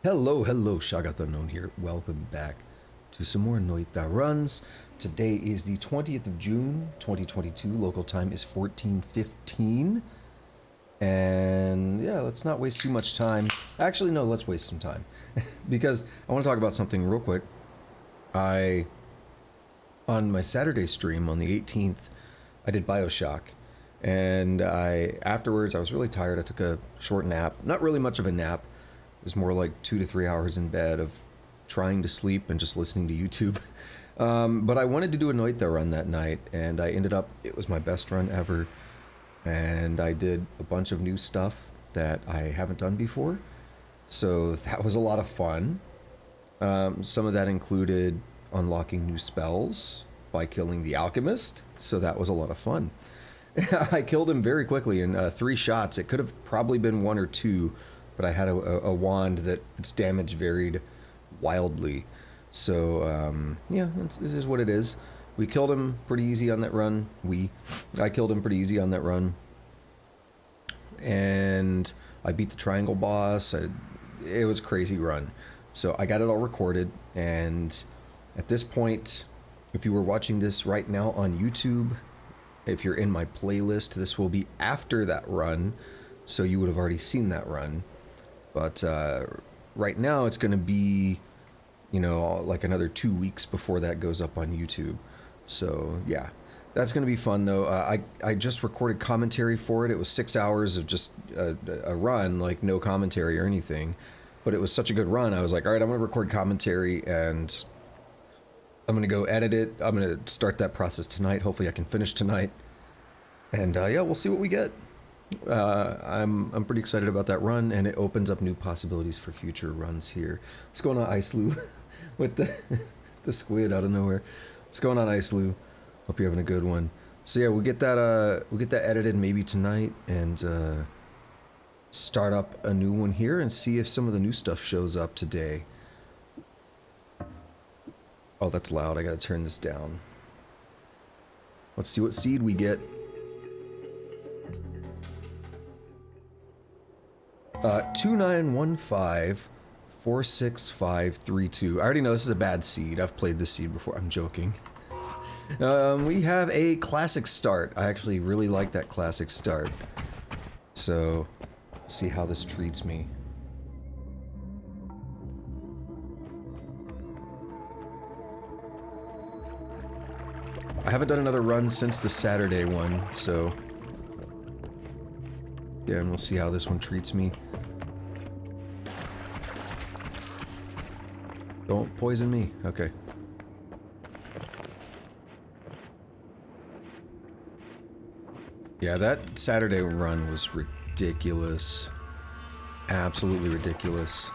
Hello, Shagat Unknown here. Welcome back to some more Noita runs. Today is the 20th of June, 2022. Local time is 14:15. And yeah, let's not waste too much time. Actually, no, let's waste some time. Because I want to talk about something real quick. On my Saturday stream on the 18th, I did Bioshock. And afterwards, I was really tired. I took a short nap. Not really much of a nap. It was more like 2 to 3 hours in bed of trying to sleep and just listening to YouTube. But I wanted to do a Noita run that night, and I ended up, it was my best run ever. And I did a bunch of new stuff that I haven't done before. So that was a lot of fun. Some of that included unlocking new spells by killing the alchemist. So that was a lot of fun. I killed him very quickly in 3 shots. It could have probably been 1 or 2, but I had a wand that its damage varied wildly. So, yeah, this is what it is. We killed him pretty easy on that run. I killed him pretty easy on that run. And I beat the triangle boss. It was a crazy run. So I got it all recorded, and at this point, if you were watching this right now on YouTube, if you're in my playlist, this will be after that run, so you would have already seen that run. But right now it's going to be, you know, like another 2 weeks before that goes up on YouTube. So yeah, that's going to be fun though. I just recorded commentary for it. It was 6 hours of just a run, like no commentary or anything. But it was such a good run, I was like, all right, I'm going to record commentary and I'm going to go edit it. I'm going to start that process tonight. Hopefully I can finish tonight. And yeah, we'll see what we get. I'm pretty excited about that run, and it opens up new possibilities for future runs here. What's going on, Ice Lou? With the squid out of nowhere. What's going on, Ice Lou? Hope you're having a good one. So yeah, we'll get that edited maybe tonight, and start up a new one here and see if some of the new stuff shows up today. Oh, that's loud. I gotta turn this down. Let's see what seed we get. 2915465532. I already know this is a bad seed. I've played this seed before. I'm joking. We have a classic start. I actually really like that classic start. So, let's see how this treats me. I haven't done another run since the Saturday one, so yeah, and we'll see how this one treats me. Don't poison me. Okay. Yeah, that Saturday run was ridiculous. Absolutely ridiculous.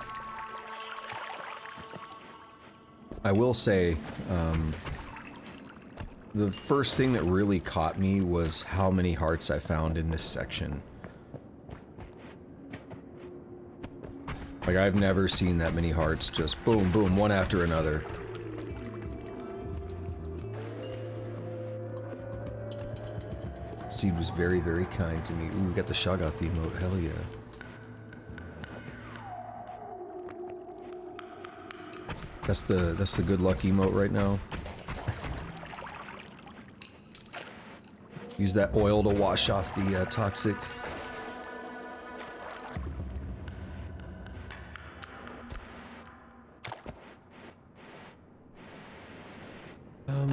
I will say, the first thing that really caught me was how many hearts I found in this section. Like, I've never seen that many hearts just boom, boom, one after another. Seed was very, very kind to me. Ooh, we got the Shoggoth emote, hell yeah. That's the good luck emote right now. Use that oil to wash off the toxic.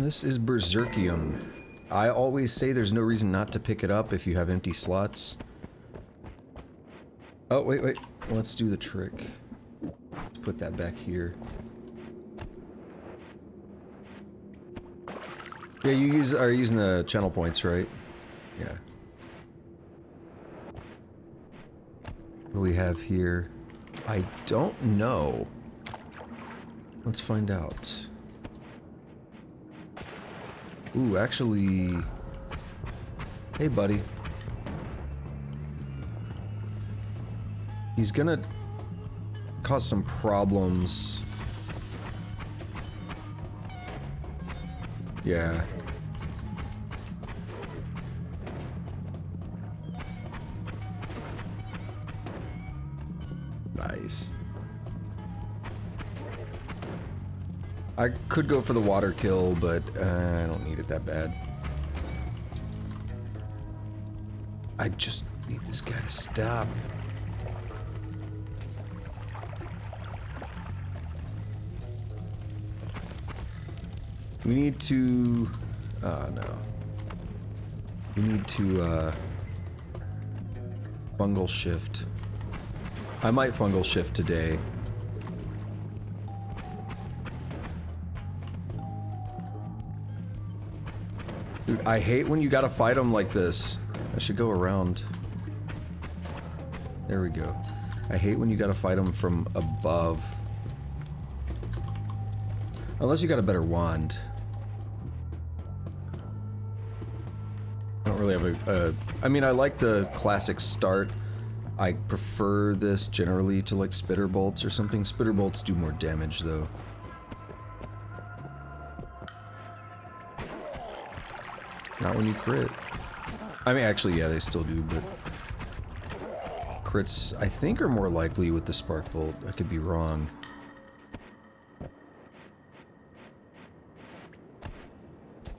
This is Berserkium. I always say there's no reason not to pick it up if you have empty slots. Oh, wait. Let's do the trick. Let's put that back here. Yeah, you are using the channel points, right? Yeah. What do we have here? I don't know. Let's find out. Ooh, actually... Hey, buddy. He's gonna cause some problems. Yeah. Nice. I could go for the water kill, but I don't need it that bad. I just need this guy to stop. We need to... no. We need to, fungal shift. I might fungal shift today. Dude, I hate when you gotta fight them like this. I should go around. There we go. I hate when you gotta fight them from above. Unless you got a better wand. I don't really have a... I mean, I like the classic start. I prefer this generally to like spitter bolts or something. Spitter bolts do more damage though. Not when you crit. I mean, actually, yeah, they still do, but... crits, I think, are more likely with the spark bolt. I could be wrong.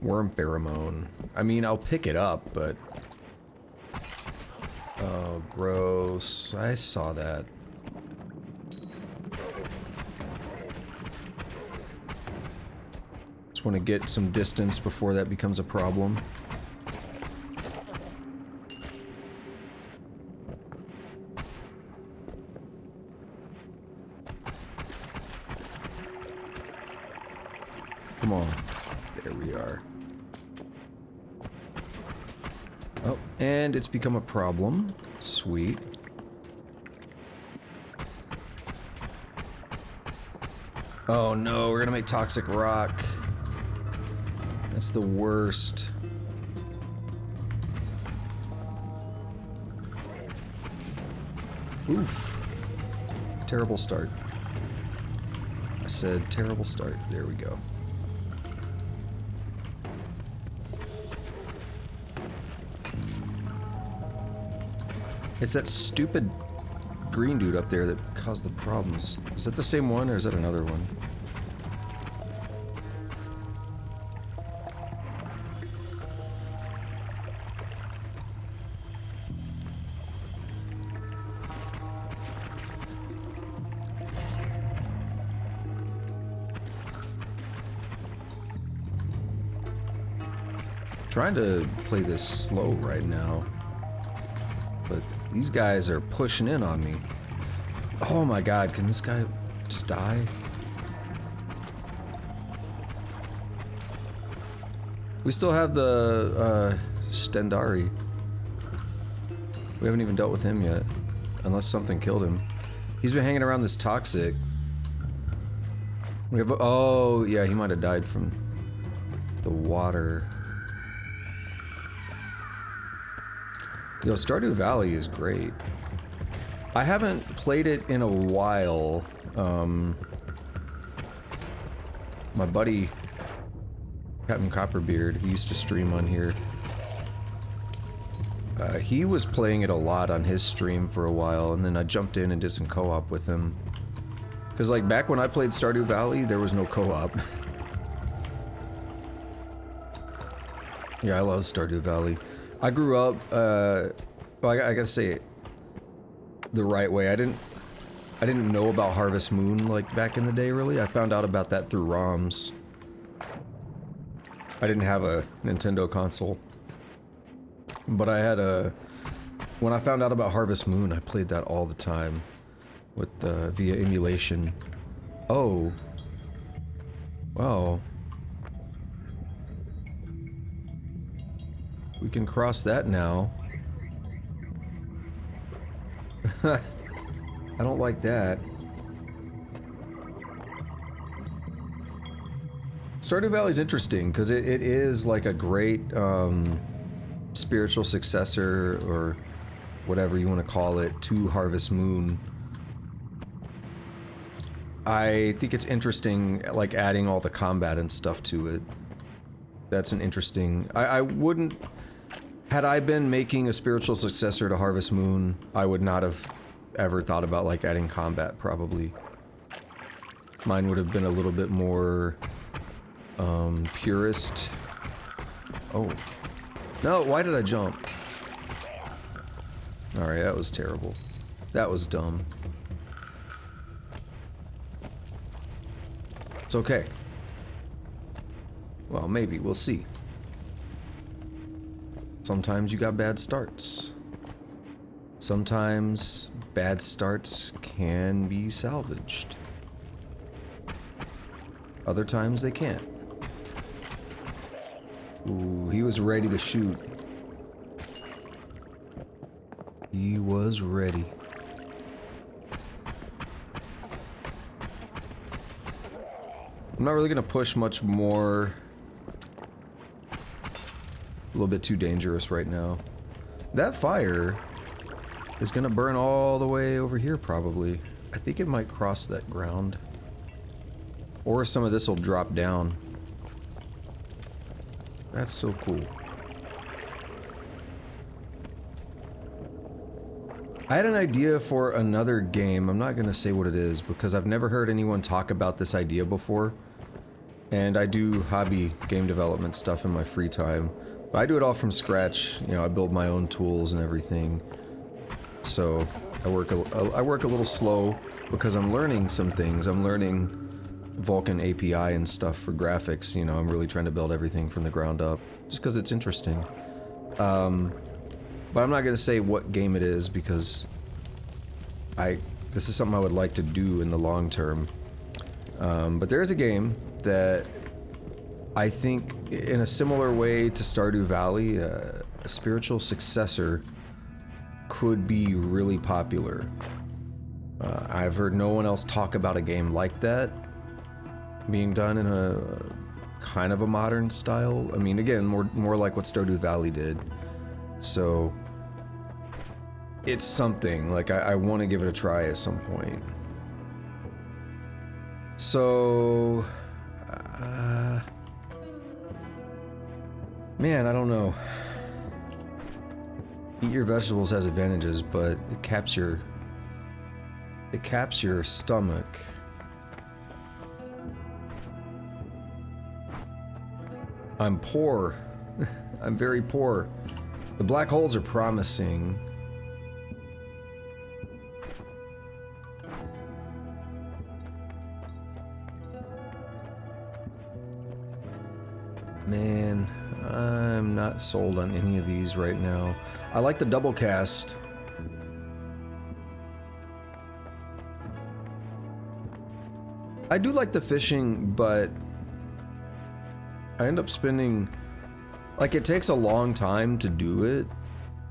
Worm pheromone. I mean, I'll pick it up, but... oh, gross. I saw that. Just want to get some distance before that becomes a problem. Come on. There we are. Oh, and it's become a problem. Sweet. Oh no, we're gonna make toxic rock. That's the worst. Oof. Terrible start. I said terrible start. There we go. It's that stupid green dude up there that caused the problems. Is that the same one, or is that another one? Trying to play this slow right now, but these guys are pushing in on me. Oh my god, can this guy just die? We still have the Stendari. We haven't even dealt with him yet, unless something killed him. He's been hanging around this toxic. We have, oh yeah, he might have died from the water. Yo, Stardew Valley is great. I haven't played it in a while. My buddy, Captain Copperbeard, who used to stream on here, he was playing it a lot on his stream for a while, and then I jumped in and did some co-op with him. Because, like, back when I played Stardew Valley, there was no co-op. Yeah, I love Stardew Valley. I grew up, well, I gotta say it the right way. I didn't know about Harvest Moon, like, back in the day, really. I found out about that through ROMs. I didn't have a Nintendo console. But I had a... when I found out about Harvest Moon, I played that all the time. With, via emulation. Oh. Wow. We can cross that now. I don't like that. Stardew Valley's interesting because it is like a great spiritual successor, or whatever you want to call it, to Harvest Moon. I think it's interesting, like, adding all the combat and stuff to it. That's an interesting... I wouldn't... had I been making a spiritual successor to Harvest Moon, I would not have ever thought about, like, adding combat, probably. Mine would have been a little bit more purist. Oh. No, why did I jump? Alright, that was terrible. That was dumb. It's okay. Well, maybe. We'll see. Sometimes you got bad starts. Sometimes bad starts can be salvaged. Other times they can't. Ooh, he was ready to shoot. He was ready. I'm not really gonna push much more. A little bit too dangerous right now. That fire is gonna burn all the way over here probably. I think it might cross that ground. Or some of this will drop down. That's so cool. I had an idea for another game. I'm not gonna say what it is because I've never heard anyone talk about this idea before. And I do hobby game development stuff in my free time. But I do it all from scratch. You know, I build my own tools and everything. So I work a little slow because I'm learning some things. I'm learning Vulkan API and stuff for graphics. You know, I'm really trying to build everything from the ground up just because it's interesting. But I'm not going to say what game it is because this is something I would like to do in the long term. But there is a game that I think, in a similar way to Stardew Valley, a spiritual successor could be really popular. I've heard no one else talk about a game like that being done in a kind of a modern style. I mean, again, more like what Stardew Valley did. So it's something like I want to give it a try at some point. So man, I don't know. Eat your vegetables has advantages, but it caps your stomach. I'm poor. I'm very poor. The black holes are promising. Man, I'm not sold on any of these right now. I like the double cast. I do like the fishing, but I end up spending, like, it takes a long time to do it,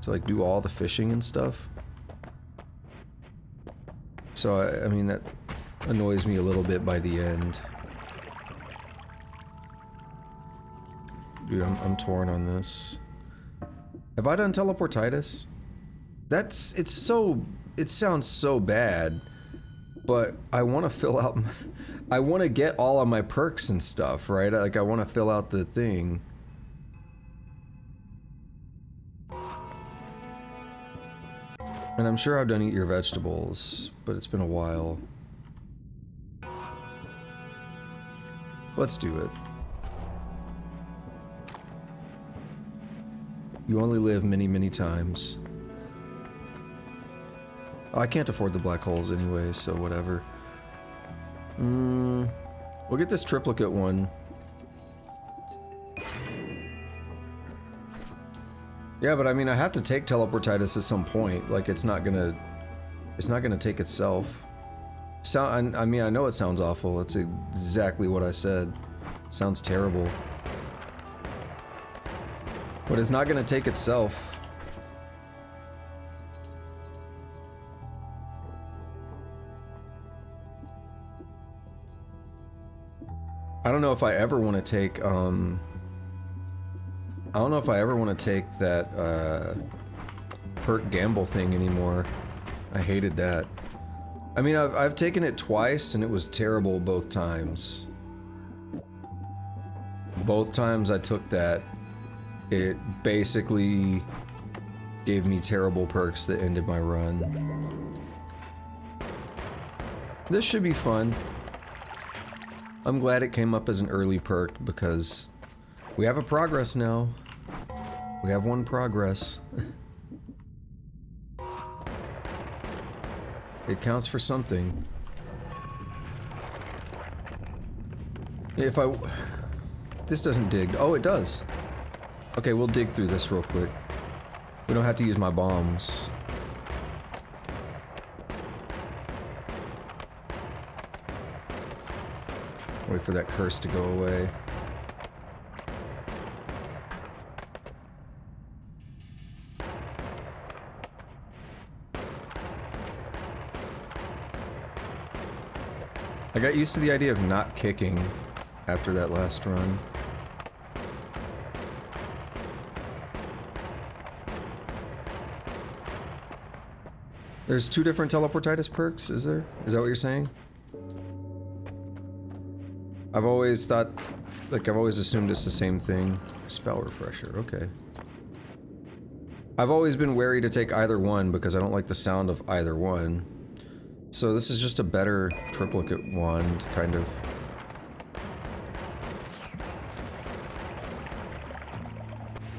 to like do all the fishing and stuff. So I mean, that annoys me a little bit by the end. Dude, I'm torn on this. Have I done teleportitis? It sounds so bad, but I want to fill out I want to get all of my perks and stuff, right? Like, I want to fill out the thing. And I'm sure I've done eat your vegetables, but it's been a while. Let's do it. You only live many, many times. Oh, I can't afford the black holes anyway, so whatever. We'll get this triplicate one. Yeah, but I mean, I have to take teleportitis at some point. Like, it's not gonna take itself. I mean, I know it sounds awful. It's exactly what I said. Sounds terrible. But it's not gonna take itself. I don't know if I ever want to take, I don't know if I ever want to take that, perk gamble thing anymore. I hated that. I mean, I've taken it twice, and it was terrible both times. Both times I took that, it basically gave me terrible perks that ended my run. This should be fun. I'm glad it came up as an early perk because we have a progress now. We have one progress. It counts for something. If I... This doesn't dig. Oh, it does. Okay, we'll dig through this real quick. We don't have to use my bombs. Wait for that curse to go away. I got used to the idea of not kicking after that last run. There's two different teleportitis perks, is there? Is that what you're saying? I've always thought, like, I've always assumed it's the same thing. Spell refresher, okay. I've always been wary to take either one because I don't like the sound of either one. So this is just a better triplicate wand, kind of.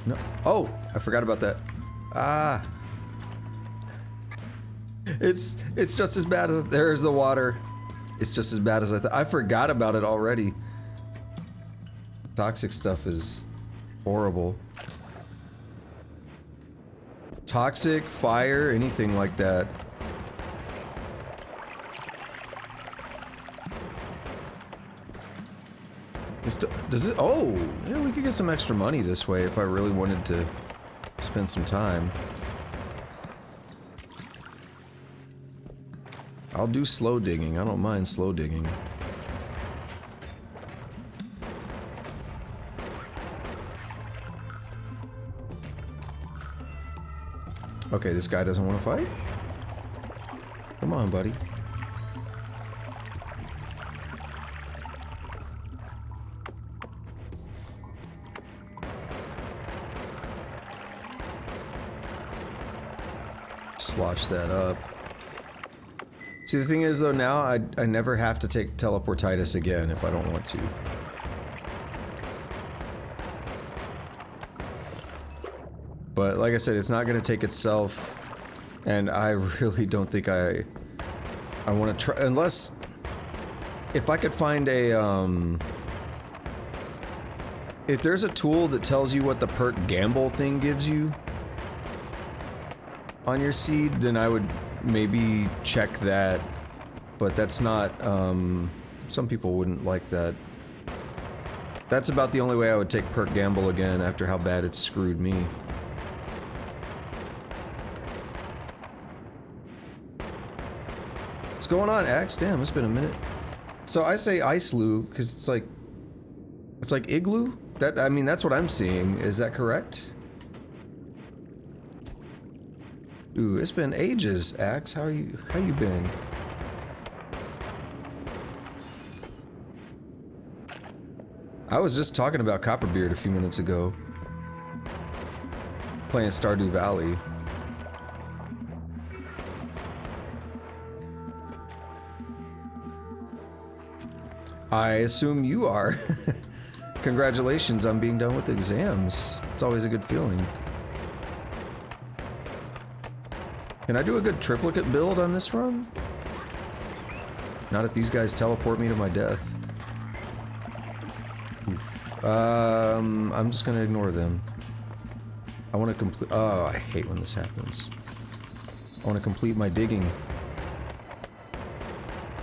No. Oh, I forgot about that. Ah. It's just as bad as, there's the water. It's just as bad as I thought. I forgot about it already. Toxic stuff is horrible. Toxic, fire, anything like that. Does it? Oh, yeah, we could get some extra money this way if I really wanted to spend some time. I'll do slow digging. I don't mind slow digging. Okay, this guy doesn't want to fight? Come on, buddy. Slosh that up. See, the thing is, though, now I never have to take teleportitis again if I don't want to. But like I said, it's not going to take itself, and I really don't think I want to try, unless if I could find a if there's a tool that tells you what the perk gamble thing gives you on your seed, then I would maybe check that, but that's not, some people wouldn't like that. That's about the only way I would take perk gamble again after how bad it's screwed me. What's going on, Axe? Damn, it's been a minute. So I say ice-loo because it's like igloo? That, I mean, that's what I'm seeing. Is that correct? Ooh, it's been ages, Axe. How you been? I was just talking about Copperbeard a few minutes ago. Playing Stardew Valley. I assume you are. Congratulations on being done with exams. It's always a good feeling. Can I do a good triplicate build on this run? Not if these guys teleport me to my death. Oof. I'm just gonna ignore them. I want to complete. Oh, I hate when this happens. I want to complete my digging.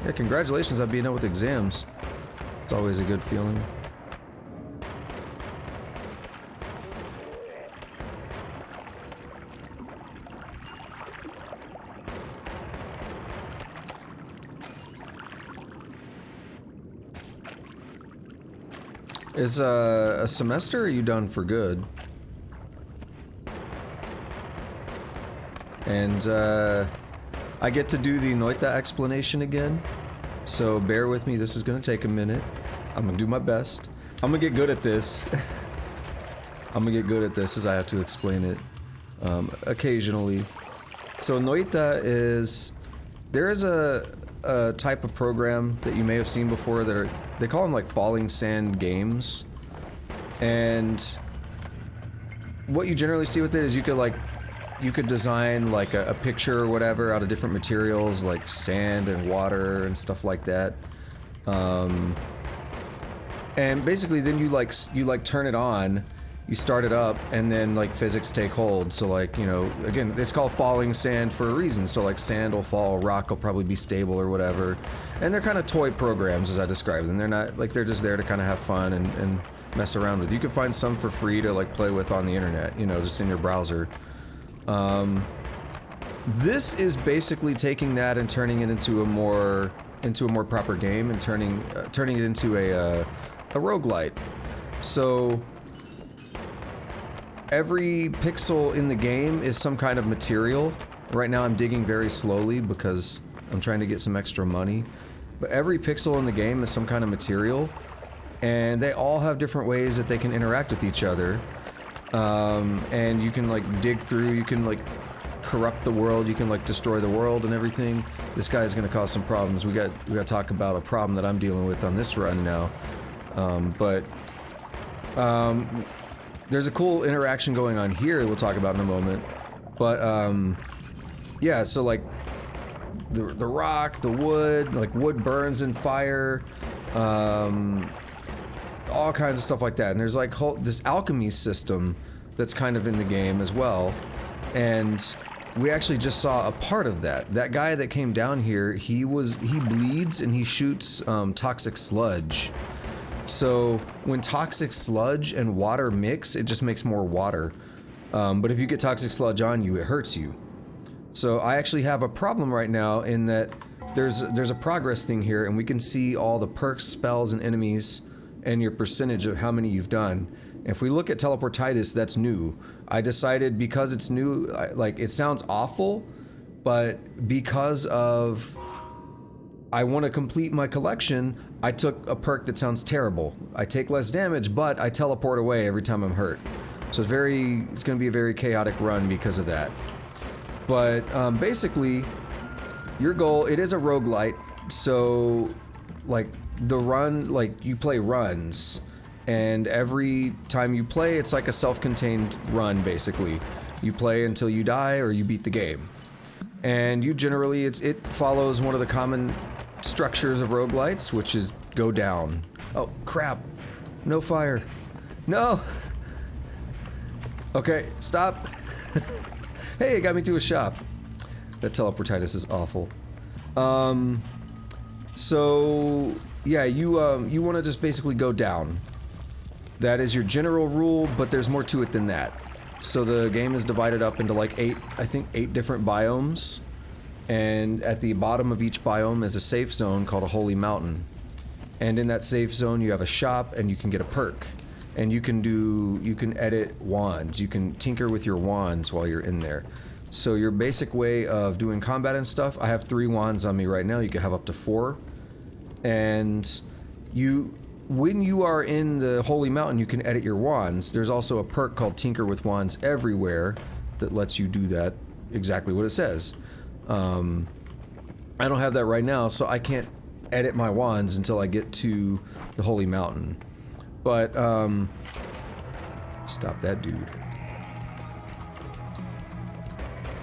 Yeah, congratulations on being done with exams. It's always a good feeling. Is a semester, or are you done for good? And I get to do the Noita explanation again, so bear with me, this is gonna take a minute. I'm gonna do my best. I'm gonna get good at this. I'm gonna get good at this as I have to explain it occasionally. So Noita is... there is a type of program that you may have seen before that are, they call them like falling sand games. And what you generally see with it is you could design like a picture or whatever out of different materials like sand and water and stuff like that. And basically then you turn it on, you start it up, and then like physics take hold. So like, you know, again, it's called falling sand for a reason. So like sand will fall, rock will probably be stable or whatever. And they're kind of toy programs as I describe them. They're not like, they're just there to kind of have fun and mess around with. You can find some for free to like play with on the internet, you know, just in your browser. This is basically taking that and turning it into a more proper game and turning it into a roguelite. So every pixel in the game is some kind of material. Right now I'm digging very slowly because I'm trying to get some extra money. But every pixel in the game is some kind of material, and they all have different ways that they can interact with each other. And you can like dig through, you can like corrupt the world, you can like destroy the world and everything. This guy is going to cause some problems. We got to talk about a problem that I'm dealing with on this run now. There's a cool interaction going on here we'll talk about in a moment. But yeah, so like the rock, the wood, like wood burns in fire, all kinds of stuff like that. And there's like this alchemy system that's kind of in the game as well. And we actually just saw a part of that. That guy that came down here, he bleeds and he shoots toxic sludge. So when toxic sludge and water mix, it just makes more water. But if you get toxic sludge on you, it hurts you. So I actually have a problem right now in that there's a progress thing here, and we can see all the perks, spells, and enemies, and your percentage of how many you've done. If we look at teleportitis, that's new. I decided because it's new, like it sounds awful, but because of I want to complete my collection, I took a perk that sounds terrible. I take less damage, but I teleport away every time I'm hurt. So it's going to be a very chaotic run because of that. But basically, your goal, it is a roguelite, so like the run, like you play runs, and every time you play, it's like a self-contained run, basically. You play until you die or you beat the game. And you generally, it follows one of the common structures of roguelites, which is go down. Oh, crap. No fire. No! Okay, stop. Hey, it got me to a shop. That teleportitis is awful. So, yeah, you want to just basically go down. That is your general rule, but there's more to it than that. So the game is divided up into like 8 different biomes. And at the bottom of each biome is a safe zone called a holy mountain. And in that safe zone you have a shop and you can get a perk. And you can edit wands. You can tinker with your wands while you're in there. So your basic way of doing combat and stuff, I have 3 wands on me right now. You can have up to 4. And when you are in the Holy Mountain, you can edit your wands. There's also a perk called Tinker with Wands Everywhere that lets you do that, exactly what it says. I don't have that right now, so I can't edit my wands until I get to the Holy Mountain. But, stop that dude.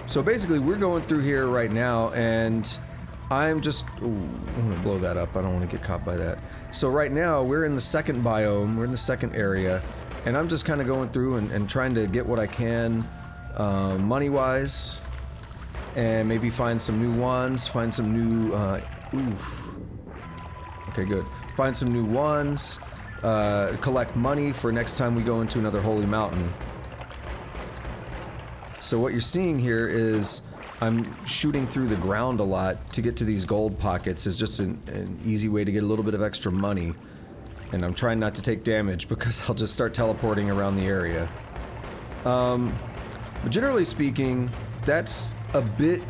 So basically, we're going through here right now, and I'm gonna blow that up. I don't want to get caught by that. So right now, we're in the second biome, we're in the second area, and I'm just kind of going through and trying to get what I can, money-wise, and maybe find some new wands, find some new, okay, good. Find some new wands, collect money for next time we go into another holy mountain. So what you're seeing here is I'm shooting through the ground a lot to get to these gold pockets. Is just an easy way to get a little bit of extra money. And I'm trying not to take damage because I'll just start teleporting around the area. But generally speaking, that's a bit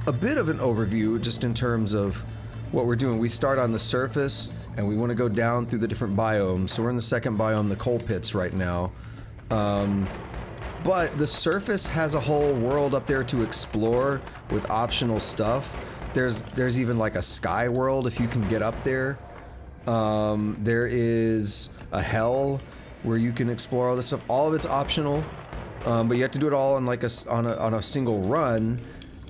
of an overview just in terms of what we're doing. We start on the surface and we want to go down through the different biomes. So we're in the second biome, the coal pits right now. But the surface has a whole world up there to explore with optional stuff there's even like a sky world if you can get up there. There is a hell where you can explore all this stuff. All of it's optional, but you have to do it all on like on a single run.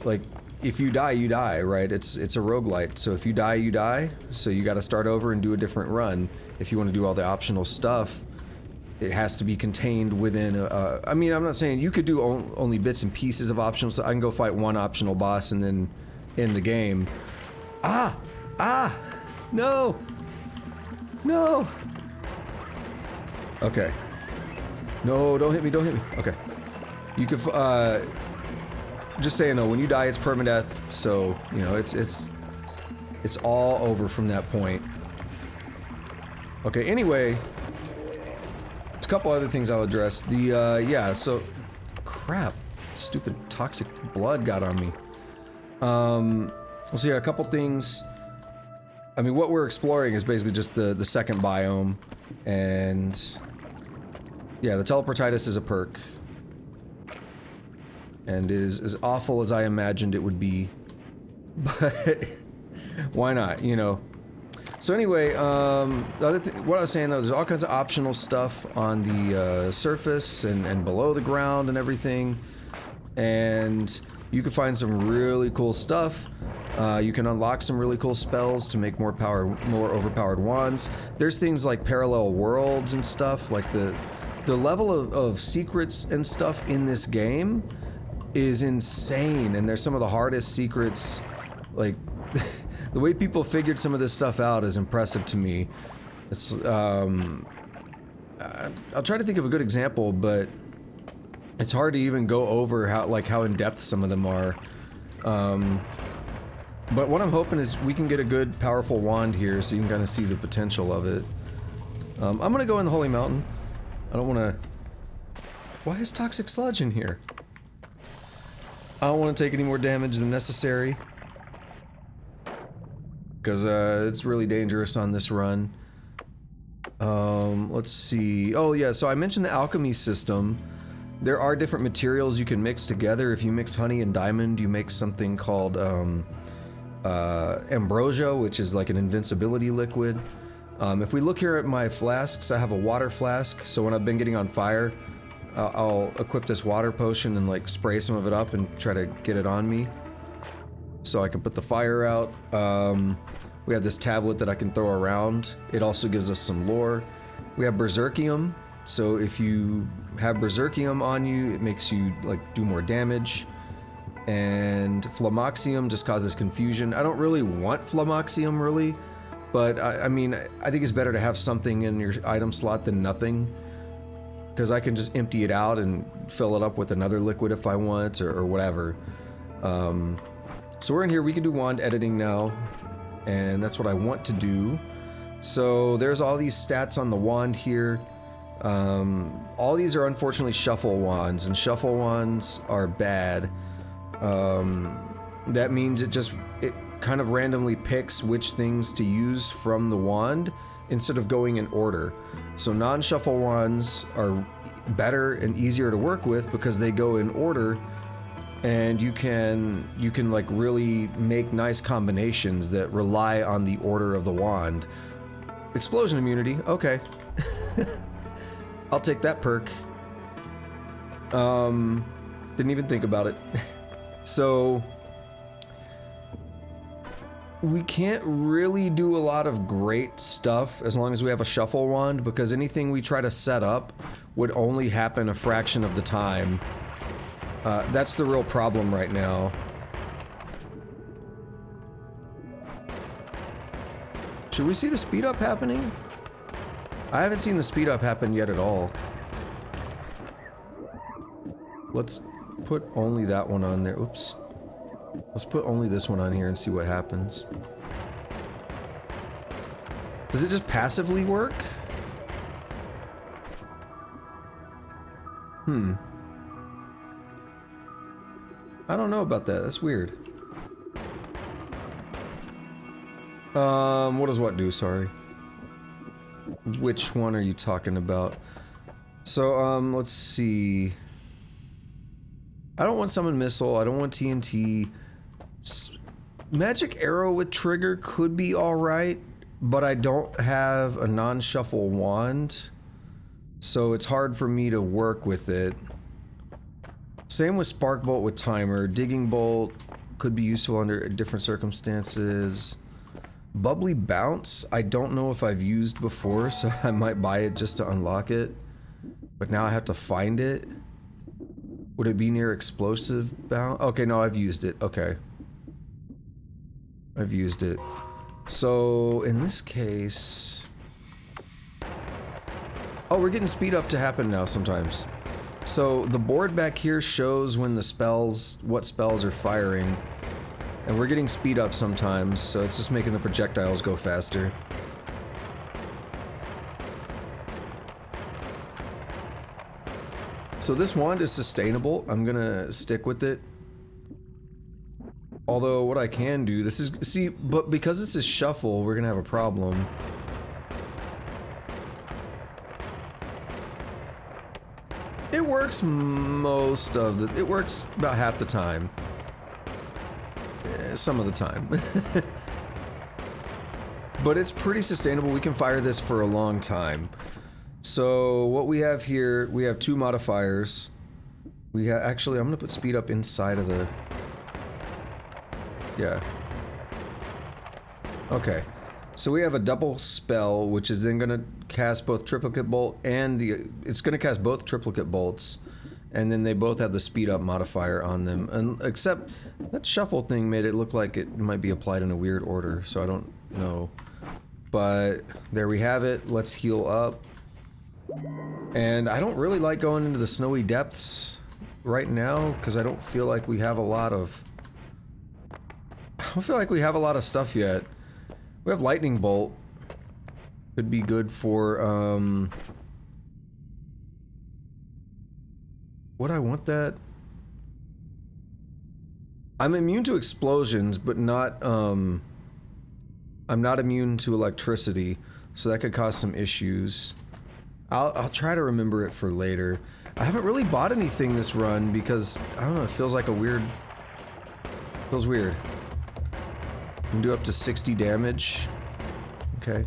Like if you die, you die, right? It's a roguelite. So if you die, you die. So you got to start over and do a different run if you want to do all the optional stuff. It has to be contained within I mean, I'm not saying you could do only bits and pieces of optional stuff. I can go fight one optional boss and then end the game. No! No! Okay. No, don't hit me, don't hit me. Okay. You could, just so you know, when you die, it's permadeath, so, you know, it's all over from that point. Okay, anyway, there's a couple other things I'll address. The, yeah, so, crap. Stupid toxic blood got on me. So yeah, a couple things. I mean, what we're exploring is basically just the second biome, and yeah, the teleportitis is a perk, and it is as awful as I imagined it would be, but why not, you know? So anyway, the other thing, what I was saying though, there's all kinds of optional stuff on the surface and below the ground and everything, and you can find some really cool stuff. You can unlock some really cool spells to make more overpowered wands. There's things like parallel worlds and stuff. Like the level of secrets and stuff in this game is insane, and there's some of the hardest secrets. Like the way people figured some of this stuff out is impressive to me. It's I'll try to think of a good example, but it's hard to even go over how in depth some of them are. But what I'm hoping is we can get a good, powerful wand here so you can kind of see the potential of it. I'm gonna go in the Holy Mountain. I don't want to... Why is Toxic Sludge in here? I don't want to take any more damage than necessary. Because it's really dangerous on this run. Let's see... Oh yeah, so I mentioned the alchemy system. There are different materials you can mix together. If you mix honey and diamond, you make something called... ambrosia, which is like an invincibility liquid. If we look here at my flasks, I have a water flask, so when I've been getting on fire, I'll equip this water potion and like spray some of it up and try to get it on me so I can put the fire out. We have this tablet that I can throw around. It also gives us some lore. We have Berserkium, so if you have Berserkium on you, it makes you like do more damage. And Phlomoxium just causes confusion. I don't really want Phlomoxium, really, but I mean, I think it's better to have something in your item slot than nothing, because I can just empty it out and fill it up with another liquid if I want, or whatever. So we're in here, we can do wand editing now, and that's what I want to do. So there's all these stats on the wand here. All these are unfortunately shuffle wands, and shuffle wands are bad. That means it kind of randomly picks which things to use from the wand instead of going in order. So non-shuffle wands are better and easier to work with because they go in order, and you can like really make nice combinations that rely on the order of the wand. Explosion immunity, okay. I'll take that perk. Didn't even think about it. So we can't really do a lot of great stuff as long as we have a shuffle wand, because anything we try to set up would only happen a fraction of the time. That's the real problem right now. Should we see the speed up happening? I haven't seen the speed up happen yet at all. Let's put only that one on there. Oops. Let's put only this one on here and see what happens. Does it just passively work? I don't know about that. That's weird. What does what do? Sorry. Which one are you talking about? So, let's see. I don't want summon missile. I don't want TNT. Magic Arrow with trigger could be alright, but I don't have a non-shuffle wand, so it's hard for me to work with it. Same with Spark Bolt with timer. Digging Bolt could be useful under different circumstances. Bubbly Bounce, I don't know if I've used before, so I might buy it just to unlock it. But now I have to find it. Would it be near Explosive Bounce? Okay, no, I've used it. Okay. I've used it. So, in this case... Oh, we're getting speed up to happen now sometimes. So, the board back here shows when the spells, what spells are firing. And we're getting speed up sometimes, so it's just making the projectiles go faster. So this wand is sustainable. I'm gonna stick with it. Although what I can do, this is, see, but because this is shuffle, we're gonna have a problem. It works most of the, it works about half the time. Some of the time. But it's pretty sustainable. We can fire this for a long time. So what we have here, we have two modifiers. We have, actually, I'm gonna put speed up inside of the... Yeah. Okay. So we have a double spell, which is then gonna cast both Triplicate Bolt and the... It's gonna cast both Triplicate Bolts. And then they both have the speed up modifier on them. And except that shuffle thing made it look like it might be applied in a weird order, so I don't know. But there we have it. Let's heal up. And I don't really like going into the snowy depths right now because I don't feel like we have a lot of... I don't feel like we have a lot of stuff yet. We have Lightning Bolt. Could be good for, would I want that? I'm immune to explosions, but not, I'm not immune to electricity, so that could cause some issues. I'll try to remember it for later. I haven't really bought anything this run because, I don't know, it feels like a weird... Feels weird. You can do up to 60 damage. Okay.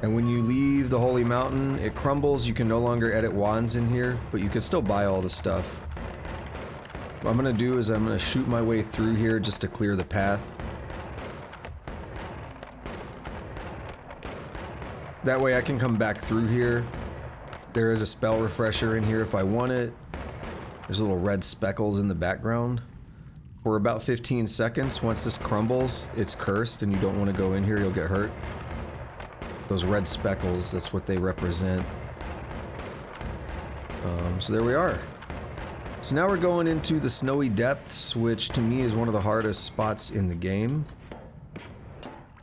And when you leave the Holy Mountain, it crumbles. You can no longer edit wands in here, but you can still buy all the stuff. What I'm gonna do is I'm gonna shoot my way through here just to clear the path. That way I can come back through here. There is a spell refresher in here if I want it. There's little red speckles in the background. For about 15 seconds, once this crumbles, it's cursed and you don't want to go in here, you'll get hurt. Those red speckles, that's what they represent. So there we are. So now we're going into the snowy depths, which to me is one of the hardest spots in the game.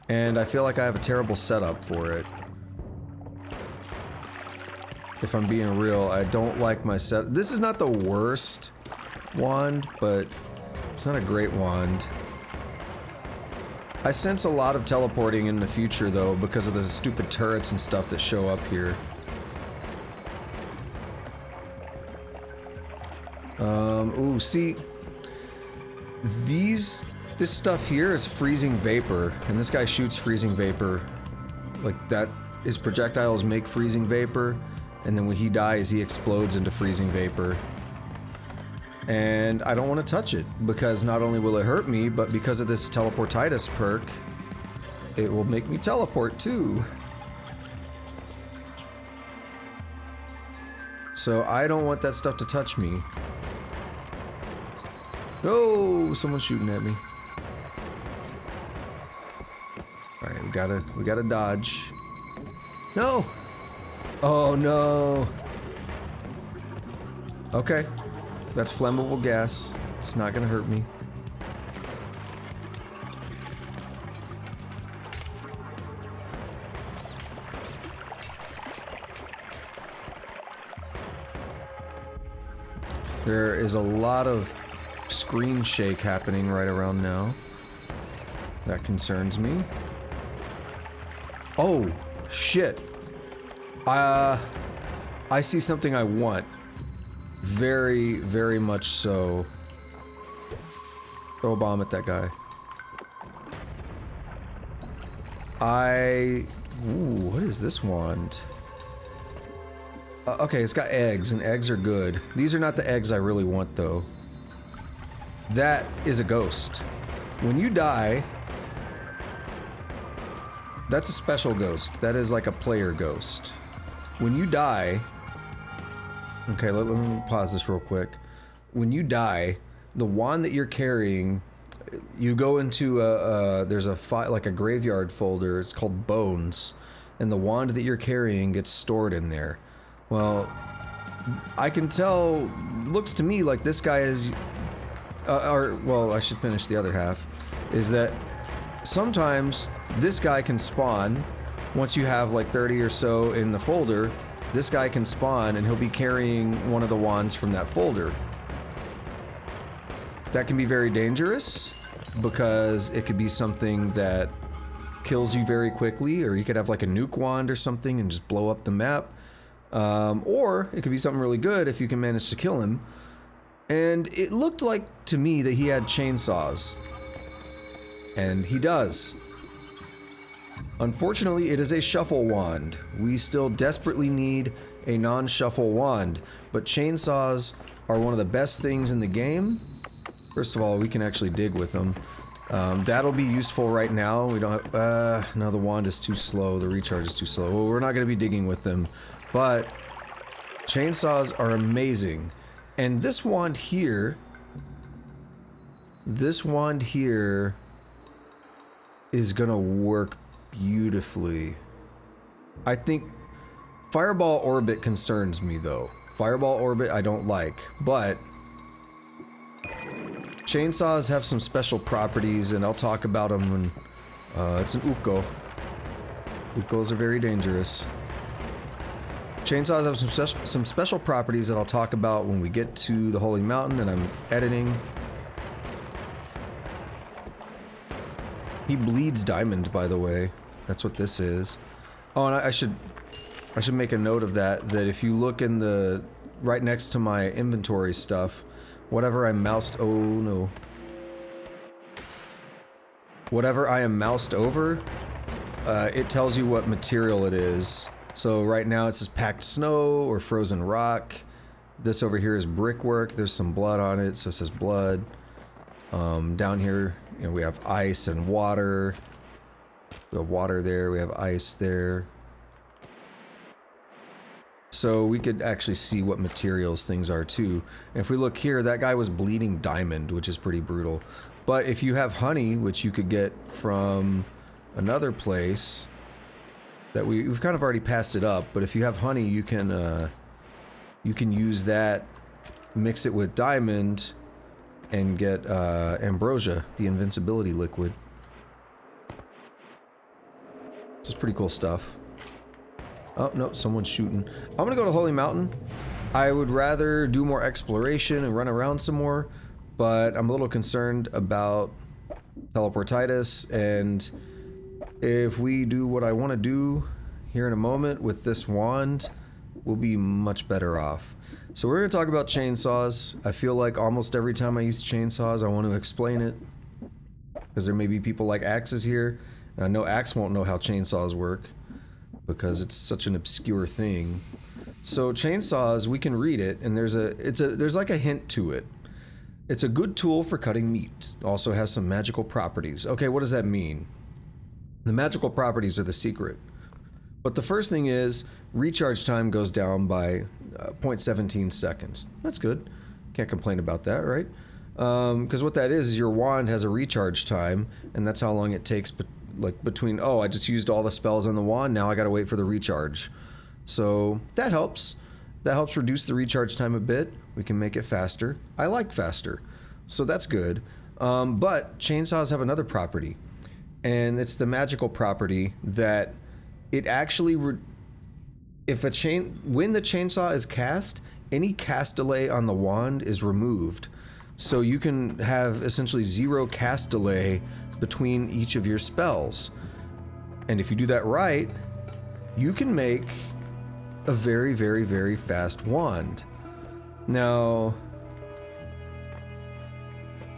And I feel like I have a terrible setup for it. If I'm being real, I don't like my set. This is not the worst wand, but it's not a great wand. I sense a lot of teleporting in the future, though, because of the stupid turrets and stuff that show up here. Ooh, see... This stuff here is freezing vapor, and this guy shoots freezing vapor. Like, that... His projectiles make freezing vapor, and then when he dies, he explodes into freezing vapor. And I don't want to touch it, because not only will it hurt me, but because of this Teleportitis perk, it will make me teleport too. So I don't want that stuff to touch me. Oh, someone's shooting at me. Alright, we gotta dodge. No! Oh no! Okay. That's flammable gas. It's not gonna hurt me. There is a lot of screen shake happening right around now. That concerns me. Oh, shit. I see something I want. Very, very much so. Throw a bomb at that guy. Ooh, what is this wand? Okay, it's got eggs, and eggs are good. These are not the eggs I really want, though. That is a ghost. When you die, that's a special ghost. That is like a player ghost. When you die... Okay, let me pause this real quick. When you die, the wand that you're carrying, you go into there's like a graveyard folder. It's called Bones, and the wand that you're carrying gets stored in there. Well, I can tell. Looks to me like this guy is, well, I should finish the other half. Is that sometimes this guy can spawn once you have like 30 or so in the folder. This guy can spawn and he'll be carrying one of the wands from that folder. That can be very dangerous because it could be something that kills you very quickly, or you could have like a nuke wand or something and just blow up the map. Or it could be something really good if you can manage to kill him. And it looked like to me that he had chainsaws. And he does. Unfortunately, it is a shuffle wand. We still desperately need a non-shuffle wand, but chainsaws are one of the best things in the game. First of all, we can actually dig with them. That'll be useful right now. We don't have, no, the wand is too slow. The recharge is too slow. Well, we're not going to be digging with them, but chainsaws are amazing. And this wand here is gonna work beautifully. I think Fireball Orbit concerns me though. Fireball Orbit I don't like, but chainsaws have some special properties, and I'll talk about them when it's an Ukko. Ukkos are very dangerous. Chainsaws have some special properties that I'll talk about when we get to the Holy Mountain and I'm editing. He bleeds diamond, by the way. That's what this is. Oh, and I should make a note of that, that if you look in the... right next to my inventory stuff, whatever I moused... oh, no. Whatever I am moused over, it tells you what material it is. So right now it says packed snow or frozen rock. This over here is brickwork. There's some blood on it, so it says blood. Down here, you know, we have ice and water. We have water there, we have ice there. So we could actually see what materials things are too. And if we look here, that guy was bleeding diamond, which is pretty brutal. But if you have honey, which you could get from another place, that we've kind of already passed it up, but if you have honey, you can use that, mix it with diamond, and get ambrosia, the invincibility liquid. This is pretty cool stuff. Oh, no, someone's shooting. I'm gonna go to Holy Mountain. I would rather do more exploration and run around some more, but I'm a little concerned about teleportitis, and if we do what I want to do here in a moment with this wand, we'll be much better off. So we're going to talk about chainsaws. I feel like almost every time I use chainsaws, I want to explain it, because there may be people like Axes here, and I know Axe won't know how chainsaws work, because it's such an obscure thing. So chainsaws, we can read it, and there's like a hint to it. It's a good tool for cutting meat. Also has some magical properties. Okay, what does that mean? The magical properties are the secret. But the first thing is, recharge time goes down by 0.17 seconds. That's good. Can't complain about that, right? Because what that is your wand has a recharge time, and that's how long it takes between, oh, I just used all the spells on the wand, now I gotta wait for the recharge. So that helps. That helps reduce the recharge time a bit. We can make it faster. I like faster. So that's good. But chainsaws have another property. And it's the magical property that it actually, when the chainsaw is cast, any cast delay on the wand is removed. So you can have essentially 0 cast delay between each of your spells. And if you do that right, you can make a very, very, very fast wand. Now,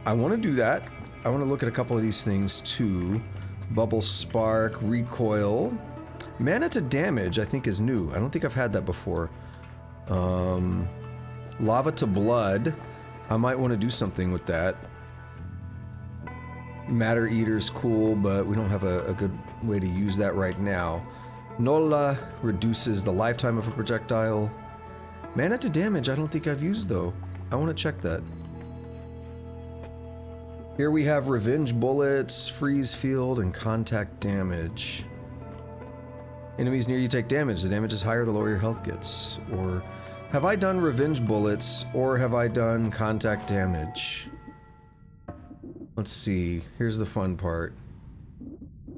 I want to do that. I want to look at a couple of these things too. Bubble Spark, Recoil. Mana to damage, I think, is new. I don't think I've had that before. Lava to Blood. I might want to do something with that. Matter Eater's cool, but we don't have a good way to use that right now. Nolla reduces the lifetime of a projectile. Mana to damage, I don't think I've used, though. I want to check that. Here we have Revenge Bullets, Freeze Field, and Contact Damage. Enemies near you take damage. The damage is higher the lower your health gets. Or have I done Revenge Bullets, or have I done Contact Damage? Let's see. Here's the fun part.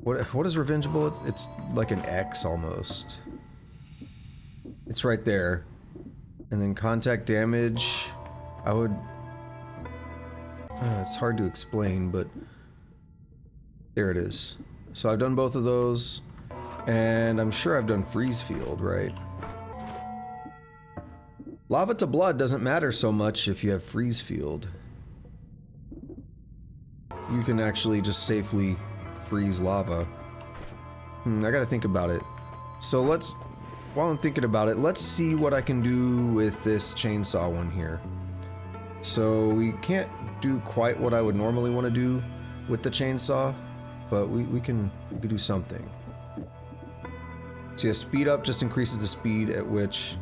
What is Revenge Bullets? It's like an X almost. It's right there. And then Contact Damage, I would... it's hard to explain, but there it is. So I've done both of those, and I'm sure I've done Freeze Field, right? Lava to Blood doesn't matter so much if you have Freeze Field. You can actually just safely freeze lava. I gotta think about it. So let's, while I'm thinking about it, let's see what I can do with this chainsaw one here. So we can't do quite what I would normally want to do with the chainsaw, but we can do something. So yeah, speed up just increases the speed at which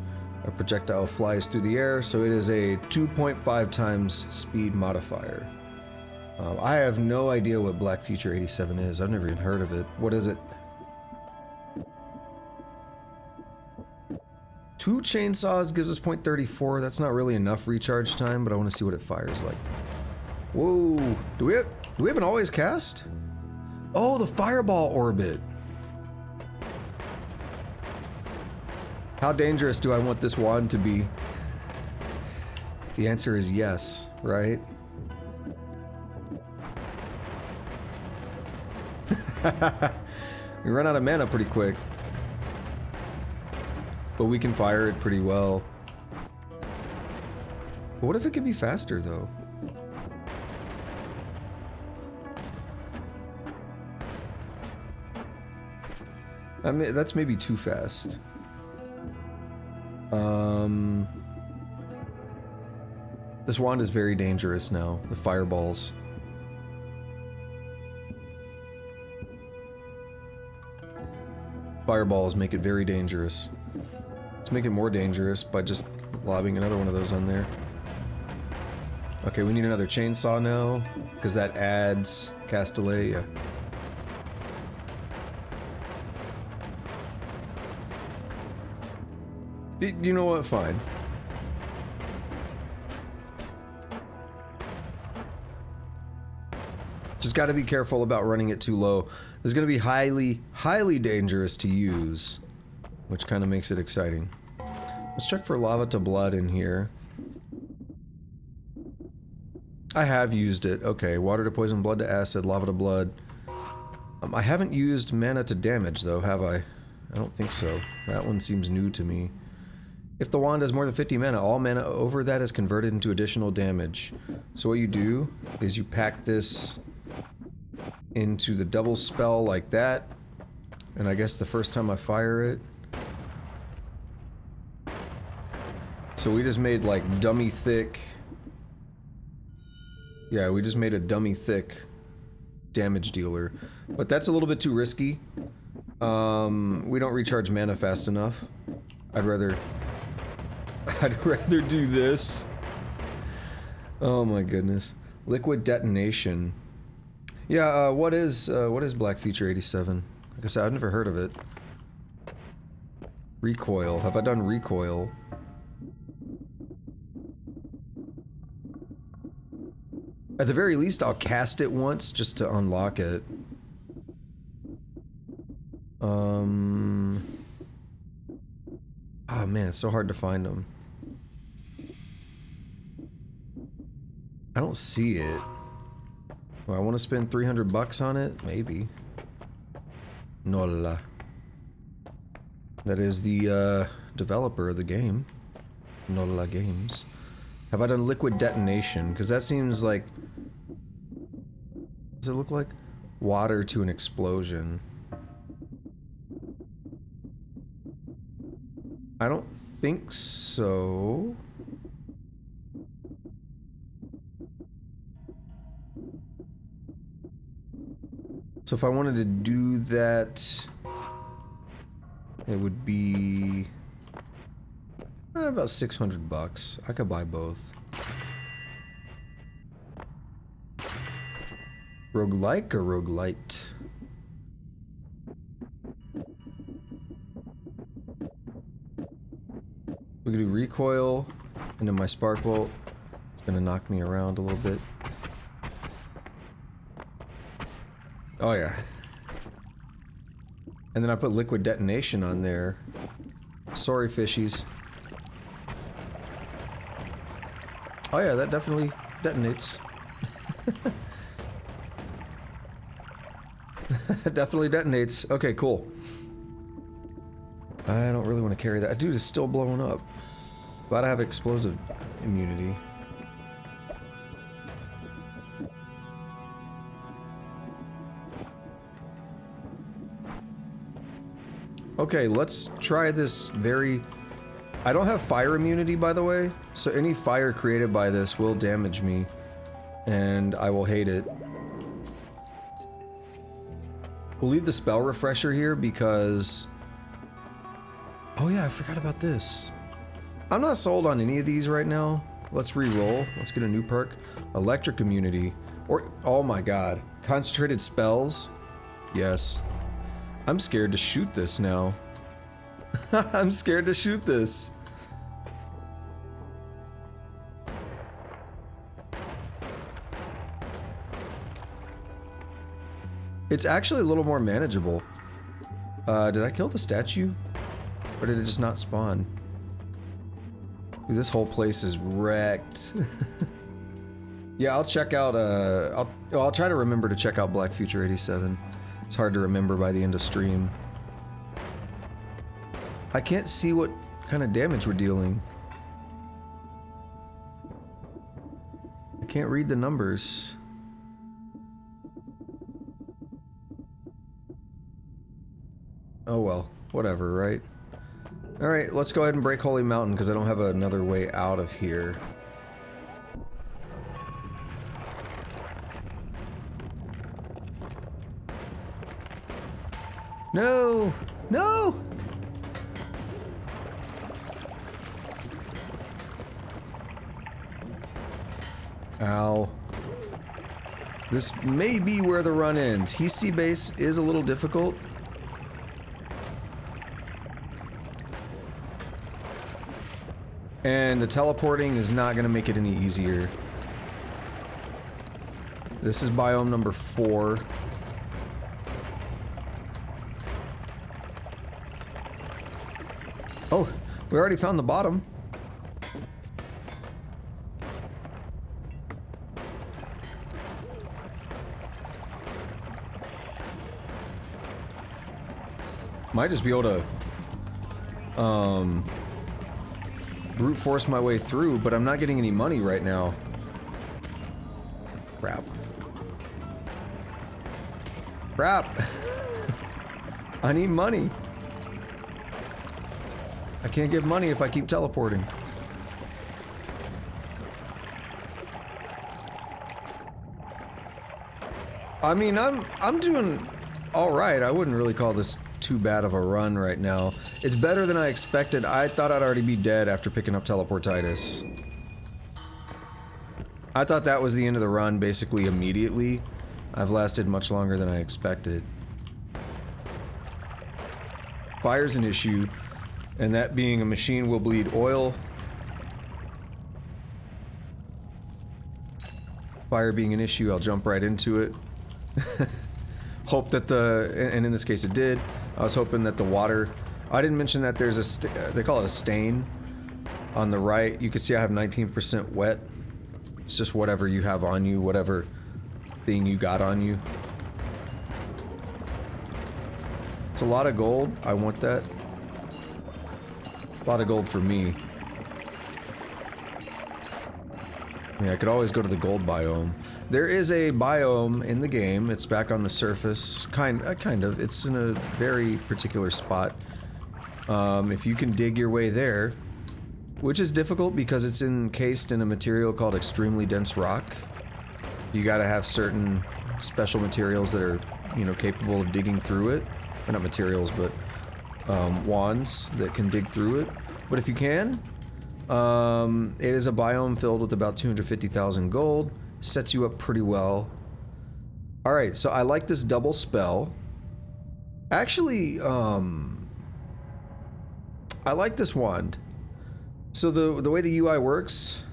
a projectile flies through the air, so it is a 2.5 times speed modifier. I have no idea what Black Future 87 is. I've never even heard of it. What is it? 2 chainsaws gives us 0.34. That's not really enough recharge time, but I want to see what it fires like. Whoa! Do we have an always cast? Oh, the fireball orbit. How dangerous do I want this wand to be? The answer is yes, right? We run out of mana pretty quick. But we can fire it pretty well. But what if it could be faster, though? I mean, that's maybe too fast. This wand is very dangerous now. The fireballs. Fireballs make it very dangerous. Let's make it more dangerous by just lobbing another one of those on there. Okay, we need another chainsaw now, because that adds cast delay. Yeah. You know what? Fine. Just got to be careful about running it too low. It's going to be highly, highly dangerous to use, which kind of makes it exciting. Let's check for lava to blood in here. I have used it. Okay, water to poison, blood to acid, lava to blood. I haven't used mana to damage, though, have I? I don't think so. That one seems new to me. If the wand has more than 50 mana, all mana over that is converted into additional damage. So what you do is you pack this into the double spell like that, and I guess the first time I fire it... So we just made like dummy thick... Yeah, we just made a dummy thick damage dealer. But that's a little bit too risky. We don't recharge mana fast enough. I'd rather do this. Oh my goodness. Liquid detonation. Yeah, what is Black Future 87? Like I said, I've never heard of it. Recoil. Have I done recoil? At the very least, I'll cast it once just to unlock it. Oh man, it's so hard to find them. I don't see it. Well, I want to spend 300 bucks on it? Maybe. Nolla. That is the developer of the game. Nolla Games. Have I done liquid detonation? Because that seems like... Does it look like... water to an explosion. I don't think so. So if I wanted to do that, it would be about 600 bucks. I could buy both. Roguelike or roguelite? We could do recoil into my spark bolt. It's gonna knock me around a little bit. Oh yeah. And then I put liquid detonation on there. Sorry, fishies. Oh yeah, that definitely detonates. Definitely detonates. Okay, cool. I don't really want to carry that. Dude, it's still blowing up. But I have explosive immunity. Okay, let's try this very... I don't have fire immunity, by the way, so any fire created by this will damage me, and I will hate it. We'll leave the spell refresher here because... Oh yeah, I forgot about this. I'm not sold on any of these right now. Let's re-roll. Let's get a new perk. Electric immunity. Or, oh my god. Concentrated spells? Yes. I'm scared to shoot this now. I'm scared to shoot this. It's actually a little more manageable. Did I kill the statue? Or did it just not spawn? Dude, this whole place is wrecked. Yeah, I'll check out, I'll try to remember to check out Black Future 87. It's hard to remember by the end of stream. I can't see what kind of damage we're dealing. I can't read the numbers. Oh well, whatever, right? Alright, let's go ahead and break Holy Mountain because I don't have another way out of here. No! No! Ow. This may be where the run ends. Sea base is a little difficult. And the teleporting is not going to make it any easier. This is biome number 4. Oh, we already found the bottom. Might just be able to brute force my way through, but I'm not getting any money right now. Crap. Crap. I need money. I can't get money if I keep teleporting. I mean, I'm doing all right. I wouldn't really call this too bad of a run right now. It's better than I expected. I thought I'd already be dead after picking up teleportitis. I thought that was the end of the run basically immediately. I've lasted much longer than I expected. Fire's an issue, and that being a machine will bleed oil. Fire being an issue, I'll jump right into it. Hope that and in this case it did. I was hoping that the water... I didn't mention that there's a... they call it a stain on the right. You can see I have 19% wet. It's just whatever you have on you, whatever thing you got on you. It's a lot of gold. I want that. A lot of gold for me. I mean, I could always go to the gold biome. There is a biome in the game. It's back on the surface. Kind of. It's in a very particular spot. If you can dig your way there, which is difficult because it's encased in a material called extremely dense rock. You gotta have certain special materials that are, you know, capable of digging through it. Or not materials, but wands that can dig through it. But if you can, it is a biome filled with about 250,000 gold. Sets you up pretty well. Alright, so I like this double spell. Actually, I like this wand. So the way the UI works,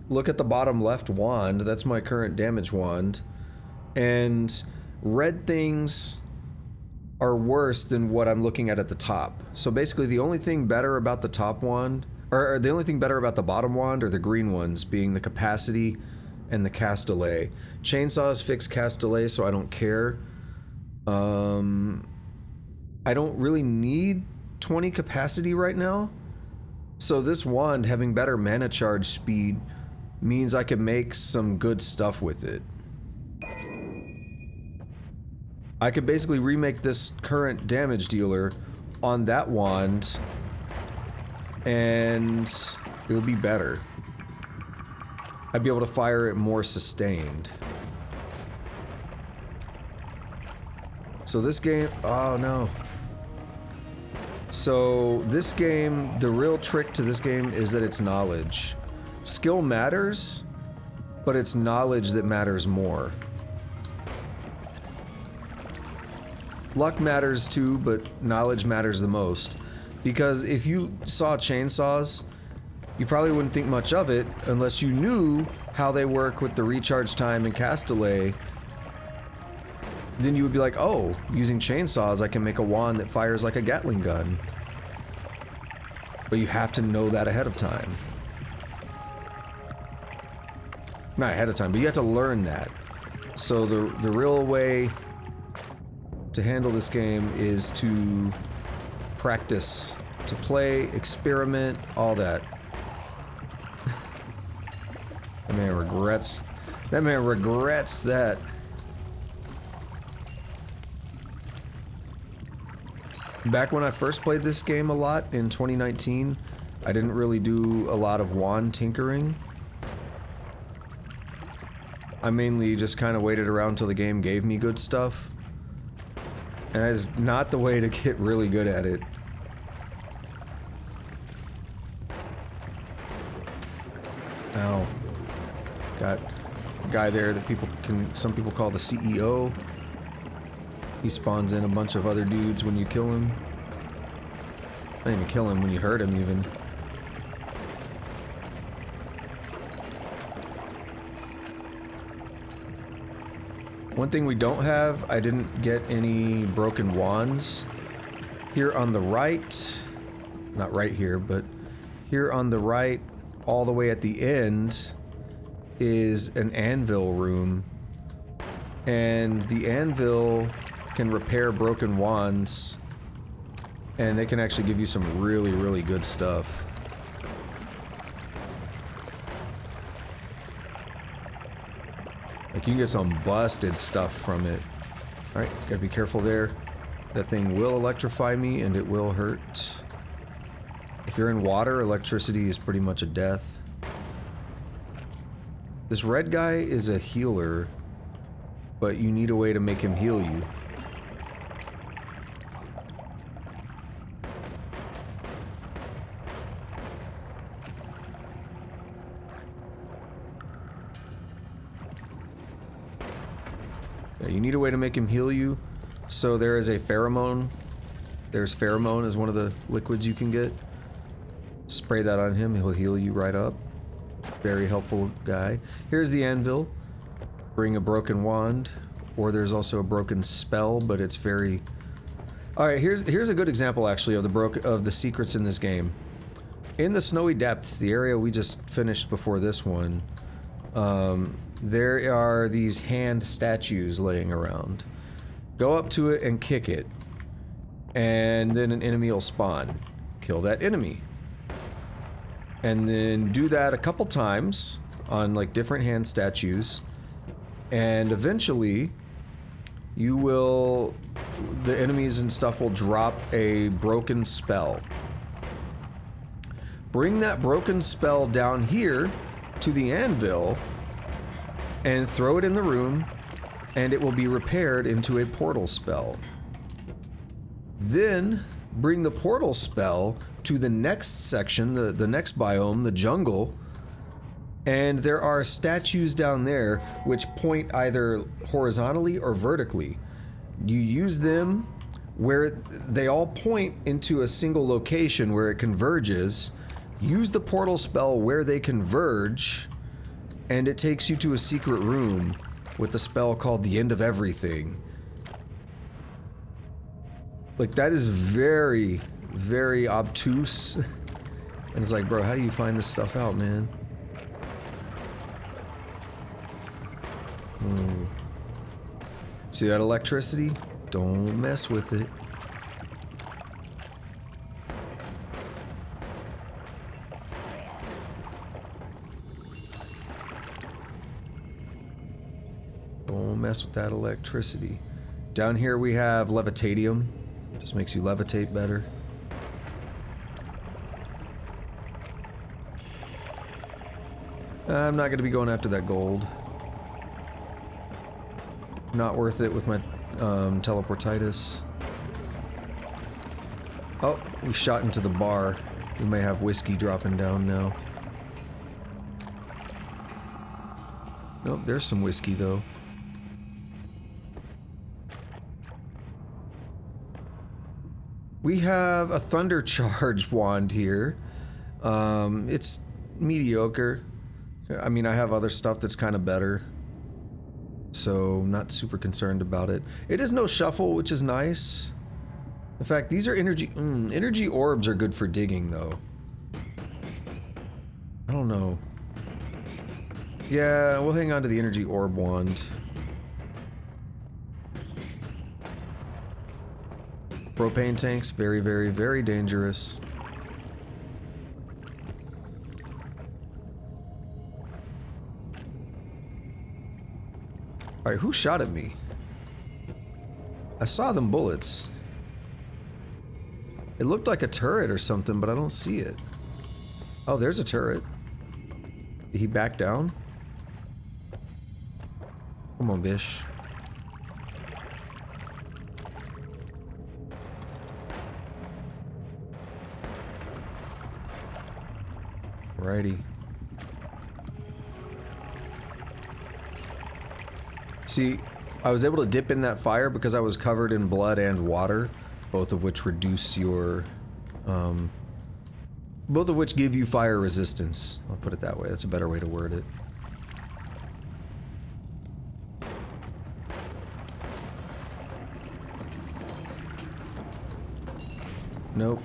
look at the bottom left wand, that's my current damage wand. And red things are worse than what I'm looking at the top. So basically the only thing better about the top wand, or the only thing better about the bottom wand are the green ones, being the capacity and the cast delay. Chainsaws fix cast delay, so I don't care. I don't really need 20 capacity right now. So this wand having better mana charge speed means I can make some good stuff with it. I could basically remake this current damage dealer on that wand and it would be better. I'd be able to fire it more sustained. So this game, oh no. So this game, the real trick to this game is that it's knowledge. Skill matters, but it's knowledge that matters more. Luck matters too, but knowledge matters the most. Because if you saw chainsaws, you probably wouldn't think much of it unless you knew how they work with the recharge time and cast delay. Then you would be like, oh, using chainsaws I can make a wand that fires like a Gatling gun. But you have to know that ahead of time. Not ahead of time, but you have to learn that. So the real way to handle this game is to practice, to play, experiment, all that. That man regrets that. Back when I first played this game a lot in 2019, I didn't really do a lot of wand tinkering. I mainly just kind of waited around till the game gave me good stuff. And that is not the way to get really good at it. Ow. Got a guy there that some people call the CEO. He spawns in a bunch of other dudes when you kill him. Not even kill him, when you hurt him even. One thing we don't have, I didn't get any broken wands. Here on the right, not right here, but here on the right, all the way at the end, is an anvil room. And the anvil can repair broken wands, and they can actually give you some really, really good stuff. Like, you can get some busted stuff from it. Alright, gotta be careful there. That thing will electrify me, and it will hurt. If you're in water, electricity is pretty much a death. This red guy is a healer, but you need a way to make him heal you. You need a way to make him heal you, so there is a pheromone. There's pheromone as one of the liquids you can get. Spray that on him, he'll heal you right up. Very helpful guy. Here's the anvil. Bring a broken wand, or there's also a broken spell, but it's very... Alright, here's a good example actually of the secrets in this game. In the snowy depths, the area we just finished before this one, there are these hand statues laying around. Go up to it and kick it, and then an enemy will spawn. Kill that enemy. And then do that a couple times on like different hand statues, And eventually, you will... the enemies and stuff will drop a broken spell. Bring that broken spell down here to the anvil and throw it in the room, and it will be repaired into a portal spell. Then bring the portal spell to the next section, the next biome, the jungle, and there are statues down there which point either horizontally or vertically. You use them where they all point into a single location where it converges. Use the portal spell where they converge, and it takes you to a secret room with the spell called the End of Everything. Like, that is very, very obtuse. And it's like, bro, how do you find this stuff out, man? See that electricity? Don't mess with it. Don't mess with that electricity. Down here we have levitatium. Just makes you levitate better. I'm not going to be going after that gold. Not worth it with my teleportitis. Oh, we shot into the bar. We may have whiskey dropping down now. Nope, there's some whiskey though. We have a thunder charge wand here. It's mediocre. I mean, I have other stuff that's kind of better, so I'm not super concerned about it. It is no shuffle, which is nice. In fact, these are energy... energy orbs are good for digging, though. I don't know. Yeah, we'll hang on to the energy orb wand. Propane tanks, very, very, very dangerous. Alright, who shot at me? I saw them bullets. It looked like a turret or something, but I don't see it. Oh, there's a turret. Did he back down? Come on, bish. Alrighty. See, I was able to dip in that fire because I was covered in blood and water, both of which reduce your, both of which give you fire resistance. I'll put it that way. That's a better way to word it. Nope.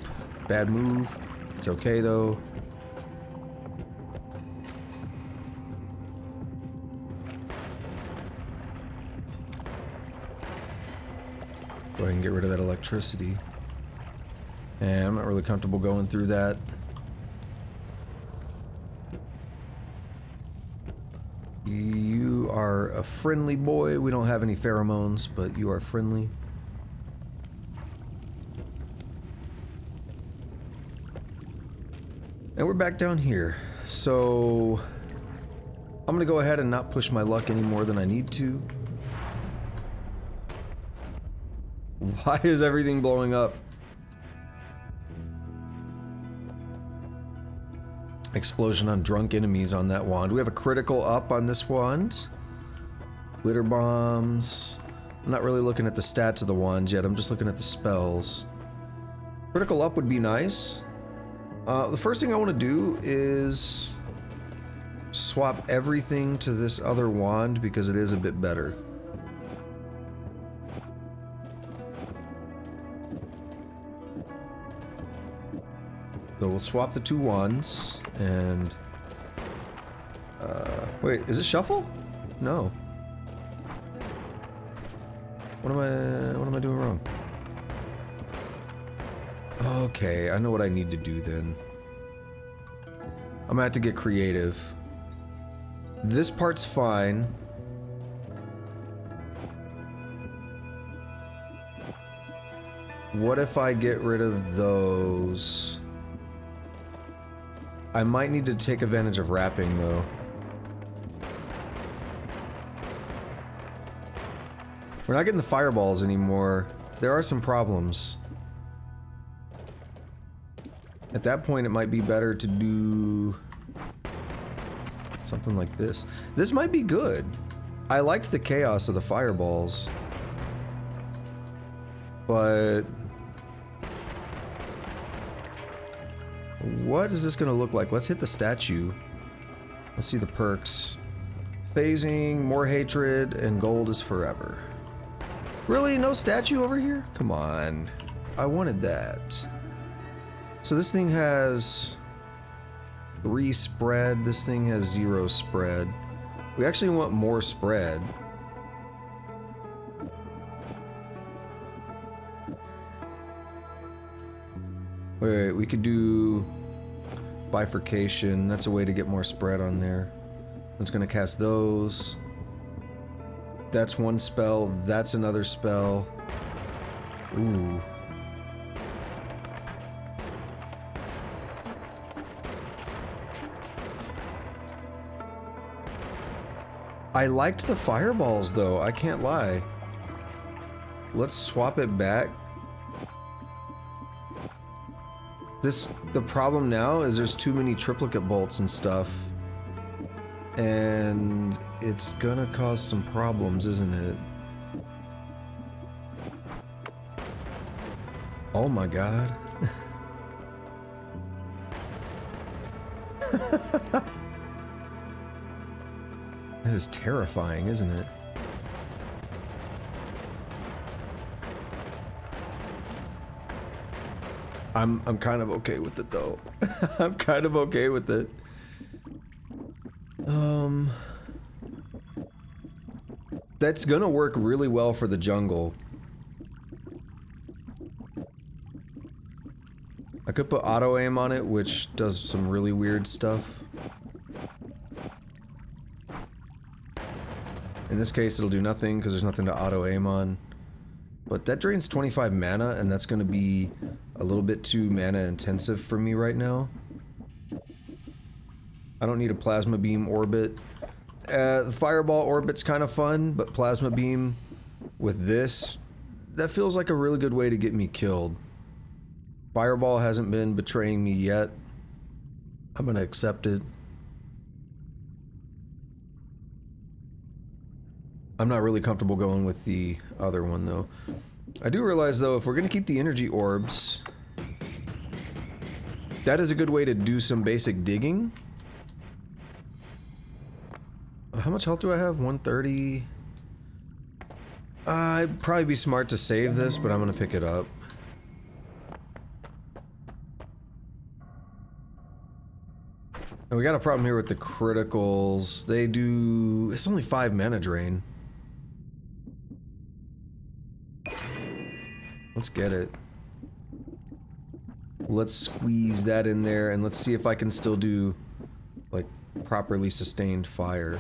Bad move. It's okay though. Go ahead and get rid of that electricity. And I'm not really comfortable going through that. You are a friendly boy. We don't have any pheromones, but you are friendly. And we're back down here. So I'm gonna go ahead and not push my luck any more than I need to. Why is everything blowing up? Explosion on drunk enemies on that wand. We have a critical up on this wand. Glitter bombs. I'm not really looking at the stats of the wands yet. I'm just looking at the spells. Critical up would be nice. The first thing I want to do is swap everything to this other wand because it is a bit better. So we'll swap the two wands and wait, is it shuffle? No. What am I doing wrong? Okay, I know what I need to do then. I'm gonna have to get creative. This part's fine. What if I get rid of those? I might need to take advantage of wrapping, though. We're not getting the fireballs anymore. There are some problems. At that point, it might be better to do something like this. This might be good. I liked the chaos of the fireballs. But what is this gonna look like? Let's hit the statue. Let's see the perks. Phasing, more hatred, and gold is forever. Really? No statue over here? Come on. I wanted that. So this thing has 3 spread. This thing has 0 spread. We actually want more spread. Wait, we could do bifurcation. That's a way to get more spread on there. I'm just gonna cast those. That's one spell. That's another spell. Ooh. I liked the fireballs though, I can't lie. Let's swap it back. The problem now is there's too many triplicate bolts and stuff. And it's gonna cause some problems, isn't it? Oh my god. That is terrifying, isn't it? I'm kind of okay with it though. I'm kind of okay with it. That's gonna work really well for the jungle. I could put auto aim on it, which does some really weird stuff. In this case, it'll do nothing because there's nothing to auto aim on. But that drains 25 mana, and that's going to be a little bit too mana intensive for me right now. I don't need a plasma beam orbit. The fireball orbit's kind of fun, but plasma beam with this, that feels like a really good way to get me killed. Fireball hasn't been betraying me yet. I'm going to accept it. I'm not really comfortable going with the other one, though. I do realize, though, if we're going to keep the energy orbs, that is a good way to do some basic digging. How much health do I have? 130. I'd probably be smart to save this, but I'm going to pick it up. And we got a problem here with the criticals. They do... It's only 5 mana drain. Let's get it. Let's squeeze that in there, and let's see if I can still do, like, properly sustained fire.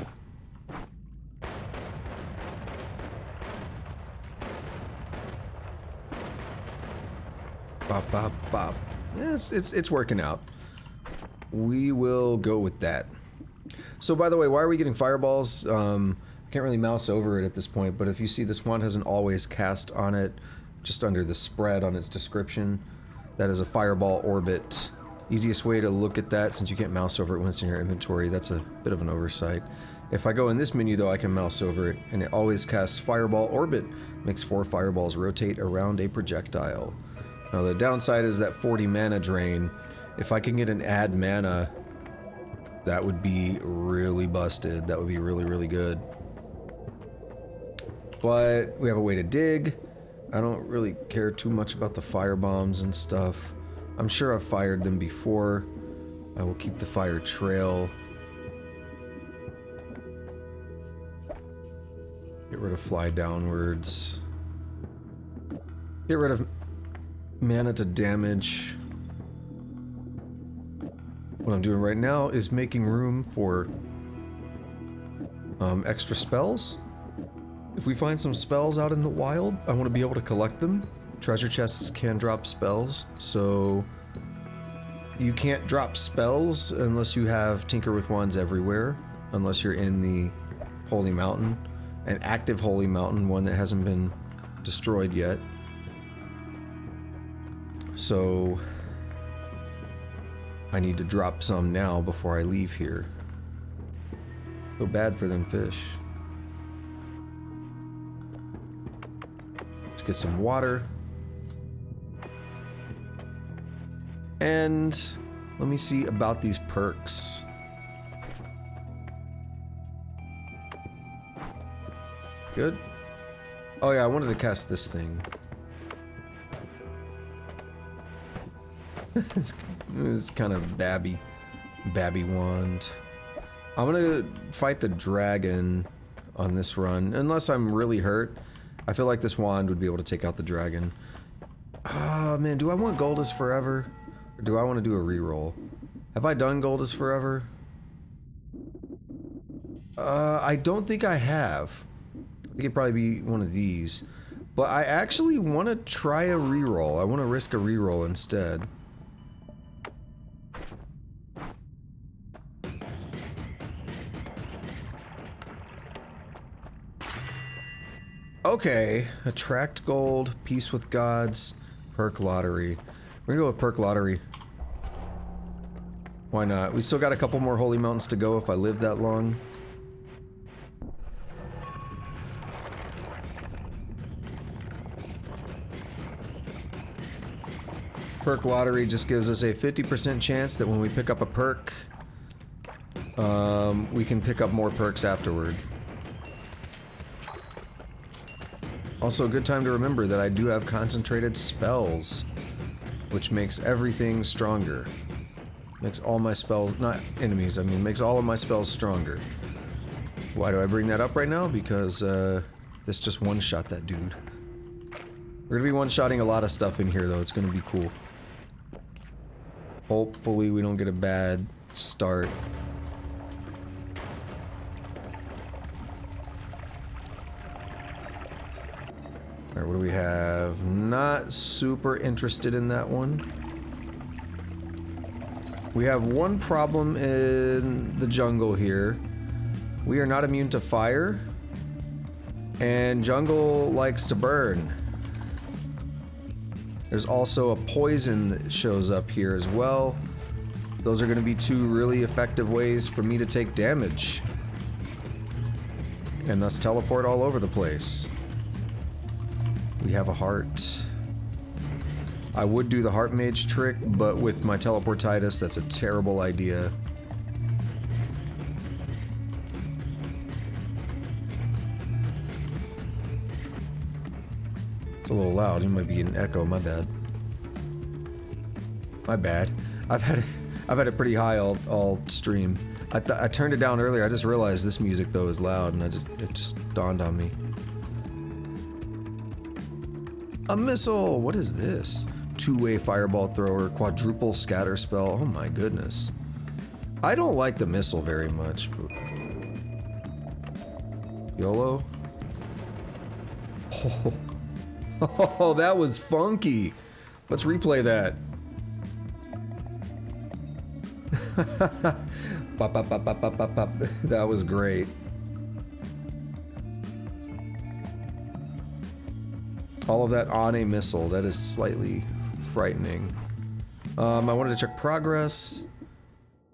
Bop, bop, bop. Yeah, it's working out. We will go with that. So, by the way, why are we getting fireballs? I can't really mouse over it at this point, but if you see this one has an always cast on it, just under the spread on its description, that is a fireball orbit. Easiest way to look at that, since you can't mouse over it when it's in your inventory, that's a bit of an oversight. If I go in this menu though, I can mouse over it, and it always casts fireball orbit. Makes 4 fireballs rotate around a projectile. Now the downside is that 40 mana drain. If I can get an add mana, that would be really busted. That would be really, really good. But we have a way to dig. I don't really care too much about the fire bombs and stuff. I'm sure I've fired them before. I will keep the fire trail. Get rid of fly downwards. Get rid of mana to damage. What I'm doing right now is making room for extra spells. If we find some spells out in the wild, I want to be able to collect them, treasure chests can drop spells, so you can't drop spells unless you have Tinker with Wands everywhere, unless you're in the Holy Mountain, an active Holy Mountain, one that hasn't been destroyed yet. So I need to drop some now before I leave here. Feel bad for them fish. Let's get some water. And let me see about these perks. Good. Oh yeah, I wanted to cast this thing. It's kind of babby wand. I'm gonna fight the dragon on this run, unless I'm really hurt. I feel like this wand would be able to take out the dragon. Oh man, do I want Gold is Forever? Or do I want to do a reroll? Have I done Gold is Forever? I don't think I have. I think it'd probably be one of these. But I actually want to try a reroll. I want to risk a reroll instead. Okay, attract gold, peace with gods, perk lottery. We're gonna go with perk lottery. Why not? We still got a couple more holy mountains to go if I live that long. Perk lottery just gives us a 50% chance that when we pick up a perk, we can pick up more perks afterward. Also, a good time to remember that I do have concentrated spells, which makes everything stronger. Makes all my spells, not enemies, I mean, makes all of my spells stronger. Why do I bring that up right now? Because, this just one-shot that dude. We're gonna be one-shotting a lot of stuff in here, though. It's gonna be cool. Hopefully we don't get a bad start. Alright, what do we have? Not super interested in that one. We have one problem in the jungle here. We are not immune to fire. And jungle likes to burn. There's also a poison that shows up here as well. Those are going to be two really effective ways for me to take damage. And thus teleport all over the place. We have a heart. I would do the heart mage trick, but with my teleportitis, that's a terrible idea. It's a little loud. It might be an echo. My bad. My bad. I've had it pretty high all stream. I turned it down earlier. I just realized this music though is loud, and it just dawned on me. A missile! What is this? Two-way fireball thrower, quadruple scatter spell. Oh my goodness. I don't like the missile very much. But... YOLO? Oh, that was funky. Let's replay that. Bop, bop, bop, bop, bop, bop, bop. That was great. All of that on a missile. That is slightly frightening. I wanted to check progress.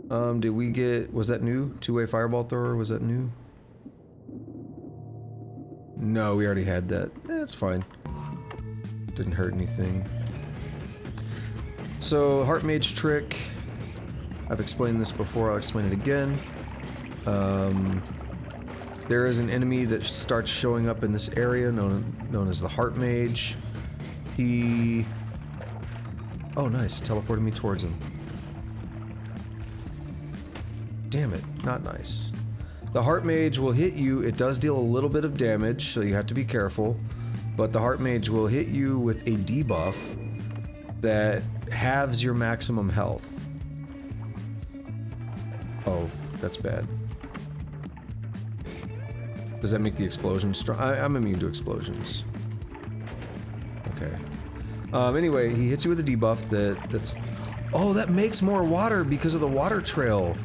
Did we get... Was that new? Two-way fireball thrower? Was that new? No, we already had that. That's fine. Didn't hurt anything. So, heart mage trick. I've explained this before. I'll explain it again. There is an enemy that starts showing up in this area known as the Heart Mage. He... Oh, nice. Teleported me towards him. Damn it. Not nice. The Heart Mage will hit you. It does deal a little bit of damage, so you have to be careful. But the Heart Mage will hit you with a debuff that halves your maximum health. Oh, that's bad. Does that make the explosion strong? I'm immune to explosions. Okay. Anyway, he hits you with a debuff that's... Oh, that makes more water because of the water trail.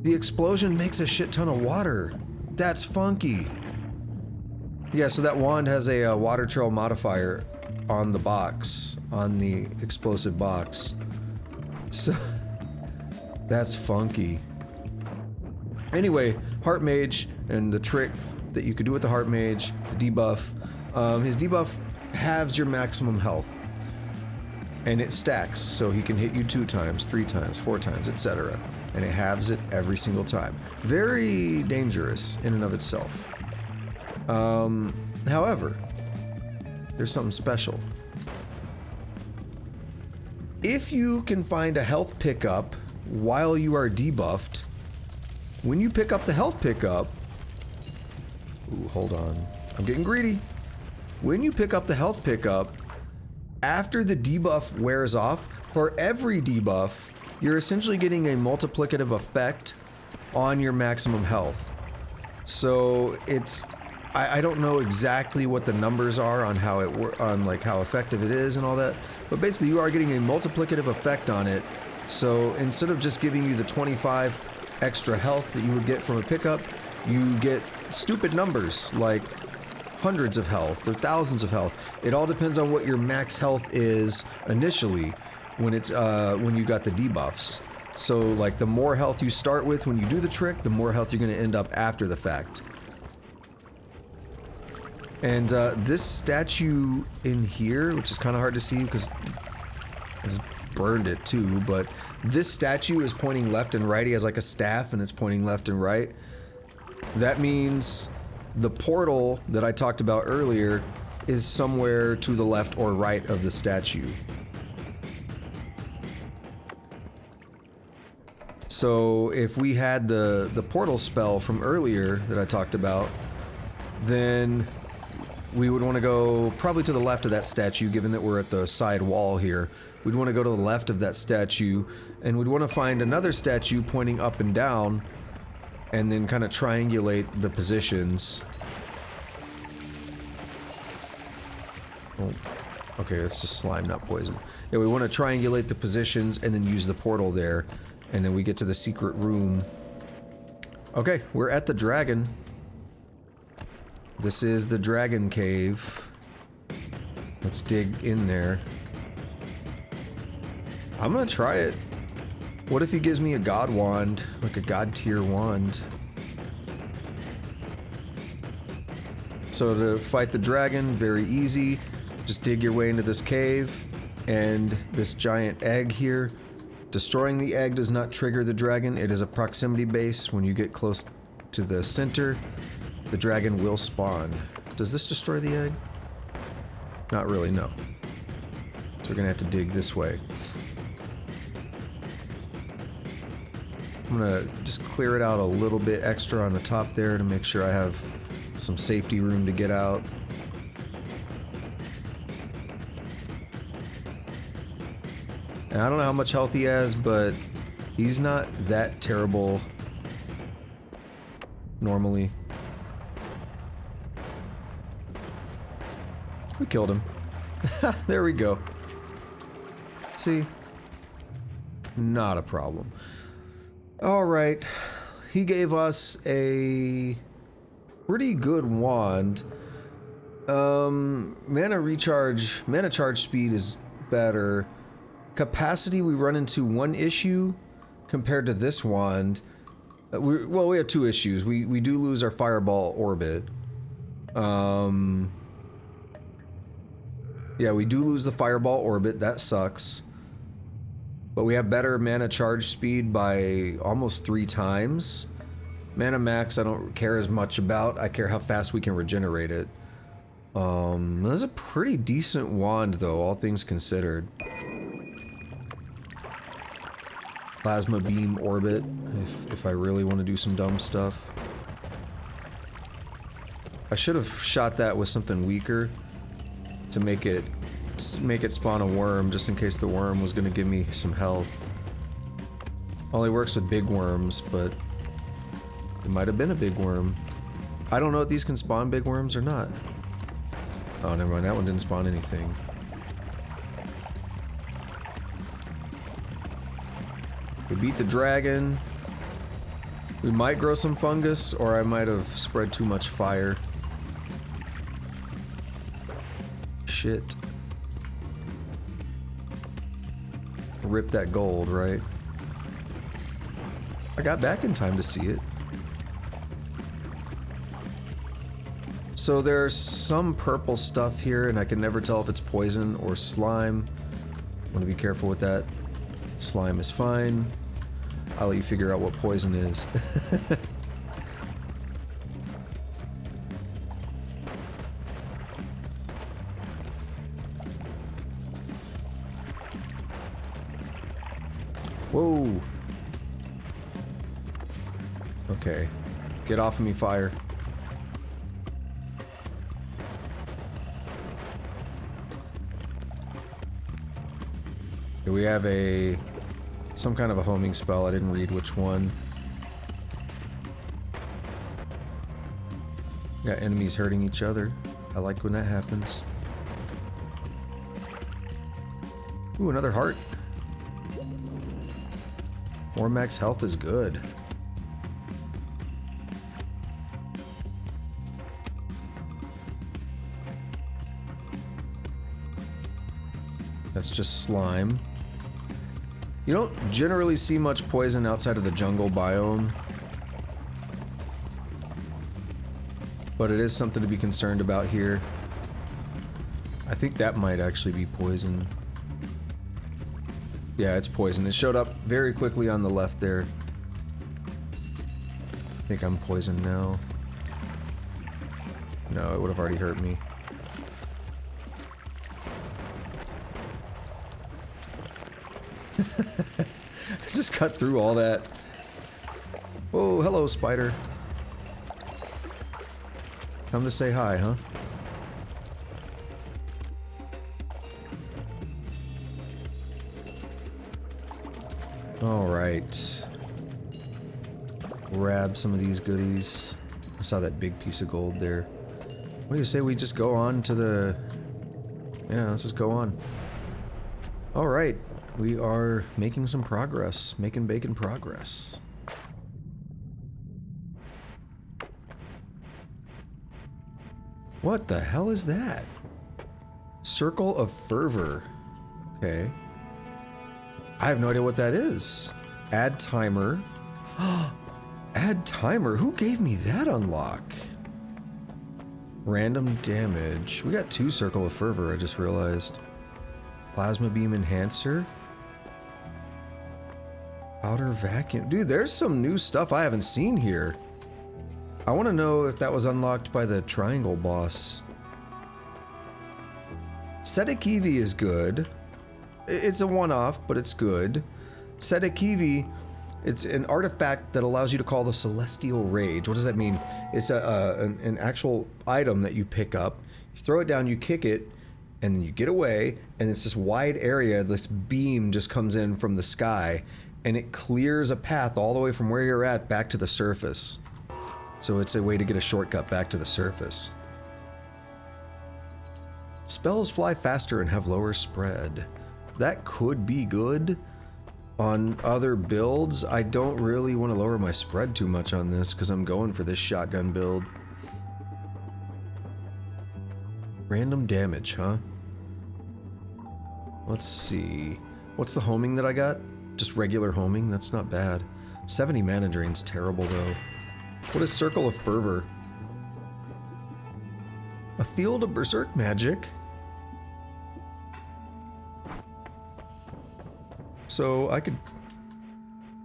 The explosion makes a shit ton of water. That's funky. Yeah, so that wand has a water trail modifier on the box, on the explosive box. So, that's funky. Anyway, Heart Mage and the trick that you could do with the Heart Mage, the debuff. His debuff halves your maximum health. And it stacks, so he can hit you 2 times, 3 times, 4 times, etc. And it halves it every single time. Very dangerous in and of itself. However, there's something special. If you can find a health pickup while you are debuffed, when you pick up the health pickup... Ooh, hold on. I'm getting greedy. When you pick up the health pickup, after the debuff wears off, for every debuff, you're essentially getting a multiplicative effect on your maximum health. So it's... I don't know exactly what the numbers are on how it on like how effective it is and all that, but basically you are getting a multiplicative effect on it. So instead of just giving you the 25 extra health that you would get from a pickup, you get stupid numbers like hundreds of health or thousands of health. It all depends on what your max health is initially when it's when you got the debuffs. So like the more health you start with when you do the trick, the more health you're going to end up after the fact. And this statue in here, which is kind of hard to see because I just burned it too, but this statue is pointing left and right. He has like a staff and it's pointing left and right. That means the portal that I talked about earlier is somewhere to the left or right of the statue. So if we had the portal spell from earlier that I talked about, then we would want to go probably to the left of that statue, given that we're at the side wall here. We'd want to go to the left of that statue, and we'd want to find another statue pointing up and down, and then kind of triangulate the positions. Oh, okay, it's just slime, not poison. Yeah, we want to triangulate the positions and then use the portal there, and then we get to the secret room. Okay, we're at the dragon. This is the dragon cave. Let's dig in there. I'm gonna try it. What if he gives me a god wand, like a god tier wand? So to fight the dragon, very easy. Just dig your way into this cave, and this giant egg here. Destroying the egg does not trigger the dragon. It is a proximity base. When you get close to the center, the dragon will spawn. Does this destroy the egg? Not really, no. So we're gonna have to dig this way. I'm gonna just clear it out a little bit extra on the top there to make sure I have some safety room to get out. And I don't know how much health he has, but he's not that terrible normally. We killed him. There we go. See? Not a problem. Alright. He gave us a pretty good wand. Mana charge speed is better. Capacity, we run into one issue compared to this wand. We have 2 issues. We do lose our fireball orbit. Yeah, we do lose the fireball orbit. That sucks. But we have better mana charge speed by almost 3 times. Mana max, I don't care as much about. I care how fast we can regenerate it. That's a pretty decent wand, though, all things considered. Plasma beam orbit, if I really want to do some dumb stuff. I should have shot that with something weaker to make it spawn a worm, just in case the worm was going to give me some health. Only works with big worms, but it might have been a big worm. I don't know if these can spawn big worms or not. Oh, never mind, that one didn't spawn anything. We beat the dragon. We might grow some fungus, or I might have spread too much fire. Shit. Rip that gold, right? I got back in time to see it. So there's some purple stuff here, and I can never tell if it's poison or slime. I want to be careful with that. Slime is fine. I'll let you figure out what poison is. Whoa. Okay. Get off of me, fire. Okay, we have some kind of a homing spell. I didn't read which one. Got enemies hurting each other. I like when that happens. Ooh, another heart. More max health is good. That's just slime. You don't generally see much poison outside of the jungle biome. But it is something to be concerned about here. I think that might actually be poison. Yeah, it's poison. It showed up very quickly on the left there. I think I'm poisoned now. No, it would have already hurt me. Just cut through all that. Oh, hello, spider. Come to say hi, huh? Alright. Grab some of these goodies. I saw that big piece of gold there. What do you say we just go on to the... Yeah, let's just go on. Alright. We are making some progress. Making bacon progress. What the hell is that? Circle of Fervor. Okay. I have no idea what that is. Add timer. Add timer? Who gave me that unlock? Random damage. We got 2 Circle of Fervor, I just realized. Plasma Beam Enhancer. Outer Vacuum. Dude, there's some new stuff I haven't seen here. I want to know if that was unlocked by the triangle boss. Setakivi is good. It's a one-off, but it's good. Setakivi, it's an artifact that allows you to call the Celestial Rage. What does that mean? It's an actual item that you pick up. You throw it down, you kick it, and then you get away, and it's this wide area. This beam just comes in from the sky, and it clears a path all the way from where you're at back to the surface. So it's a way to get a shortcut back to the surface. Spells fly faster and have lower spread. That could be good on other builds. I don't really want to lower my spread too much on this because I'm going for this shotgun build. Random damage, huh? Let's see. What's the homing that I got? Just regular homing? That's not bad. 70 mana drain's terrible though. What is Circle of Fervor? A field of berserk magic? So I could...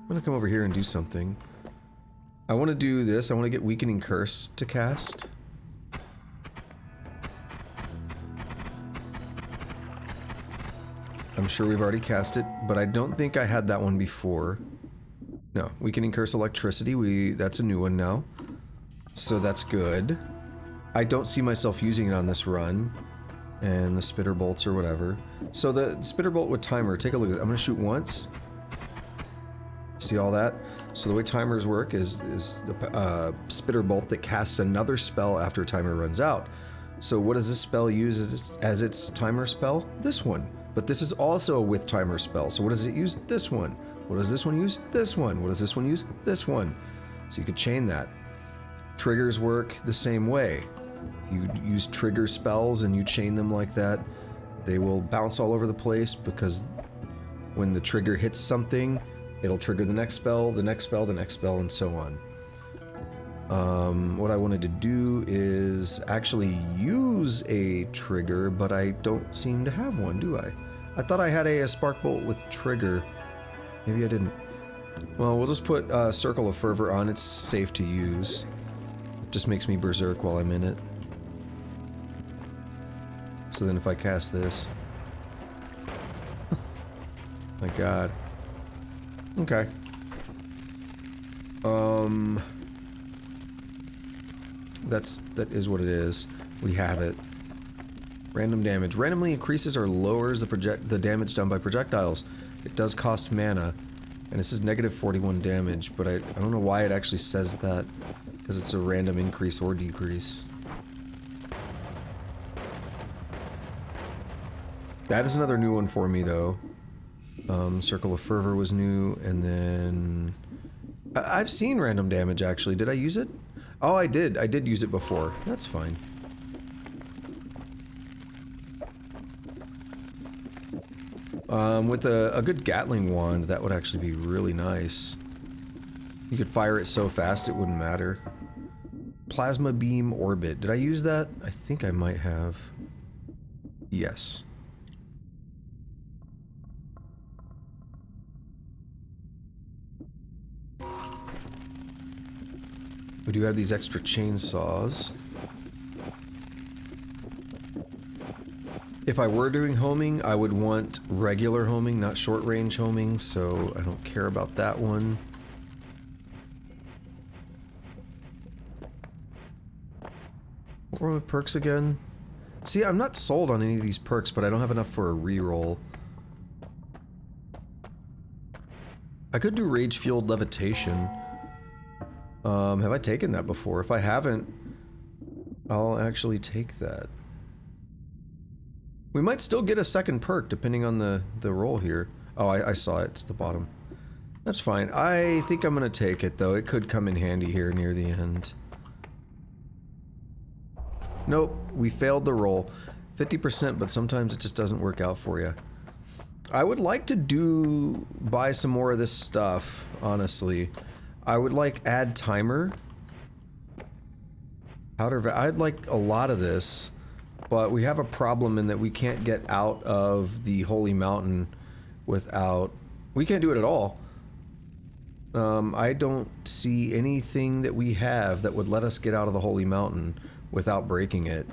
I'm gonna come over here and do something. I want to do this. I want to get Weakening Curse to cast. I'm sure we've already cast it, but I don't think I had that one before. No, Weakening Curse Electricity, that's a new one now. So that's good. I don't see myself using it on this run. And the Spitter Bolts or whatever. So the Spitter Bolt with timer, take a look at it. I'm gonna shoot once. See all that? So the way timers work is the Spitter Bolt that casts another spell after timer runs out. So what does this spell use as its timer spell? This one. But this is also a with timer spell. So what does it use? This one. What does this one use? This one. What does this one use? This one. So you could chain that. Triggers work the same way. If you use trigger spells and you chain them like that, they will bounce all over the place because when the trigger hits something, it'll trigger the next spell, the next spell, the next spell, and so on. What I wanted to do is actually use a trigger, but I don't seem to have one, do I? I thought I had a spark bolt with trigger. Maybe I didn't. Well, we'll just put Circle of Fervor on. It's safe to use. It just makes me berserk while I'm in it. So then if I cast this... My god. Okay. That is what it is. We have it. Random damage. Randomly increases or lowers the damage done by projectiles. It does cost mana. And this is negative 41 damage, but I don't know why it actually says that. Because it's a random increase or decrease. That is another new one for me, though. Circle of Fervor was new, and then... I've seen random damage, actually. Did I use it? Oh, I did. I did use it before. That's fine. With a good Gatling wand, that would actually be really nice. You could fire it so fast it wouldn't matter. Plasma Beam Orbit. Did I use that? I think I might have. Yes. We do have these extra chainsaws. If I were doing homing, I would want regular homing, not short range homing, so I don't care about that one. What were my perks again? See, I'm not sold on any of these perks, but I don't have enough for a reroll. I could do Rage Fueled Levitation. Have I taken that before? If I haven't, I'll actually take that. We might still get a second perk, depending on the roll here. Oh, I saw it. It's at the bottom. That's fine. I think I'm gonna take it, though. It could come in handy here near the end. Nope, we failed the roll. 50%, but sometimes it just doesn't work out for you. I would like to buy some more of this stuff, honestly. I would like add timer. I'd like a lot of this, but we have a problem in that we can't get out of the Holy Mountain without... We can't do it at all. I don't see anything that we have that would let us get out of the Holy Mountain without breaking it.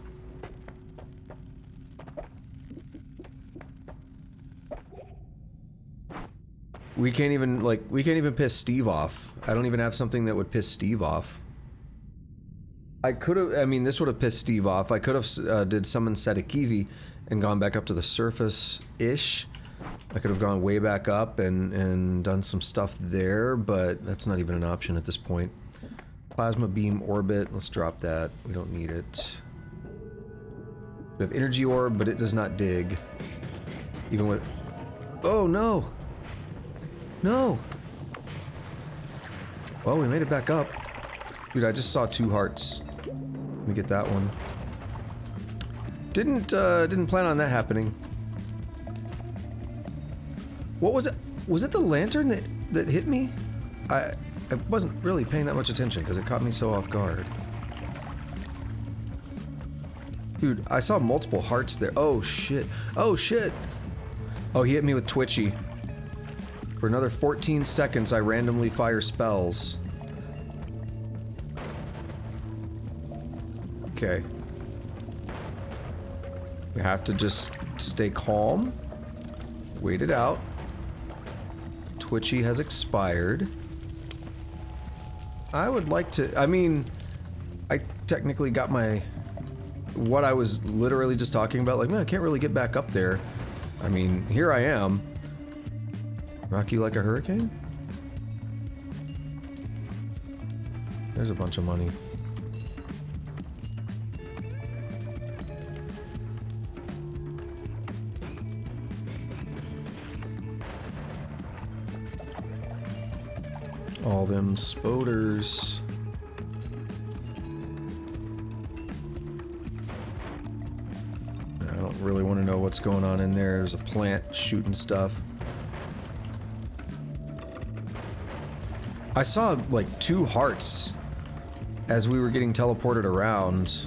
We can't even, like, we can't even piss Steve off. I don't even have something that would piss Steve off. I could have, I mean, this would have pissed Steve off. I could have did summon Setakivi and gone back up to the surface-ish. I could have gone way back up and done some stuff there, but that's not even an option at this point. Plasma Beam Orbit, let's drop that. We don't need it. We have Energy Orb, but it does not dig. Even with... Oh, no! No! Well, we made it back up. Dude, I just saw 2 hearts. Let me get that one. Didn't plan on that happening. What was it? Was it the lantern that hit me? I wasn't really paying that much attention because it caught me so off guard. Dude, I saw multiple hearts there. Oh shit. Oh shit. Oh, he hit me with Twitchy. For another 14 seconds, I randomly fire spells. Okay. We have to just stay calm. Wait it out. Twitchy has expired. I would like to... I mean, I technically got my... What I was literally just talking about, like, man, I can't really get back up there. I mean, here I am. Rock you like a hurricane? There's a bunch of money. All them spoders. I don't really want to know what's going on in there. There's a plant shooting stuff. I saw like 2 hearts as we were getting teleported around.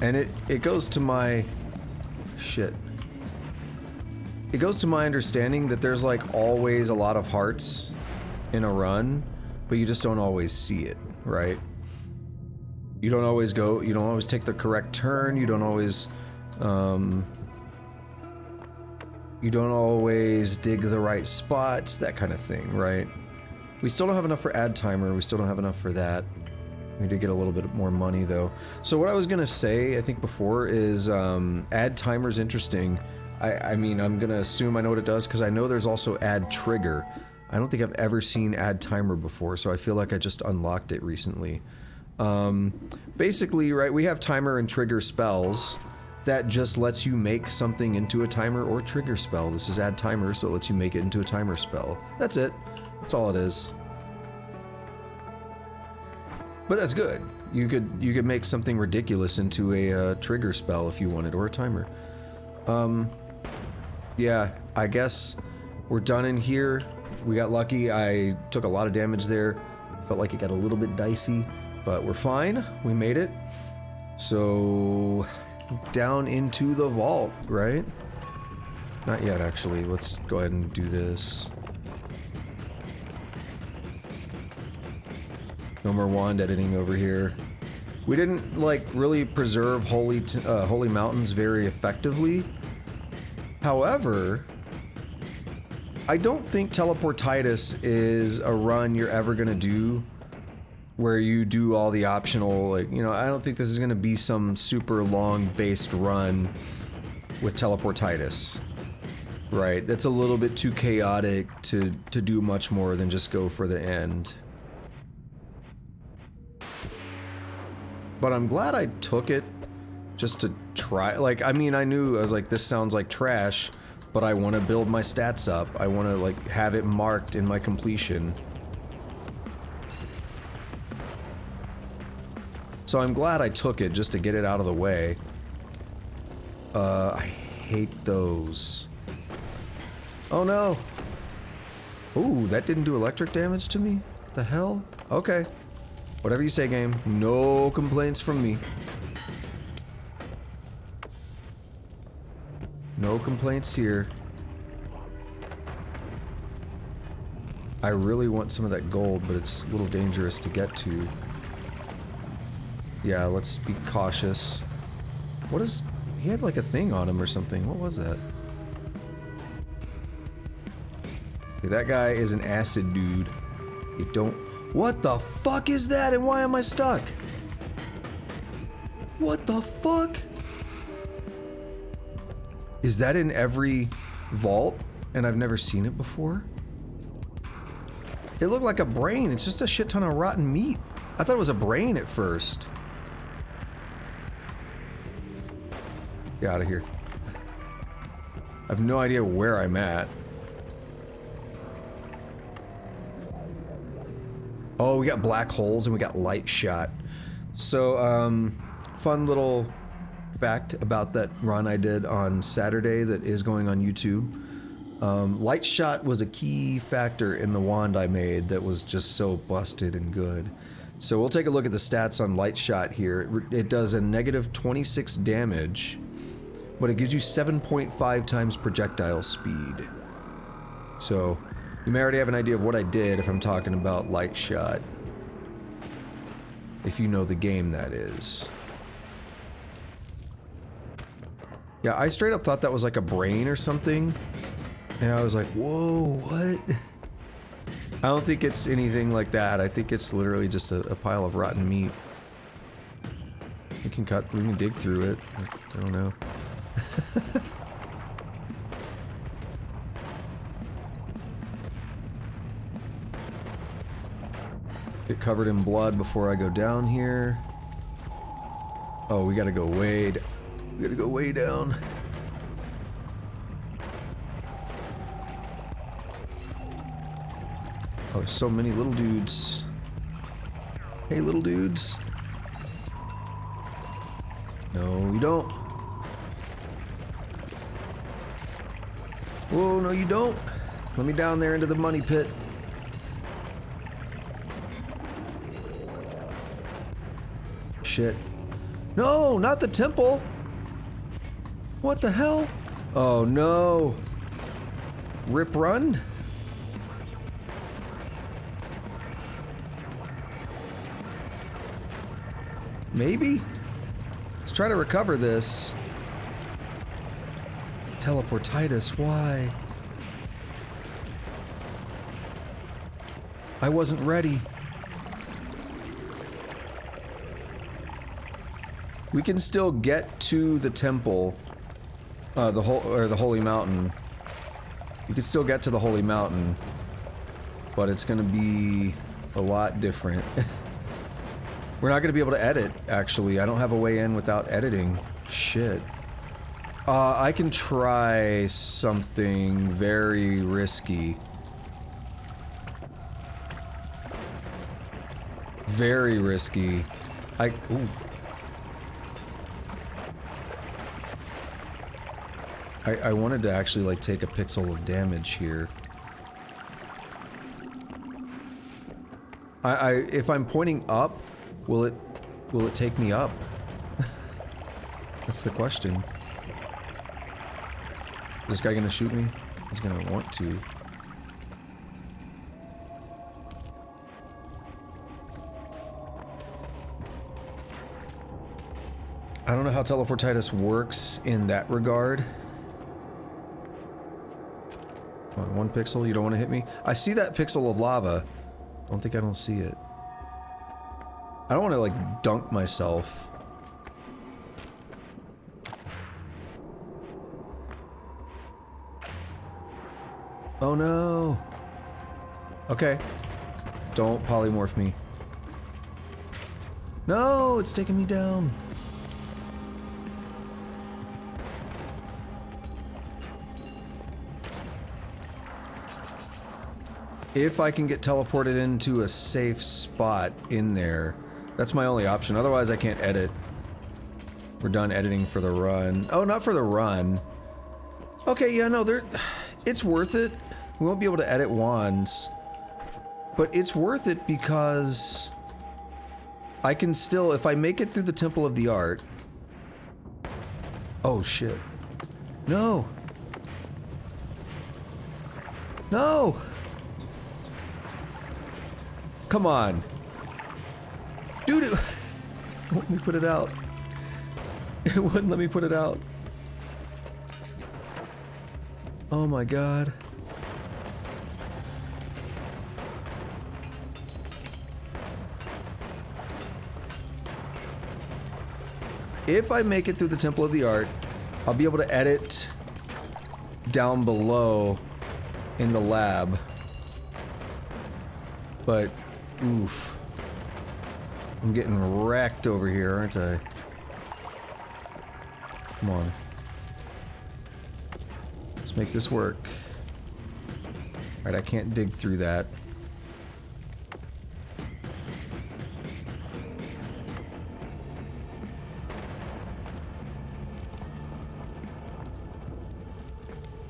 And it goes to my... shit. It goes to my understanding that there's like always a lot of hearts in a run, but you just don't always see it, right? You don't always take the correct turn, you don't always dig the right spots, that kind of thing, right? We still don't have enough for ad timer, we still don't have enough for that. We need to get a little bit more money though. So what I was gonna say, I think before, is ad timer's interesting. I mean, I'm gonna assume I know what it does because I know there's also ad trigger. I don't think I've ever seen ad timer before, so I feel like I just unlocked it recently. Basically, right, we have timer and trigger spells that just lets you make something into a timer or trigger spell. This is add timer, so it lets you make it into a timer spell. That's it. That's all it is. But that's good. You could make something ridiculous into a trigger spell if you wanted, or a timer. Yeah, I guess we're done in here. We got lucky. I took a lot of damage there. Felt like it got a little bit dicey, but we're fine. We made it. So, down into the vault, right? Not yet, actually. Let's go ahead and do this. No more wand editing over here. We didn't, like, really preserve Holy Mountains very effectively. However, I don't think Teleportitis is a run you're ever gonna do where you do all the optional, like, you know, I don't think this is gonna be some super long based run with Teleportitis. Right, that's a little bit too chaotic to do much more than just go for the end. But I'm glad I took it just to try. Like, I mean, I was like, this sounds like trash, but I want to build my stats up. I want to, like, have it marked in my completion. So I'm glad I took it just to get it out of the way. I hate those. Oh no! Ooh, that didn't do electric damage to me? The hell? Okay. Whatever you say, game. No complaints from me. No complaints here. I really want some of that gold, but it's a little dangerous to get to. Yeah, let's be cautious. What is... He had like a thing on him or something. What was that? Okay, that guy is an acid dude. You don't... What the fuck is that, and why am I stuck? What the fuck? Is that in every vault, and I've never seen it before? It looked like a brain. It's just a shit ton of rotten meat. I thought it was a brain at first. Get out of here. I have no idea where I'm at. Oh, we got black holes and we got light shot. So, fun little fact about that run I did on Saturday that is going on YouTube. Light shot was a key factor in the wand I made that was just so busted and good. So we'll take a look at the stats on light shot here. It does a negative 26 damage, but it gives you 7.5 times projectile speed. So you may already have an idea of what I did if I'm talking about light shot. If you know the game, that is. Yeah, I straight up thought that was like a brain or something. And I was like, whoa, what? I don't think it's anything like that. I think it's literally just a pile of rotten meat. We can dig through it. I don't know. Get covered in blood before I go down here. Oh, we gotta go way down. Oh, there's so many little dudes. Hey, little dudes. No, you don't. Whoa, no, you don't. Let me down there into the money pit. Shit. No, not the temple. What the hell? Oh, no. Rip run? Maybe? Let's try to recover this. Teleportitis, why? I wasn't ready. We can still get to the temple, the Holy Mountain. You can still get to the Holy Mountain, but it's gonna be a lot different. We're not gonna be able to edit, actually. I don't have a way in without editing. Shit. I can try something very risky. Very risky. Ooh. I wanted to actually, like, take a pixel of damage here. If I'm pointing up, will it take me up? That's the question. Is this guy gonna shoot me? He's gonna want to. I don't know how teleportitis works in that regard. Come on, 1 pixel, you don't want to hit me? I see that pixel of lava. I don't see it. I don't want to, like, dunk myself. Oh no! Okay. Don't polymorph me. No! It's taking me down! If I can get teleported into a safe spot in there, that's my only option. Otherwise, I can't edit. We're done editing for the run. Oh, not for the run. Okay, yeah, no, it's worth it. We won't be able to edit wands. But it's worth it because I can still, if I make it through the Temple of the Art... Oh, shit. No! No! Come on. Dude, it wouldn't let me put it out. It wouldn't let me put it out. Oh my god. If I make it through the Temple of the Art, I'll be able to edit down below in the lab. But, oof. I'm getting wrecked over here, aren't I? Come on. Let's make this work. Alright, I can't dig through that.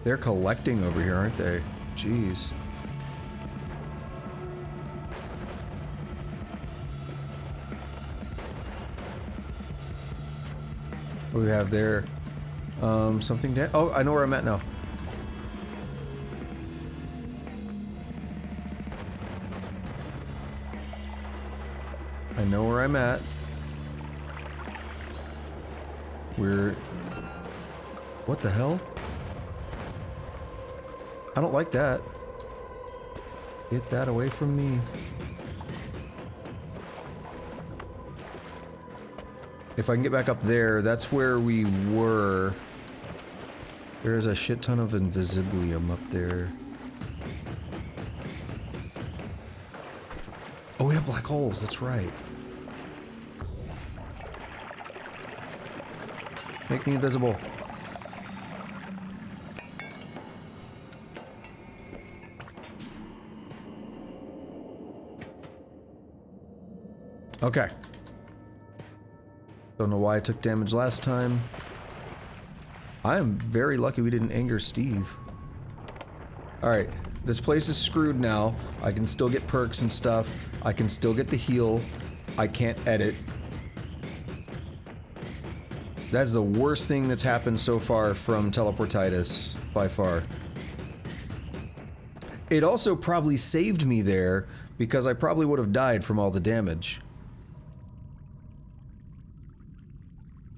They're collecting over here, aren't they? Jeez. What do we have there? Something down. Oh, I know where I'm at now. I know where I'm at. What the hell? I don't like that. Get that away from me. If I can get back up there, that's where we were. There's a shit ton of invisibilium up there. Oh, we have black holes, that's right. Make me invisible. Okay. Don't know why I took damage last time. I am very lucky we didn't anger Steve. Alright, this place is screwed now. I can still get perks and stuff. I can still get the heal. I can't edit. That's the worst thing that's happened so far from teleportitis, by far. It also probably saved me there, because I probably would have died from all the damage.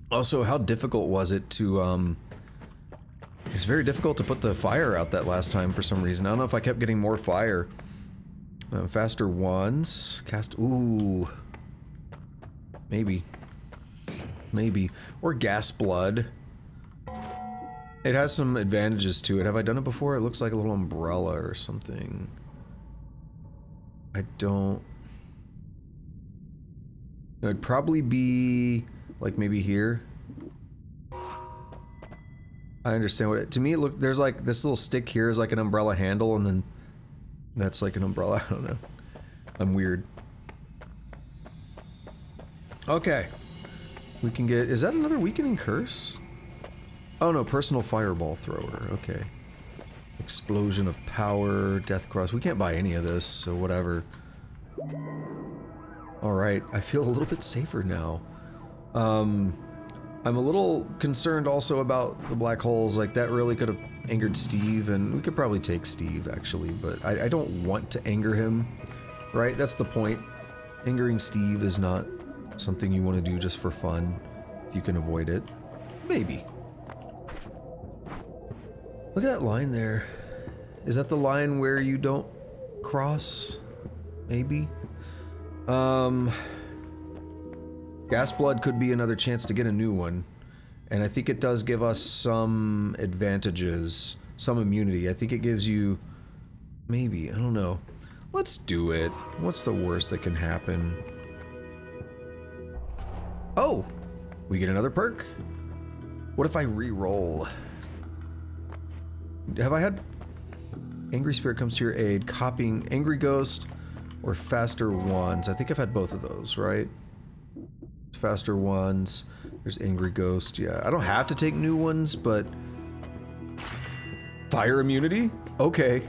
Also, how difficult was it to, it's very difficult to put the fire out that last time for some reason. I don't know if I kept getting more fire. Faster ones. Cast. Ooh. Maybe. Maybe. Or gas blood. It has some advantages to it. Have I done it before? It looks like a little umbrella or something. I don't... It'd probably be... like maybe here. I understand what it... To me it looked... There's like... This little stick here is like an umbrella handle and then... That's like an umbrella. I don't know. I'm weird. Okay. We can get... Is that another weakening curse? Oh no, personal fireball thrower. Okay. Explosion of power, death cross. We can't buy any of this, so whatever. Alright, I feel a little bit safer now. I'm a little concerned also about the black holes. Like, that really could have angered Steve, and we could probably take Steve, actually, but I don't want to anger him, right? That's the point. Angering Steve is not something you want to do just for fun, if you can avoid it. Maybe. Look at that line there. Is that the line where you don't cross? Maybe? Gas blood could be another chance to get a new one. And I think it does give us some advantages. Some immunity. I think it gives you... Maybe. I don't know. Let's do it. What's the worst that can happen? Oh! We get another perk? What if I re-roll? Have I had... Angry Spirit comes to your aid, copying Angry Ghost or Faster Wands. I think I've had both of those, right? Faster Wands. There's Angry Ghost, yeah. I don't have to take new ones, but... Fire immunity? Okay.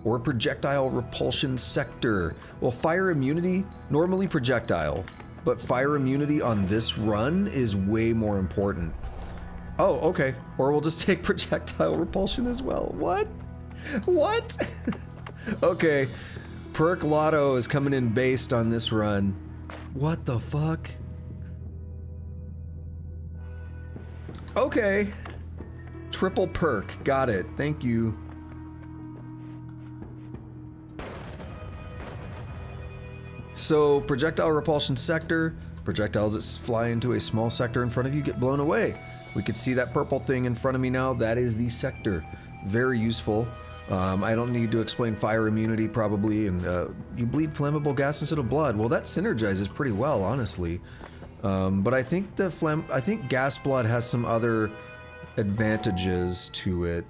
Or Projectile Repulsion Sector. Well, fire immunity, normally projectile, but fire immunity on this run is way more important. Oh, okay. Or we'll just take projectile repulsion as well. What? What? Okay. Perk Lotto is coming in based on this run. What the fuck? Okay. Triple perk. Got it. Thank you. So, projectile repulsion sector. Projectiles that fly into a small sector in front of you get blown away. We can see that purple thing in front of me now. That is the sector. Very useful. I don't need to explain fire immunity, probably, and you bleed flammable gas instead of blood. Well, that synergizes pretty well, honestly. But I think I think gas blood has some other advantages to it.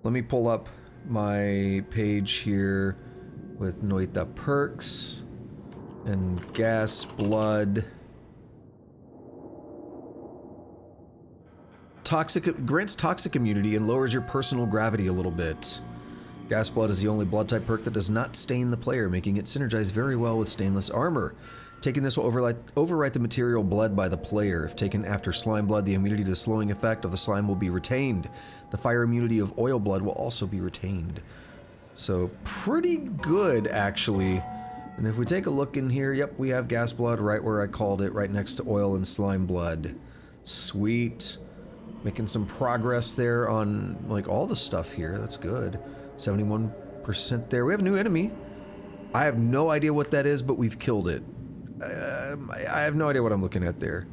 Let me pull up my page here with Noita perks and gas blood. Grants toxic immunity and lowers your personal gravity a little bit. Gas blood is the only blood type perk that does not stain the player, making it synergize very well with stainless armor. Taking this will overwrite the material bled by the player. If taken after slime blood, the immunity to the slowing effect of the slime will be retained. The fire immunity of oil blood will also be retained. So pretty good, actually. And if we take a look in here, yep, we have gas blood right where I called it, right next to oil and slime blood. Sweet. Making some progress there on, like, all the stuff here. That's good. 71% there. We have a new enemy. I have no idea what that is, but we've killed it. I have no idea what I'm looking at there.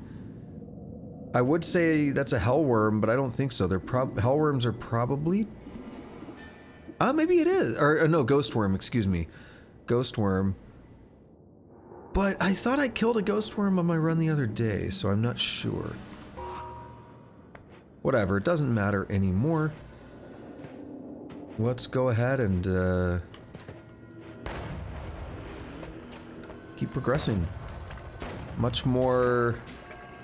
I would say that's a hellworm, but I don't think so. Hellworms are probably... maybe it is. Or no, ghost worm, excuse me. Ghost worm. But I thought I killed a ghost worm on my run the other day, so I'm not sure. Whatever, it doesn't matter anymore. Let's go ahead and keep progressing. Much more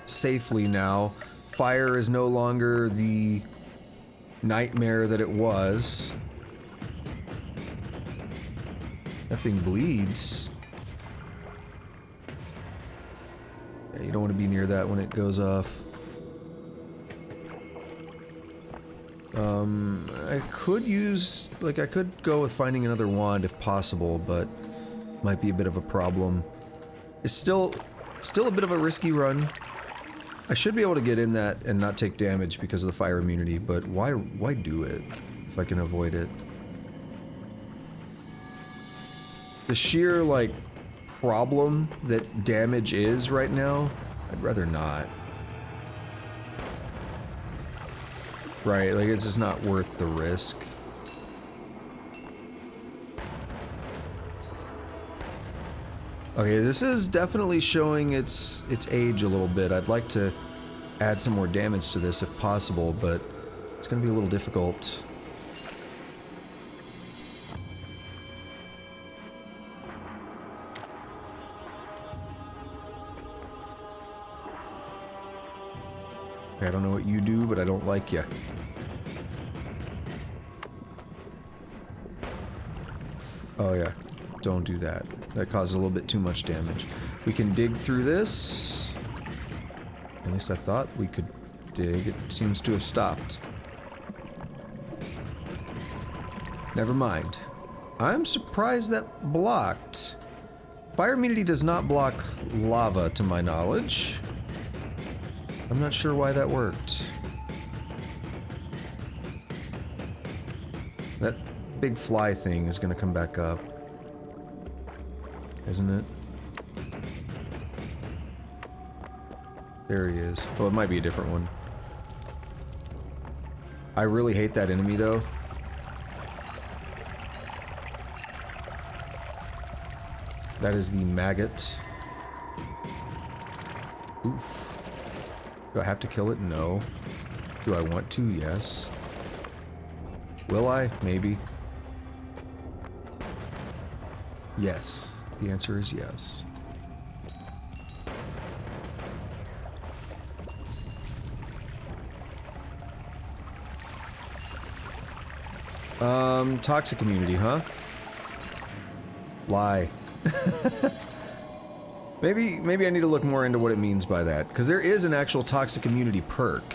safely now. Fire is no longer the nightmare that it was. That thing bleeds. Yeah, you don't want to be near that when it goes off. I could use, like, I could go with finding another wand if possible, but might be a bit of a problem. It's still a bit of a risky run. I should be able to get in that and not take damage because of the fire immunity, but why do it if I can avoid it? The sheer, like, problem that damage is right now, I'd rather not. Right, like, it's just not worth the risk. Okay, this is definitely showing its age a little bit. I'd like to add some more damage to this if possible, but it's gonna be a little difficult. I don't know what you do, but I don't like you. Oh yeah, don't do that. That causes a little bit too much damage. We can dig through this. At least I thought we could dig. It seems to have stopped. Never mind. I'm surprised that blocked. Fire immunity does not block lava, to my knowledge. I'm not sure why that worked. That big fly thing is gonna come back up. Isn't it? There he is. Oh, it might be a different one. I really hate that enemy, though. That is the maggot. Oof. Do I have to kill it? No. Do I want to? Yes. Will I? Maybe. Yes. The answer is yes. Toxic immunity, huh? Lie. Maybe I need to look more into what it means by that, because there is an actual toxic immunity perk.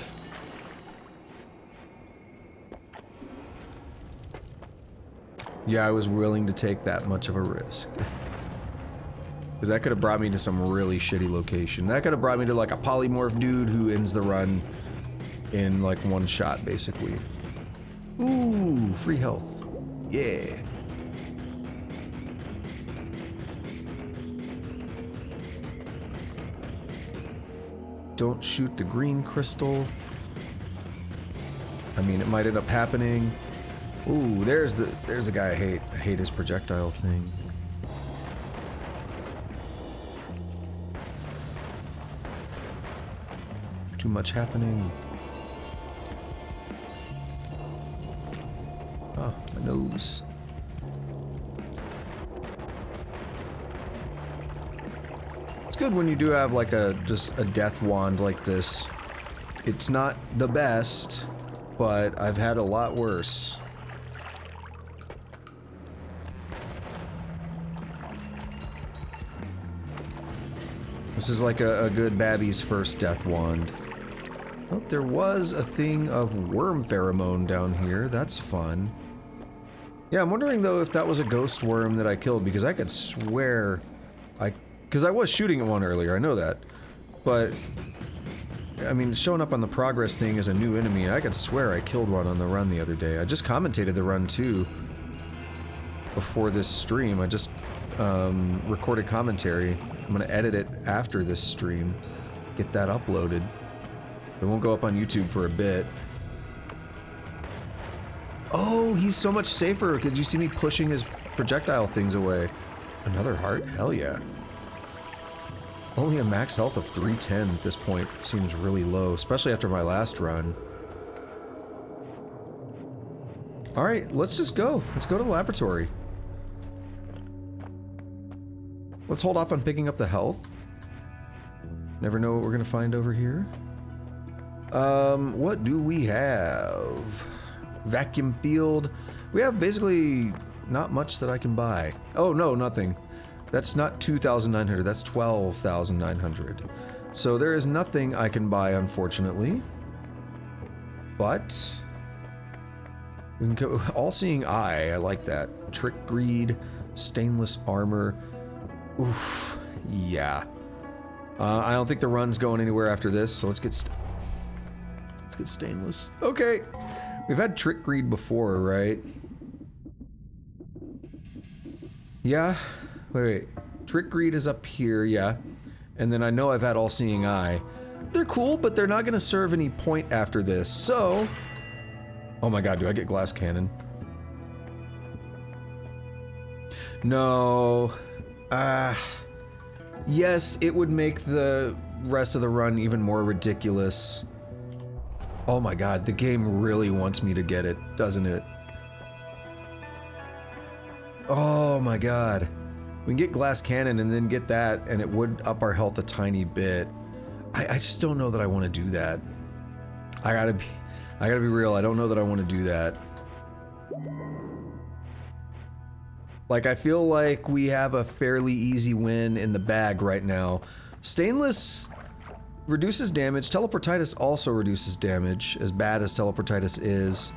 Yeah, I was willing to take that much of a risk. Because that could have brought me to some really shitty location. That could have brought me to like a polymorph dude who ends the run in like one shot, basically. Ooh, free health. Yeah. Don't shoot the green crystal. I mean, it might end up happening. Ooh, there's the guy I hate. I hate his projectile thing. Too much happening. Oh, my nose. It's good when you do have like just a death wand like this. It's not the best, but I've had a lot worse. This is like a good Babby's first death wand. Oh, there was a thing of worm pheromone down here. That's fun. Yeah, I'm wondering though if that was a ghost worm that I killed, because I could swear because I was shooting at one earlier, I know that. But I mean, showing up on the progress thing as a new enemy, I could swear I killed one on the run the other day. I just commentated the run too before this stream. I just recorded commentary. I'm gonna edit it after this stream, get that uploaded. It won't go up on YouTube for a bit. Oh, he's so much safer. Could you see me pushing his projectile things away? Another heart? Hell yeah. Only a max health of 310 at this point seems really low, especially after my last run. Alright, let's just go. Let's go to the laboratory. Let's hold off on picking up the health. Never know what we're gonna find over here. What do we have? Vacuum field. We have basically not much that I can buy. Oh no, nothing. That's not 2,900, that's 12,900. So there is nothing I can buy, unfortunately. But we can go all-seeing eye. I like that. Trick greed, stainless armor. Oof, yeah. I don't think the run's going anywhere after this, so let's get stainless. Okay, we've had trick greed before, right? Yeah. Wait. Trick greed is up here, yeah. And then I know I've had all-seeing eye. They're cool, but they're not gonna serve any point after this, so... Oh my god, do I get glass cannon? No. Yes, it would make the rest of the run even more ridiculous. Oh my god, the game really wants me to get it, doesn't it? Oh my god. We can get glass cannon and then get that, and it would up our health a tiny bit. I just don't know that I want to do that. I gotta be real, I don't know that I want to do that. Like, I feel like we have a fairly easy win in the bag right now. Stainless reduces damage. Teleportitis also reduces damage, as bad as teleportitis is.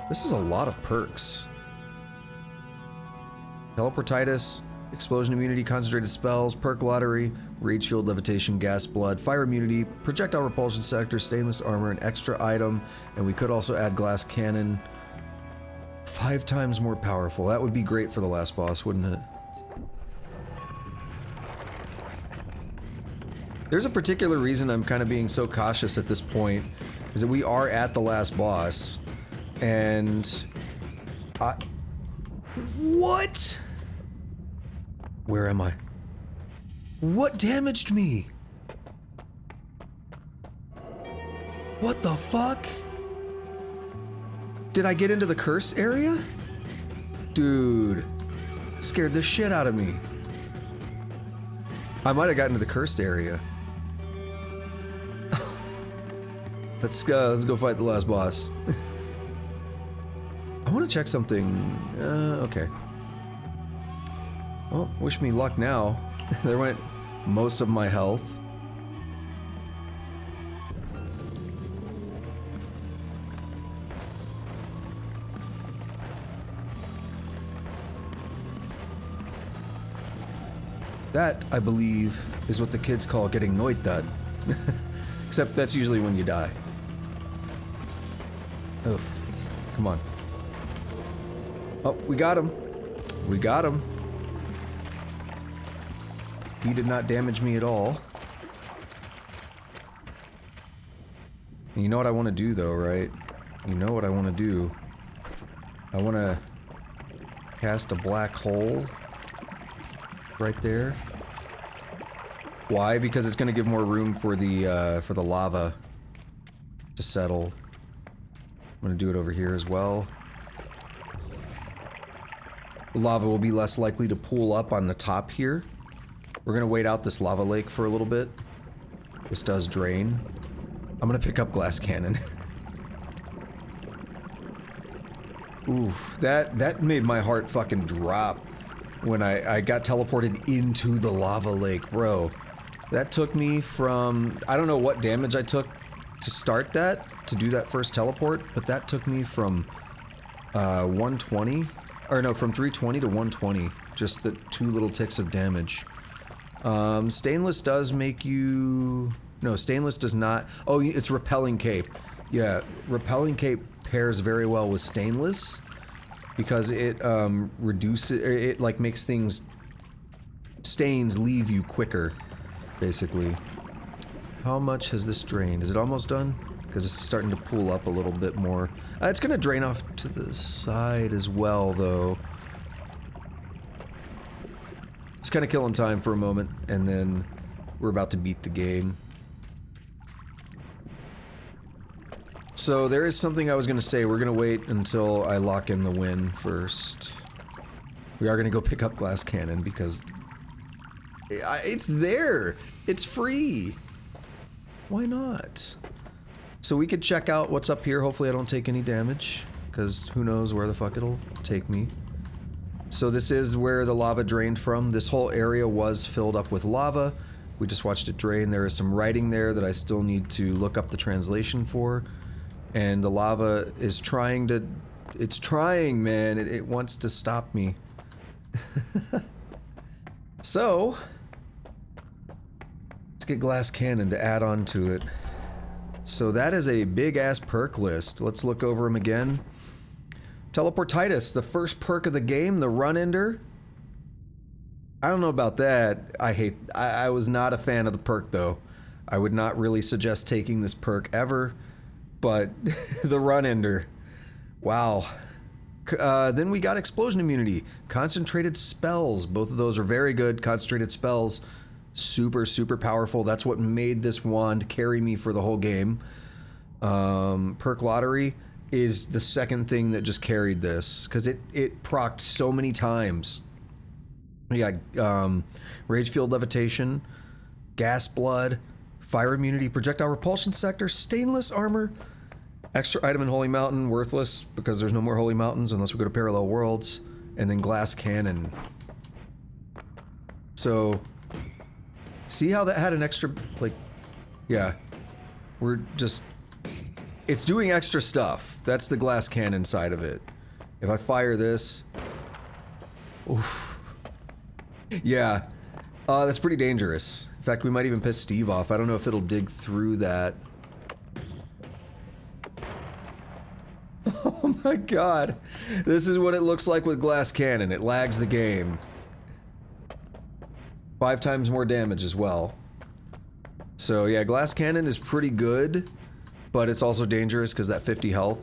This is a lot of perks. Teleportitis, explosion immunity, concentrated spells, perk lottery, rage field, levitation, gas blood, fire immunity, projectile repulsion sector, stainless armor, an extra item, and we could also add glass cannon. 5 times more powerful. That would be great for the last boss, wouldn't it? There's a particular reason I'm kind of being so cautious at this point, is that we are at the last boss, and what? Where am I? What damaged me? What the fuck? Did I get into the curse area? Dude, scared the shit out of me. I might have gotten to the cursed area. Let's go fight the last boss. I want to check something. Okay. Well, wish me luck now. There went most of my health. That, I believe, is what the kids call getting Noita. Except that's usually when you die. Oof. Come on. Oh, we got him. We got him. He did not damage me at all. You know what I want to do though, right? You know what I want to do. I want to cast a black hole right there. Why? Because it's going to give more room for the lava to settle. I'm going to do it over here as well. The lava will be less likely to pool up on the top here. We're going to wait out this lava lake for a little bit. This does drain. I'm going to pick up glass cannon. Ooh, that made my heart fucking drop when I got teleported into the lava lake, bro. That took me from, I don't know what damage I took to start that, to do that first teleport, but that took me from 120, or no, from 320 to 120, just the 2 little ticks of damage. Stainless does make you, no, stainless does not, oh, it's repelling cape. Yeah, repelling cape pairs very well with stainless, because it reduces, it like makes things, stains leave you quicker, basically. How much has this drained? Is it almost done? Because it's starting to pool up a little bit more. It's gonna drain off to the side as well, though. It's kind of killing time for a moment, and then we're about to beat the game. So there is something I was gonna say. We're gonna wait until I lock in the win first. We are going to go pick up glass cannon because it's there. It's free. Why not? So we could check out what's up here. Hopefully I don't take any damage, because who knows where the fuck it'll take me. So this is where the lava drained from. This whole area was filled up with lava. We just watched it drain. There is some writing there that I still need to look up the translation for. And the lava is trying to... It's trying, man. It wants to stop me. So... let's get glass cannon to add on to it. So that is a big-ass perk list. Let's look over them again. Teleportitis, the first perk of the game, the run-ender. I don't know about that. I was not a fan of the perk, though. I would not really suggest taking this perk ever, but the run-ender. Wow. Then we got explosion immunity. Concentrated spells. Both of those are very good. Concentrated spells. Super, super powerful. That's what made this wand carry me for the whole game. Perk lottery is the second thing that just carried this, because it procced so many times. We got rage field levitation, gas blood, fire immunity, projectile repulsion sector, stainless armor, extra item in Holy Mountain, worthless because there's no more Holy Mountains unless we go to Parallel Worlds, and then glass cannon. So... see how that had an extra, like, yeah, we're just, it's doing extra stuff. That's the glass cannon side of it. If I fire this, oof. Yeah, that's pretty dangerous. In fact, we might even piss Steve off. I don't know if it'll dig through that. Oh my god. This is what it looks like with glass cannon. It lags the game. 5 times more damage as well. So yeah, glass cannon is pretty good, but it's also dangerous because that 50 health.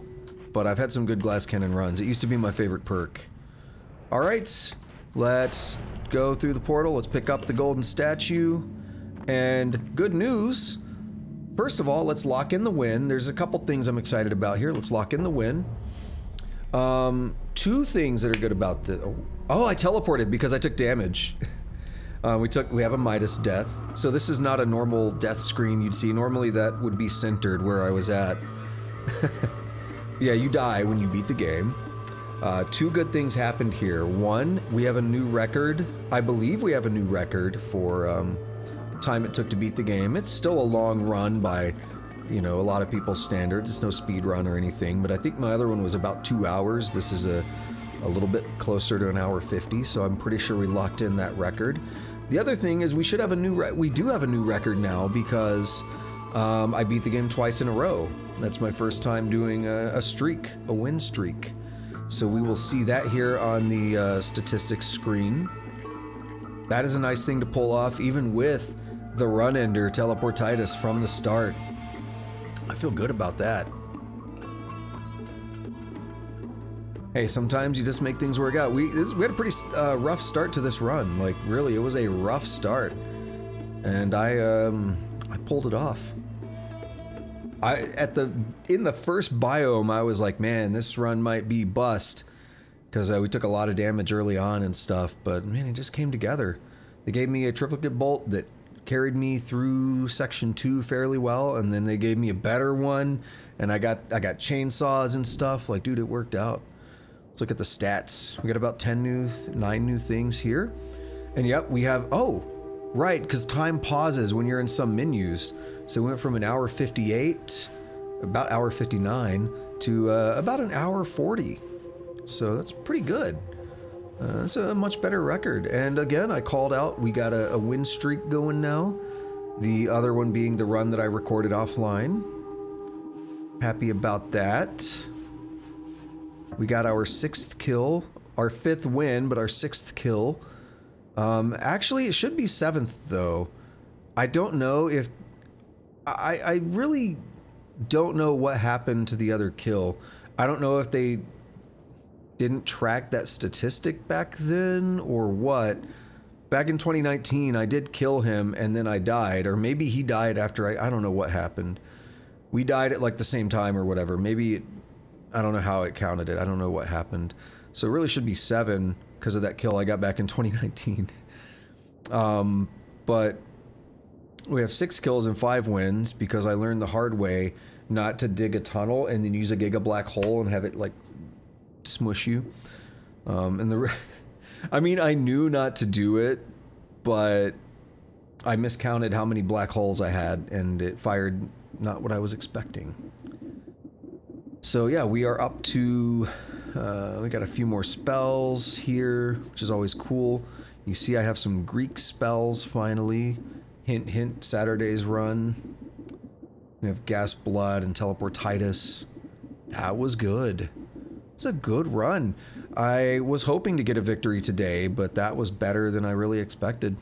But I've had some good glass cannon runs. It used to be my favorite perk. Alright, let's go through the portal. Let's pick up the golden statue. And good news. First of all, let's lock in the win. There's a couple things I'm excited about here. Let's lock in the win. 2 things that are good about the... oh, I teleported because I took damage. We have a Midas death. So this is not a normal death screen you'd see. Normally that would be centered where I was at. Yeah, you die when you beat the game. 2 good things happened here. 1, we have a new record. I believe we have a new record for time it took to beat the game. It's still a long run by, you know, a lot of people's standards. It's no speed run or anything, but I think my other one was about 2 hours. This is a little bit closer to 1:50, so I'm pretty sure we locked in that record. The other thing is we should have a new we do have a new record now because I beat the game twice in a row. That's my first time doing a streak, a win streak. So we will see that here on the statistics screen. That is a nice thing to pull off, even with the run-ender teleportitis from the start. I feel good about that. Hey, sometimes you just make things work out. We had a pretty rough start to this run. Like, really, it was a rough start, and I pulled it off. In the first biome, I was like, man, this run might be bust, because we took a lot of damage early on and stuff. But man, it just came together. They gave me a triplicate bolt that carried me through section 2 fairly well, and then they gave me a better one, and I got chainsaws and stuff. Like, dude, it worked out. Let's look at the stats. We got about 9 new things here. And yep, we have, oh, right, because time pauses when you're in some menus. So we went from 1:58, about 1:59, to about 1:40. So that's pretty good. That's a much better record. And again, I called out, we got a win streak going now. The other one being the run that I recorded offline. Happy about that. We got our 6th kill, our 5th win, but our 6th kill. Actually, it should be 7th, though. I don't know if... I really don't know what happened to the other kill. I don't know if they didn't track that statistic back then, or what. Back in 2019, I did kill him, and then I died. Or maybe he died after I don't know what happened. We died at, like, the same time or whatever. Maybe... I don't know how it counted it. I don't know what happened. So it really should be 7. because of that kill I got back in 2019. But we have 6 kills and 5 wins because I learned the hard way not to dig a tunnel and then use a giga black hole and have it like smush you. I mean, I knew not to do it, but I miscounted how many black holes I had and it fired not what I was expecting. So yeah, we are up to, we got a few more spells here, which is always cool. You see I have some Greek spells finally. Hint, hint, Saturday's run. We have Gas Blood and Teleportitis. That was good. It's a good run. I was hoping to get a victory today, but that was better than I really expected.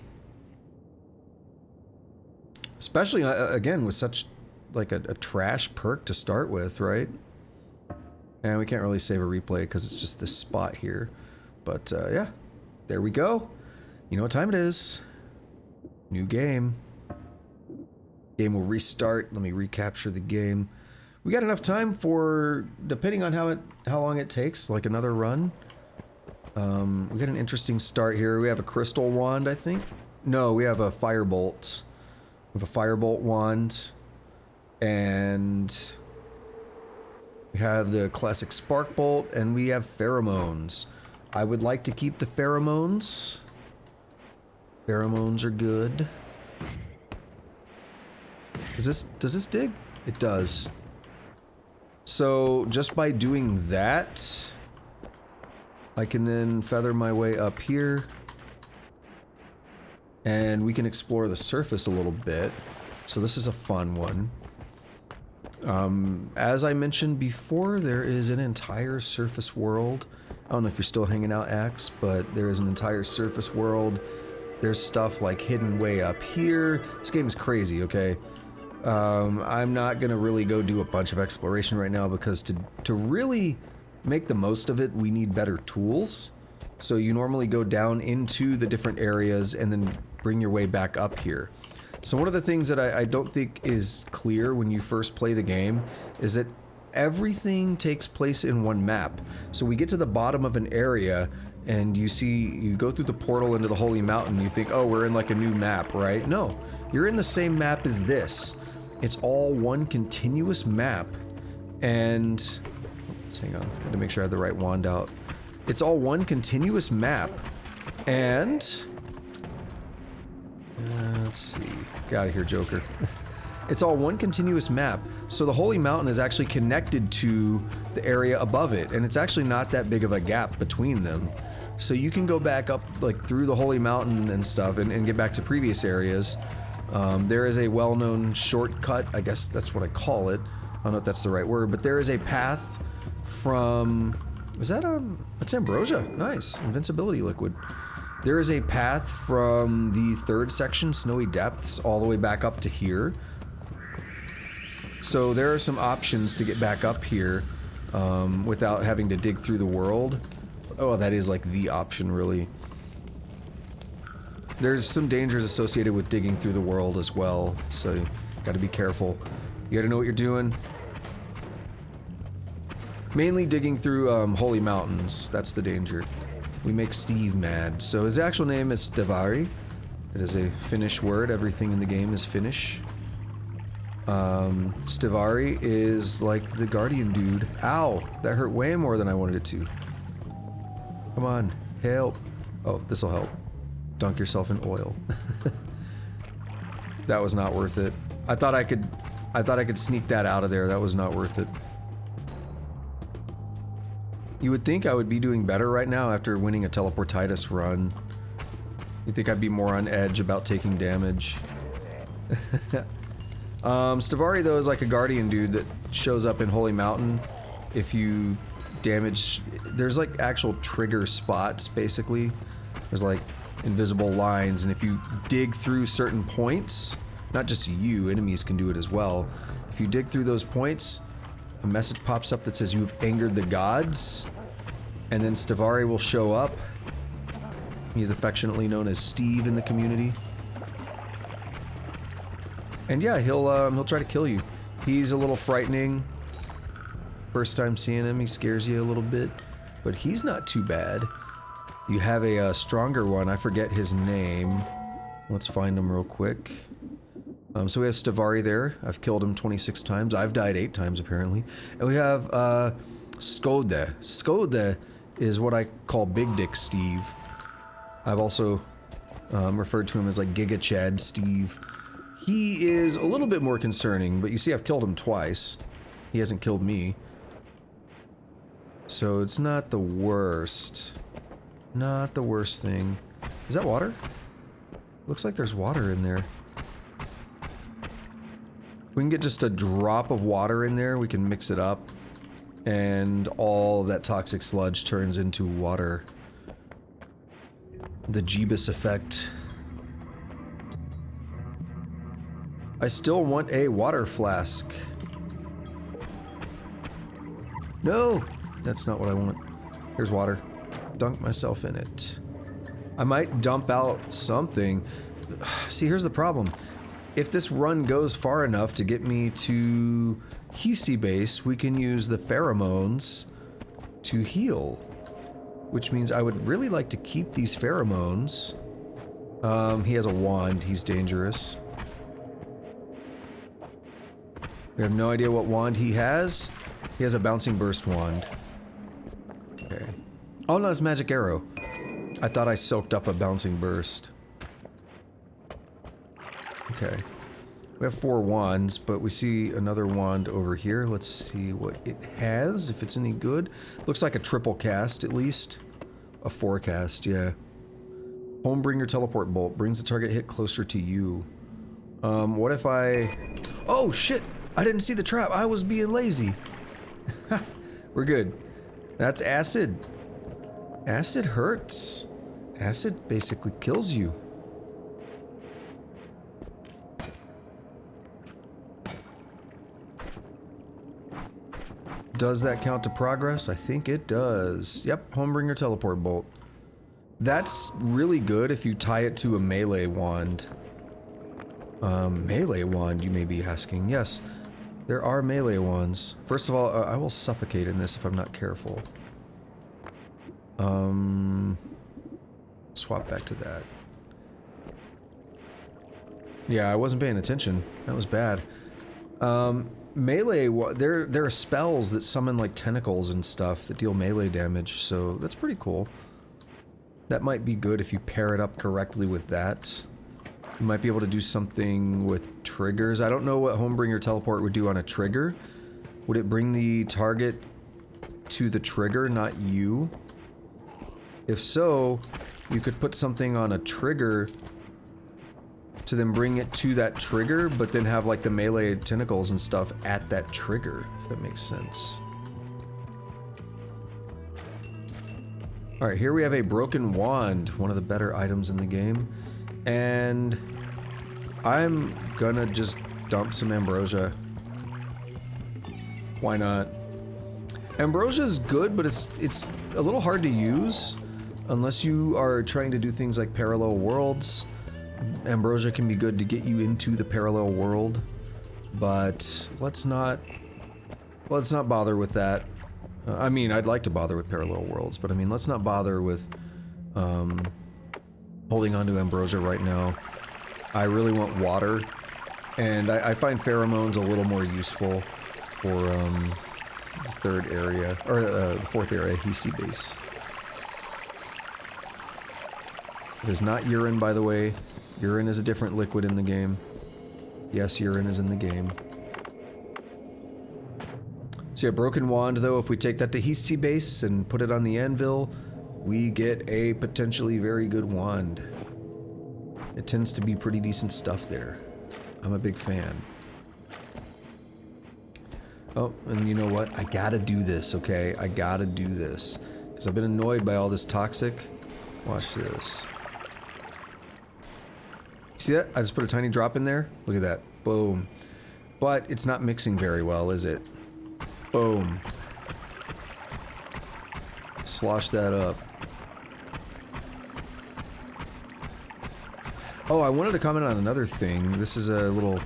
Especially, again, with such like a trash perk to start with, right? And we can't really save a replay because it's just this spot here. But yeah, there we go. You know what time it is. New game. Game will restart. Let me recapture the game. We got enough time for, depending on how long it takes, like another run. We got an interesting start here. We have a crystal wand, I think. No, we have a firebolt. We have a firebolt wand. And we have the classic spark bolt, and we have pheromones. I would like to keep the pheromones. Pheromones are good. Does this dig? It does. So just by doing that, I can then feather my way up here. And we can explore the surface a little bit. So this is a fun one. As I mentioned before, there is an entire surface world. I don't know if you're still hanging out, Axe, but there is an entire surface world. There's stuff like hidden way up here. This game is crazy, okay? I'm not gonna really go do a bunch of exploration right now because to really make the most of it, we need better tools. So you normally go down into the different areas and then bring your way back up here. So one of the things that I don't think is clear when you first play the game is that everything takes place in one map. So we get to the bottom of an area and you go through the portal into the Holy Mountain, you think, oh, we're in like a new map, right? No, you're in the same map as this. It's all one continuous map, and hang on, I had to make sure I had the right wand out. It's all one continuous map, and let's see, get out of here, Joker. It's all one continuous map, so the Holy Mountain is actually connected to the area above it, and it's actually not that big of a gap between them. So you can go back up like through the Holy Mountain and stuff and get back to previous areas. There is a well-known shortcut, I guess that's what I call it. I don't know if that's the right word, but there is a path from, is that it's ambrosia, nice, invincibility liquid. There is a path from the 3rd section, Snowy Depths, all the way back up to here. So there are some options to get back up here without having to dig through the world. Oh, that is like the option, really. There's some dangers associated with digging through the world as well, so you gotta be careful. You gotta know what you're doing. Mainly digging through holy mountains, that's the danger. We make Steve mad. So his actual name is Stevari. It is a Finnish word, everything in the game is Finnish. Stevari is like the guardian dude. Ow, that hurt way more than I wanted it to. Come on, help. Oh, this'll help. Dunk yourself in oil. That was not worth it. I thought I could sneak that out of there. That was not worth it. You would think I would be doing better right now after winning a Teleportitis run. You think I'd be more on edge about taking damage. Stevari though is like a guardian dude that shows up in Holy Mountain if you damage. There's like actual trigger spots basically. There's like invisible lines, and if you dig through certain points, not just you, enemies can do it as well. If you dig through those points, a message pops up that says you've angered the gods, and then Stevari will show up. He's affectionately known as Steve in the community. And yeah, he'll try to kill you. He's a little frightening. First time seeing him, he scares you a little bit, but he's not too bad. You have a stronger one. I forget his name. Let's find him real quick. So we have Stavari there. I've killed him 26 times. I've died 8 times apparently. And we have Skode. Skode is what I call Big Dick Steve. I've also referred to him as like Giga Chad Steve. He is a little bit more concerning, but you see I've killed him twice. He hasn't killed me. So it's not the worst. Not the worst thing. Is that water? Looks like there's water in there. We can get just a drop of water in there, we can mix it up, and all of that toxic sludge turns into water. The Jeebus effect. I still want a water flask. No! That's not what I want. Here's water. Dunk myself in it. I might dump out something. See, here's the problem. If this run goes far enough to get me to Hisi base, we can use the pheromones to heal. Which means I would really like to keep these pheromones. He has a wand, he's dangerous. We have no idea what wand he has. He has a bouncing burst wand. Okay. Oh no, it's magic arrow. I thought I soaked up a bouncing burst. Okay. We have 4 wands, but we see another wand over here. Let's see what it has, if it's any good. Looks like a triple cast, at least. A 4 cast, yeah. Homebringer teleport bolt. Brings the target hit closer to you. What if I... Oh, shit! I didn't see the trap. I was being lazy. We're good. That's acid. Acid hurts. Acid basically kills you. Does that count to progress? I think it does. Yep, Homebringer teleport bolt. That's really good if you tie it to a melee wand. Melee wand, you may be asking. Yes, there are melee wands. First of all, I will suffocate in this if I'm not careful. Swap back to that. Yeah, I wasn't paying attention. That was bad. Melee, there are spells that summon like tentacles and stuff that deal melee damage, so that's pretty cool. That might be good if you pair it up correctly with that. You might be able to do something with triggers. I don't know what Homebringer teleport would do on a trigger. Would it bring the target to the trigger, not you? If so, you could put something on a trigger to then bring it to that trigger, but then have like the melee tentacles and stuff at that trigger, if that makes sense. Alright, here we have a broken wand, one of the better items in the game. And I'm gonna just dump some ambrosia. Why not? Ambrosia's good, but it's a little hard to use unless you are trying to do things like parallel worlds. Ambrosia can be good to get you into the parallel world, but let's not bother with that. I mean, I'd like to bother with parallel worlds, but I mean, let's not bother with holding on to ambrosia right now. I really want water, and I find pheromones a little more useful for the 3rd area, or the 4th area, Hisi base. It is not urine, by the way. Urine is a different liquid in the game. Yes, urine is in the game. So yeah, broken wand though, if we take that to Hisi base and put it on the anvil, we get a potentially very good wand. It tends to be pretty decent stuff there. I'm a big fan. Oh, and you know what? I gotta do this, okay? I gotta do this. Because I've been annoyed by all this toxic. Watch this. See that? I just put a tiny drop in there. Look at that. Boom. But it's not mixing very well, is it? Boom. Slosh that up. Oh, I wanted to comment on another thing. This is a little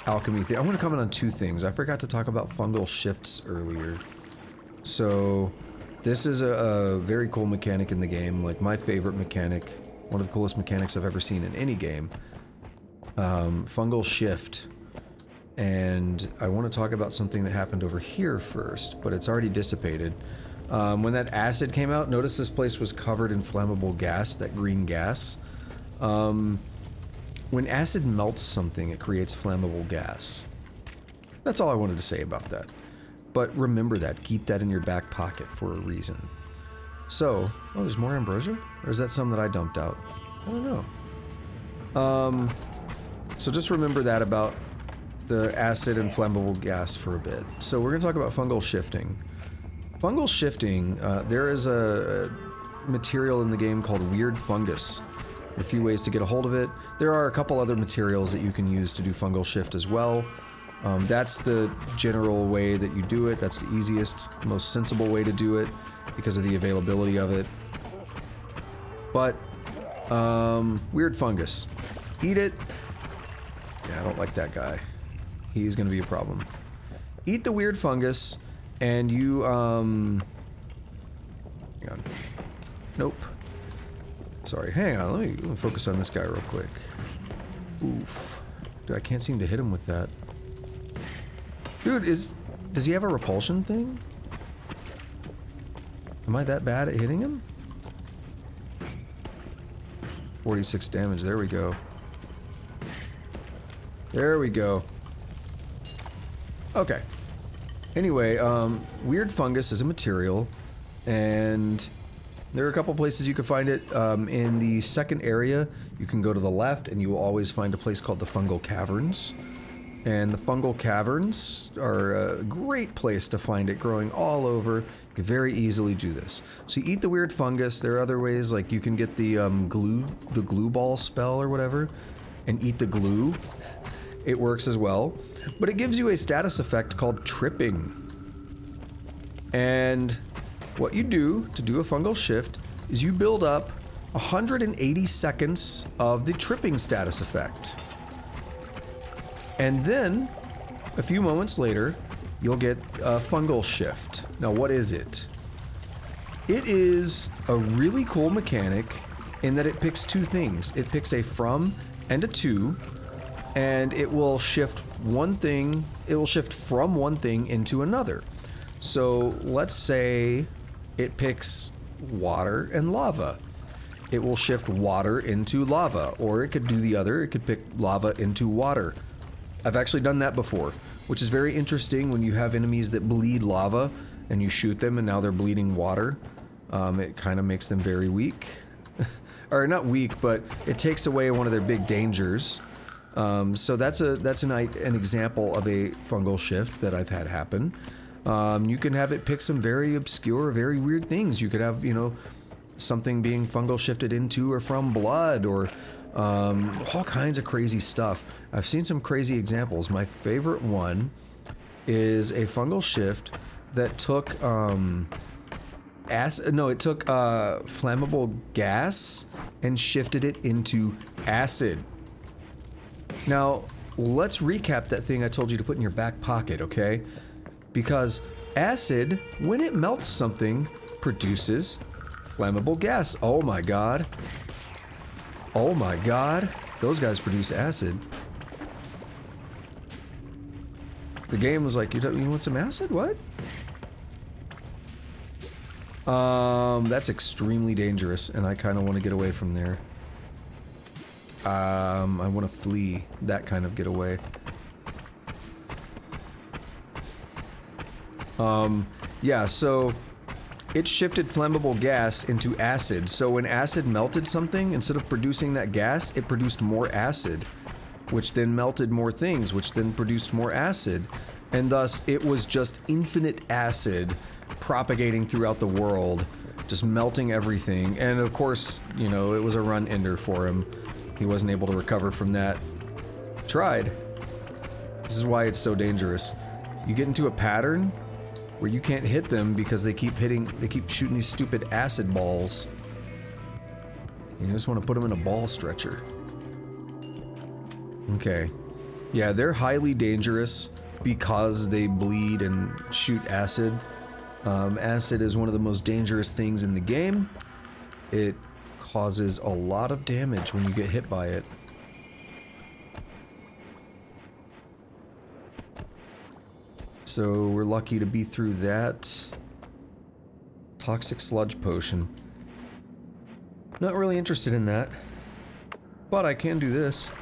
alchemy thing. I want to comment on 2 things. I forgot to talk about fungal shifts earlier. So, This is a very cool mechanic in the game, like my favorite mechanic, one of the coolest mechanics I've ever seen in any game. Fungal shift. And I want to talk about something that happened over here first, but it's already dissipated. When that acid came out, notice this place was covered in flammable gas, that green gas. When acid melts something, it creates flammable gas. That's all I wanted to say about that. But remember that. Keep that in your back pocket for a reason. So, oh, there's more ambrosia? Or is that some that I dumped out? I don't know. So just remember that about the acid and flammable gas for a bit. So we're going to talk about fungal shifting. Fungal shifting, there is a material in the game called weird fungus. There are a few ways to get a hold of it. There are a couple other materials that you can use to do fungal shift as well. That's the general way that you do it. That's the easiest, most sensible way to do it because of the availability of it. But, weird fungus. Eat it. Yeah, I don't like that guy. He's gonna be a problem. Eat the weird fungus, and you, hang on. Nope. Sorry, hang on, let me focus on this guy real quick. Oof. Dude, I can't seem to hit him with that. Dude, does he have a repulsion thing? Am I that bad at hitting him? 46 damage, there we go. There we go. Okay. Anyway, weird fungus is a material, and there are a couple places you can find it. In the second area, you can go to the left, and you will always find a place called the Fungal Caverns. And the Fungal Caverns are a great place to find it growing all over. You can very easily do this. So you eat the weird fungus. There are other ways, like you can get the glue ball spell or whatever, and eat the glue. It works as well, but it gives you a status effect called tripping. And what you do to do a fungal shift is you build up 180 seconds of the tripping status effect. And then, a few moments later, you'll get a fungal shift. Now, what is it? It is a really cool mechanic in that it picks two things. It picks a from and a to, and it will shift one thing, it will shift from one thing into another. So, let's say it picks water and lava. It will shift water into lava, or it could do the other, it could pick lava into water. I've actually done that before, which is very interesting when you have enemies that bleed lava and you shoot them and now they're bleeding water. It kind of makes them very weak. Or not weak, but it takes away one of their big dangers. So that's an example of a fungal shift that I've had happen. You can have it pick some very obscure, very weird things. You could have, you know, something being fungal shifted into or from blood, or all kinds of crazy stuff. I've seen some crazy examples. My favorite one is a fungal shift that took flammable gas and shifted it into acid. Now, let's recap that thing I told you to put in your back pocket, okay? Because acid, when it melts something, produces flammable gas. Oh my god. Oh my god. Those guys produce acid. The game was like, you want some acid? What? That's extremely dangerous, and I kind of want to get away from there. I want to flee that kind of getaway. Yeah, so it shifted flammable gas into acid. So when acid melted something, instead of producing that gas, it produced more acid, which then melted more things, which then produced more acid. And thus, it was just infinite acid propagating throughout the world, just melting everything. And of course, you know, it was a run ender for him. He wasn't able to recover from that. Tried. This is why it's so dangerous. You get into a pattern where you can't hit them because they keep shooting these stupid acid balls. You just want to put them in a ball stretcher. Okay. Yeah, they're highly dangerous because they bleed and shoot acid. Acid is one of the most dangerous things in the game. It causes a lot of damage when you get hit by it. So we're lucky to be through that. Toxic sludge potion. Not really interested in that. But I can do this.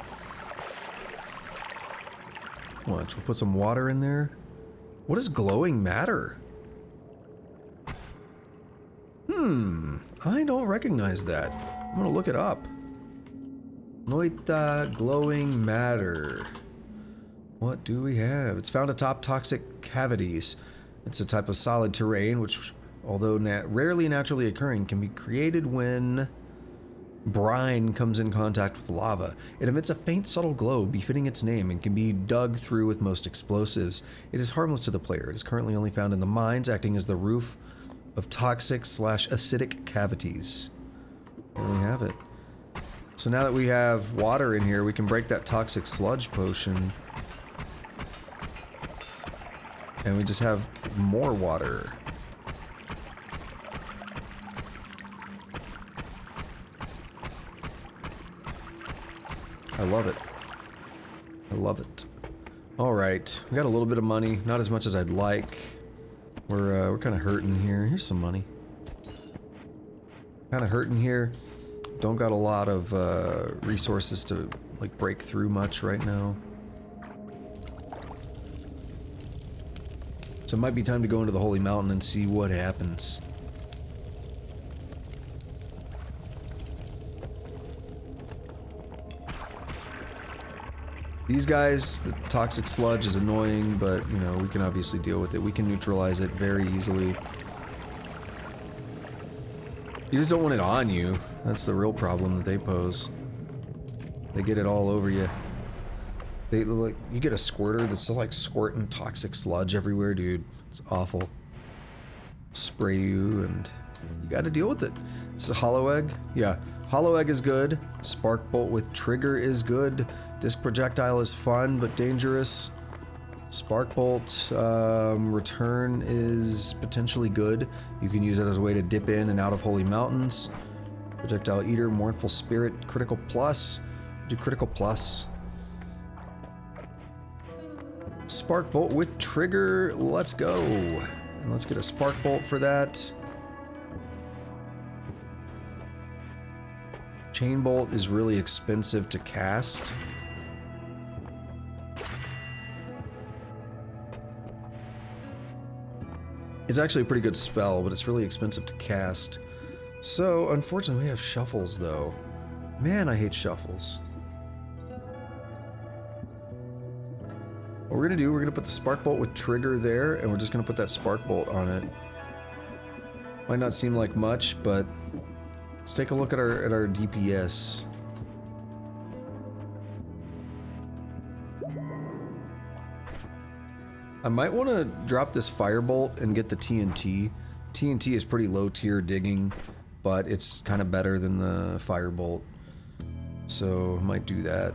Watch, we'll put some water in there. What does glowing matter? I don't recognize that. I'm gonna look it up. Noita glowing matter. What do we have? It's found atop toxic cavities. It's a type of solid terrain which, although rarely naturally occurring, can be created when brine comes in contact with lava. It emits a faint, subtle glow befitting its name and can be dug through with most explosives. It is harmless to the player. It is currently only found in the mines, acting as the roof of toxic/acidic cavities. There we have it. So now that we have water in here, we can break that toxic sludge potion. And we just have more water. I love it. I love it. All right, we got a little bit of money, not as much as I'd like. We're kind of hurting here. Here's some money. Kind of hurting here. Don't got a lot of resources to like break through much right now. So it might be time to go into the Holy Mountain and see what happens. These guys, the toxic sludge is annoying, but, you know, we can obviously deal with it. We can neutralize it very easily. You just don't want it on you. That's the real problem that they pose. They get it all over you. They like, you get a squirter that's just like squirting toxic sludge everywhere, dude. It's awful. Spray you and you gotta deal with it. This is a hollow egg. Yeah, hollow egg is good. Spark bolt with trigger is good. Disc projectile is fun but dangerous. Spark bolt return is potentially good. You can use it as a way to dip in and out of holy mountains. Projectile eater, mournful spirit, critical plus. Do critical plus. Spark bolt with trigger. Let's go. And let's get a spark bolt for that. Chain bolt is really expensive to cast. It's actually a pretty good spell, but it's really expensive to cast. So, unfortunately, we have shuffles, though. Man, I hate shuffles. What we're gonna do, we're gonna put the spark bolt with trigger there, and we're just gonna put that spark bolt on it. Might not seem like much, but let's take a look at our DPS. I might want to drop this firebolt and get the TNT. TNT is pretty low tier digging, but it's kind of better than the firebolt. So I might do that.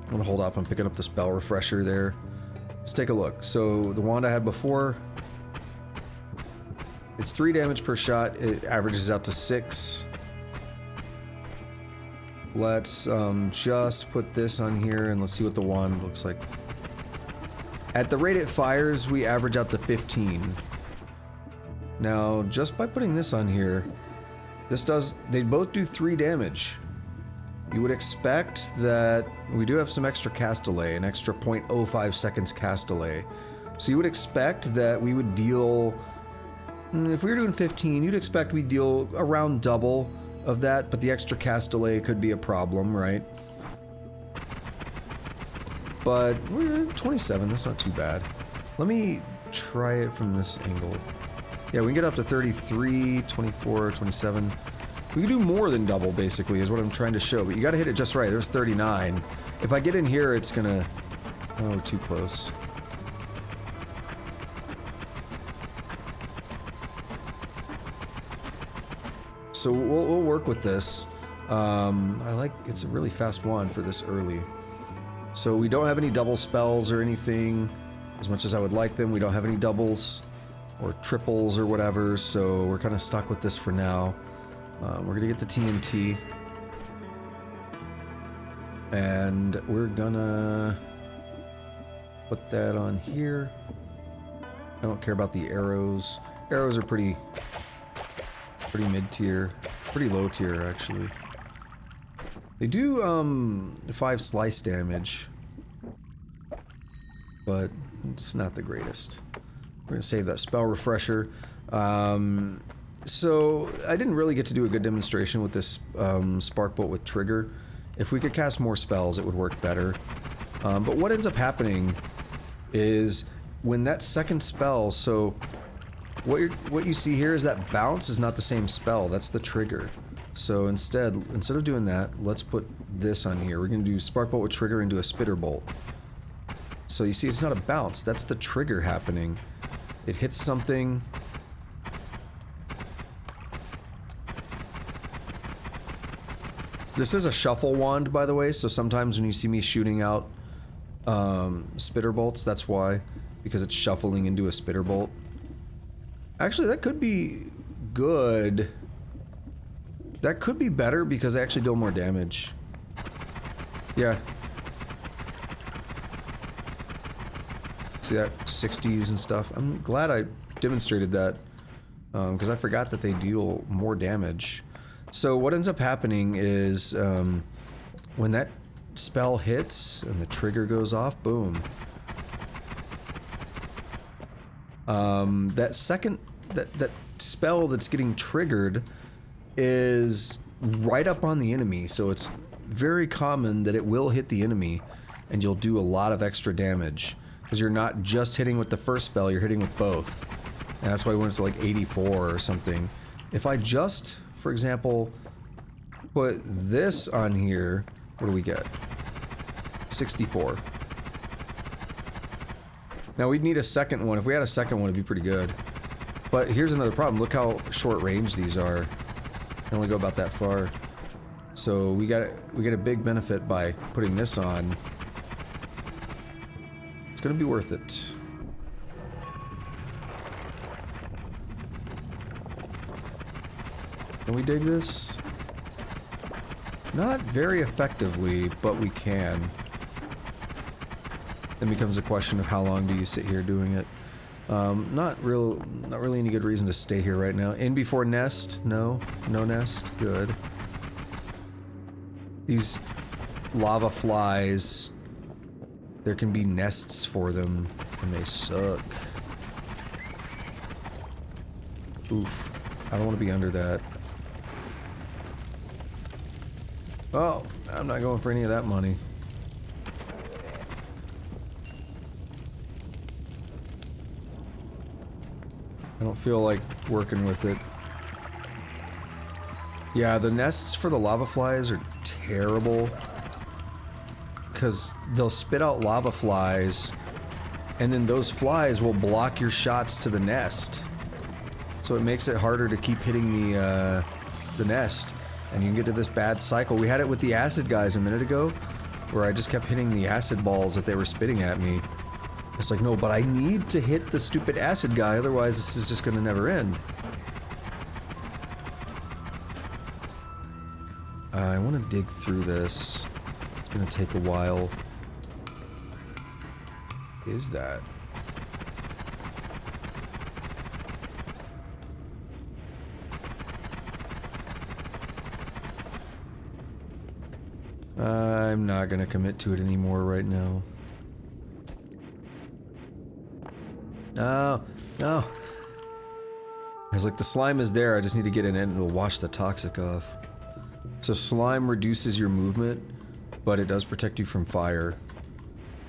I'm gonna hold off on picking up the spell refresher there. Let's take a look. So the wand I had before, it's 3 damage per shot. It averages out to 6. Let's just put this on here and let's see what the wand looks like. At the rate it fires, we average out to 15. Now, just by putting this on here, they both do 3 damage. You would expect that we do have some extra cast delay, an extra 0.05 seconds cast delay. So you would expect that we would deal, if we were doing 15, you'd expect we'd deal around double of that, but the extra cast delay could be a problem, right? But we're at 27, that's not too bad. Let me try it from this angle. Yeah, we can get up to 33, 24, 27. We can do more than double, basically, is what I'm trying to show, but you gotta hit it just right. There's 39. If I get in here, it's gonna... Oh, too close. So we'll work with this. It's a really fast wand for this early. So we don't have any double spells or anything. As much as I would like them, we don't have any doubles. or triples or whatever, so we're kind of stuck with this for now. We're gonna get the TNT. And we're gonna put that on here. I don't care about the arrows. Arrows are pretty mid-tier. Pretty low tier, actually. They do, 5 slice damage. But it's not the greatest. We're gonna save that spell refresher. So, I didn't really get to do a good demonstration with this, spark bolt with trigger. If we could cast more spells, it would work better. But what ends up happening is when that second spell, so what you see here is that bounce is not the same spell, that's the trigger. So instead of doing that, let's put this on here. We're gonna do spark bolt with trigger and do a spitter bolt. So you see it's not a bounce, that's the trigger happening. It hits something. This is a shuffle wand, by the way, so sometimes when you see me shooting out spitter bolts, that's why. Because it's shuffling into a spitter bolt. Actually, that could be good. That could be better because I actually deal more damage. Yeah. See that? 60s and stuff. I'm glad I demonstrated that. Because I forgot that they deal more damage. So what ends up happening is when that spell hits and the trigger goes off, boom. That spell that's getting triggered is right up on the enemy, so it's very common that it will hit the enemy and you'll do a lot of extra damage because you're not just hitting with the first spell, you're hitting with both. And that's why we went to like 84 or something. If I just, for example, put this on here, what do we get? 64. Now we'd need a second one. If we had a second one, it'd be pretty good. But here's another problem. Look how short range these are. They only go about that far. So we get a big benefit by putting this on. It's gonna be worth it. Can we dig this? Not very effectively, but we can. Then becomes a question of how long do you sit here doing it. Not really any good reason to stay here right now. In before nest? No nest. Good. These lava flies, there can be nests for them, and they suck. Oof. I don't want to be under that. Oh, I'm not going for any of that money. I don't feel like working with it. Yeah, the nests for the lava flies are terrible. Because they'll spit out lava flies, and then those flies will block your shots to the nest. So it makes it harder to keep hitting the nest. And you can get to this bad cycle. We had it with the acid guys a minute ago, where I just kept hitting the acid balls that they were spitting at me. It's like, no, but I need to hit the stupid acid guy, otherwise this is just gonna never end. I want to dig through this. It's gonna take a while. What is that? I'm not gonna commit to it anymore right now. No. It's like the slime is there, I just need to get in it and it'll wash the toxic off. So slime reduces your movement, but it does protect you from fire.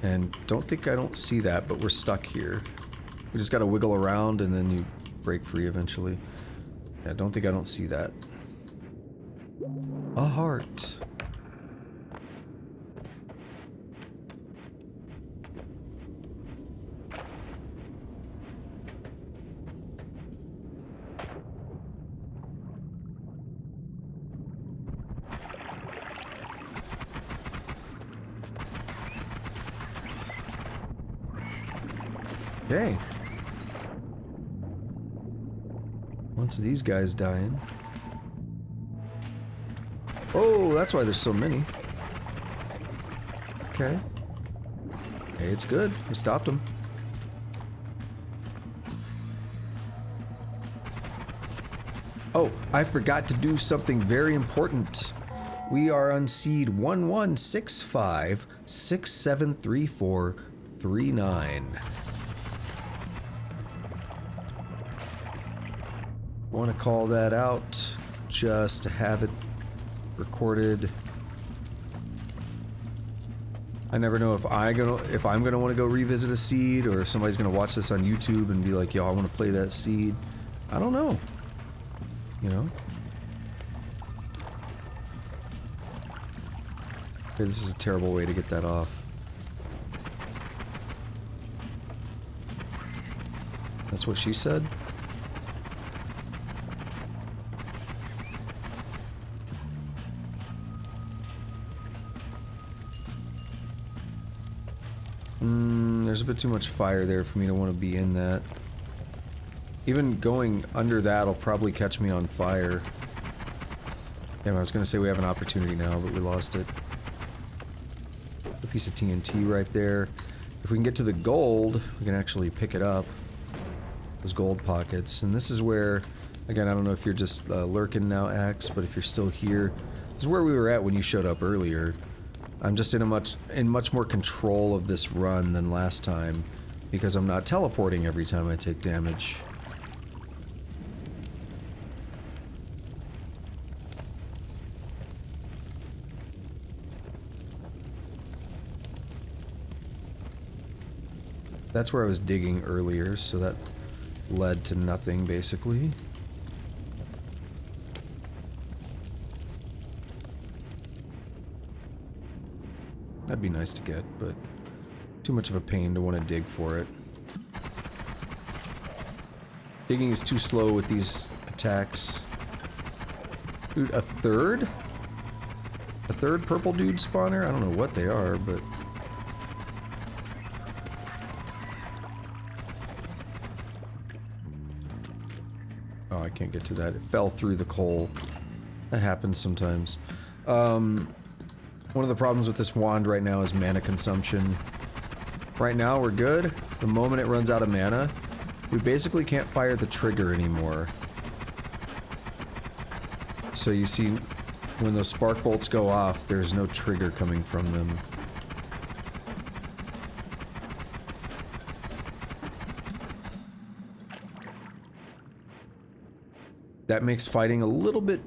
And don't think I don't see that, but we're stuck here. We just gotta wiggle around and then you break free eventually. Yeah, don't think I don't see that. A heart. Okay. Once these guys dying. Oh, that's why there's so many. Okay. Hey, it's good. We stopped them. Oh, I forgot to do something very important. We are on seed 1165673439. Want to call that out just to have it recorded. I never know if I'm gonna want to go revisit a seed, or if somebody's gonna watch this on YouTube and be like, "Yo, I want to play that seed." I don't know. You know. Okay, this is a terrible way to get that off. That's what she said. There's a bit too much fire there for me to want to be in that. Even going under that will probably catch me on fire. Damn, I was going to say we have an opportunity now, but we lost it. A piece of TNT right there. If we can get to the gold, we can actually pick it up. Those gold pockets. And this is where, again, I don't know if you're just lurking now, Axe, but if you're still here, this is where we were at when you showed up earlier. I'm just in much more control of this run than last time, because I'm not teleporting every time I take damage. That's where I was digging earlier, so that led to nothing, basically. That'd be nice to get, but too much of a pain to want to dig for it. Digging is too slow with these attacks. Dude, a third? A third purple dude spawner? I don't know what they are, but... Oh, I can't get to that. It fell through the coal. That happens sometimes. One of the problems with this wand right now is mana consumption. Right now we're good. The moment it runs out of mana, we basically can't fire the trigger anymore. So you see, when those spark bolts go off, there's no trigger coming from them. That makes fighting a little bit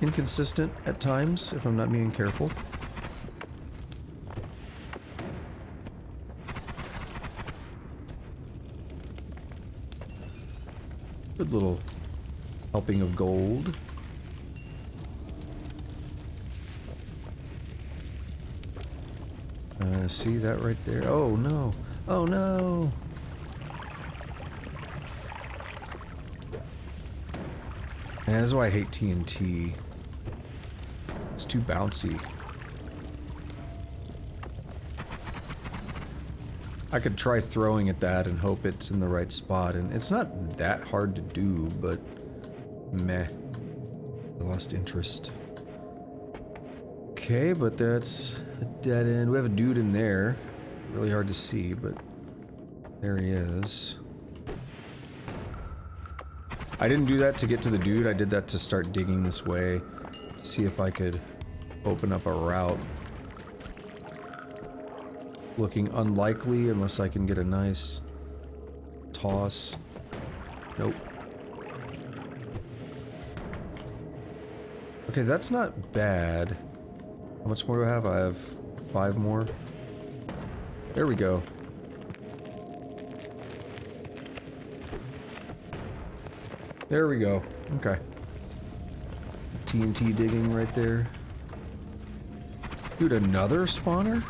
inconsistent at times, if I'm not being careful. Good little helping of gold. See that right there? Oh no! Oh no! Man, that's why I hate TNT. It's too bouncy. I could try throwing at that and hope it's in the right spot, and it's not that hard to do, but meh. I lost interest. Okay, but that's a dead end. We have a dude in there. Really hard to see, but there he is. I didn't do that to get to the dude, I did that to start digging this way to see if I could open up a route. Looking unlikely unless I can get a nice toss. Nope. Okay, that's not bad. How much more do I have? I have 5 more. There we go. There we go. Okay. TNT digging right there. Dude, another spawner?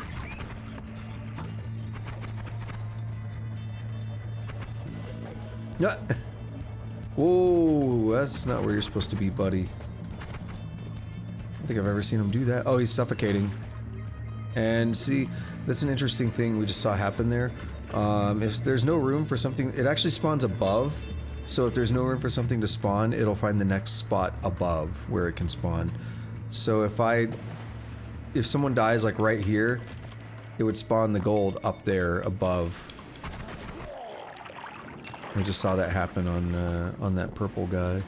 Yeah. Whoa, that's not where you're supposed to be, buddy. I don't think I've ever seen him do that. Oh, he's suffocating. And see, that's an interesting thing we just saw happen there. If there's no room for something, it actually spawns above. So if there's no room for something to spawn, it'll find the next spot above where it can spawn. So if someone dies like right here, it would spawn the gold up there above. We just saw that happen on that purple guy.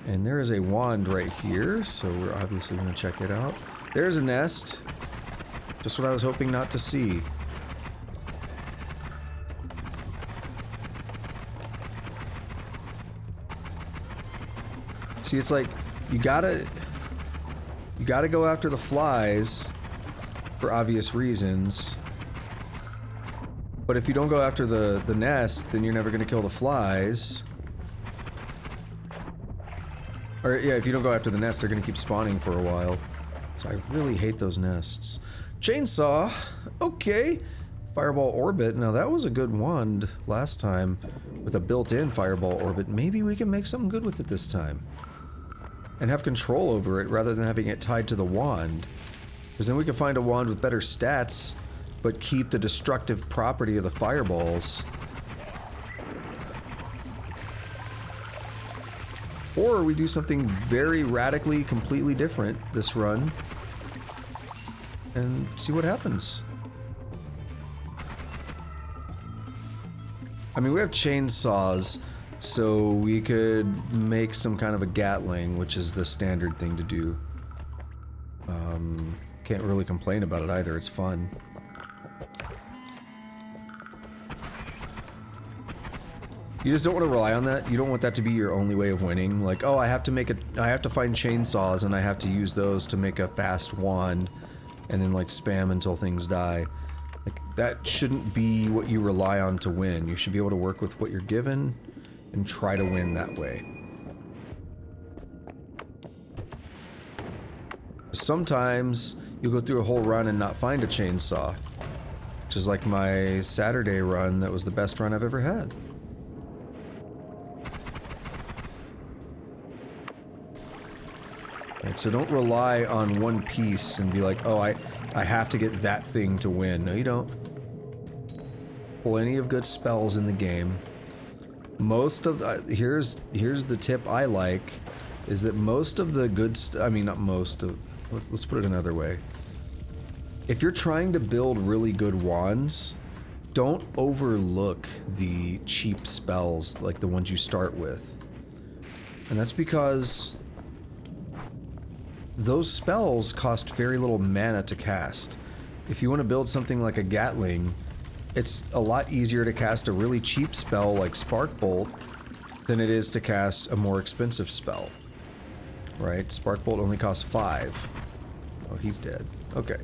And there is a wand right here, so we're obviously going to check it out. There's a nest. Just what I was hoping not to see. See, it's like, you gotta go after the flies for obvious reasons. But if you don't go after the nest, then you're never gonna kill the flies. Or, yeah, if you don't go after the nest, they're gonna keep spawning for a while. So I really hate those nests. Chainsaw! Okay! Fireball Orbit. Now that was a good wand last time with a built-in Fireball Orbit. Maybe we can make something good with it this time. And have control over it rather than having it tied to the wand. Because then we can find a wand with better stats, but keep the destructive property of the fireballs. Or we do something very radically, completely different this run. And see what happens. I mean, we have chainsaws, so we could make some kind of a Gatling, which is the standard thing to do. Can't really complain about it either, it's fun. You just don't want to rely on that. You don't want that to be your only way of winning. Like, oh, I have to find chainsaws and I have to use those to make a fast wand and then like spam until things die. Like, that shouldn't be what you rely on to win. You should be able to work with what you're given and try to win that way. Sometimes you'll go through a whole run and not find a chainsaw. Which is like my Saturday run. That was the best run I've ever had. Right, so don't rely on one piece and be like, oh, I have to get that thing to win. No, you don't. Plenty of good spells in the game. Most of here's the tip I like, is that most of the good I mean, not most of, let's put it another way. If you're trying to build really good wands, don't overlook the cheap spells like the ones you start with. And that's because those spells cost very little mana to cast. If you want to build something like a Gatling, it's a lot easier to cast a really cheap spell like Spark Bolt than it is to cast a more expensive spell. Right? Spark Bolt only costs 5. Oh, he's dead. Okay.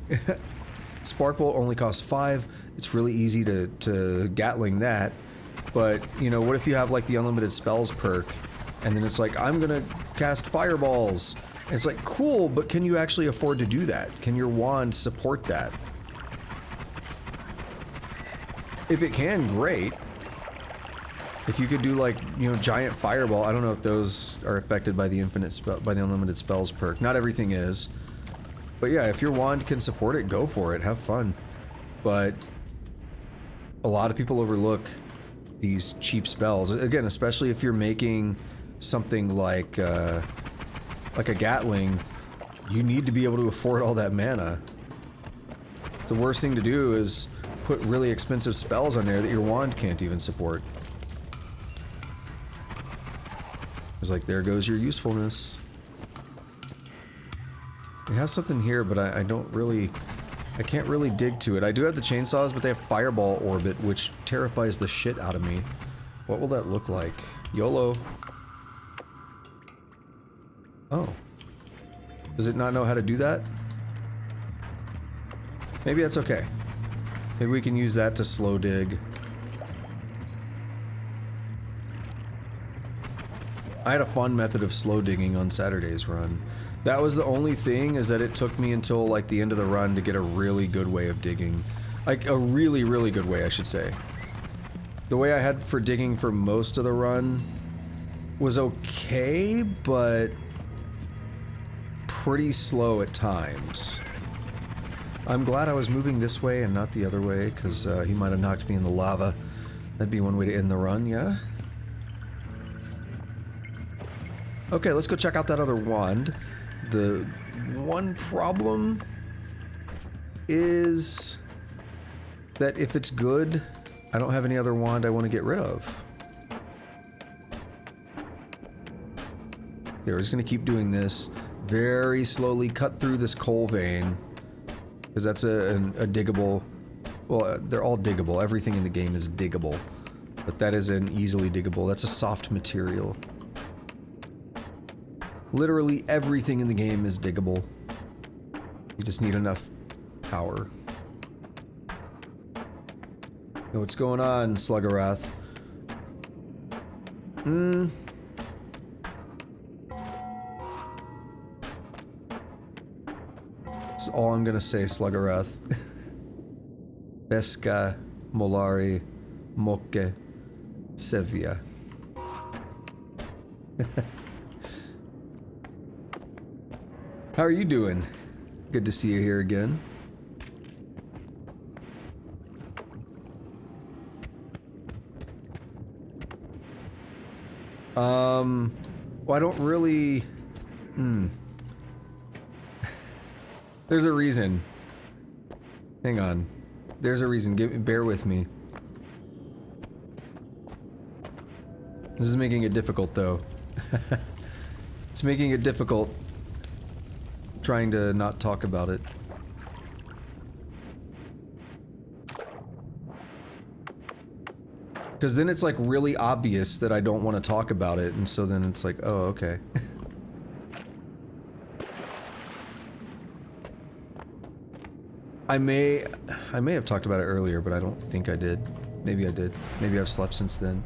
Spark Bolt only costs 5. It's really easy to Gatling that. But, you know, what if you have like the unlimited spells perk and then it's like, I'm gonna cast fireballs. And it's like, cool, but can you actually afford to do that? Can your wand support that? If it can, great. If you could do like, you know, giant fireball, I don't know if those are affected by the unlimited spells perk. Not everything is. But yeah, if your wand can support it, go for it, have fun. But a lot of people overlook these cheap spells. Again, especially if you're making something like a Gatling, you need to be able to afford all that mana. The worst thing to do is put really expensive spells on there that your wand can't even support. It's like, there goes your usefulness. We have something here, but I can't really dig to it. I do have the chainsaws, but they have Fireball Orbit, which terrifies the shit out of me. What will that look like? YOLO. Oh. Does it not know how to do that? Maybe that's okay. Maybe we can use that to slow dig. I had a fun method of slow digging on Saturday's run. That was the only thing, is that it took me until like the end of the run to get a really good way of digging. Like a really, really good way, I should say. The way I had for digging for most of the run was okay, but pretty slow at times. I'm glad I was moving this way and not the other way, because he might have knocked me in the lava. That'd be one way to end the run, yeah? Okay, let's go check out that other wand. The one problem is that if it's good, I don't have any other wand I want to get rid of. Here, we're just going to keep doing this. Very slowly cut through this coal vein. Because that's a diggable... Well, they're all diggable. Everything in the game is diggable. But that is an easily diggable. That's a soft material. Literally everything in the game is diggable. You just need enough power. Yo, what's going on, Sluggerath? That's all I'm gonna say, Sluggerath. Pesca, molari, moke, sevia. How are you doing? Good to see you here again. Well, I don't really... There's a reason. Hang on. There's a reason. Bear with me. This is making it difficult, though. It's making it difficult trying to not talk about it. Because then it's like really obvious that I don't want to talk about it, and so then it's like, oh, okay. I may have talked about it earlier, but I don't think I did. Maybe I did. Maybe I've slept since then.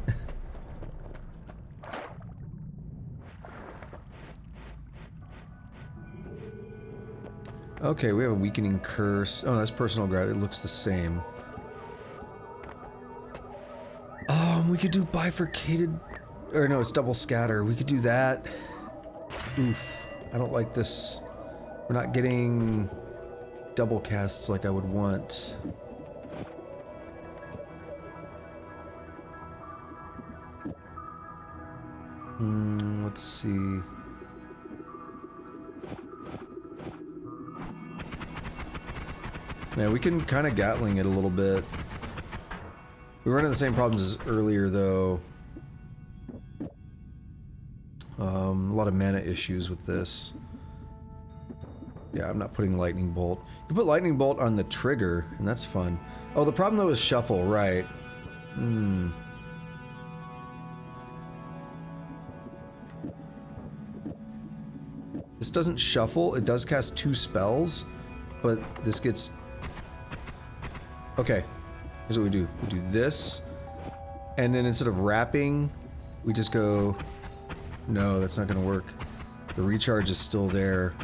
Okay, we have a weakening curse. Oh, that's personal gravity. It looks the same. We could do bifurcated... Or no, it's double scatter. We could do that. Oof. I don't like this. We're not getting double casts like I would want. Let's see. Yeah, we can kind of Gatling it a little bit. We run into the same problems as earlier, though. A lot of mana issues with this. Yeah, I'm not putting Lightning Bolt. You can put Lightning Bolt on the trigger, and that's fun. Oh, the problem, though, is Shuffle, right. This doesn't shuffle. It does cast 2 spells, but this gets... Okay. Here's what we do. We do this, and then instead of wrapping, we just go... No, that's not gonna work. The recharge is still there.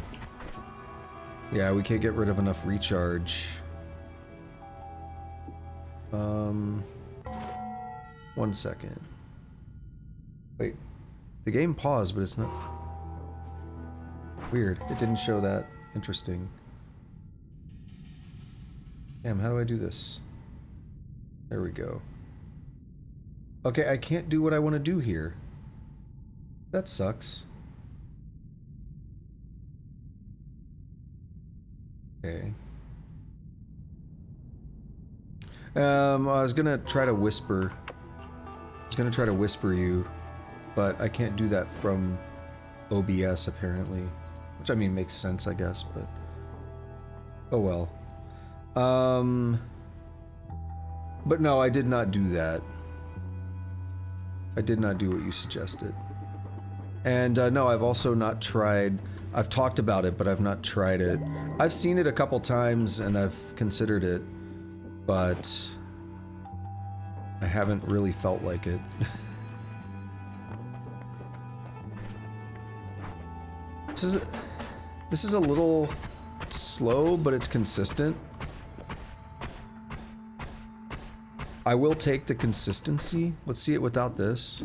Yeah, we can't get rid of enough recharge. 1 second. Wait. The game paused, but it's not... Weird. It didn't show that. Interesting. Damn, how do I do this? There we go. Okay, I can't do what I want to do here. That sucks. Okay. I was gonna try to whisper. I was gonna try to whisper you, but I can't do that from OBS apparently. Which, I mean, makes sense, I guess, but... Oh well. But no, I did not do that. I did not do what you suggested. And no, I've also not tried... I've talked about it, but I've not tried it. I've seen it a couple times, and I've considered it, but... I haven't really felt like it. This is a little slow, but it's consistent. I will take the consistency. Let's see it without this.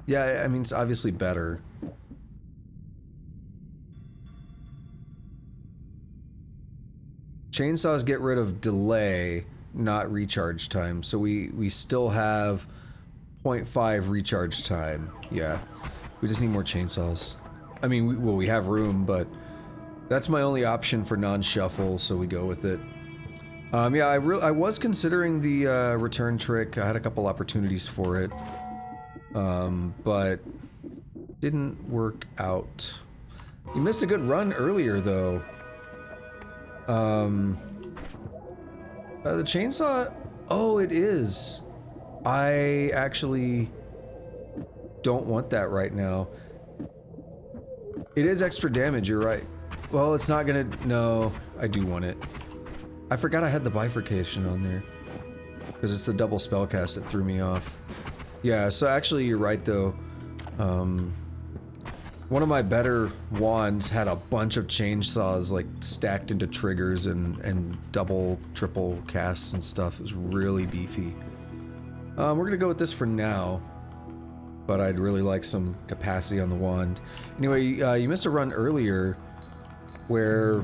Yeah, I mean, it's obviously better. Chainsaws get rid of delay, not recharge time. So we still have 0.5 recharge time. Yeah. We just need more chainsaws. I mean, well, we have room, but that's my only option for non-shuffle, so we go with it. Yeah, I was considering the return trick. I had a couple opportunities for it, but didn't work out. You missed a good run earlier, though. The chainsaw... Oh, it is. I actually don't want that right now. It is extra damage, you're right. Well, it's not gonna... No, I do want it. I forgot I had the bifurcation on there. Because it's the double spellcast that threw me off. Yeah, so actually you're right though. One of my better wands had a bunch of chainsaws like stacked into triggers and double, triple casts and stuff. It was really beefy. We're gonna go with this for now. But I'd really like some capacity on the wand. Anyway, you missed a run earlier where...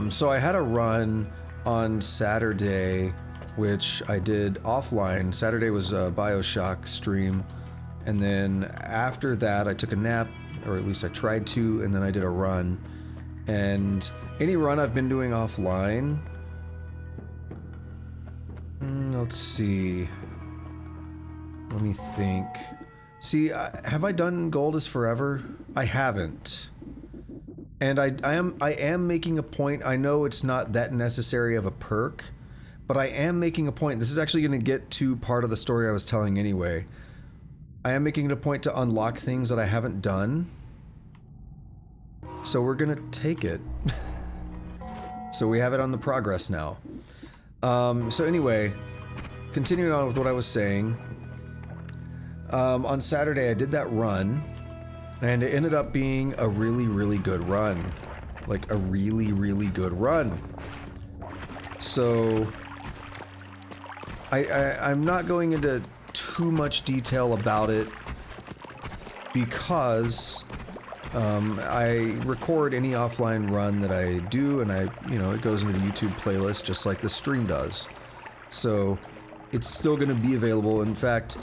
so I had a run on Saturday, which I did offline. Saturday was a BioShock stream, and then after that I took a nap, or at least I tried to, and then I did a run. And any run I've been doing offline... let's see... Let me think. See, have I done Gold is Forever? I haven't. And I am making a point. I know it's not that necessary of a perk, but I am making a point. This is actually going to get to part of the story I was telling anyway. I am making it a point to unlock things that I haven't done. So we're going to take it. So we have it on the progress now. So anyway, continuing on with what I was saying. On Saturday I did that run, and it ended up being a really, really good run. Like a really, really good run. So I'm not going into too much detail about it because I record any offline run that I do, and it goes into the YouTube playlist just like the stream does. So it's still going to be available. In fact,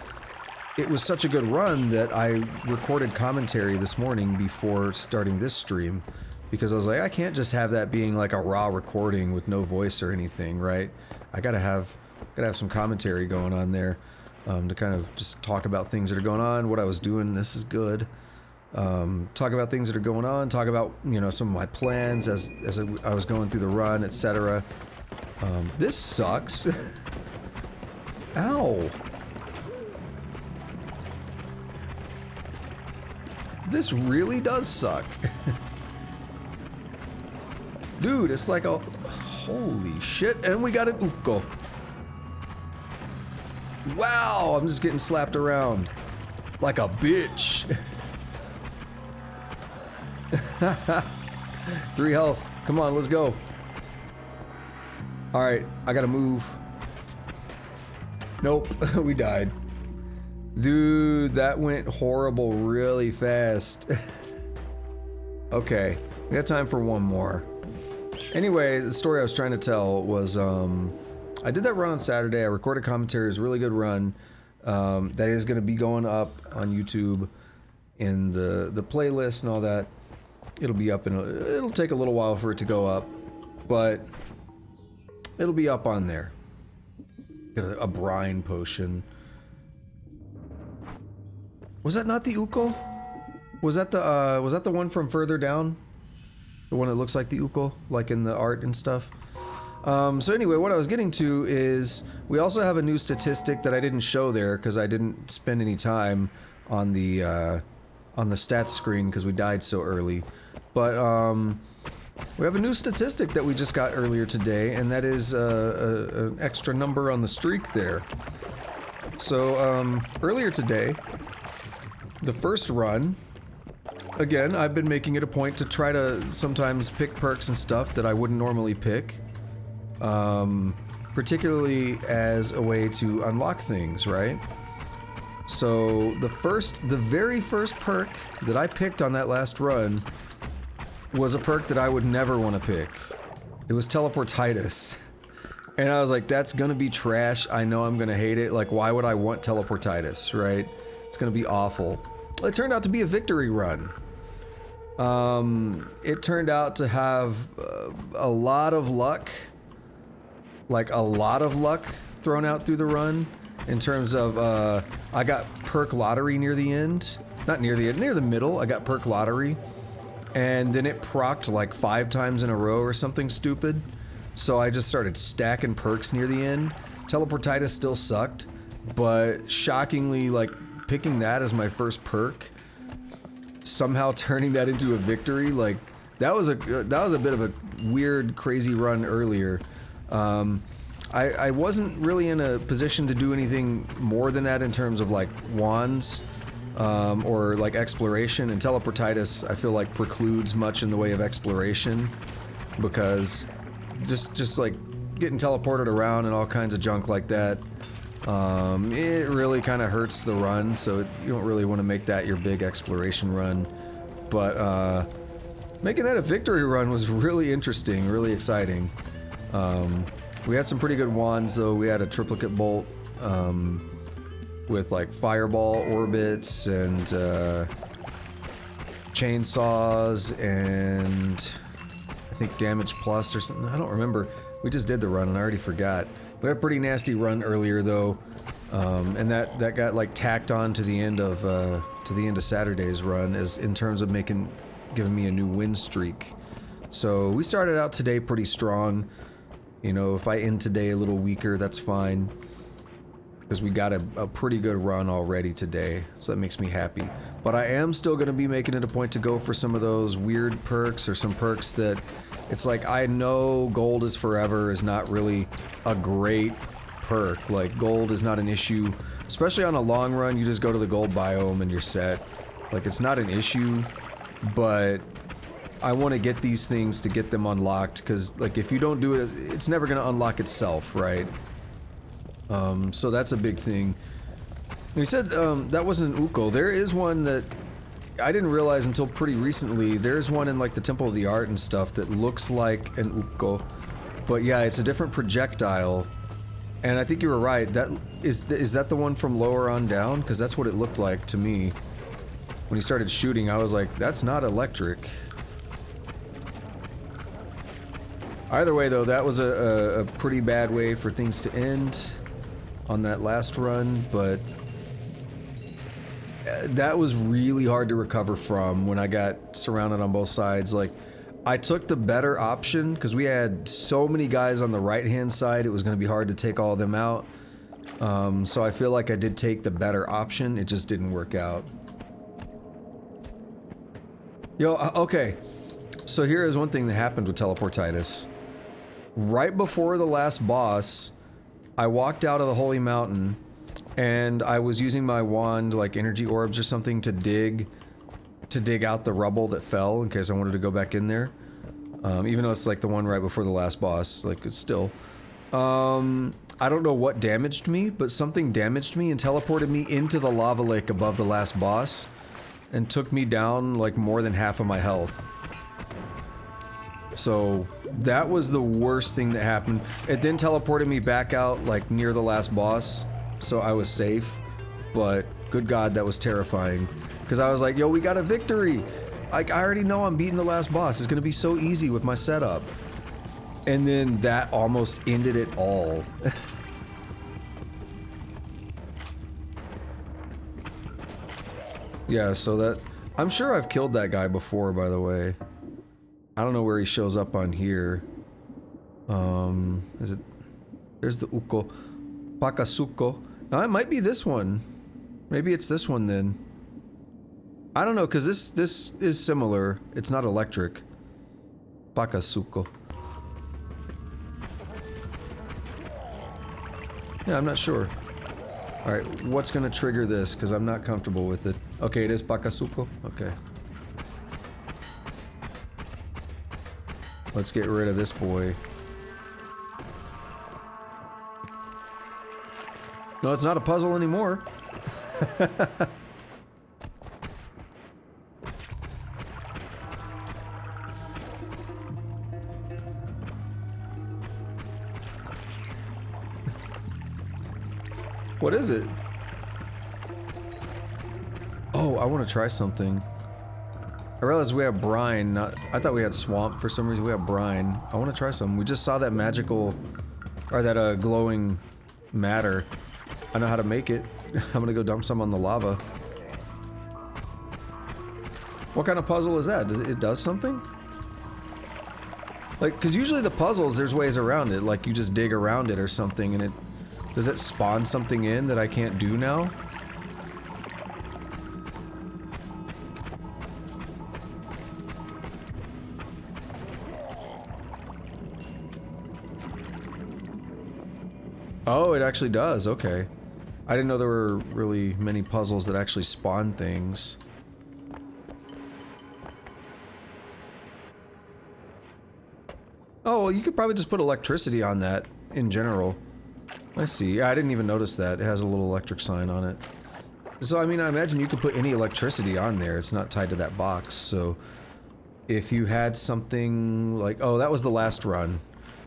it was such a good run that I recorded commentary this morning before starting this stream, because I was like, I can't just have that being like a raw recording with no voice or anything, right? I gotta have some commentary going on there, to kind of just talk about things that are going on, what I was doing. This is good. Talk about things that are going on, talk about, some of my plans as I was going through the run, etc. This sucks. Ow. This really does suck. Dude, it's like a... Holy shit, and we got an Uko. Wow, I'm just getting slapped around. Like a bitch. 3 health. Come on, let's go. Alright, I gotta move. Nope, we died. Dude, that went horrible really fast. Okay, we got time for one more. Anyway, the story I was trying to tell was, I did that run on Saturday. I recorded commentary. It was a really good run. That is going to be going up on YouTube in the playlist and all that. It'll be up it'll take a little while for it to go up, but it'll be up on there. Got a brine potion. Was that not the Uko? Was that the one from further down? The one that looks like the Uko, like in the art and stuff? So anyway, what I was getting to is we also have a new statistic that I didn't show there because I didn't spend any time on the stats screen because we died so early. But we have a new statistic that we just got earlier today, and that is an extra number on the streak there. So earlier today, the first run, again, I've been making it a point to try to sometimes pick perks and stuff that I wouldn't normally pick. Particularly as a way to unlock things, right? So the very first perk that I picked on that last run was a perk that I would never want to pick. It was Teleportitis. And I was like, that's gonna be trash. I know I'm gonna hate it. Like, why would I want teleportitis, right? It's gonna be awful. It turned out to be a victory run. It turned out to have a lot of luck. Like, a lot of luck thrown out through the run. In terms of, I got perk lottery near the end. Not near the end, near the middle. I got perk lottery. And then it procced like 5 times in a row or something stupid. So I just started stacking perks near the end. Teleportitis still sucked, but shockingly, like, picking that as my first perk, somehow turning that into a victory, like, that was a bit of a weird, crazy run earlier. I wasn't really in a position to do anything more than that in terms of like wands, or like exploration, and teleportitis I feel like precludes much in the way of exploration, because just like getting teleported around and all kinds of junk like that, it really kind of hurts the run, so you don't really want to make that your big exploration run. But making that a victory run was really interesting, really exciting. We had some pretty good wands though. We had a triplicate bolt with like fireball orbits and chainsaws and I think damage plus or something. I don't remember. We just did the run and I already forgot. We had a pretty nasty run earlier though, and that got like tacked on to the end of Saturday's run as in terms of giving me a new win streak. So we started out today pretty strong. You know, if I end today a little weaker, that's fine. Because we got a pretty good run already today, so that makes me happy. But I am still going to be making it a point to go for some of those weird perks, or some perks that... It's like, I know gold is forever is not really a great perk. Like, gold is not an issue. Especially on a long run, you just go to the gold biome and you're set. Like, it's not an issue, but... I want to get these things to get them unlocked, because, like, if you don't do it, it's never going to unlock itself, right? So that's a big thing. You said, that wasn't an Uko. There is one that I didn't realize until pretty recently. There's one in, like, the Temple of the Art and stuff that looks like an Uko. But yeah, it's a different projectile. And I think you were right. Is that the one from lower on down? Because that's what it looked like to me. When he started shooting, I was like, that's not electric. Either way, though, that was a pretty bad way for things to end on that last run, but that was really hard to recover from when I got surrounded on both sides. Like, I took the better option, because we had so many guys on the right-hand side, it was going to be hard to take all of them out. So I feel like I did take the better option, it just didn't work out. Yo, okay. So here is one thing that happened with teleportitis. Right before the last boss, I walked out of the Holy Mountain, and I was using my wand, like energy orbs or something, to dig out the rubble that fell in case I wanted to go back in there. Even though it's like the one right before the last boss, like it's still. I don't know what damaged me, but something damaged me and teleported me into the lava lake above the last boss, and took me down like more than half of my health. So that was the worst thing that happened. It then teleported me back out like near the last boss, so I was safe. But good God, that was terrifying. Because I was like, yo, we got a victory! Like, I already know I'm beating the last boss. It's gonna be so easy with my setup. And then that almost ended it all. Yeah, so that... I'm sure I've killed that guy before, by the way. I don't know where he shows up on here. Is it... There's the Uko. Pakasuko. It might be this one. Maybe it's this one then. I don't know, because this is similar. It's not electric. Pakasuko. Yeah, I'm not sure. Alright, what's gonna trigger this? Because I'm not comfortable with it. Okay, it is Pakasuko? Okay. Let's get rid of this boy. No, it's not a puzzle anymore. What is it? Oh, I want to try something. I realized we have brine, I thought we had swamp for some reason. We have brine. I want to try some. We just saw that magical, or that glowing matter. I know how to make it. I'm gonna go dump some on the lava. What kind of puzzle is that? It does something? Like, because usually the puzzles, there's ways around it. Like, you just dig around it or something, and does it spawn something in that I can't do now? Oh, it actually does. Okay. I didn't know there were really many puzzles that actually spawn things. Oh, well, you could probably just put electricity on that in general. I see. Yeah, I didn't even notice that. It has a little electric sign on it. So, I mean, I imagine you could put any electricity on there. It's not tied to that box. So, if you had something like... Oh, that was the last run.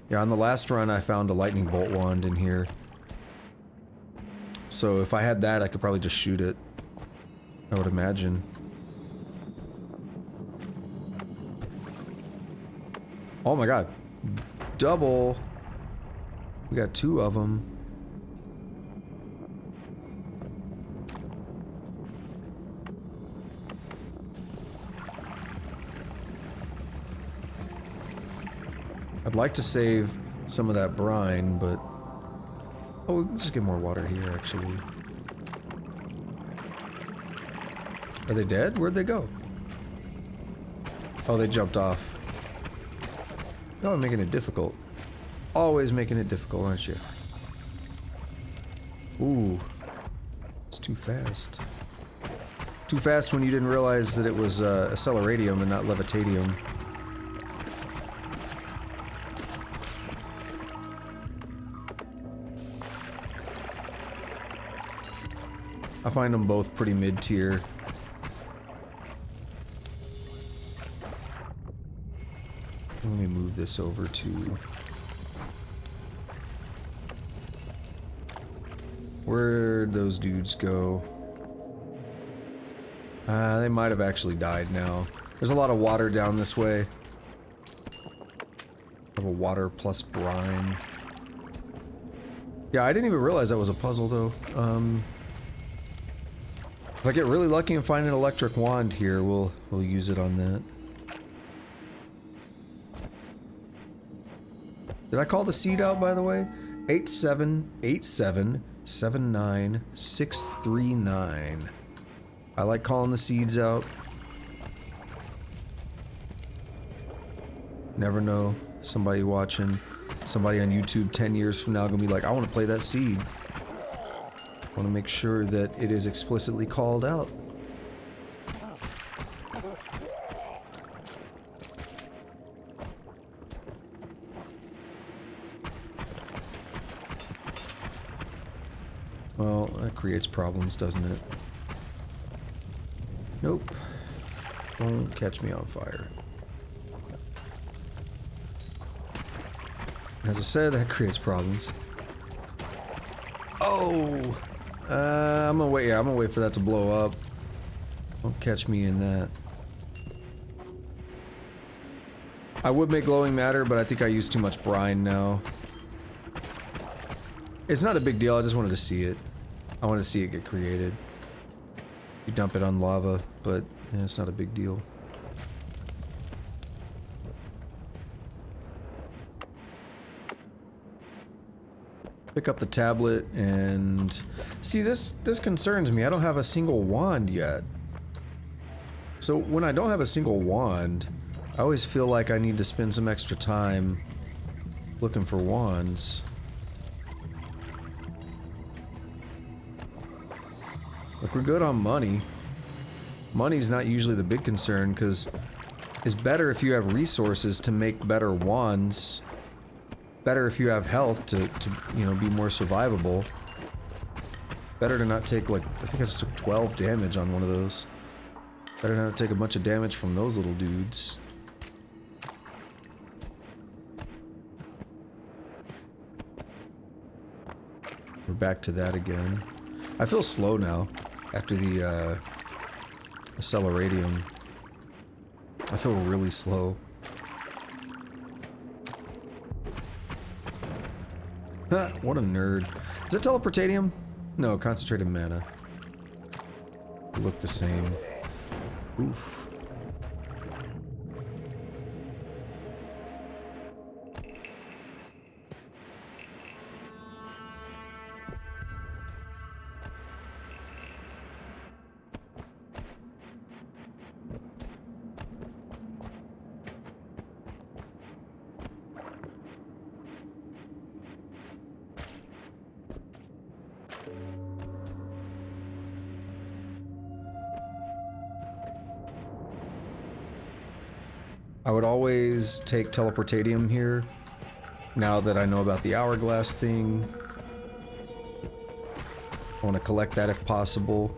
Yeah, on the last run, I found a lightning bolt wand in here. So, if I had that, I could probably just shoot it. I would imagine. Oh my god. Double. We got 2 of them. I'd like to save some of that brine, but... Oh, we can just get more water here, actually. Are they dead? Where'd they go? Oh, they jumped off. Oh, I'm making it difficult. Always making it difficult, aren't you? Ooh. It's too fast. Too fast when you didn't realize that it was acceleradium and not levitadium. I find them both pretty mid-tier. Let me move this over to... Where'd those dudes go? They might have actually died now. There's a lot of water down this way. I have a water plus brine. Yeah, I didn't even realize that was a puzzle, though. If I get really lucky and find an electric wand here, we'll use it on that. Did I call the seed out, by the way? 87877969. I like calling the seeds out. Never know. Somebody watching, somebody on YouTube 10 years from now gonna be like, I want to play that seed. I want to make sure that it is explicitly called out. Well, that creates problems, doesn't it? Nope. Don't catch me on fire. As I said, that creates problems. Oh! I'm gonna wait. Yeah, I'm gonna wait for that to blow up. Don't catch me in that. I would make glowing matter, but I think I used too much brine now. It's not a big deal. I just wanted to see it. I wanted to see it get created. You dump it on lava, but yeah, it's not a big deal. Pick up the tablet and... See, this concerns me. I don't have a single wand yet. So when I don't have a single wand, I always feel like I need to spend some extra time looking for wands. Look, we're good on money. Money's not usually the big concern, because it's better if you have resources to make better wands. Better if you have health to you know, be more survivable. Better to not take, like, I think I just took 12 damage on one of those. Better not take a bunch of damage from those little dudes. We're back to that again. I feel slow now after the acceleratium. I feel really slow. Huh, what a nerd. Is it teleportatium? No, concentrated mana. They look the same. Oof. I would always take teleportatium here, now that I know about the hourglass thing. I want to collect that if possible.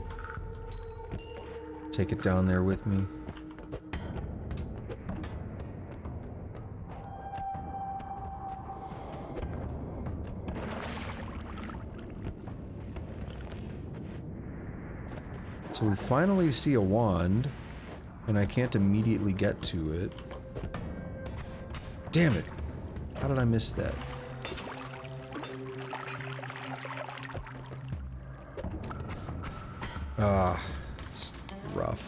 Take it down there with me. So we finally see a wand, and I can't immediately get to it. Damn it! How did I miss that? Ah, it's rough.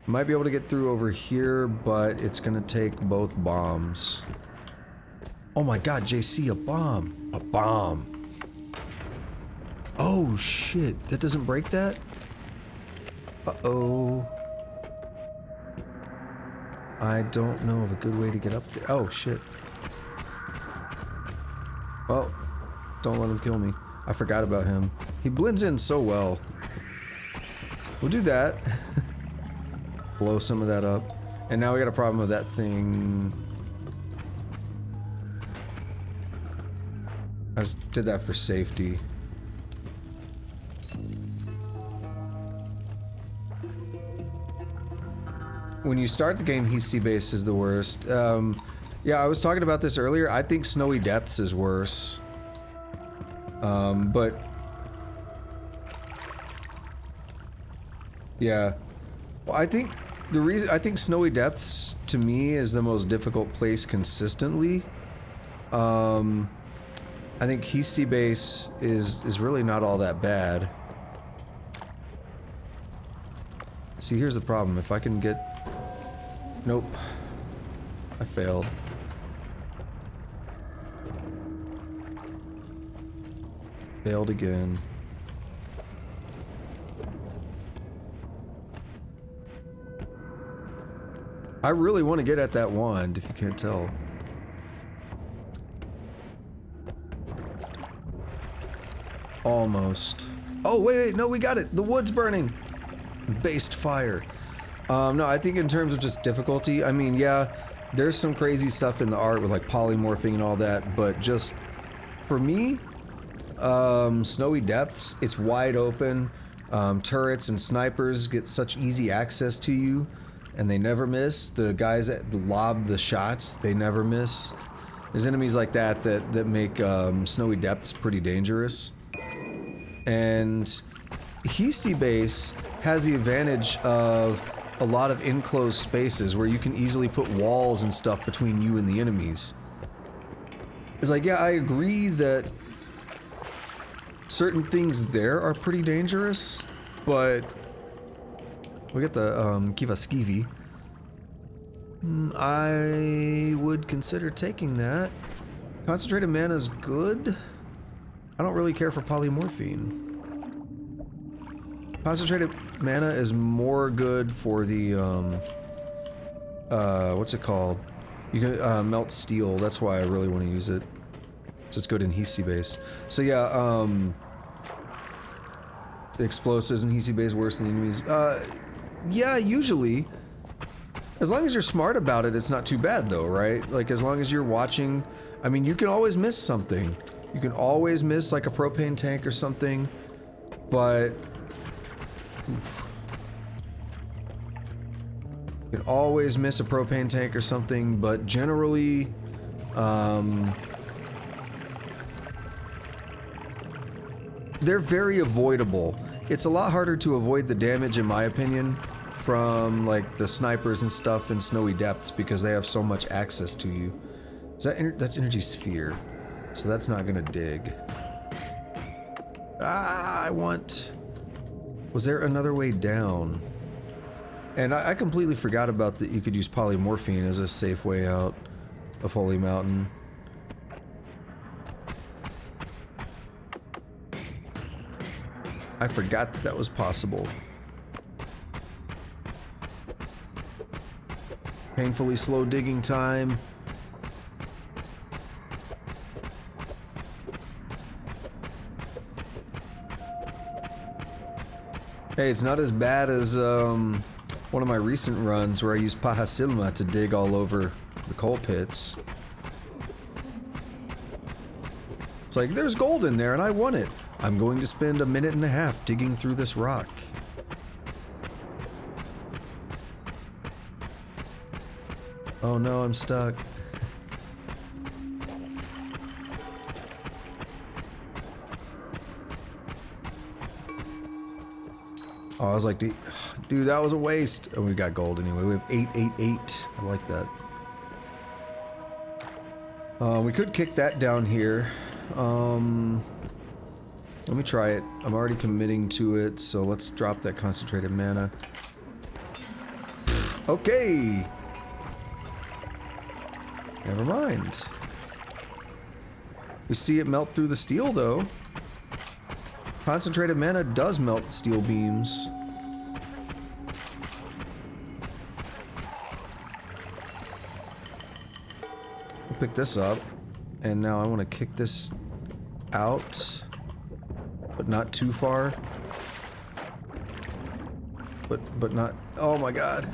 Might be able to get through over here, but it's gonna take both bombs. Oh my god, JC, a bomb! A bomb! Oh shit, that doesn't break that? Uh-oh. I don't know of a good way to get up there. Oh, shit. Well, don't let him kill me. I forgot about him. He blends in so well. We'll do that. Blow some of that up. And now we got a problem with that thing. I just did that for safety. When you start the game, Sea Base is the worst. Yeah, I was talking about this earlier. I think Snowy Depths is worse. But... yeah. Well, I think the reason... I think Snowy Depths, to me, is the most difficult place consistently. I think Sea Base is really not all that bad. See, here's the problem. If I can get... Nope. I failed. Failed again. I really want to get at that wand, if you can't tell. Almost. Oh, wait, no, we got it! The wood's burning! Based fire. No, I think in terms of just difficulty, I mean, yeah, there's some crazy stuff in the art with like polymorphing and all that, but just for me, Snowy Depths, it's wide open. Turrets and snipers get such easy access to you, and they never miss. The guys that lob the shots, they never miss. There's enemies like that that make Snowy Depths pretty dangerous. And Sea Base has the advantage of a lot of enclosed spaces where you can easily put walls and stuff between you and the enemies. It's like, yeah, I agree that certain things there are pretty dangerous, but we get the Kiva Skivi. I would consider taking that. Concentrated mana is good. I don't really care for polymorphine. Concentrated mana is more good for the, what's it called? You can, melt steel. That's why I really want to use it. So it's good in Sea Base. So yeah, the explosives in Sea Base worse than the enemies. Yeah, usually. As long as you're smart about it, it's not too bad though, right? Like, as long as you're watching, I mean, you can always miss something. You can always miss, like, a propane tank or something, but... You can always miss a propane tank or something, but generally, they're very avoidable. It's a lot harder to avoid the damage, in my opinion, from like the snipers and stuff in snowy depths because they have so much access to you. Is that that's energy sphere, so that's not gonna dig. Ah, I want. Was there another way down? And I completely forgot about that. You could use polymorphine as a safe way out of Holy Mountain. I forgot that that was possible. Painfully slow digging time. Hey, it's not as bad as one of my recent runs where I used Paja Silma to dig all over the coal pits. It's like, there's gold in there and I want it. I'm going to spend 1.5 minutes digging through this rock. Oh no, I'm stuck. Oh, I was like, dude, that was a waste. Oh, we got gold anyway. We have 888. I like that. We could kick that down here. Let me try it. I'm already committing to it, so let's drop that concentrated mana. Okay. Never mind. We see it melt through the steel, though. Concentrated mana does melt the steel beams. We'll pick this up, and now I want to kick this out, but not too far. But not. Oh my god.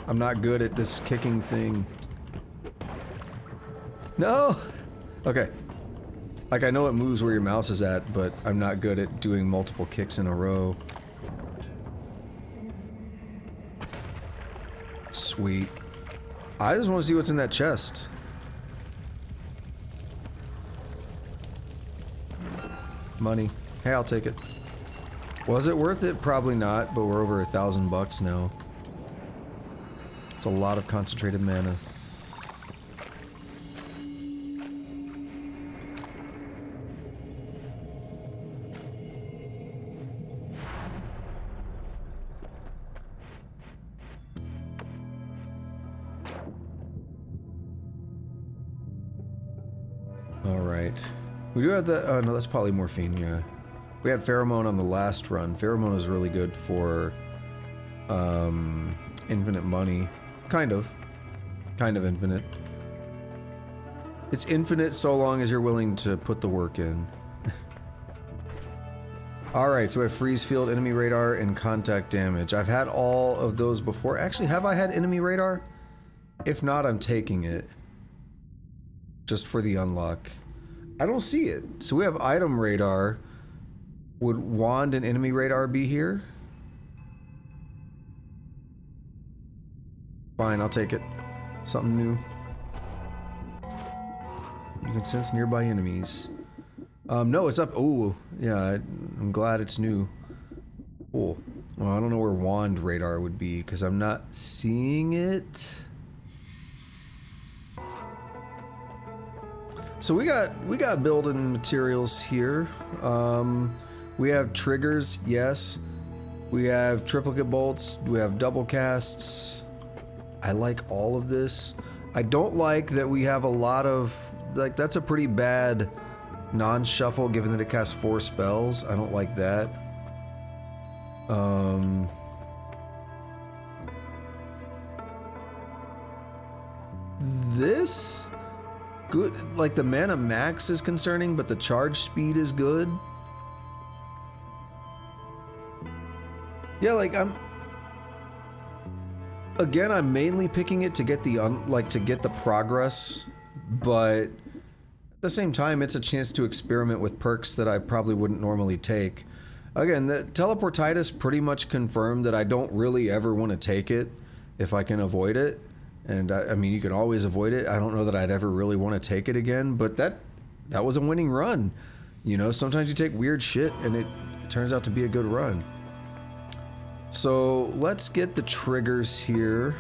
I'm not good at this kicking thing. No! Okay. Like, I know it moves where your mouse is at, but I'm not good at doing multiple kicks in a row. Sweet. I just want to see what's in that chest. Money. Hey, I'll take it. Was it worth it? Probably not, but we're over $1,000 now. It's a lot of concentrated mana. Alright. We do have the... oh no, that's polymorphine, yeah. We had pheromone on the last run. Pheromone is really good for... infinite money. Kind of. Kind of infinite. It's infinite so long as you're willing to put the work in. Alright, so we have freeze field, enemy radar, and contact damage. I've had all of those before. Actually, have I had enemy radar? If not, I'm taking it. Just for the unlock. I don't see it. So we have item radar. Would wand and enemy radar be here? Fine, I'll take it. Something new. You can sense nearby enemies. No, it's up. Oh, yeah, I'm glad it's new. Cool. Well, I don't know where wand radar would be because I'm not seeing it. So we got building materials here. We have triggers, yes. We have triplicate bolts. We have double casts. I like all of this. I don't like that we have a lot of, like, that's a pretty bad non-shuffle given that it casts 4 spells. I don't like that. This good, like the mana max is concerning, but the charge speed is good. Yeah, like I'm mainly picking it to get the to get the progress, but at the same time it's a chance to experiment with perks that I probably wouldn't normally take. Again, the teleportitis pretty much confirmed that I don't really ever want to take it if I can avoid it, And I mean, you can always avoid it. I don't know that I'd ever really want to take it again, but that was a winning run. You know, sometimes you take weird shit and it turns out to be a good run. So let's get the triggers here.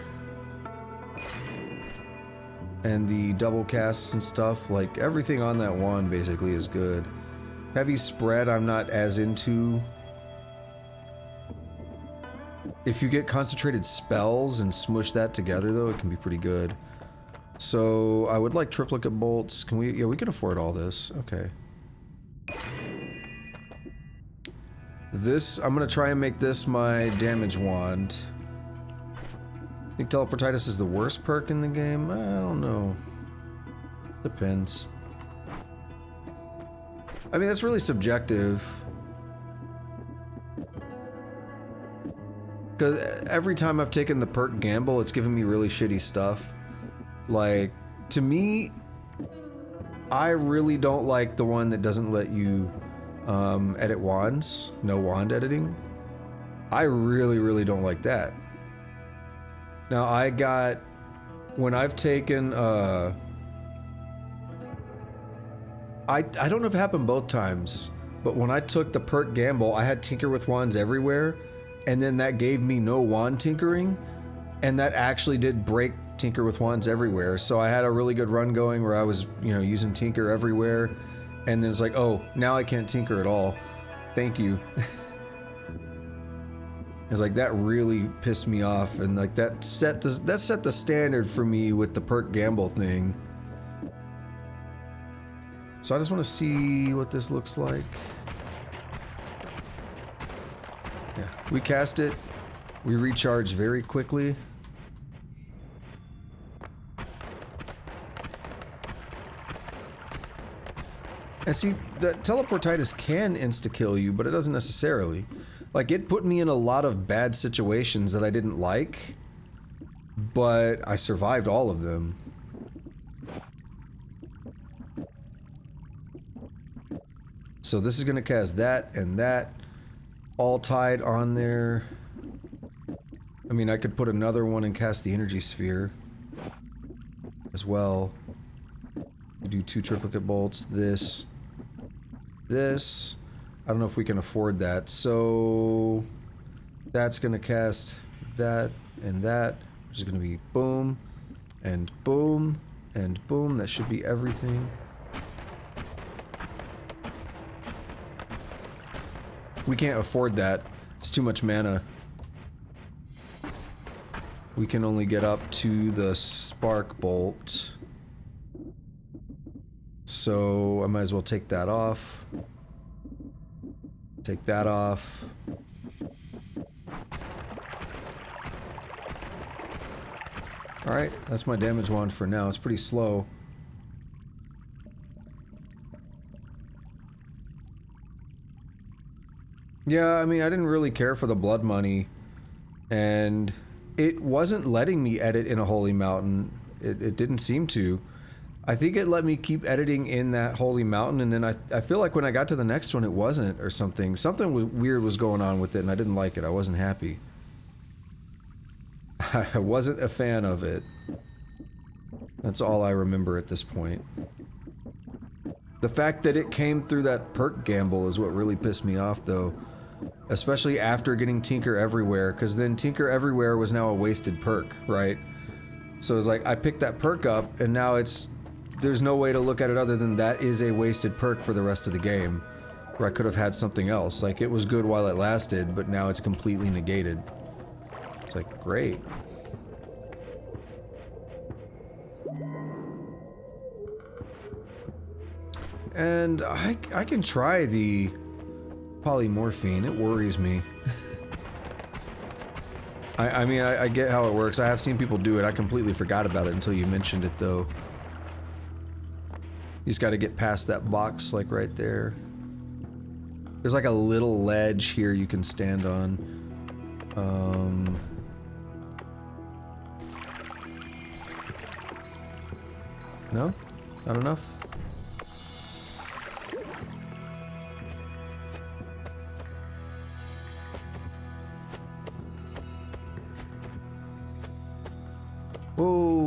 And the double casts and stuff. Like, everything on that wand basically is good. Heavy spread I'm not as into. If you get concentrated spells and smush that together though, it can be pretty good. So I would like triplicate bolts. Can we? Yeah, we can afford all this. Okay. This, I'm gonna try and make this my damage wand. I think teleportitis is the worst perk in the game. I don't know. Depends. I mean, that's really subjective. Because every time I've taken the perk gamble, it's given me really shitty stuff. Like, to me, I really don't like the one that doesn't let you edit wands. No wand editing. I really, really don't like that. Now, I got... When I've taken... I don't know if it happened both times, but when I took the perk gamble, I had Tinker with Wands everywhere, and then that gave me no wand tinkering, and that actually did break Tinker with Wands everywhere. So I had a really good run going where I was, you know, using Tinker everywhere, and then it's like, oh, now I can't Tinker at all. Thank you. It's like, that really pissed me off, and like that set the standard for me with the perk gamble thing. So I just want to see what this looks like. Yeah, we cast it. We recharge very quickly. And see, the teleportitis can insta-kill you, but it doesn't necessarily. Like, it put me in a lot of bad situations that I didn't like, but I survived all of them. So this is going to cast that and that, all tied on there. I mean, I could put another one and cast the energy sphere as well. Do 2 triplicate bolts, this. I don't know if we can afford that, so that's going to cast that and that, which is going to be boom, and boom, and boom. That should be everything. We can't afford that. It's too much mana. We can only get up to the spark bolt. So I might as well take that off. Take that off. Alright, that's my damage wand for now. It's pretty slow. Yeah, I mean, I didn't really care for the blood money, and it wasn't letting me edit in a holy mountain. It didn't seem to. I think it let me keep editing in that holy mountain, and then I feel like when I got to the next one, it wasn't, or something. Something weird was going on with it, and I didn't like it. I wasn't happy. I wasn't a fan of it. That's all I remember at this point. The fact that it came through that perk gamble is what really pissed me off, though. Especially after getting Tinker Everywhere, because then Tinker Everywhere was now a wasted perk, right? So it's like, I picked that perk up, and now there's no way to look at it other than that is a wasted perk for the rest of the game. Where I could have had something else. Like, it was good while it lasted, but now it's completely negated. It's like, great. And I can try the polymorphine. It worries me. I mean, I get how it works. I have seen people do it. I completely forgot about it until you mentioned it, though. You just got to get past that box, like right there. There's like a little ledge here you can stand on. No? Not enough? Whoa.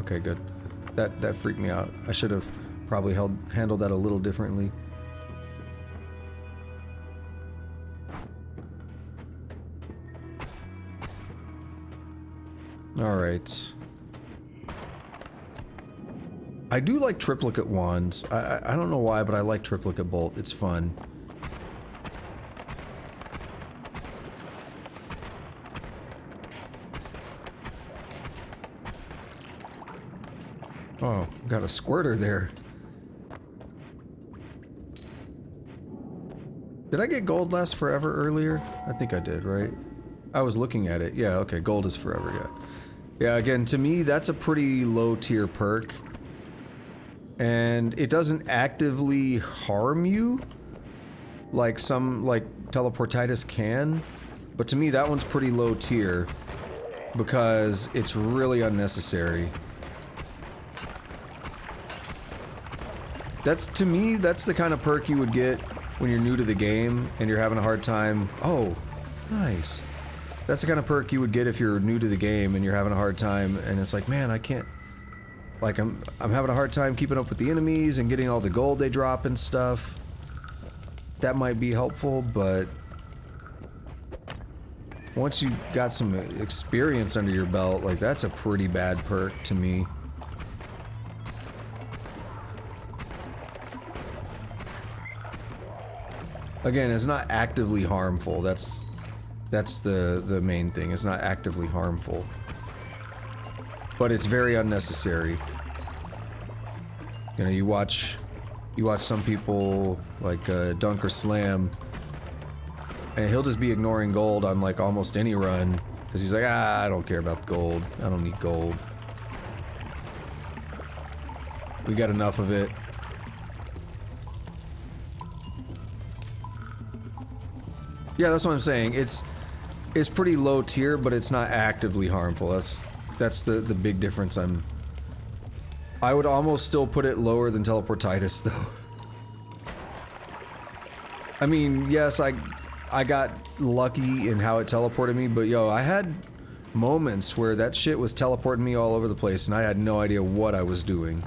Okay, good. That freaked me out. I should have probably handled that a little differently. Alright. I do like triplicate wands. I don't know why, but I like triplicate bolt. It's fun. Oh, got a squirter there. Did I get gold last forever earlier? I think I did, right? I was looking at it. Yeah, okay, gold is forever, yeah. Yeah, again, to me, that's a pretty low tier perk. And it doesn't actively harm you like some, like, teleportitis can. But to me, that one's pretty low tier because it's really unnecessary. That's, to me, that's the kind of perk you would get when you're new to the game and you're having a hard time. Oh, nice. That's the kind of perk you would get if you're new to the game and you're having a hard time and it's like, man, I can't, like, I'm having a hard time keeping up with the enemies and getting all the gold they drop and stuff. That might be helpful, but once you got some experience under your belt, like, that's a pretty bad perk to me. Again, it's not actively harmful. That's the main thing. It's not actively harmful. But it's very unnecessary. You know, you watch some people like Dunk or Slam, and he'll just be ignoring gold on like almost any run because he's like, ah, I don't care about gold. I don't need gold. We got enough of it. Yeah, that's what I'm saying. It's pretty low tier, but it's not actively harmful. That's the big difference. I would almost still put it lower than teleportitis, though. I mean, yes, I got lucky in how it teleported me, but yo, I had moments where that shit was teleporting me all over the place, and I had no idea what I was doing.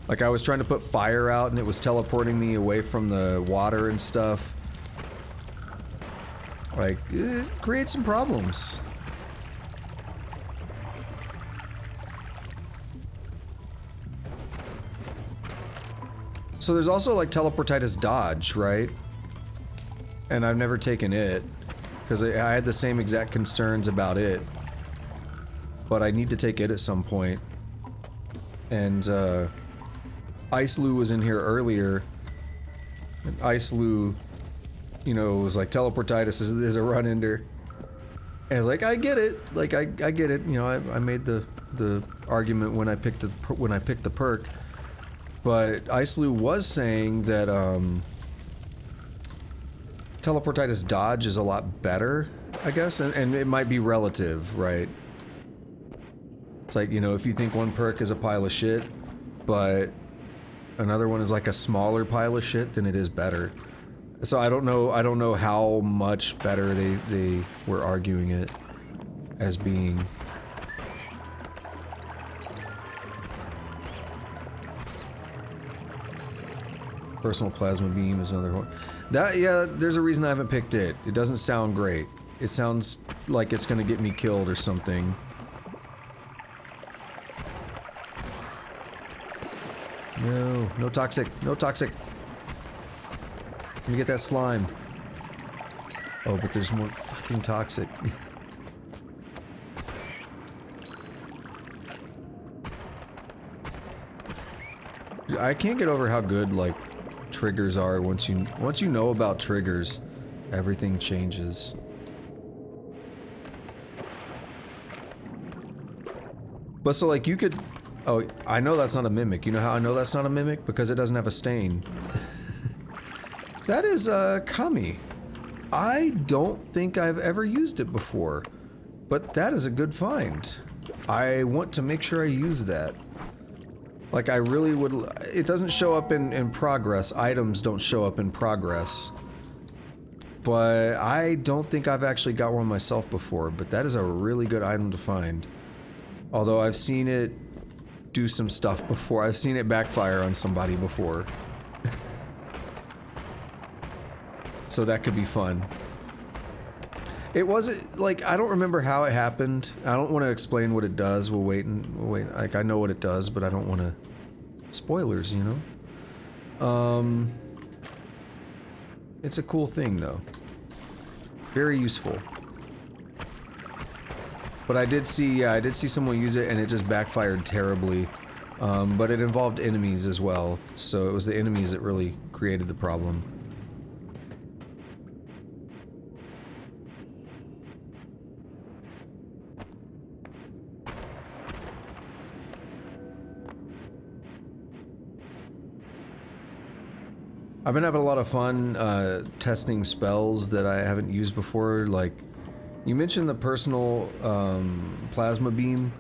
Like, I was trying to put fire out and it was teleporting me away from the water and stuff. Like, it creates some problems. So there's also like teleportitis dodge, right? And I've never taken it because I had the same exact concerns about it. But I need to take it at some point. And Ice Lou was in here earlier, and Ice Lou, you know, was like, teleportitis is a run-ender. And I was like, I get it, like, I get it, you know, I made the argument when I picked the perk. But Ice Lou was saying that, teleportitis dodge is a lot better, I guess, and it might be relative, right? It's like, you know, if you think one perk is a pile of shit, but another one is like a smaller pile of shit, then it is better. So I don't know how much better they were arguing it as being. Personal plasma beam is another one. That, yeah, there's a reason I haven't picked it. It doesn't sound great. It sounds like it's gonna get me killed or something. No, no toxic, no toxic. Let me get that slime. Oh, but there's more fucking toxic. I can't get over how good, like, triggers are. Once you know about triggers, everything changes. But so, like, you could... Oh, I know that's not a mimic. You know how I know that's not a mimic? Because it doesn't have a stain. That is, Kami. I don't think I've ever used it before. But that is a good find. I want to make sure I use that. Like, I really would... It doesn't show up in progress. Items don't show up in progress. But I don't think I've actually got one myself before, but that is a really good item to find. Although I've seen it do some stuff before. I've seen it backfire on somebody before. So that could be fun. It wasn't, like, I don't remember how it happened. I don't want to explain what it does. We'll wait. Like, I know what it does, but I don't want to... Spoilers, you know? It's a cool thing, though. Very useful. But I did see, yeah, I did see someone use it and it just backfired terribly. But it involved enemies as well, so it was the enemies that really created the problem. I've been having a lot of fun testing spells that I haven't used before. Like, you mentioned the personal plasma beam,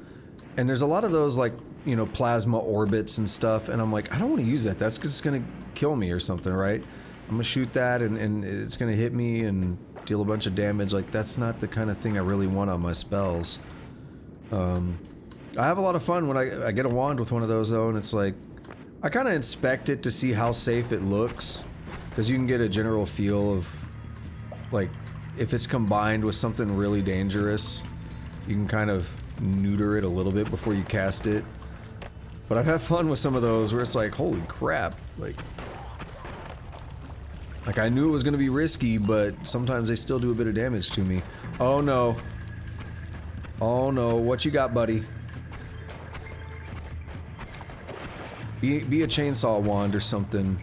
and there's a lot of those, like, you know, plasma orbits and stuff, and I'm like, I don't want to use that. That's just gonna kill me or something, right? I'm gonna shoot that and it's gonna hit me and deal a bunch of damage. Like, that's not the kind of thing I really want on my spells. I have a lot of fun when I get a wand with one of those, though, and it's like, I kind of inspect it to see how safe it looks, because you can get a general feel of, like, if it's combined with something really dangerous, you can kind of neuter it a little bit before you cast it. But I've had fun with some of those where it's like, holy crap, like I knew it was going to be risky, but sometimes they still do a bit of damage to me. Oh no. Oh no, what you got, buddy? Be a chainsaw wand or something.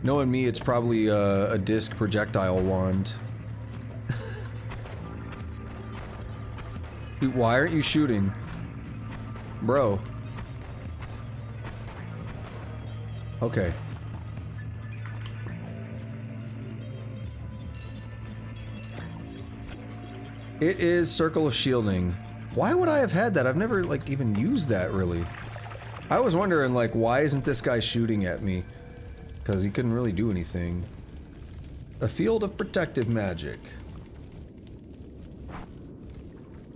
Knowing me, it's probably a disc projectile wand. Dude, why aren't you shooting? Bro. Okay. It is Circle of Shielding. Why would I have had that? I've never, like, even used that, really. I was wondering, like, why isn't this guy shooting at me? Because he couldn't really do anything. A field of protective magic.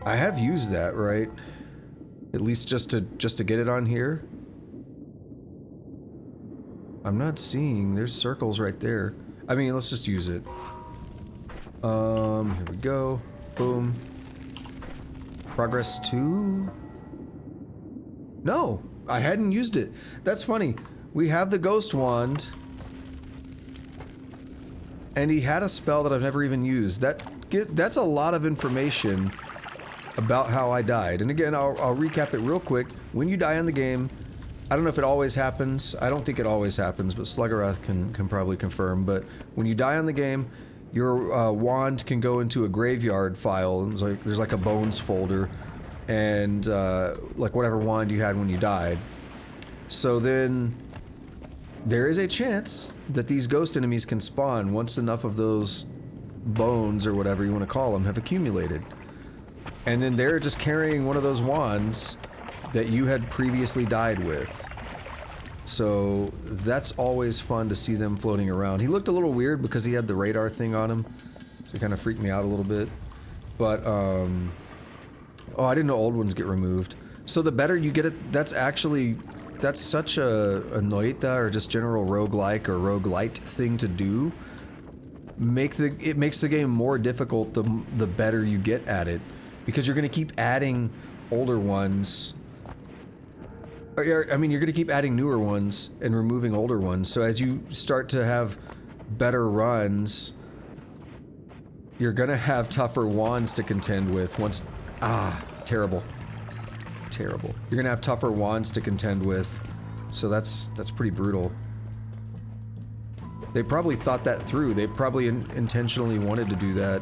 I have used that, right? At least just to get it on here. I'm not seeing. There's circles right there. I mean, let's just use it. Here we go. Boom. Progress 2? No, I hadn't used it. That's funny. We have the ghost wand, and he had a spell that I've never even used. That's a lot of information about how I died. And again, I'll recap it real quick. When you die in the game, I don't know if it always happens. I don't think it always happens, but Sluggerath can probably confirm. But when you die in the game, your wand can go into a graveyard file. There's like a bones folder, and like whatever wand you had when you died. So then there is a chance that these ghost enemies can spawn once enough of those bones, or whatever you want to call them, have accumulated. And then they're just carrying one of those wands that you had previously died with. So that's always fun to see them floating around. He looked a little weird because he had the radar thing on him, so it kind of freaked me out a little bit. But, oh, I didn't know old ones get removed. So the better you get it, that's such a Noita or just general roguelike or roguelite thing to do. It makes the game more difficult the better you get at it. Because you're going to keep adding older ones. I mean, you're going to keep adding newer ones and removing older ones. So as you start to have better runs, you're going to have tougher wands to contend with once... Ah, terrible. Terrible. You're going to have tougher wands to contend with. So that's pretty brutal. They probably thought that through. They probably intentionally wanted to do that.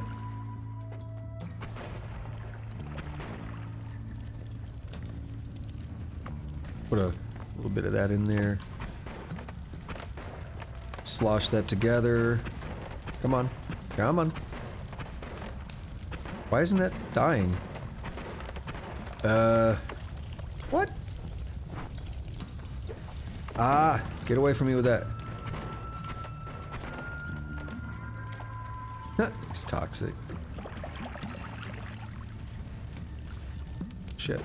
Put a little bit of that in there. Slosh that together. Come on. Come on. Why isn't that dying? What? Ah, get away from me with that. He's toxic. Shit.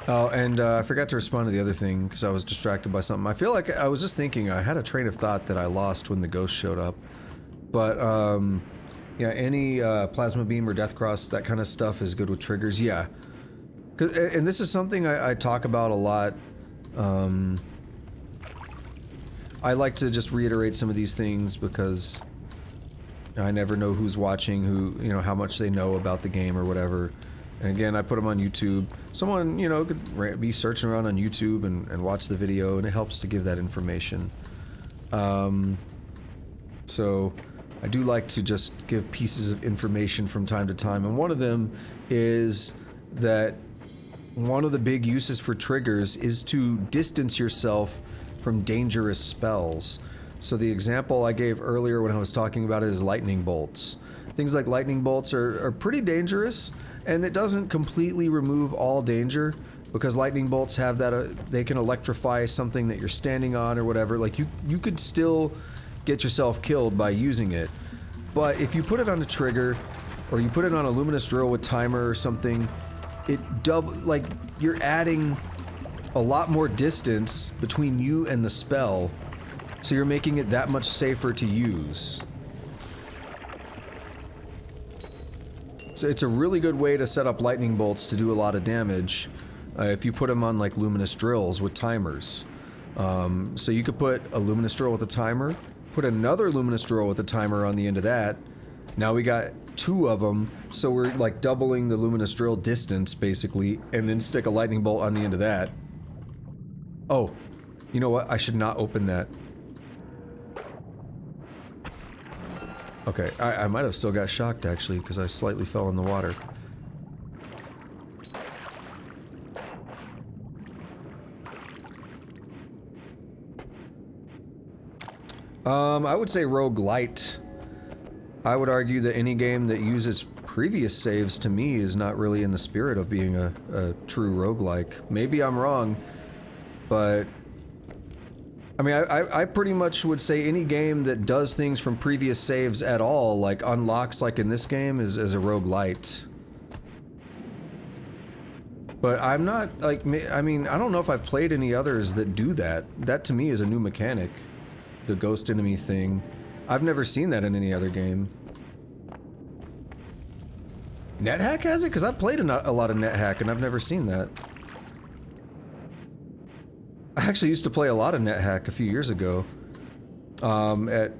Oh, and I forgot to respond to the other thing because I was distracted by something. I feel like I was just thinking, I had a train of thought that I lost when the ghost showed up. But, yeah, any plasma beam or death cross, that kind of stuff is good with triggers, yeah. And this is something I talk about a lot. I like to just reiterate some of these things because I never know who's watching, who, you know, how much they know about the game or whatever. And again, I put them on YouTube. Someone, you know, could be searching around on YouTube and watch the video, and it helps to give that information. So I do like to just give pieces of information from time to time, and one of them is that one of the big uses for triggers is to distance yourself from dangerous spells. So the example I gave earlier when I was talking about it is lightning bolts. Things like lightning bolts are pretty dangerous, and it doesn't completely remove all danger, because lightning bolts have that, they can electrify something that you're standing on or whatever. Like, you could still get yourself killed by using it. But if you put it on a trigger, or you put it on a luminous drill with timer or something, like, you're adding a lot more distance between you and the spell, so you're making it that much safer to use. So it's a really good way to set up lightning bolts to do a lot of damage if you put them on like luminous drills with timers. So you could put a luminous drill with a timer, put another luminous drill with a timer on the end of that. Now we got two of them, so we're like doubling the luminous drill distance basically, and then stick a lightning bolt on the end of that. Oh, you know what? I should not open that. Okay, I might have still got shocked actually, because I slightly fell in the water. I would say roguelite. I would argue that any game that uses previous saves to me is not really in the spirit of being a true roguelike. Maybe I'm wrong, but I mean, I pretty much would say any game that does things from previous saves at all, like unlocks like in this game, is a roguelite. But I'm not, like, I mean, I don't know if I've played any others that do that. That to me is a new mechanic. The ghost enemy thing. I've never seen that in any other game. NetHack has it? Because I've played a lot of NetHack and I've never seen that. I actually used to play a lot of NetHack a few years ago. At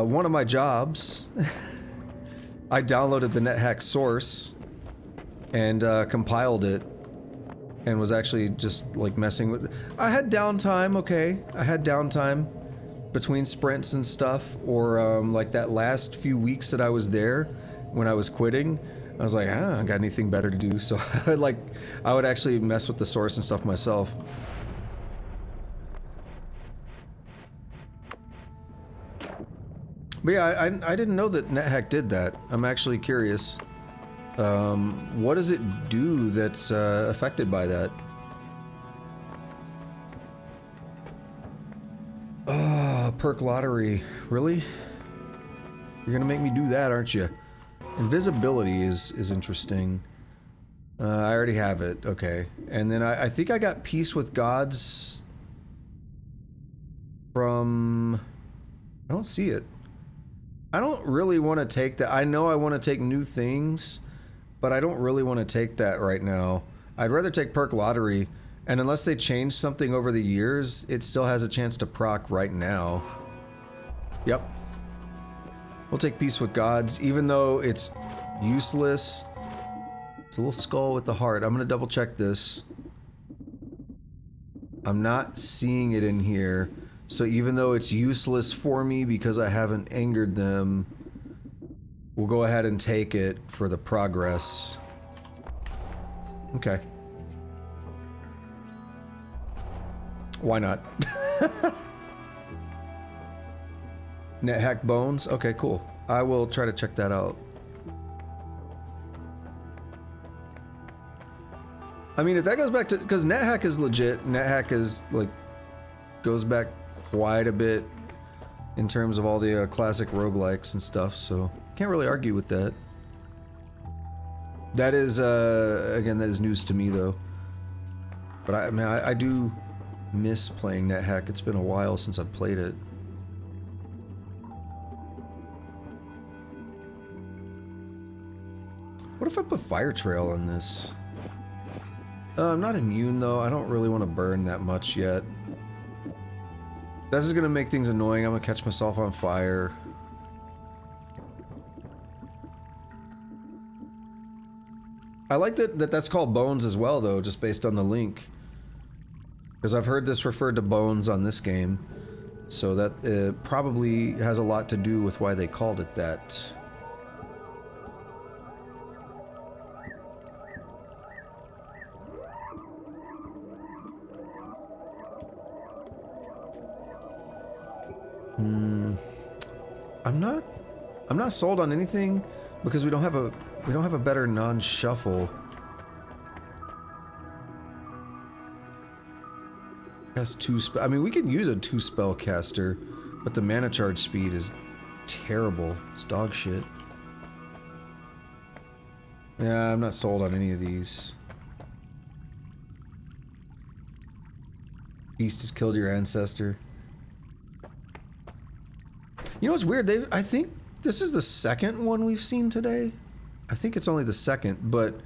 one of my jobs, I downloaded the NetHack source and compiled it, and was actually just like messing with. I had downtime, okay. I had downtime between sprints and stuff, or like that last few weeks that I was there when I was quitting. I was like, I got anything better to do, so I would actually mess with the source and stuff myself. But yeah, I didn't know that NetHack did that. I'm actually curious. What does it do that's affected by that? Perk lottery. Really? You're gonna make me do that, aren't you? Invisibility is interesting. I already have it, okay. And then I think I got Peace with Gods from... I don't see it. I don't really want to take that. I know I want to take new things, but I don't really want to take that right now. I'd rather take Perk Lottery, and unless they change something over the years, it still has a chance to proc right now. Yep. We'll take Peace with Gods, even though it's useless. It's a little skull with the heart. I'm gonna double check this. I'm not seeing it in here, so even though it's useless for me because I haven't angered them, we'll go ahead and take it for the progress. Okay. Why not? NetHack Bones? Okay, cool. I will try to check that out. I mean, if that goes back to... because NetHack is legit. NetHack is, like... goes back quite a bit in terms of all the classic roguelikes and stuff, so can't really argue with that. That is, again, that is news to me though. But I mean, I do miss playing NetHack. It's been a while since I've played it. What if I put Fire Trail on this? I'm not immune though. I don't really want to burn that much yet. This is gonna make things annoying. I'm gonna catch myself on fire. I like that that's called bones as well though, just based on the link. Because I've heard this referred to bones on this game. So that probably has a lot to do with why they called it that. I'm not sold on anything because we don't have a better non-shuffle. Has 2 spell. I mean, we can use a 2 spell caster, but the mana charge speed is terrible. It's dog shit. Yeah, I'm not sold on any of these. Beast has killed your ancestor. You know what's weird? I think this is the second one we've seen today. I think it's only the second, but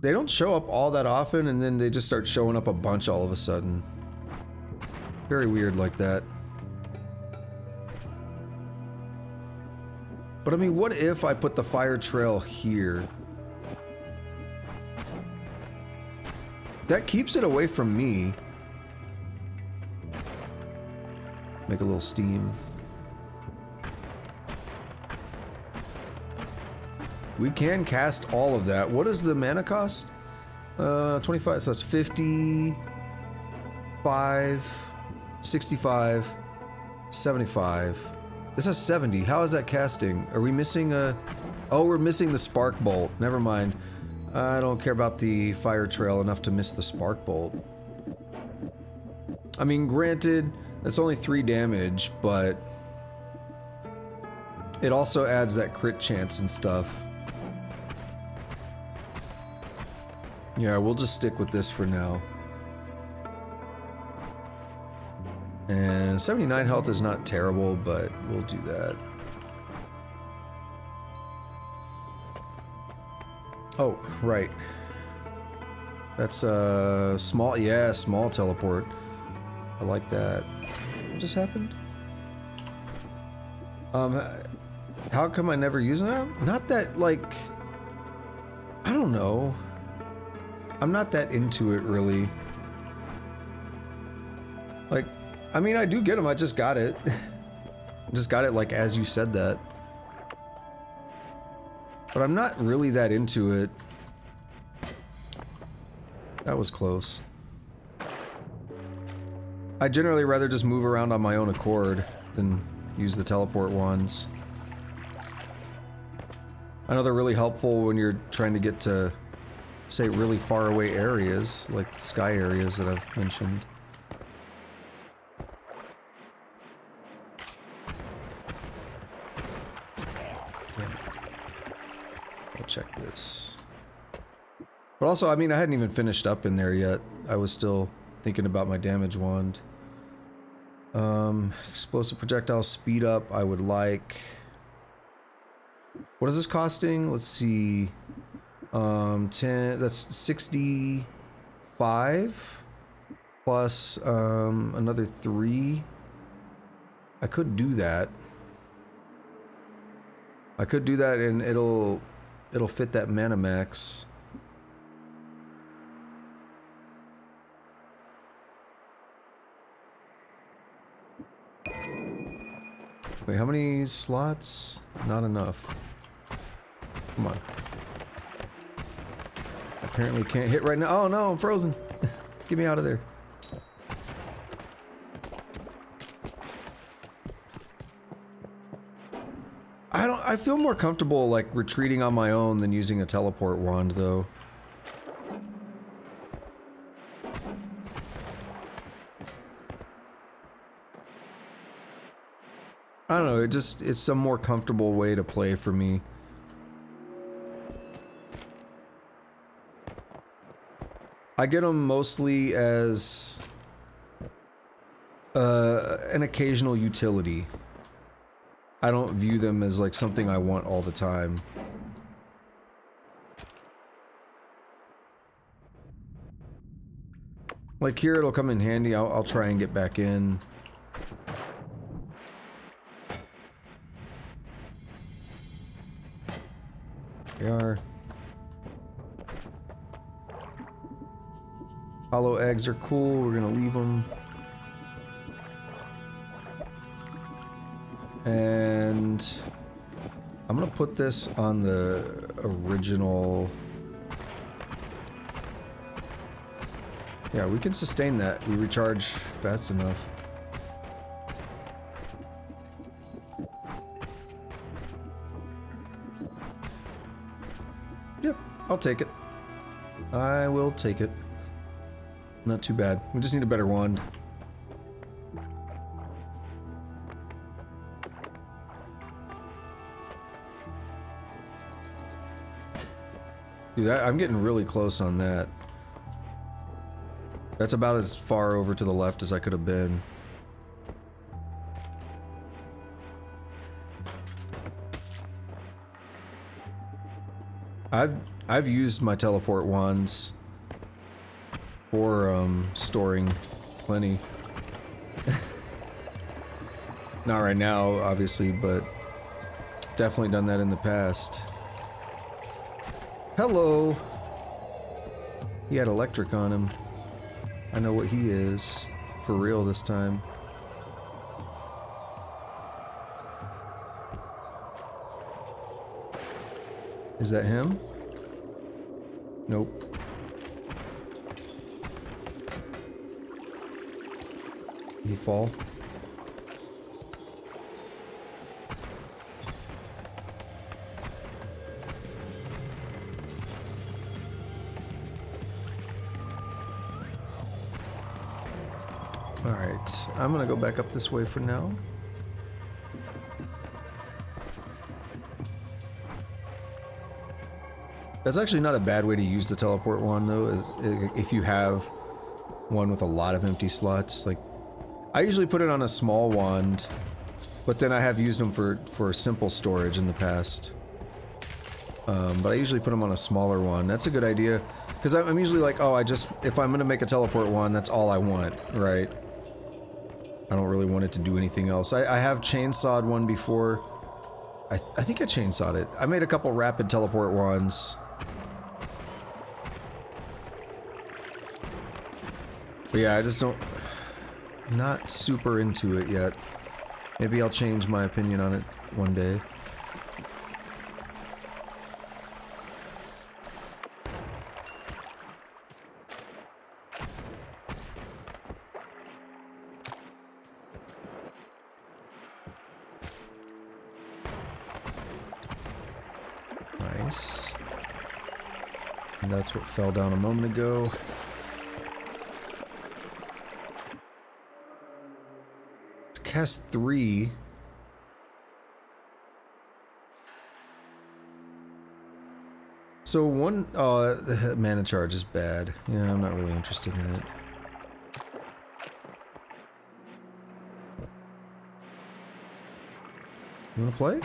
they don't show up all that often, and then they just start showing up a bunch all of a sudden. Very weird like that. But I mean, what if I put the fire trail here? That keeps it away from me. Make a little steam. We can cast all of that. What is the mana cost? 25, so that's 50, 5, 65, 75. This has 70. How is that casting? Are we missing a... Oh, we're missing the spark bolt. Never mind. I don't care about the fire trail enough to miss the spark bolt. I mean, granted, that's only 3 damage, but it also adds that crit chance and stuff. Yeah, we'll just stick with this for now. And 79 health is not terrible, but we'll do that. Oh, right. That's small, yeah, small teleport. I like that. What just happened? How come I never use them? Not that, like, I don't know. I'm not that into it, really. Like, I mean, I do get them, I just got it. I just got it, like, as you said that. But I'm not really that into it. That was close. I generally rather just move around on my own accord than use the teleport wands. I know they're really helpful when you're trying to get to, say, really far away areas, like sky areas that I've mentioned. Damn it. I'll check this. But also, I mean, I hadn't even finished up in there yet. I was still thinking about my damage wand. Explosive projectile speed up, I would like. What is this costing? Let's see. 10, that's 65 plus another 3. I could do that. I could do that and it'll fit that mana max. Wait, how many slots? Not enough. Come on. Apparently can't hit right now. Oh no, I'm frozen. Get me out of there. I feel more comfortable like retreating on my own than using a teleport wand though. don't know, it's some more comfortable way to play for me. I get them mostly as an occasional utility. I don't view them as like something I want all the time. Like here it'll come in handy, I'll try and get back in. They are. Hollow eggs are cool, we're gonna leave them. And I'm gonna put this on the original. Yeah, we can sustain that. We recharge fast enough. Yep, I'll take it. I will take it. Not too bad. We just need a better wand. Dude, I'm getting really close on that. That's about as far over to the left as I could have been. I've used my teleport wands for storing plenty. Not right now, obviously, but definitely done that in the past. Hello! He had electric on him. I know what he is. For real this time. Is that him? Nope. Did he fall? Alright, I'm gonna go back up this way for now. That's actually not a bad way to use the teleport wand though, is if you have one with a lot of empty slots. Like, I usually put it on a small wand, but then I have used them for simple storage in the past. But I usually put them on a smaller one. That's a good idea, because I'm usually like, oh, if I'm gonna make a teleport wand, that's all I want, right? I don't really want it to do anything else. I have chainsawed one before. I think I chainsawed it. I made a couple rapid teleport wands. But yeah, I just don't... Not super into it yet. Maybe I'll change my opinion on it one day. Nice. And that's what fell down a moment ago. Cast 3. So one, the mana charge is bad. Yeah, I'm not really interested in it. You wanna play?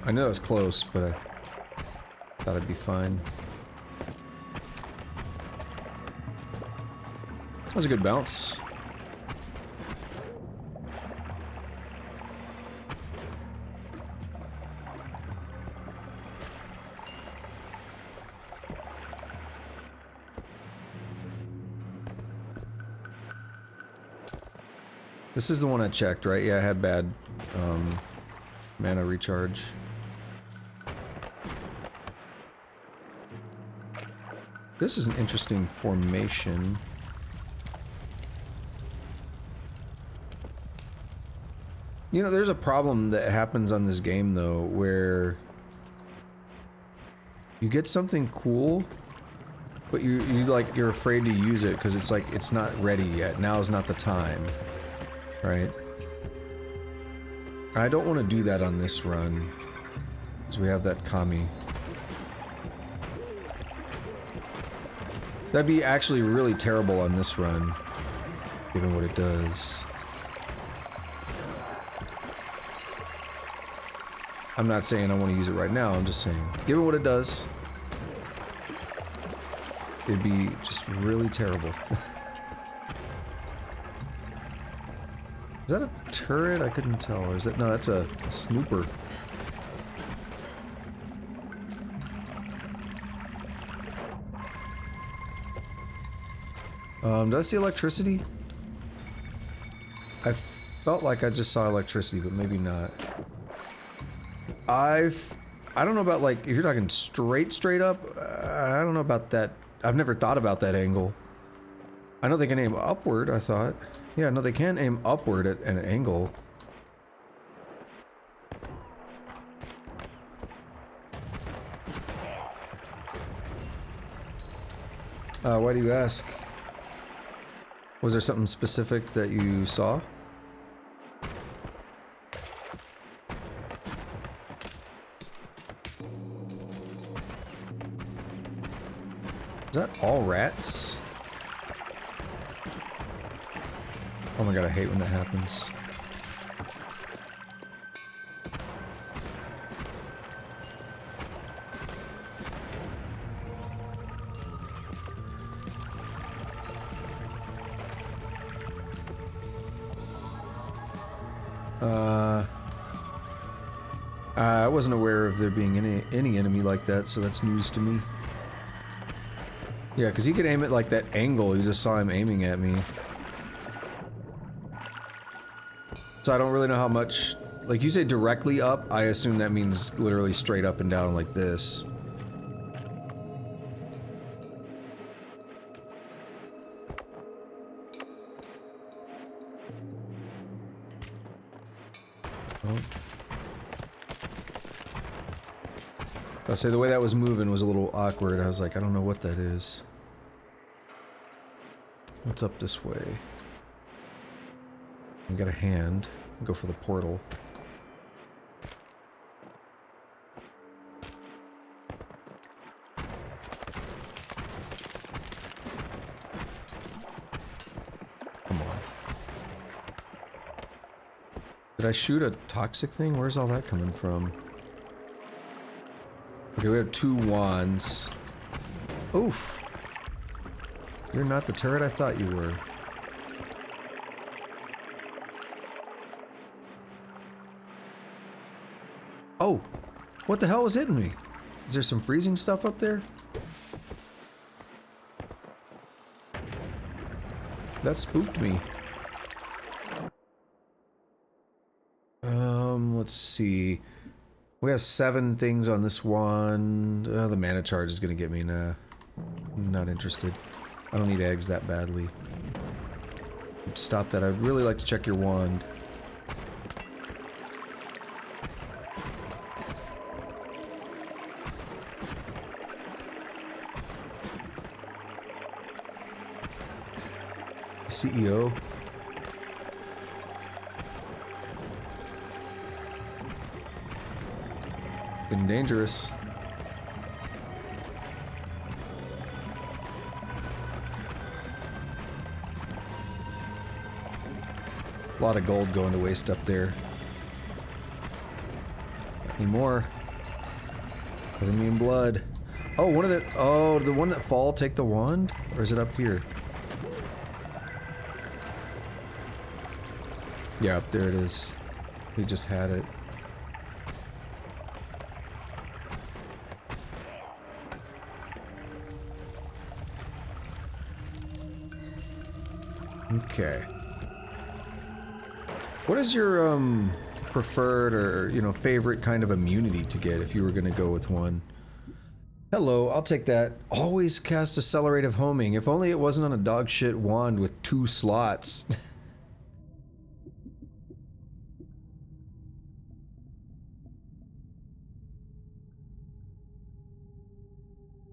I know it was close, but I thought it'd be fine. That was a good bounce. This is the one I checked, right? Yeah, I had bad mana recharge. This is an interesting formation. You know, there's a problem that happens on this game though, where you get something cool, but you're afraid to use it because it's like it's not ready yet. Now is not the time, right? I don't want to do that on this run, because we have that Kami. That'd be actually really terrible on this run, given what it does. I'm not saying I want to use it right now, I'm just saying, given what it does, it'd be just really terrible. Is that a turret? I couldn't tell. Or is that... No, that's a snooper. Did I see electricity? I felt like I just saw electricity, but maybe not. I don't know about, like, if you're talking straight up, I don't know about that. I've never thought about that angle. I know they can aim upward, I thought. Yeah, no, they can aim upward at an angle. Why do you ask? Was there something specific that you saw? Is that all rats? Oh my god, I hate when that happens. I wasn't aware of there being any enemy like that, so that's news to me. Yeah, because he could aim it like that angle, you just saw him aiming at me. So I don't really know how much... Like, you say directly up, I assume that means literally straight up and down like this. Oh. I'll say the way that was moving was a little awkward. I was like, I don't know what that is. What's up this way? We got a hand. Go for the portal. Come on. Did I shoot a toxic thing? Where's all that coming from? Okay, we have 2 wands. Oof. You're not the turret I thought you were. Oh! What the hell was hitting me? Is there some freezing stuff up there? That spooked me. Let's see. We have 7 things on this one. The mana charge is gonna get me. Nah. I'm not interested. I don't need eggs that badly. Stop that. I'd really like to check your wand. CEO. Been dangerous. A lot of gold going to waste up there. Any more? Putting me in blood. Oh, one of the... Oh, the one that fall take the wand? Or is it up here? Yeah, up there it is. We just had it. Okay. What is your, preferred or, you know, favorite kind of immunity to get if you were gonna go with one? Hello, I'll take that. Always cast Accelerative Homing. If only it wasn't on a dog shit wand with 2 slots.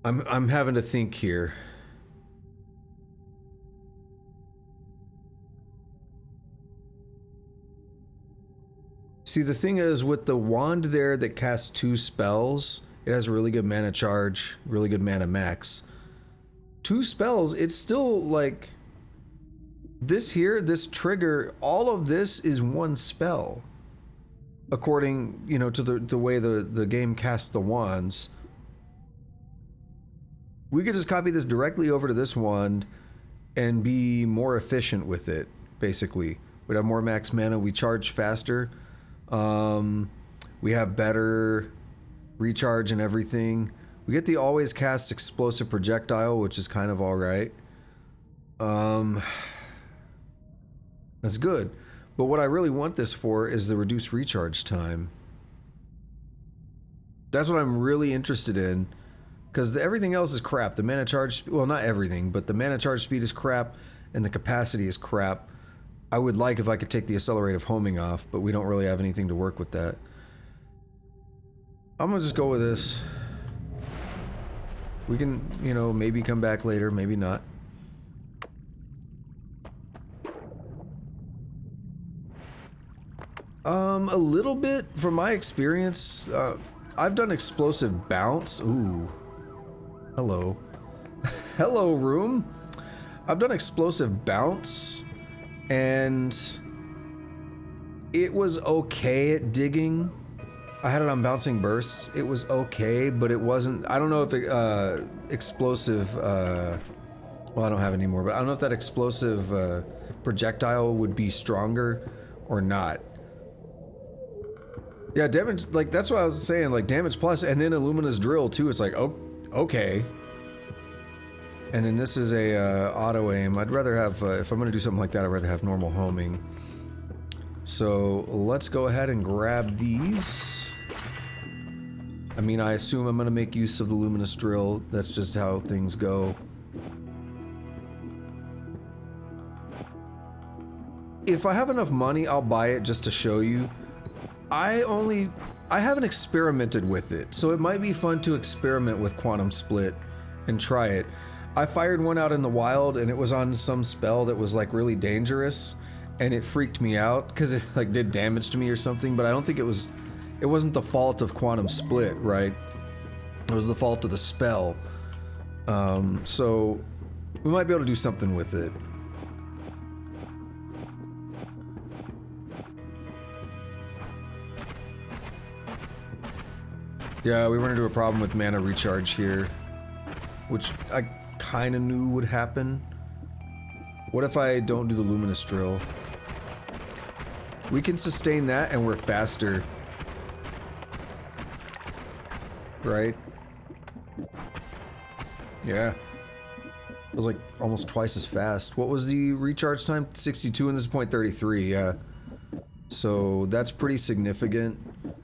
I'm having to think here. See, the thing is, with the wand there that casts 2 spells, it has a really good mana charge, really good mana max. 2 spells, it's still like... This here, this trigger, all of this is 1 spell. According, you know, to the way the game casts the wands. We could just copy this directly over to this wand and be more efficient with it, basically. We'd have more max mana, we charge faster. We have better recharge and everything. We get the always cast explosive projectile, which is kind of alright. That's good. But what I really want this for is the reduced recharge time. That's what I'm really interested in. Because everything else is crap. The mana charge... Well, not everything, but the mana charge speed is crap, and the capacity is crap. I would like if I could take the accelerate of homing off, but we don't really have anything to work with that. I'm gonna just go with this. We can, you know, maybe come back later, maybe not. A little bit, from my experience, I've done explosive bounce. Ooh. Hello. Hello, room. I've done explosive bounce, and it was okay at digging. I had it on bouncing bursts. It was okay, but it wasn't... I don't know if it, explosive... well, I don't have it anymore, but I don't know if that explosive projectile would be stronger or not. Yeah, damage... Like, that's what I was saying. Like, damage plus, and then Illumina's drill, too. It's like, oh, okay. And then this is a auto aim. I'd rather have... if I'm going to do something like that, I'd rather have normal homing. So, let's go ahead and grab these. I mean, I assume I'm going to make use of the luminous drill. That's just how things go. If I have enough money, I'll buy it just to show you. I haven't experimented with it, so it might be fun to experiment with Quantum Split and try it. I fired one out in the wild, and it was on some spell that was like really dangerous, and it freaked me out because it like did damage to me or something. But I don't think it wasn't the fault of Quantum Split, right? It was the fault of the spell. So we might be able to do something with it. Yeah, we run into a problem with mana recharge here, which I kind of knew would happen. What if I don't do the luminous drill? We can sustain that and we're faster. Right? Yeah. It was like almost twice as fast. What was the recharge time? 62 and this is 0.33, yeah. So that's pretty significant.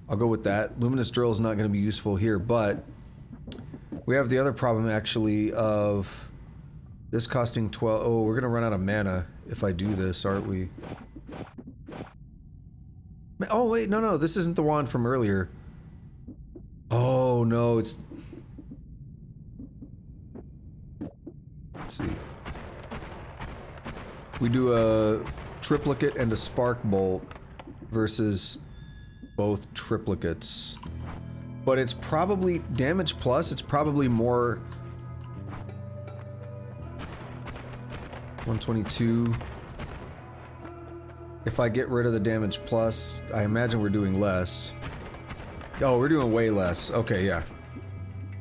I'll go with that. Luminous drill is not going to be useful here, but we have the other problem actually of this costing 12. Oh, we're going to run out of mana if I do this, aren't we? Oh, wait, no, this isn't the wand from earlier. Oh, no, it's... Let's see. We do a triplicate and a spark bolt versus both triplicates. But it's probably damage plus, it's probably more 122. If I get rid of the damage plus, I imagine we're doing less. Oh, we're doing way less. Okay, yeah.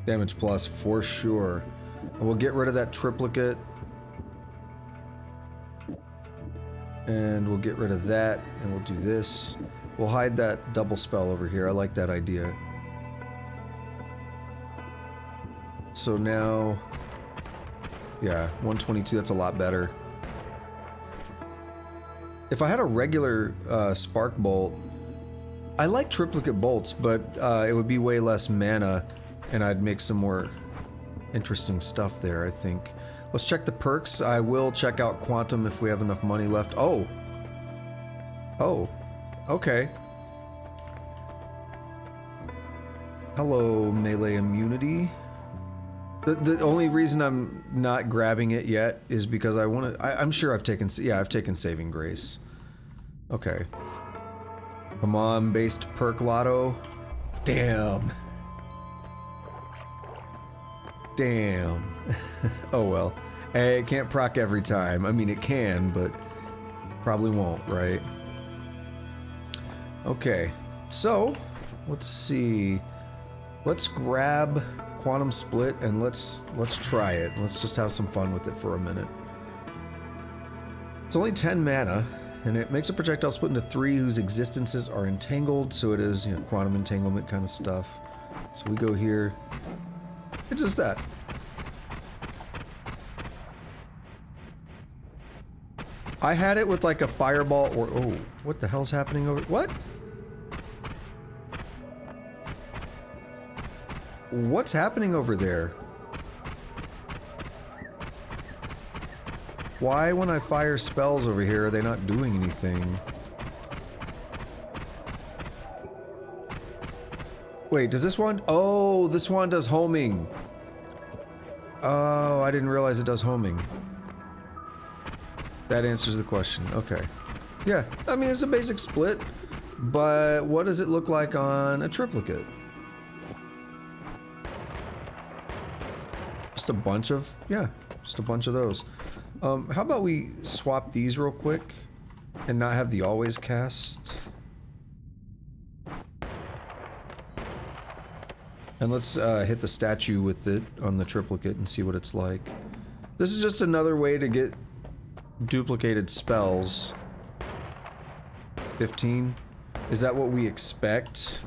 Damage plus for sure. And we'll get rid of that triplicate. And we'll get rid of that, and we'll do this. We'll hide that double spell over here. I like that idea. So now... Yeah, 122, that's a lot better. If I had a regular spark bolt... I like triplicate bolts, but it would be way less mana, and I'd make some more interesting stuff there, I think. Let's check the perks. I will check out Quantum if we have enough money left. Oh! Oh. Okay. Hello, melee immunity. The only reason I'm not grabbing it yet is because I want to. I'm sure I've taken. Yeah, I've taken Saving Grace. Okay. Come on, based perk lotto. Damn. Damn. Oh well. Hey, it can't proc every time. I mean, it can, but probably won't, right? Okay. So, let's see. Let's grab Quantum Split and let's try it. Let's just have some fun with it for a minute. It's only 10 mana, and it makes a projectile split into 3 whose existences are entangled, so it is, you know, quantum entanglement kind of stuff. So we go here. It's just that. I had it with like a fireball or... Oh, what the hell's happening over... What? What's happening over there? Why, when I fire spells over here, are they not doing anything? Wait, does this one? Oh, this one does homing. Oh, I didn't realize it does homing. That answers the question. Okay. Yeah, I mean, it's a basic split, but what does it look like on a triplicate? Just a bunch of, yeah, just a bunch of those. How about we swap these real quick and not have the always cast? And let's hit the statue with it on the triplicate and see what it's like. This is just another way to get duplicated spells. 15? Is that what we expect?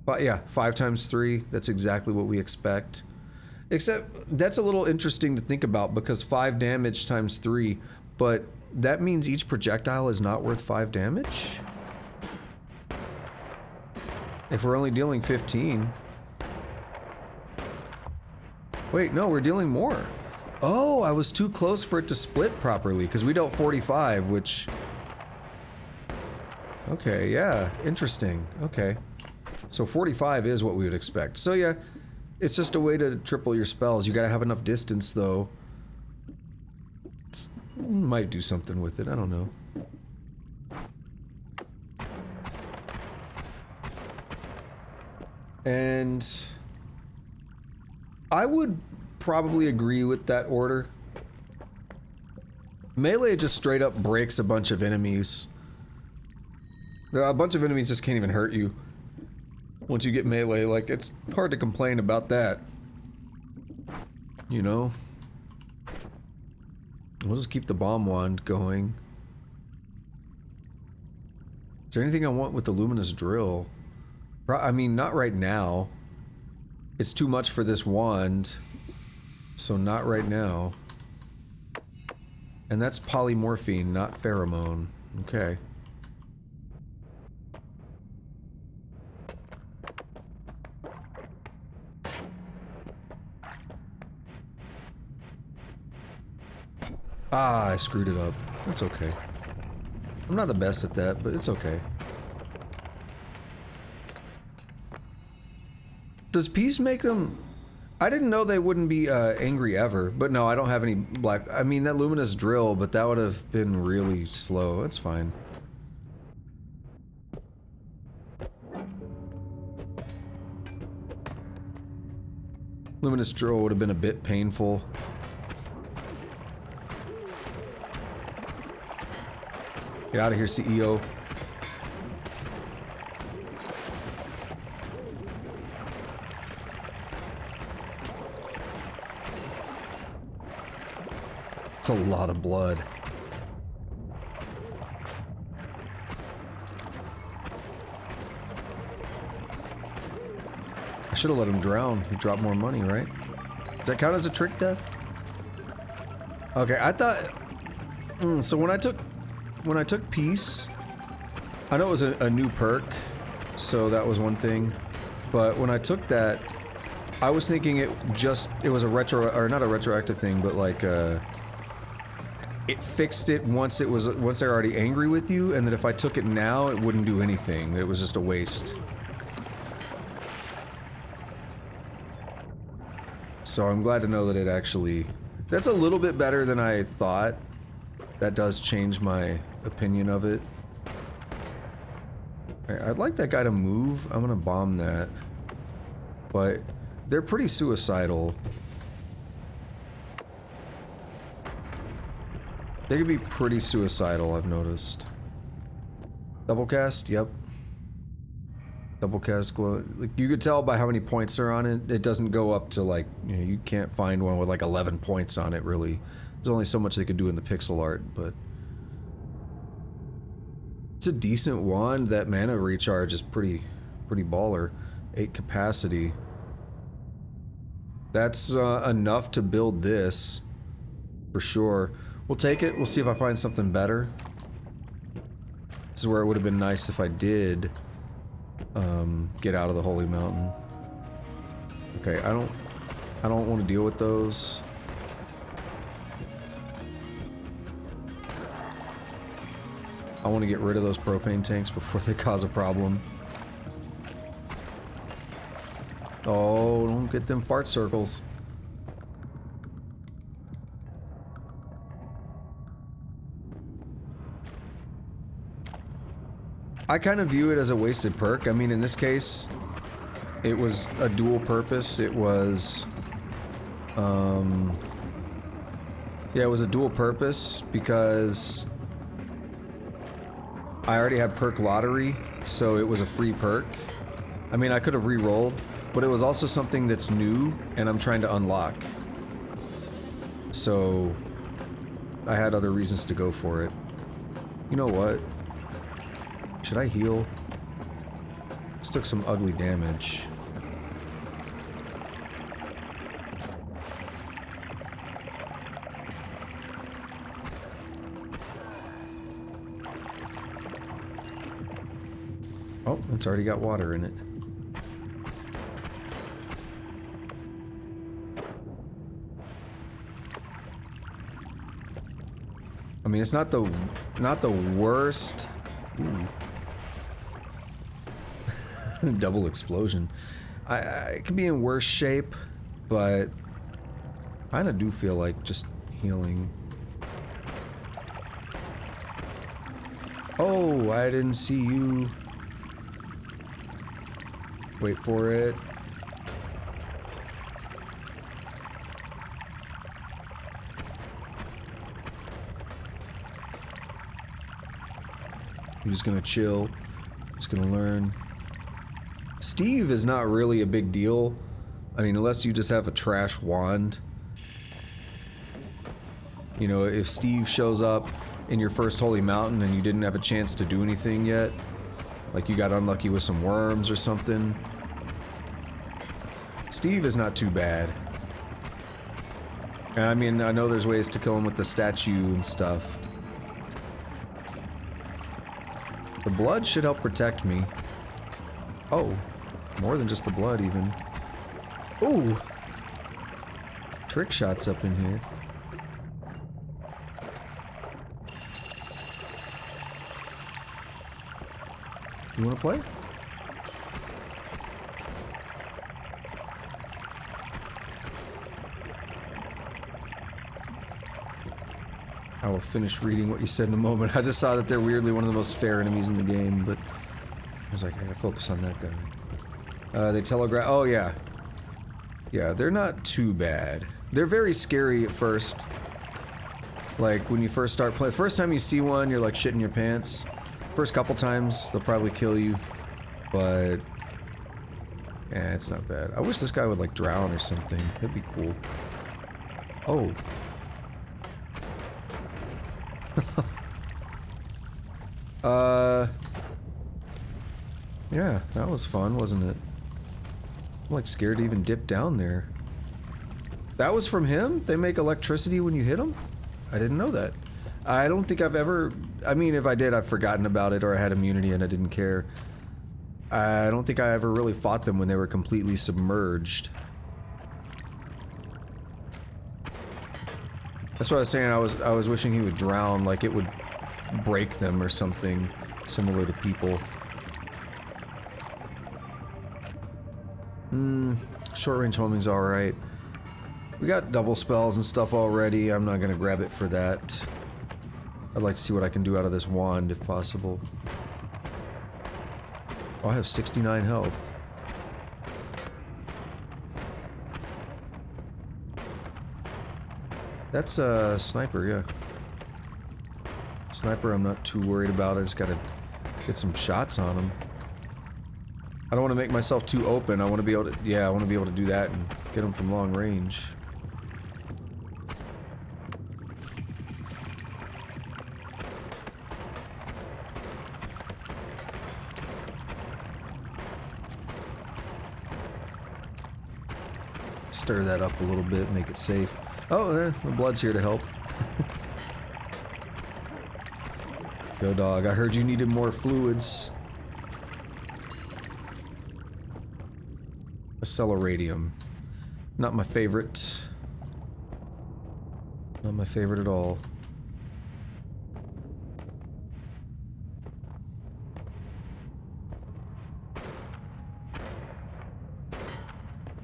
But yeah, 5 times 3, that's exactly what we expect. Except, that's a little interesting to think about because 5 damage times 3, but that means each projectile is not worth 5 damage? If we're only dealing 15. Wait, no, we're dealing more. Oh, I was too close for it to split properly because we dealt 45, which... Okay, yeah, interesting. Okay. So 45 is what we would expect. So yeah, it's just a way to triple your spells. You gotta have enough distance though. Might do something with it, I don't know. And I would probably agree with that order. Melee just straight up breaks a bunch of enemies. A bunch of enemies just can't even hurt you. Once you get melee, like, it's hard to complain about that. You know? We'll just keep the bomb wand going. Is there anything I want with the luminous drill? I mean, not right now. It's too much for this wand. So not right now. And that's polymorphine, not pheromone. Okay. Ah, I screwed it up. That's okay. I'm not the best at that, but it's okay. Does peace make them... I didn't know they wouldn't be angry ever, but no, I don't have any black... I mean, that luminous drill, but that would have been really slow. That's fine. Luminous drill would have been a bit painful. Get out of here, CEO. It's a lot of blood. I should have let him drown. He dropped more money, right? Does that count as a trick death? Okay, I thought... so when I took peace, I know it was a new perk, so that was one thing. But when I took that, I was thinking it was a retro, or not a retroactive thing, but like it fixed it once they're already angry with you, and that if I took it now, it wouldn't do anything. It was just a waste. So I'm glad to know that it actually... That's a little bit better than I thought. That does change my opinion of it. I'd like that guy to move. I'm gonna bomb that. But they're pretty suicidal. They could be pretty suicidal, I've noticed. Double cast? Yep. Double cast glow. Like, you could tell by how many points are on it. It doesn't go up to, like, you know, you can't find one with like 11 points on it, really. There's only so much they could do in the pixel art, but... It's a decent wand. That mana recharge is pretty baller. 8 capacity. That's enough to build this, for sure. We'll take it. We'll see if I find something better. This is where it would have been nice if I did get out of the Holy Mountain. Okay, I don't want to deal with those. I want to get rid of those propane tanks before they cause a problem. Oh, don't get them fart circles. I kind of view it as a wasted perk. I mean, in this case, it was a dual purpose. It was, yeah, it was a dual purpose because I already had perk lottery, so it was a free perk. I mean, I could have re-rolled, but it was also something that's new and I'm trying to unlock. So I had other reasons to go for it. You know what? Should I heal? This took some ugly damage. Oh, it's already got water in it. I mean, it's not the worst. Ooh. Double explosion. I could be in worse shape, but I kinda do feel like just healing. Oh, I didn't see you. Wait for it. I'm just gonna chill. Just gonna learn. Steve is not really a big deal. I mean, unless you just have a trash wand. You know, if Steve shows up in your first Holy Mountain and you didn't have a chance to do anything yet, like you got unlucky with some worms or something, Steve is not too bad. And I mean, I know there's ways to kill him with the statue and stuff. The blood should help protect me. Oh, more than just the blood even. Ooh! Trick shots up in here. You wanna play? I will finish reading what you said in a moment. I just saw that they're weirdly one of the most fair enemies in the game, but I was like, I gotta focus on that guy. They telegraph. Oh, yeah. Yeah, they're not too bad. They're very scary at first. Like, when you first start playing. First time you see one, you're like shitting your pants. First couple times, they'll probably kill you. But yeah, it's not bad. I wish this guy would like drown or something. That'd be cool. Oh. Yeah, that was fun, wasn't it? I'm like scared to even dip down there. That was from him? They make electricity when you hit them? I didn't know that. I don't think I've ever... I mean, if I did, I've forgotten about it, or I had immunity and I didn't care. I don't think I ever really fought them when they were completely submerged. That's what I was saying. I was wishing he would drown, like it would break them or something, similar to people. Short range homing's alright. We got double spells and stuff already. I'm not gonna grab it for that. I'd like to see what I can do out of this wand if possible. Oh, I have 69 health. That's a sniper, yeah. Sniper I'm not too worried about. I just gotta get some shots on him. I don't want to make myself too open. I want to be able to, yeah, I want to be able to do that and get him from long range. Stir that up a little bit, make it safe. Oh, the blood's here to help. Go dog, I heard you needed more fluids. Acceleradium. Not my favorite. Not my favorite at all.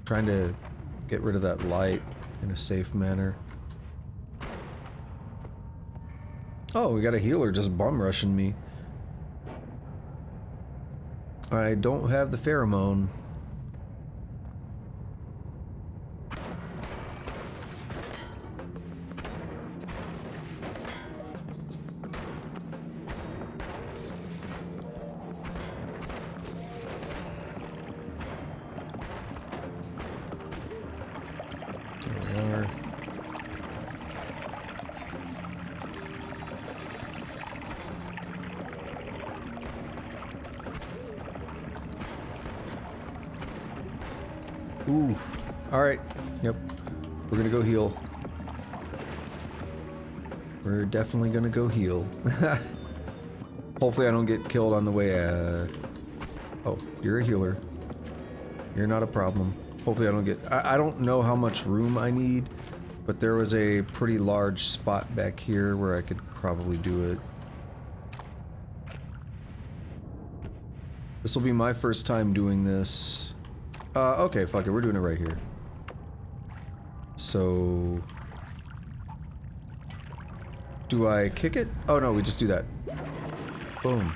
Trying to get rid of that light in a safe manner. Oh, we got a healer just bum rushing me. I don't have the pheromone. Ooh. Alright. Yep. We're gonna go heal. We're definitely gonna go heal. Hopefully I don't get killed on the way. Oh, you're a healer. You're not a problem. Hopefully I don't get... I don't know how much room I need, but there was a pretty large spot back here where I could probably do it. This will be my first time doing this. Okay, fuck it, we're doing it right here. So... do I kick it? Oh no, we just do that. Boom.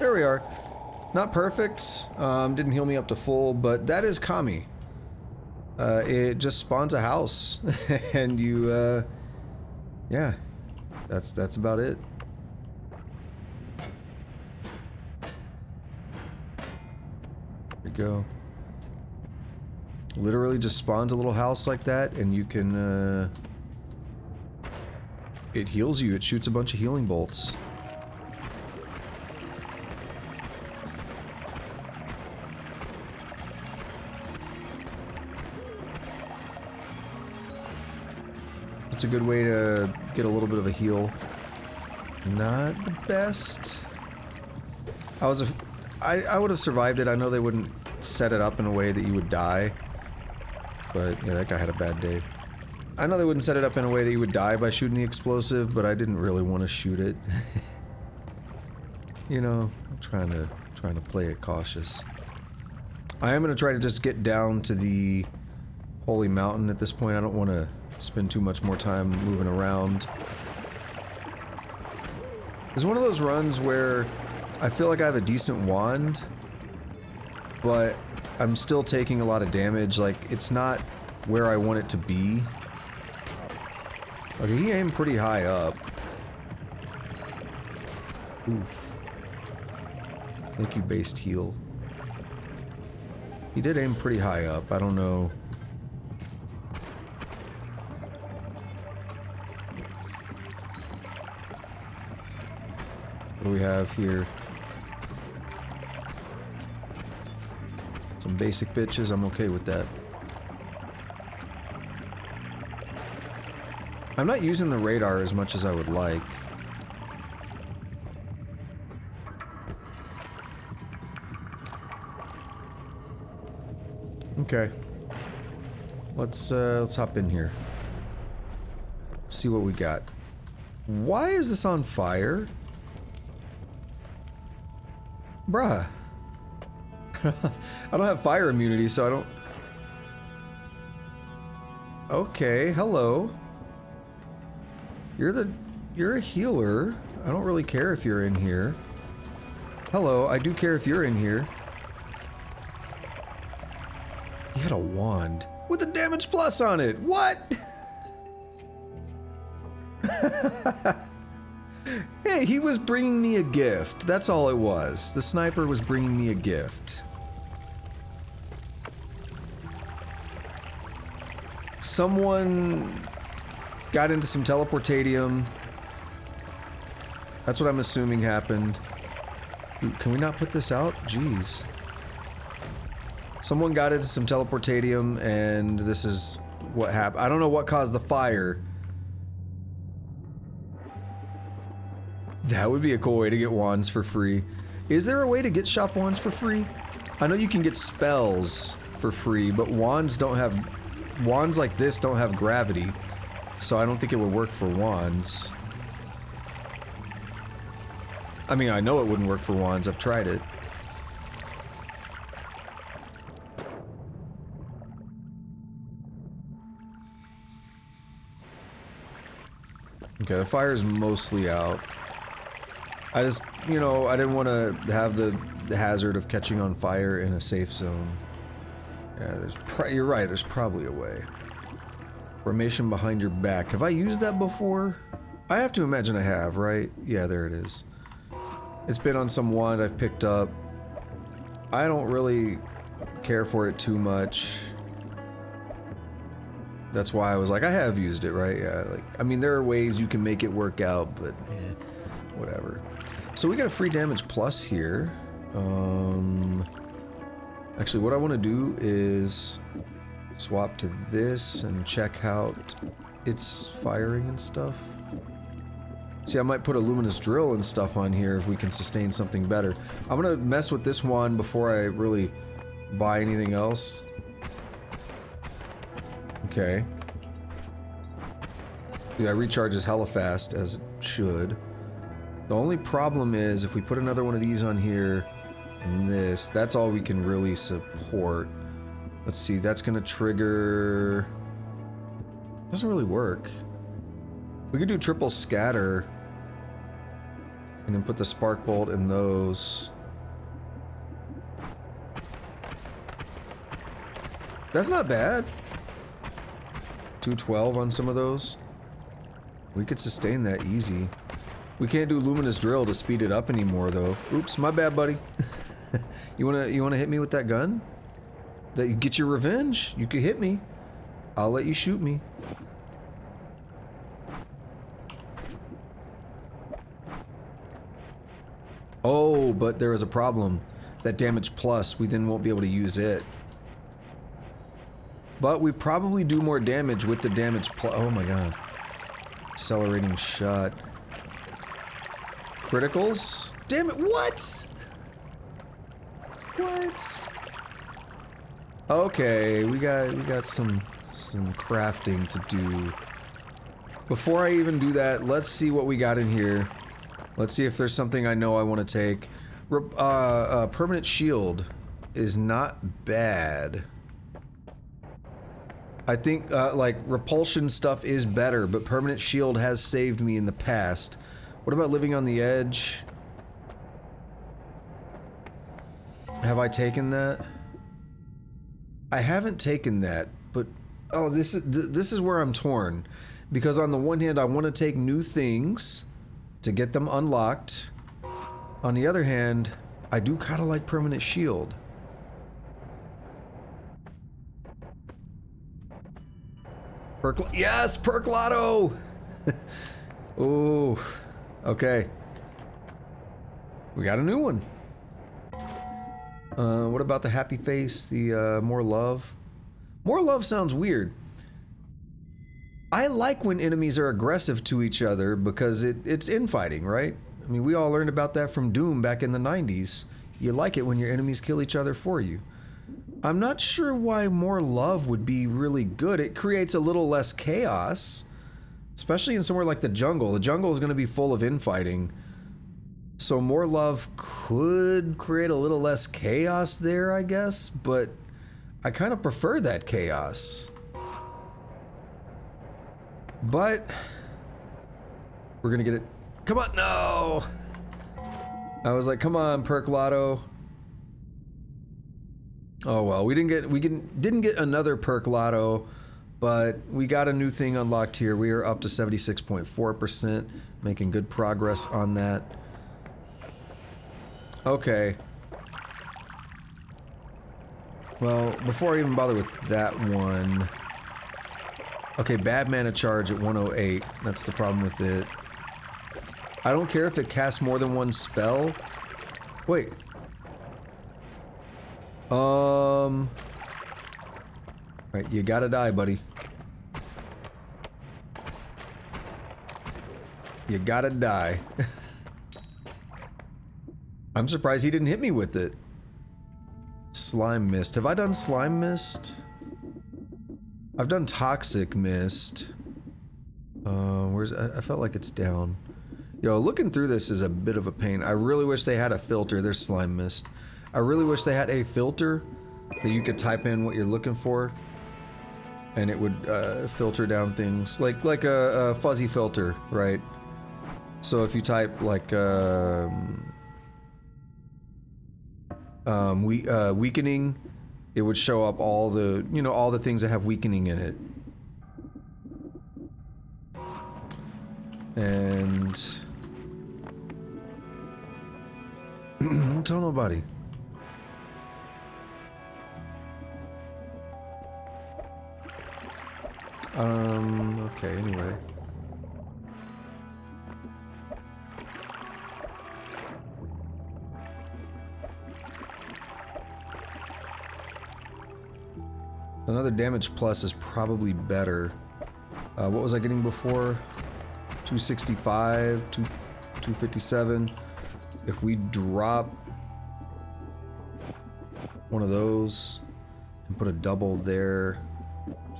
There we are. Not perfect. Didn't heal me up to full, but that is Kami. It just spawns a house, and you, yeah. That's about it. Go. Literally just spawns a little house like that, and you can, it heals you. It shoots a bunch of healing bolts. It's a good way to get a little bit of a heal. Not the best. I would have survived it. I know they wouldn't set it up in a way that you would die. But, yeah, that guy had a bad day. I know they wouldn't set it up in a way that you would die by shooting the explosive, but I didn't really want to shoot it. You know, I'm trying to play it cautious. I am going to try to just get down to the Holy Mountain at this point. I don't want to spend too much more time moving around. It's one of those runs where I feel like I have a decent wand, but I'm still taking a lot of damage. Like, it's not where I want it to be. Okay, he aimed pretty high up. Oof. Thank you, based heal. He did aim pretty high up. I don't know. What do we have here? Some basic bitches, I'm okay with that. I'm not using the radar as much as I would like. Okay. Let's hop in here. See what we got. Why is this on fire? Bruh. I don't have fire immunity, so I don't... Okay, hello. You're a healer. I don't really care if you're in here. Hello, I do care if you're in here. He had a wand with a damage plus on it. What? Hey, he was bringing me a gift. That's all it was. The sniper was bringing me a gift. Someone got into some teleportatium. That's what I'm assuming happened. Ooh, can we not put this out? Jeez. Someone got into some teleportatium and this is what happened. I don't know what caused the fire. That would be a cool way to get wands for free. Is there a way to get shop wands for free? I know you can get spells for free, but wands don't have... Wands like this don't have gravity, so I don't think it would work for wands. I mean, I know it wouldn't work for wands. I've tried it. Okay, the fire's mostly out. I just, you know, I didn't want to have the hazard of catching on fire in a safe zone. Yeah, you're right, there's probably a way. Formation behind your back. Have I used that before? I have to imagine I have, right? Yeah, there it is. It's been on some wand I've picked up. I don't really care for it too much. That's why I was like, I have used it, right? Yeah, like, I mean, there are ways you can make it work out, but whatever. So we got a free damage plus here. Actually, what I want to do is swap to this and check out its firing and stuff. See, I might put a luminous drill and stuff on here if we can sustain something better. I'm gonna mess with this one before I really buy anything else. Okay. Yeah, it recharges hella fast, as it should. The only problem is, if we put another one of these on here, and this, that's all we can really support. Let's see, that's gonna trigger... Doesn't really work. We could do triple scatter, and then put the spark bolt in those. That's not bad. 212 on some of those. We could sustain that easy. We can't do luminous drill to speed it up anymore, though. Oops, my bad, buddy. You wanna hit me with that gun? That you get your revenge? You could hit me. I'll let you shoot me. Oh, but there is a problem. That damage plus, we then won't be able to use it. But we probably do more damage with the damage plus. Oh my god. Accelerating shot. Criticals? Damn it, what? What? Okay, we got some crafting to do. Before I even do that, let's see what we got in here. Let's see if there's something I know I want to take. Permanent shield is not bad. I think, like, repulsion stuff is better, but permanent shield has saved me in the past. What about living on the edge? Have I taken that? I haven't taken that, but... Oh, this is where I'm torn. Because on the one hand, I want to take new things to get them unlocked. On the other hand, I do kind of like permanent shield. Yes, Perk Lotto! Ooh, okay. We got a new one. What about the happy face, the more love? More love sounds weird. I like when enemies are aggressive to each other because it's infighting, right? I mean, we all learned about that from Doom back in the 90s. You like it when your enemies kill each other for you. I'm not sure why more love would be really good. It creates a little less chaos, especially in somewhere like the jungle. The jungle is going to be full of infighting. So more love could create a little less chaos there, I guess, but I kind of prefer that chaos. But we're gonna get it. Come on, no! I was like, come on, Perk Lotto. Oh well, we didn't get another Perk Lotto, but we got a new thing unlocked here. We are up to 76.4%, making good progress on that. Okay. Well, before I even bother with that one... Okay, bad mana charge at 108. That's the problem with it. I don't care if it casts more than one spell. Wait. Right, you gotta die, buddy. You gotta die. I'm surprised he didn't hit me with it. Slime Mist. Have I done Slime Mist? I've done Toxic Mist. I felt like it's down. Yo, looking through this is a bit of a pain. I really wish they had a filter. There's Slime Mist. I really wish they had a filter that you could type in what you're looking for, and it would filter down things like a fuzzy filter, right? So if you type like weakening, it would show up all the, you know, all the things that have weakening in it. And don't tell nobody. Okay, anyway. Another damage plus is probably better. What was I getting before? 265, 257. If we drop one of those and put a double there,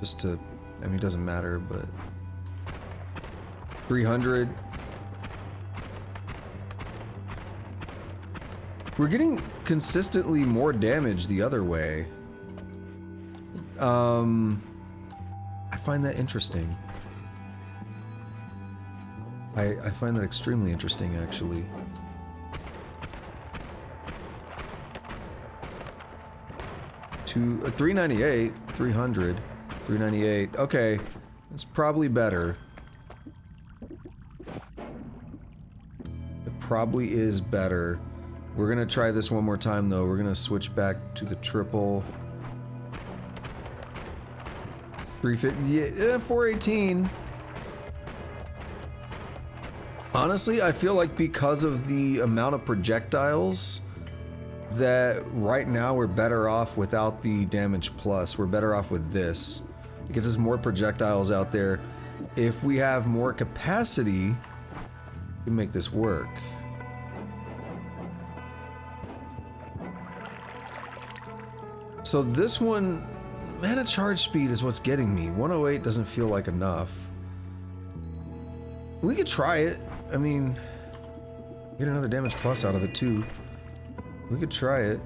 just to, I mean, it doesn't matter, but 300. We're getting consistently more damage the other way. I find that interesting. I find that extremely interesting, actually. To 398, 300, 398. Okay, it's probably better. It probably is better. We're gonna try this one more time, though. We're gonna switch back to the triple. 350, yeah, 418. Honestly, I feel like because of the amount of projectiles, that right now we're better off without the damage plus. We're better off with this. It gets us more projectiles out there. If we have more capacity, we can make this work. So this one, mana charge speed is what's getting me. 108 doesn't feel like enough. We could try it. I mean, get another damage plus out of it too. We could try it.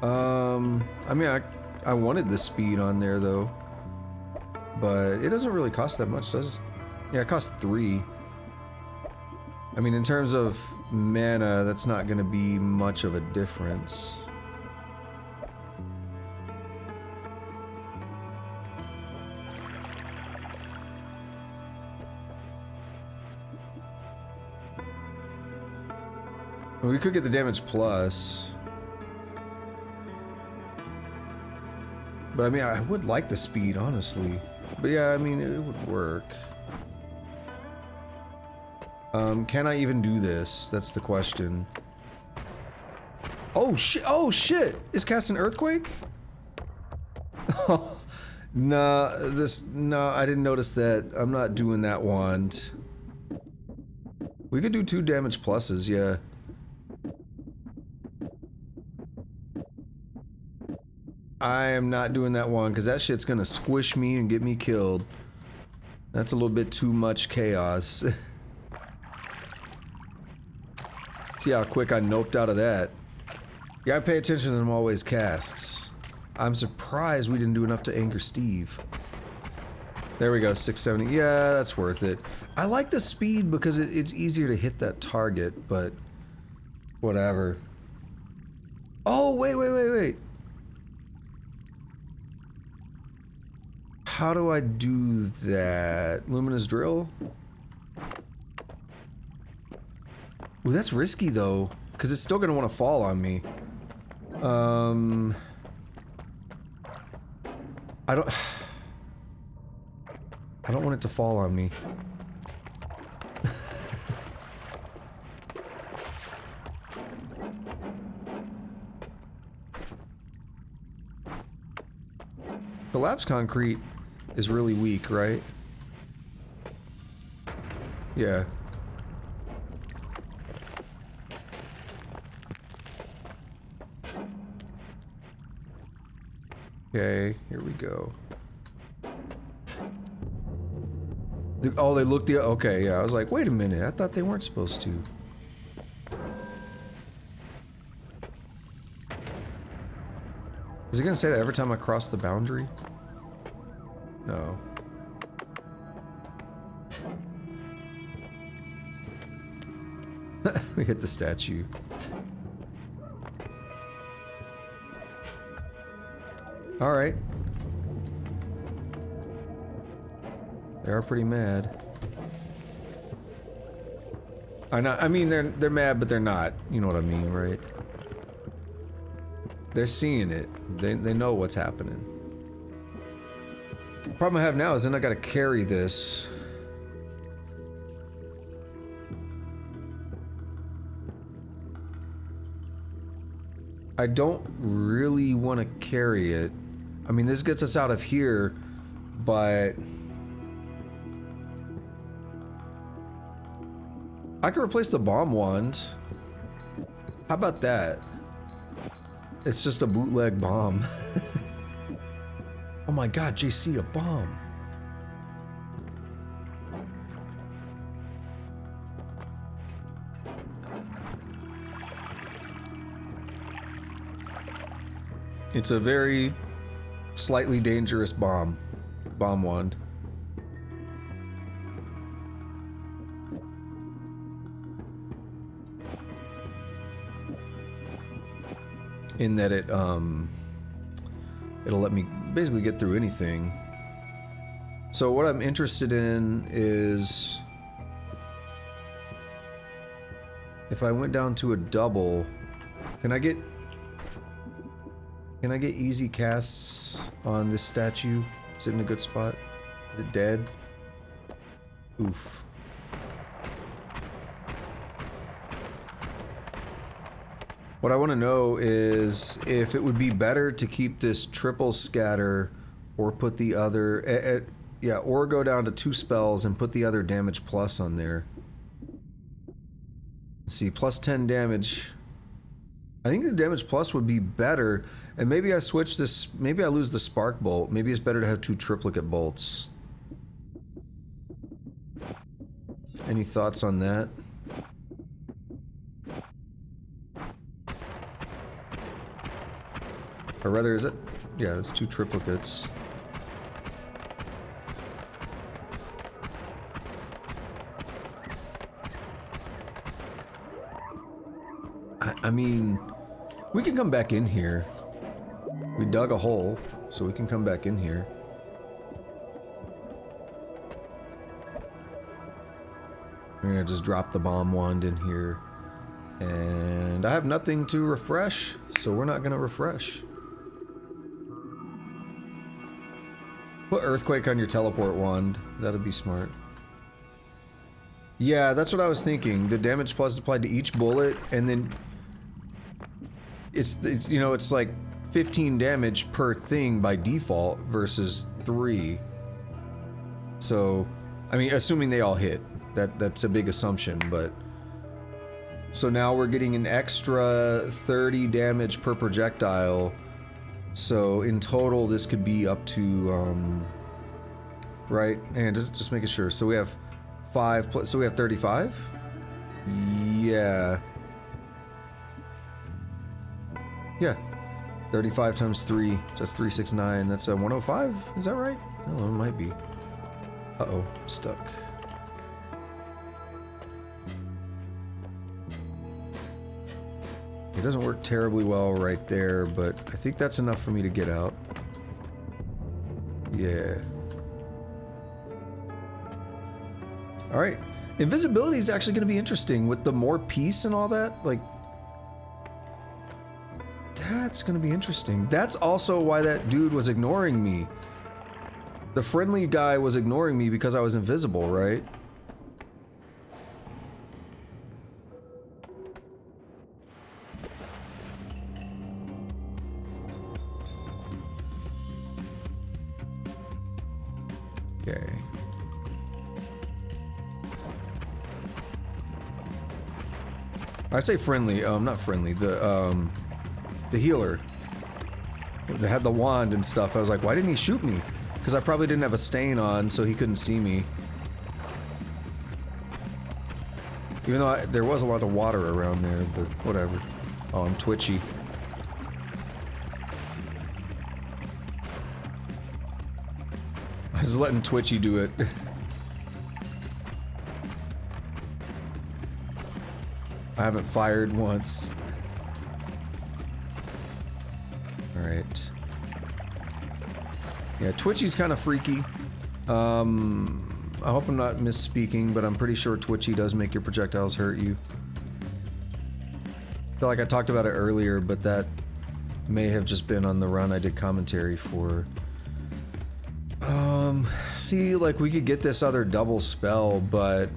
I mean, I wanted the speed on there though, but it doesn't really cost that much, does it? Yeah, it costs 3. I mean, in terms of mana, that's not going to be much of a difference. We could get the damage plus. But I mean, I would like the speed, honestly. But yeah, I mean, it would work. Can I even do this? That's the question. Oh shit! Oh shit! Is casting Earthquake? Nah, no, I didn't notice that. I'm not doing that wand. We could do 2 damage pluses, yeah. I am not doing that one because that shit's gonna squish me and get me killed. That's a little bit too much chaos. See how quick I noped out of that. Yeah, I pay attention to them always casts. I'm surprised we didn't do enough to anger Steve. There we go, 670. Yeah, that's worth it. I like the speed because it's easier to hit that target, but whatever. Oh, wait. How do I do that? Luminous drill? Ooh, that's risky though, because it's still gonna want to fall on me. I don't want it to fall on me. Collapsed concrete is really weak, right? Yeah. Okay, here we go. Oh, they looked the... Okay, yeah, I was like, wait a minute, I thought they weren't supposed to. Is it gonna say that every time I cross the boundary? No. We hit the statue. Alright. They are pretty mad. I mean, they're mad, but they're not. You know what I mean, right? They're seeing it. They know what's happening. The problem I have now is then I gotta carry this. I don't really want to carry it. I mean, this gets us out of here, but... I could replace the bomb wand. How about that? It's just a bootleg bomb. Oh my god, JC, a bomb. It's a very slightly dangerous bomb wand. In that it'll let me basically get through anything. So what I'm interested in is if I went down to a double, can I get easy casts on this statue? Is it in a good spot? Is it dead? Oof. What I want to know is if it would be better to keep this triple scatter or put the other... yeah, or go down to 2 spells and put the other damage plus on there. Let's see, plus 10 damage. I think the damage plus would be better, and maybe I switch this... Maybe I lose the spark bolt. Maybe it's better to have 2 triplicate bolts. Any thoughts on that? Or rather, is it? Yeah, it's 2 triplicates. I mean, we can come back in here. We dug a hole, so we can come back in here. I'm gonna just drop the bomb wand in here. And I have nothing to refresh, so we're not gonna refresh. Put Earthquake on your teleport wand. That'd be smart. Yeah, that's what I was thinking. The damage plus applied to each bullet, and then it's you know, it's like 15 damage per thing by default versus 3. So, I mean, assuming they all hit. That's a big assumption, but so now we're getting an extra 30 damage per projectile. So in total, this could be up to, right? And just making sure. So we have 5 plus, so we have 35? Yeah. Yeah. 35 times 3, so that's 369. That's a 105? Is that right? Oh, it might be. Uh-oh, stuck. It doesn't work terribly well right there, but I think that's enough for me to get out. Yeah. Alright. Invisibility is actually going to be interesting with the more peace and all that. Like, that's going to be interesting. That's also why that dude was ignoring me. The friendly guy was ignoring me because I was invisible, right? Okay. I say friendly, not friendly, the healer that had the wand and stuff. I was like, why didn't he shoot me? Because I probably didn't have a stain on, so he couldn't see me. Even though there was a lot of water around there, but whatever. Oh, I'm twitchy. I was letting Twitchy do it. I haven't fired once. Alright. Yeah, Twitchy's kind of freaky. I hope I'm not misspeaking, but I'm pretty sure Twitchy does make your projectiles hurt you. I feel like I talked about it earlier, but that may have just been on the run I did commentary for. See, like, we could get this other double spell, but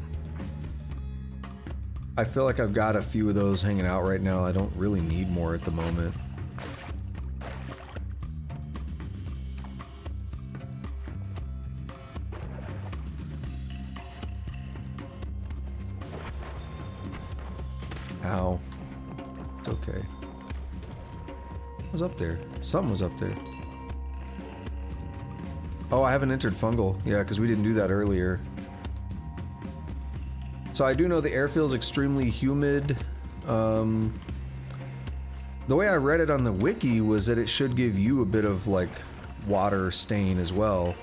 I feel like I've got a few of those hanging out right now. I don't really need more at the moment. Ow. It's okay. What was up there? Something was up there. Oh, I haven't entered fungal. Yeah, because we didn't do that earlier. So I do know the air feels extremely humid. The way I read it on the wiki was that it should give you a bit of, like, water stain as well.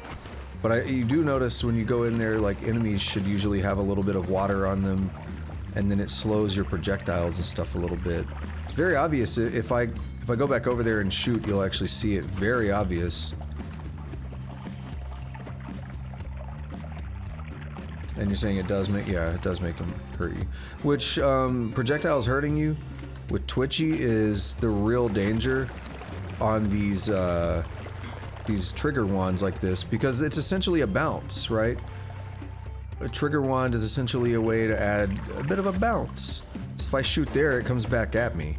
But you do notice when you go in there, like, enemies should usually have a little bit of water on them, and then it slows your projectiles and stuff a little bit. It's very obvious. If I go back over there and shoot, you'll actually see it. Very obvious. And you're saying it does make, yeah, it does make them hurt you. Which, projectiles hurting you with Twitchy is the real danger on these trigger wands like this, because it's essentially a bounce, right? A trigger wand is essentially a way to add a bit of a bounce. So if I shoot there, it comes back at me.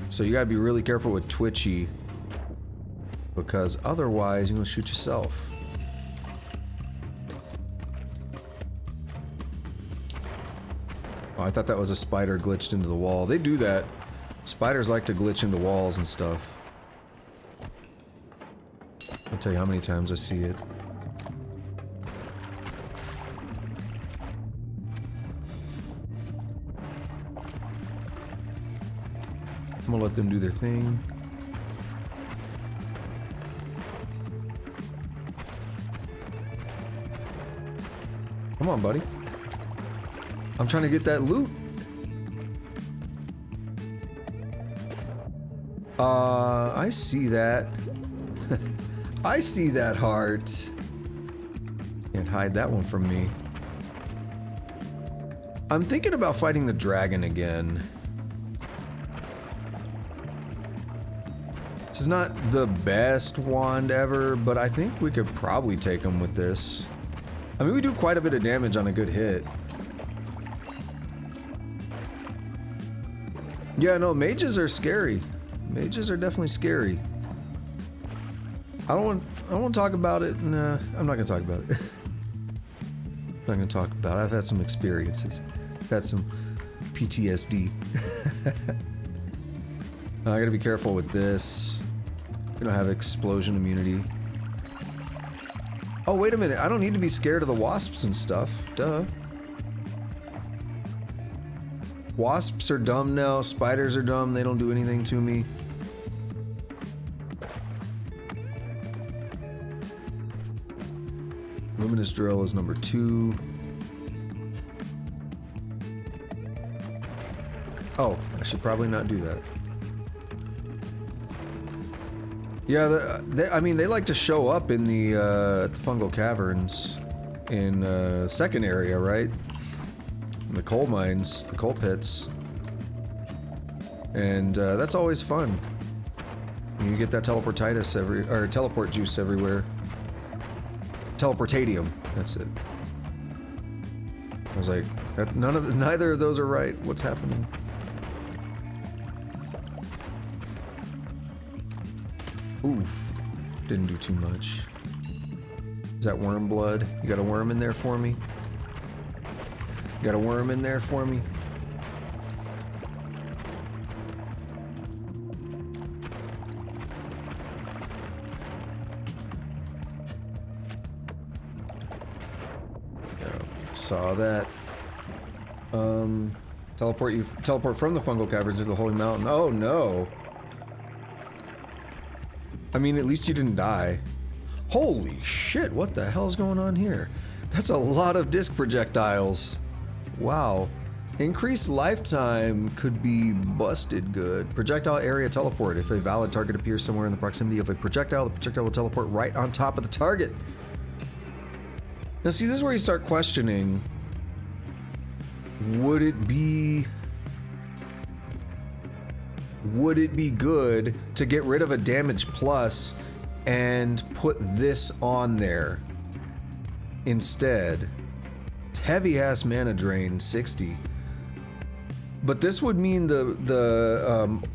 So you gotta be really careful with Twitchy, because otherwise you're gonna shoot yourself. Oh, I thought that was a spider glitched into the wall. They do that. Spiders like to glitch into walls and stuff. I'll tell you how many times I see it. I'm gonna let them do their thing. Come on, buddy. I'm trying to get that loot. I see that. I see that heart. Can't hide that one from me. I'm thinking about fighting the dragon again. This is not the best wand ever, but I think we could probably take him with this. I mean, we do quite a bit of damage on a good hit. Yeah, no, mages are scary. Mages are definitely scary. I don't want to talk about it. Nah, I'm not gonna talk about it. I'm not gonna talk about it. I've had some experiences. I've had some PTSD. I gotta be careful with this. We don't have explosion immunity. Oh, wait a minute. I don't need to be scared of the wasps and stuff. Duh. Wasps are dumb now. Spiders are dumb. They don't do anything to me. Luminous Drill is number 2. Oh, I should probably not do that. Yeah, I mean, they like to show up in the fungal caverns in second area, right? In the coal mines, the coal pits. And that's always fun. You get that teleportitis or teleport juice everywhere. Teleportadium, that's it. I was like, neither of those are right. What's happening? Oof, didn't do too much. Is that worm blood? You got a worm in there for me? You got a worm in there for me? Yeah, saw that. Teleport from the fungal caverns to the holy mountain. Oh no! I mean, at least you didn't die. Holy shit, what the hell's going on here? That's a lot of disc projectiles. Wow. Increased lifetime could be busted good. Projectile area teleport. If a valid target appears somewhere in the proximity of a projectile, the projectile will teleport right on top of the target. Now see, this is where you start questioning, would it be good to get rid of a damage plus and put this on there instead? It's heavy ass mana drain, 60. But this would mean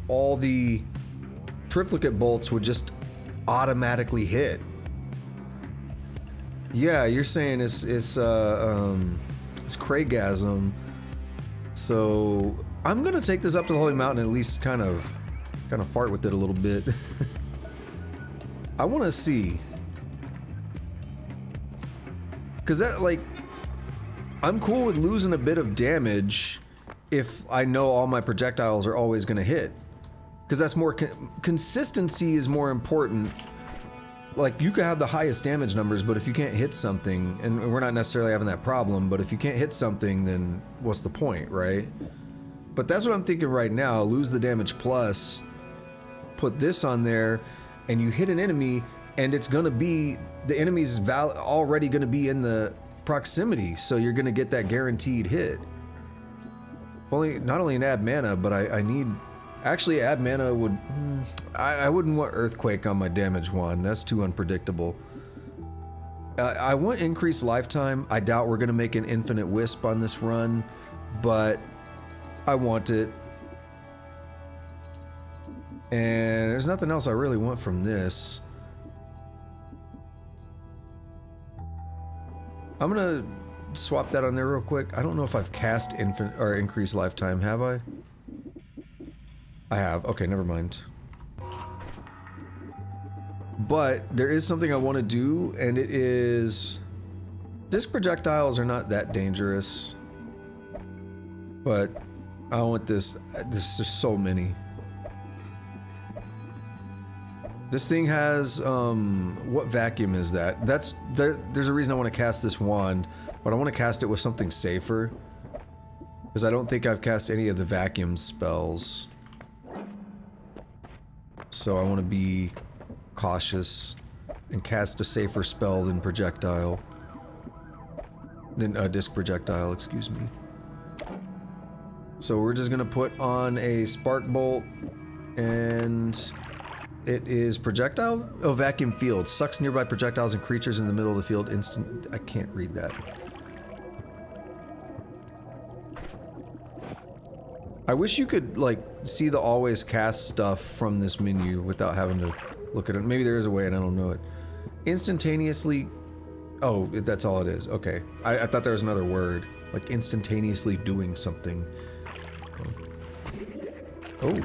all the triplicate bolts would just automatically hit. Yeah, you're saying it's Craigasm. So I'm gonna take this up to the Holy Mountain and at least kind of fart with it a little bit. I want to see, cause that, like, I'm cool with losing a bit of damage if I know all my projectiles are always gonna hit, cause that's more consistency is more important. Like, you could have the highest damage numbers, but if you can't hit something, and we're not necessarily having that problem, but if you can't hit something, then what's the point, right? But that's what I'm thinking right now. Lose the damage plus, put this on there, and you hit an enemy, and it's gonna be, the enemy's already gonna be in the proximity, so you're gonna get that guaranteed hit. Not only an add mana, but I need, actually add mana would, I wouldn't want Earthquake on my damage one, that's too unpredictable. I want increased lifetime. I doubt we're gonna make an infinite wisp on this run, but I want it. And there's nothing else I really want from this. I'm gonna swap that on there real quick. I don't know if I've cast infinite or increased lifetime, have I? I have. Okay, never mind. But there is something I want to do, and it is, disc projectiles are not that dangerous, but I want this. There's just so many. This thing has, what vacuum is that? There's a reason I want to cast this wand, but I want to cast it with something safer, because I don't think I've cast any of the vacuum spells. So I want to be cautious and cast a safer spell than projectile. Than disc projectile, excuse me. So we're just gonna put on a spark bolt, and it is projectile? Oh, vacuum field. Sucks nearby projectiles and creatures in the middle of the field instant. I can't read that. I wish you could, like, see the always cast stuff from this menu without having to look at it. Maybe there is a way and I don't know it. Instantaneously... Oh, that's all it is. Okay. I thought there was another word. Like, instantaneously doing something. Oh.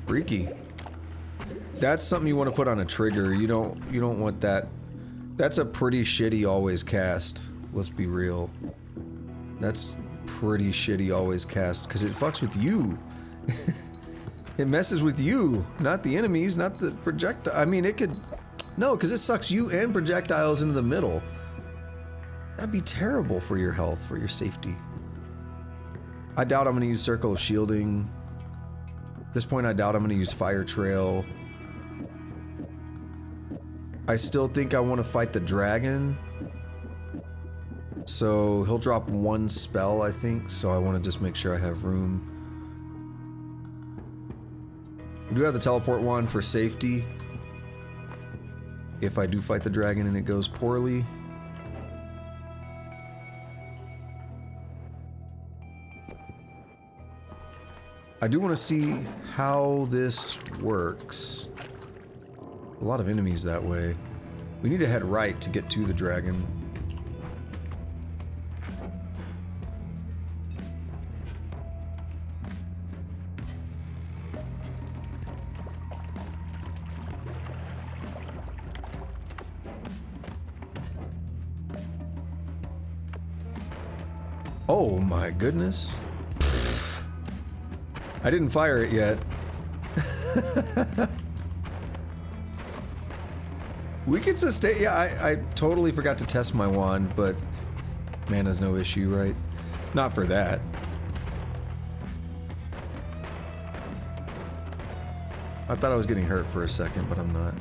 Freaky. That's something you want to put on a trigger. You don't want that. That's a pretty shitty always cast. Let's be real. That's pretty shitty always cast, because it fucks with you. It messes with you, not the enemies, not the projectile. I mean, it could... No, because it sucks you and projectiles into the middle. That'd be terrible for your health, for your safety. I doubt I'm going to use Circle of Shielding. At this point, I doubt I'm going to use Fire Trail. I still think I want to fight the dragon. So he'll drop one spell, I think, so I want to just make sure I have room. We do have the teleport wand for safety. If I do fight the dragon and it goes poorly. I do want to see how this works. A lot of enemies that way. We need to head right to get to the dragon. Oh my goodness. I didn't fire it yet. We could sustain... Yeah, I totally forgot to test my wand, but mana's no issue, right? Not for that. I thought I was getting hurt for a second, but I'm not.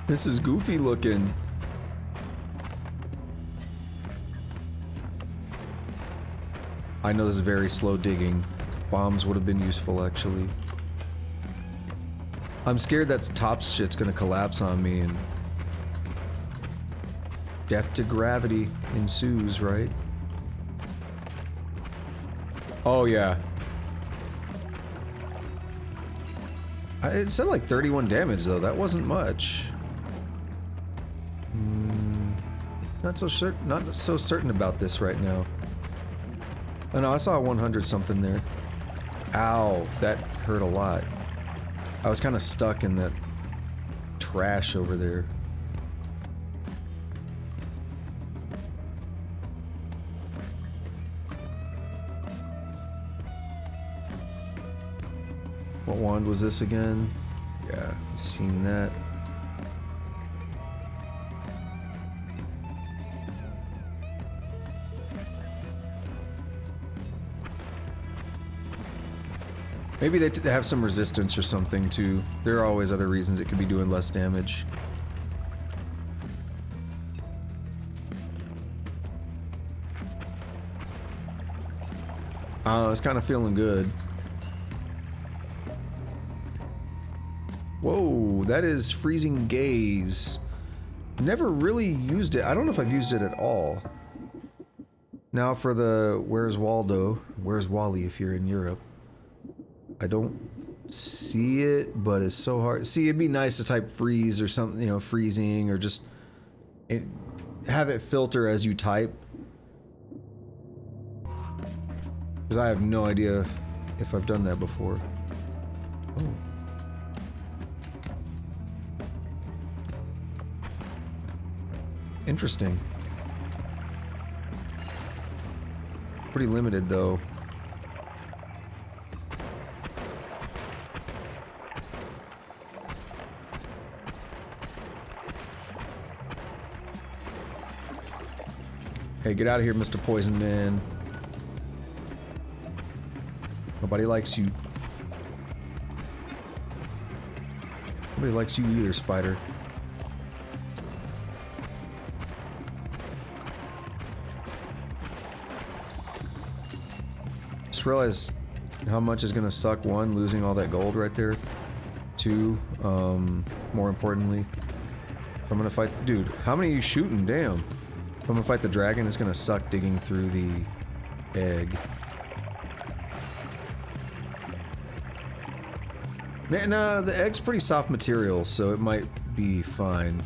This is goofy looking. I know this is very slow digging. Bombs would have been useful, actually. I'm scared that top shit's gonna collapse on me and... death to gravity ensues, right? Oh, yeah. It said like 31 damage, though. That wasn't much. Not so certain about this right now. Oh no, I saw 100 something there. Ow, that hurt a lot. I was kind of stuck in that trash over there. What wand was this again? Yeah, I've seen that. Maybe they have some resistance or something too. There are always other reasons it could be doing less damage. I was kind of feeling good. Whoa, that is Freezing Gaze. Never really used it. I don't know if I've used it at all. Now for the Where's Waldo? Where's Wally if you're in Europe? I don't see it, but it's so hard. See, it'd be nice to type freeze or something, you know, freezing, or just have it filter as you type. Because I have no idea if I've done that before. Oh. Interesting. Pretty limited, though. Hey, get out of here, Mr. Poison Man. Nobody likes you. Nobody likes you either, Spider. Just realized how much is gonna suck. One, losing all that gold right there. Two, more importantly, if I'm gonna fight... Dude, how many are you shooting? Damn. If I'm gonna fight the dragon, it's gonna suck digging through the egg. Nah, the egg's pretty soft material, so it might be fine.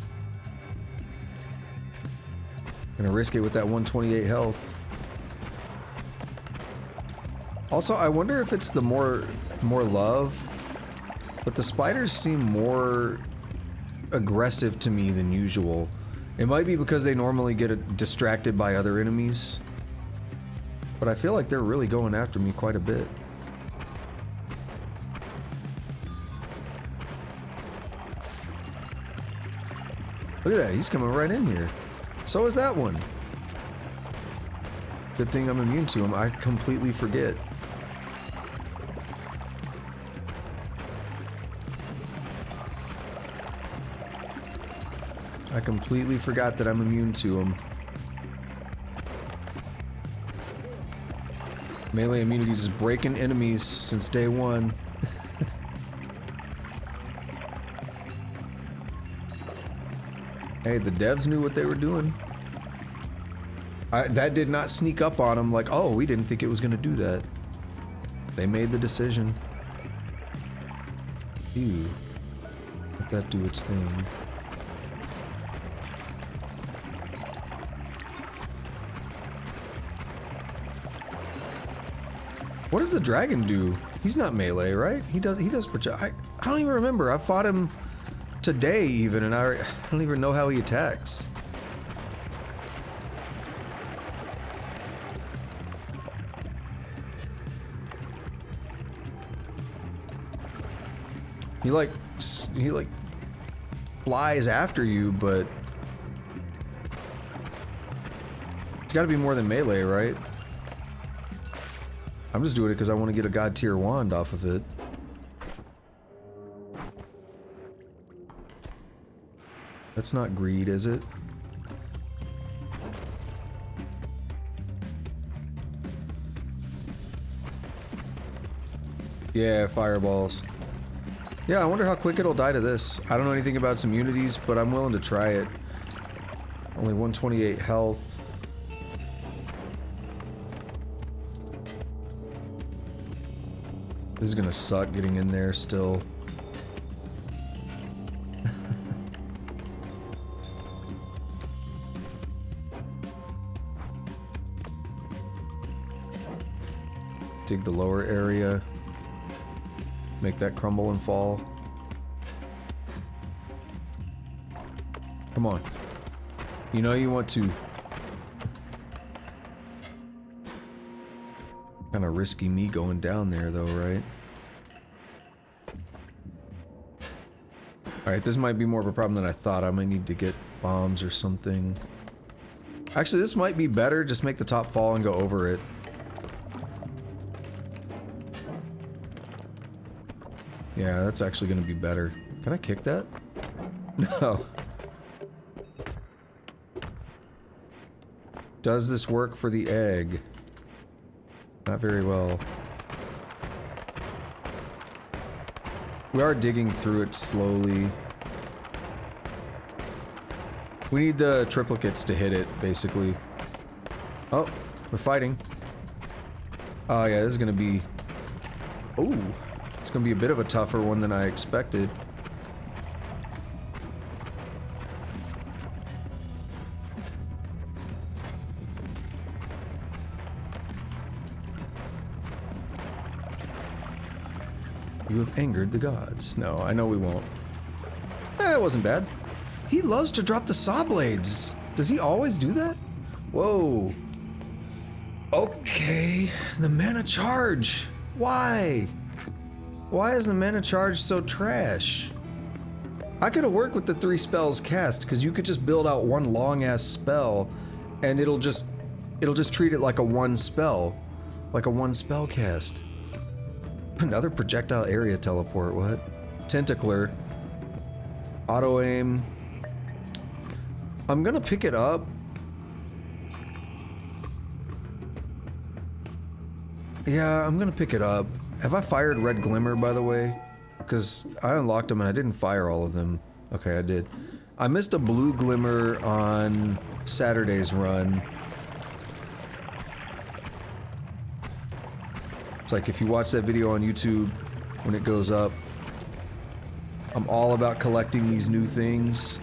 Gonna risk it with that 128 health. Also, I wonder if it's the more love, but the spiders seem more aggressive to me than usual. It might be because they normally get distracted by other enemies. But I feel like they're really going after me quite a bit. Look at that, he's coming right in here. So is that one. Good thing I'm immune to him. I completely forget. I completely forgot that I'm immune to him. Melee immunity is breaking enemies since day one. Hey, the devs knew what they were doing. That did not sneak up on them like, oh, we didn't think it was gonna do that. They made the decision. Ew. Let that do its thing. What does the dragon do? He's not melee, right? He does project. I don't even remember. I fought him today even, and I don't even know how he attacks. He like flies after you, but it's got to be more than melee, right? I'm just doing it because I want to get a god tier wand off of it. That's not greed, is it? Yeah, fireballs. Yeah, I wonder how quick it'll die to this. I don't know anything about its immunities, but I'm willing to try it. Only 128 health. This is gonna suck getting in there still. Dig the lower area. Make that crumble and fall. Come on. You know you want to. Kind of risky me going down there though, right? Alright, this might be more of a problem than I thought. I might need to get bombs or something. Actually, this might be better. Just make the top fall and go over it. Yeah, that's actually going to be better. Can I kick that? No. Does this work for the egg? Not very well. We are digging through it slowly. We need the triplicates to hit it, basically. Oh, we're fighting. Oh yeah, this is gonna be... Ooh. It's gonna be a bit of a tougher one than I expected. You have angered the gods. No, I know we won't. Eh, it wasn't bad. He loves to drop the saw blades. Does he always do that? Whoa. Okay, the mana charge. Why? Why is the mana charge so trash? I could have worked with the 3 spells cast, because you could just build out one long-ass spell, and it'll just treat it like a one spell. Like a one spell cast. Another projectile area teleport, what? Tentacler. Auto aim. I'm gonna pick it up. Yeah, I'm gonna pick it up. Have I fired Red Glimmer, by the way? Because I unlocked them and I didn't fire all of them. Okay, I did. I missed a Blue Glimmer on Saturday's run. It's like if you watch that video on YouTube when it goes up, I'm all about collecting these new things,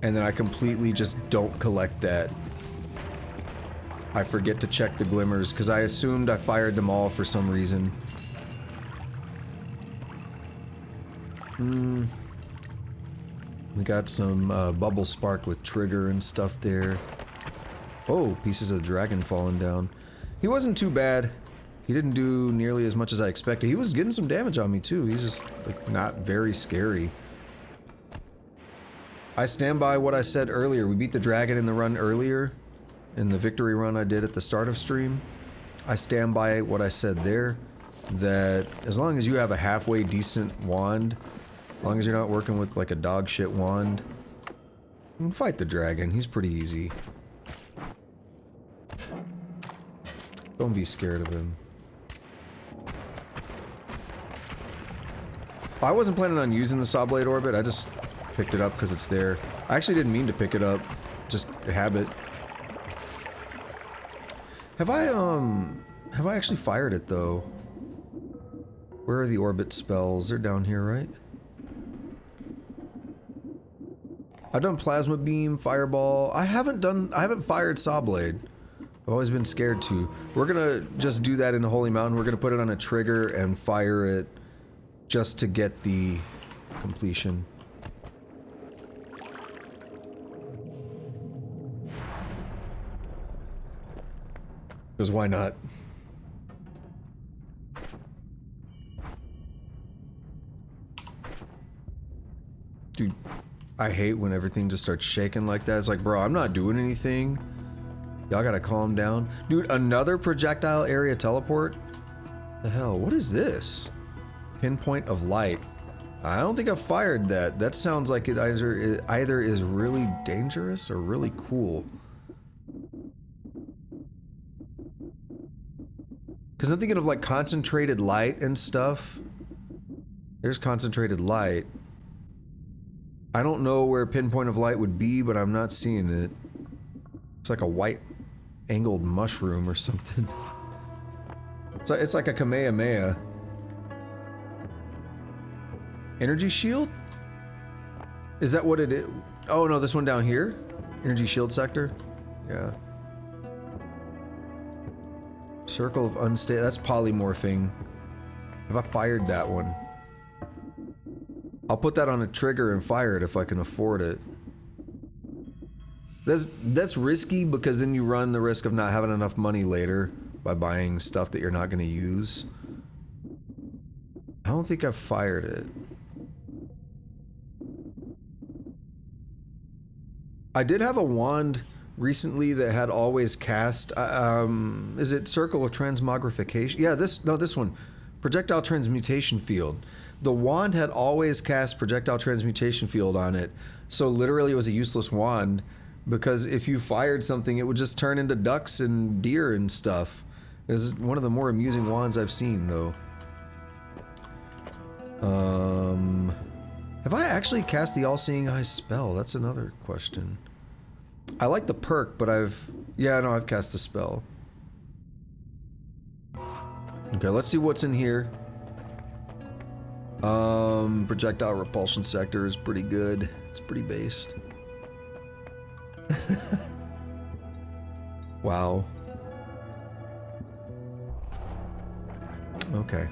and then I completely just don't collect that. I forget to check the glimmers because I assumed I fired them all for some reason. We got some bubble spark with trigger and stuff there. Oh, pieces of dragon falling down. He wasn't too bad. He didn't do nearly as much as I expected. He was getting some damage on me too. He's just like not very scary. I stand by what I said earlier. We beat the dragon in the run earlier, in the victory run I did at the start of stream. I stand by what I said there, that as long as you have a halfway decent wand, as long as you're not working with like a dog shit wand, you can fight the dragon. He's pretty easy. Don't be scared of him. I wasn't planning on using the saw blade orbit. I just picked it up because it's there. I actually didn't mean to pick it up. Just habit. Have I actually fired it though? Where are the orbit spells? They're down here, right? I've done plasma beam, fireball. I haven't fired saw blade. I've always been scared to. We're gonna just do that in the Holy Mountain. We're gonna put it on a trigger and fire it just to get the completion. Because why not? Dude, I hate when everything just starts shaking like that. It's like, bro, I'm not doing anything. Y'all gotta calm down. Dude, another projectile area teleport? The hell, what is this? Pinpoint of light. I don't think I've fired that. That sounds like it either is really dangerous or really cool. Because I'm thinking of like concentrated light and stuff. There's concentrated light. I don't know where pinpoint of light would be, but I'm not seeing it. It's like a white angled mushroom or something. It's like a Kamehameha. Energy shield? Is that what it is? Oh no, this one down here? Energy shield sector? Yeah. Circle of unstable. That's polymorphing. Have I fired that one? I'll put that on a trigger and fire it if I can afford it. That's risky because then you run the risk of not having enough money later by buying stuff that you're not going to use. I don't think I've fired it. I did have a wand recently that had always cast. Is it Circle of Transmogrification? Yeah, this one. Projectile Transmutation Field. The wand had always cast Projectile Transmutation Field on it, so literally it was a useless wand. Because if you fired something, it would just turn into ducks and deer and stuff. It was one of the more amusing wands I've seen, though. Have I actually cast the All-Seeing Eye spell? That's another question. I like the perk, but I've cast the spell. Okay, let's see what's in here. Projectile repulsion sector is pretty good. It's pretty based. Wow. Okay.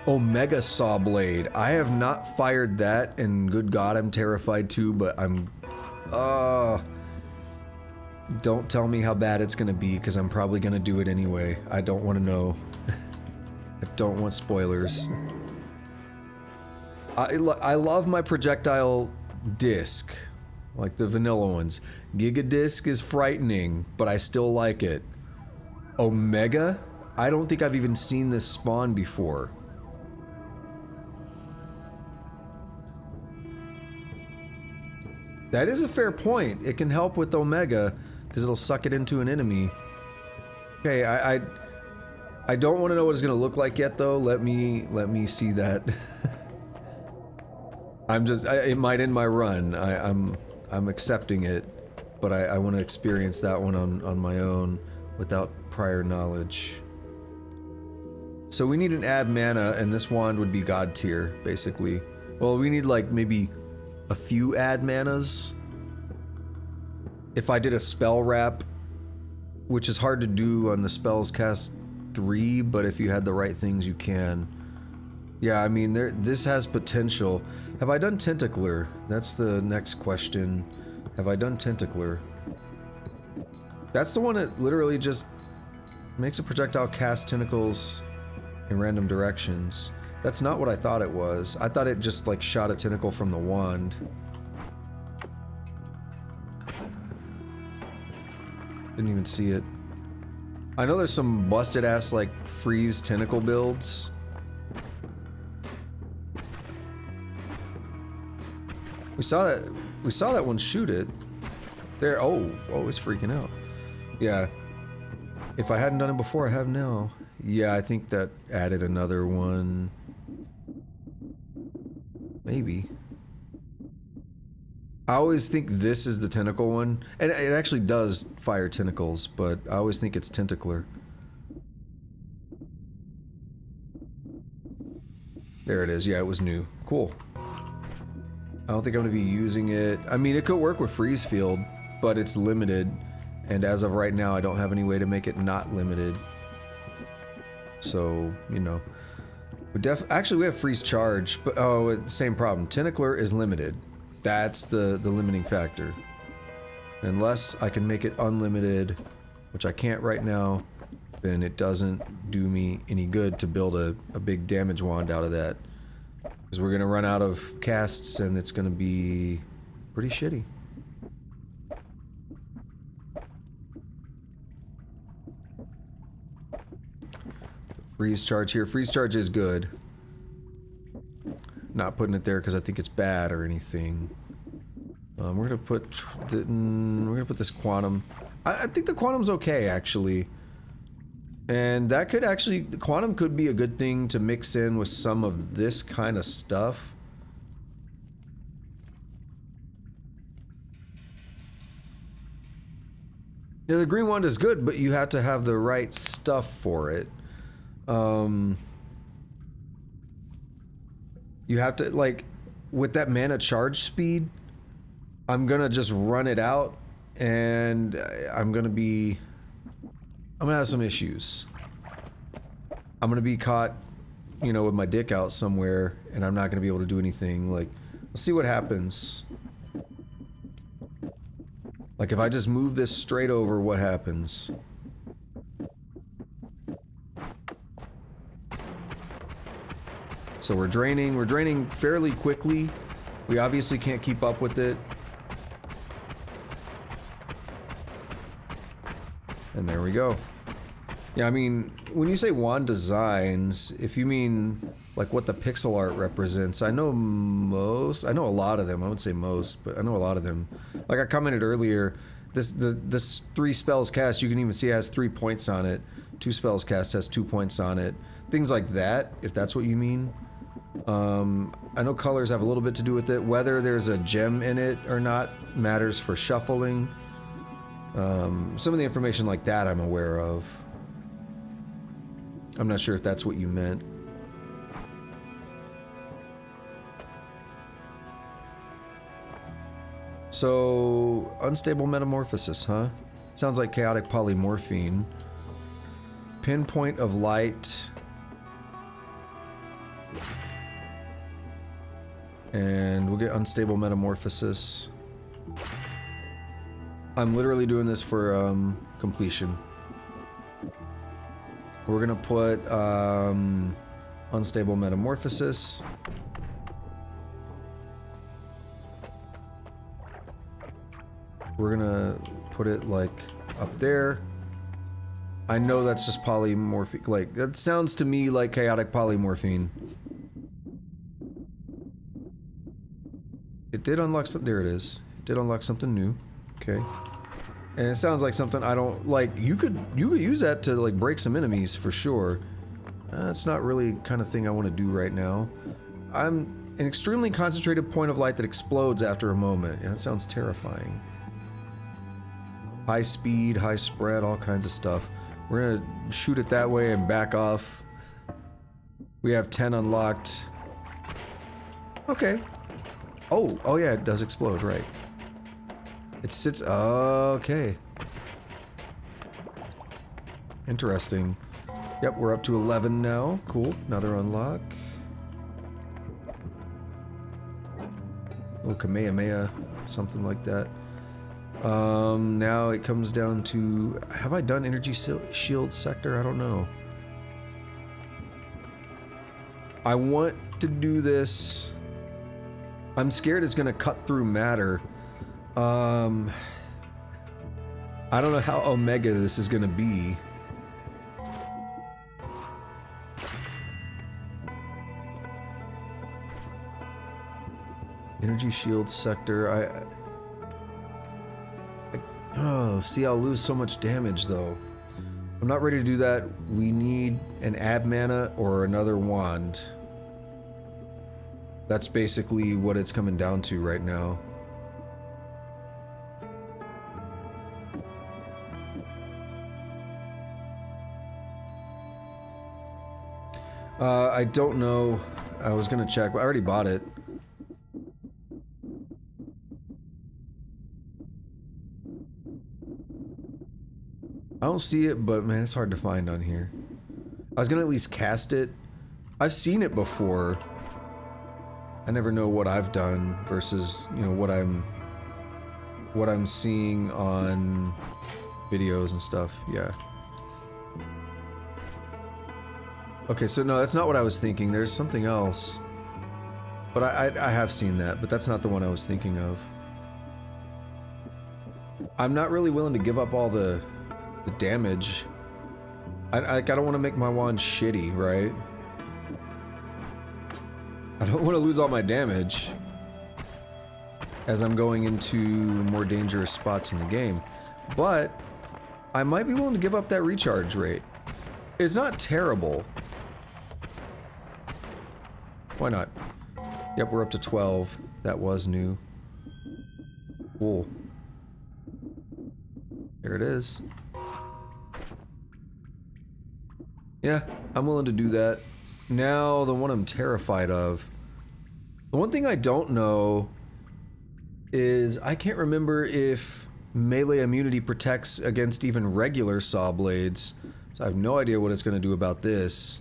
Omega Saw Blade. I have not fired that, and good God, I'm terrified too, but I'm... don't tell me how bad it's gonna be, because I'm probably gonna do it anyway. I don't want to know. I don't want spoilers. I love my projectile disc, like the vanilla ones. Giga Disc is frightening, but I still like it. Omega? I don't think I've even seen this spawn before. That is a fair point. It can help with Omega, because it'll suck it into an enemy. Okay, I don't want to know what it's gonna look like yet, though. Let me see that. It might end my run. I'm accepting it, but I want to experience that one on my own without prior knowledge. So we need an add mana, and this wand would be God tier, basically. Well, we need like maybe a few add manas. If I did a spell wrap, which is hard to do on the spells cast 3, but if you had the right things, you can. Yeah, I mean, this has potential. Have I done Tentacler? That's the next question. Have I done Tentacler? That's the one that literally just makes a projectile cast tentacles in random directions. That's not what I thought it was. I thought it just like shot a tentacle from the wand. Didn't even see it. I know there's some busted ass like freeze tentacle builds. We saw that one shoot it. There, oh, it's freaking out. Yeah. If I hadn't done it before, I have now. Yeah, I think that added another one. Maybe. I always think this is the tentacle one. And it actually does fire tentacles, but I always think it's Tentacler. There it is. Yeah, it was new. Cool. I don't think I'm going to be using it. I mean, it could work with Freeze Field, but it's limited. And as of right now, I don't have any way to make it not limited. So, you know. Actually, we have Freeze Charge, but oh, same problem. Tentacler is limited. That's the limiting factor. Unless I can make it unlimited, which I can't right now, then it doesn't do me any good to build a big damage wand out of that. Because we're going to run out of casts and it's going to be pretty shitty. Freeze Charge here. Freeze Charge is good. Not putting it there because I think it's bad or anything. We're gonna put this Quantum. I think the Quantum's okay actually, and that could actually, the Quantum could be a good thing to mix in with some of this kind of stuff. Yeah, the green wand is good, but you have to have the right stuff for it. You have to, like, with that mana charge speed, I'm gonna just run it out, and I'm gonna have some issues. I'm gonna be caught, you know, with my dick out somewhere, and I'm not gonna be able to do anything. Like, let's see what happens. Like, if I just move this straight over, what happens? So we're draining fairly quickly. We obviously can't keep up with it. And there we go. Yeah, I mean, when you say wand designs, if you mean like what the pixel art represents, I know a lot of them. I would say most, but I know a lot of them. Like I commented earlier, this 3 spells cast, you can even see it has 3 points on it. 2 spells cast has 2 points on it. Things like that, if that's what you mean. I know colors have a little bit to do with it. Whether there's a gem in it or not matters for shuffling. Some of the information like that I'm aware of. I'm not sure if that's what you meant. So, unstable metamorphosis, huh? Sounds like chaotic polymorphine. Pinpoint of light. And we'll get unstable metamorphosis. I'm literally doing this for completion. We're gonna put unstable metamorphosis. We're gonna put it like up there. I know that's just polymorphic, like that sounds to me like chaotic polymorphine. It did unlock something. There it is. It did unlock something new. Okay. And it sounds like something I don't like. You could use that to like break some enemies for sure. It's not really the kind of thing I want to do right now. I'm an extremely concentrated point of light that explodes after a moment. Yeah, that sounds terrifying. High speed, high spread, all kinds of stuff. We're gonna shoot it that way and back off. We have 10 unlocked. Okay. Oh yeah, it does explode, right. It sits, okay. Interesting. Yep, we're up to 11 now. Cool, another unlock. little Kamehameha, something like that. Now it comes down to, have I done energy shield sector? I don't know. I want to do this. I'm scared it's gonna cut through matter. I don't know how omega this is gonna be. Energy shield sector, oh, see, I'll lose so much damage though. I'm not ready to do that. We need an ab mana or another wand. That's basically what it's coming down to right now. I don't know. I was gonna check, but I already bought it. I don't see it, but man, it's hard to find on here. I was gonna at least cast it. I've seen it before. I never know what I've done versus, you know, what I'm seeing on videos and stuff. Yeah. Okay, so no, that's not what I was thinking. There's something else. But I have seen that, but that's not the one I was thinking of. I'm not really willing to give up all the damage. I don't want to make my wand shitty, right? I don't want to lose all my damage as I'm going into more dangerous spots in the game. But I might be willing to give up that recharge rate. It's not terrible. Why not? Yep, we're up to 12. That was new. Cool. There it is. Yeah, I'm willing to do that. Now, the one I'm terrified of. The one thing I don't know is I can't remember if melee immunity protects against even regular saw blades. So I have no idea what it's going to do about this.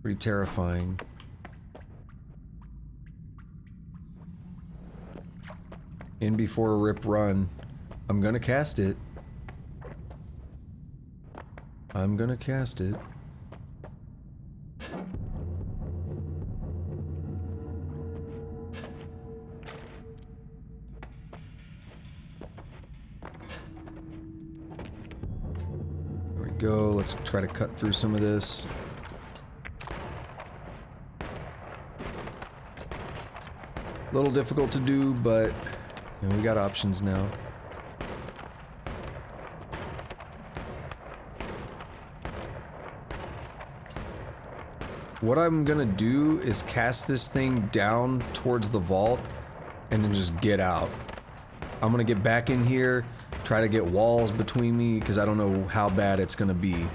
Pretty terrifying. In before a rip run. I'm gonna cast it. I'm gonna cast it. There we go. Let's try to cut through some of this. A little difficult to do, but you know, we got options now. What I'm gonna do is cast this thing down towards the vault and then just get out. I'm gonna get back in here, try to get walls between me because I don't know how bad it's gonna be.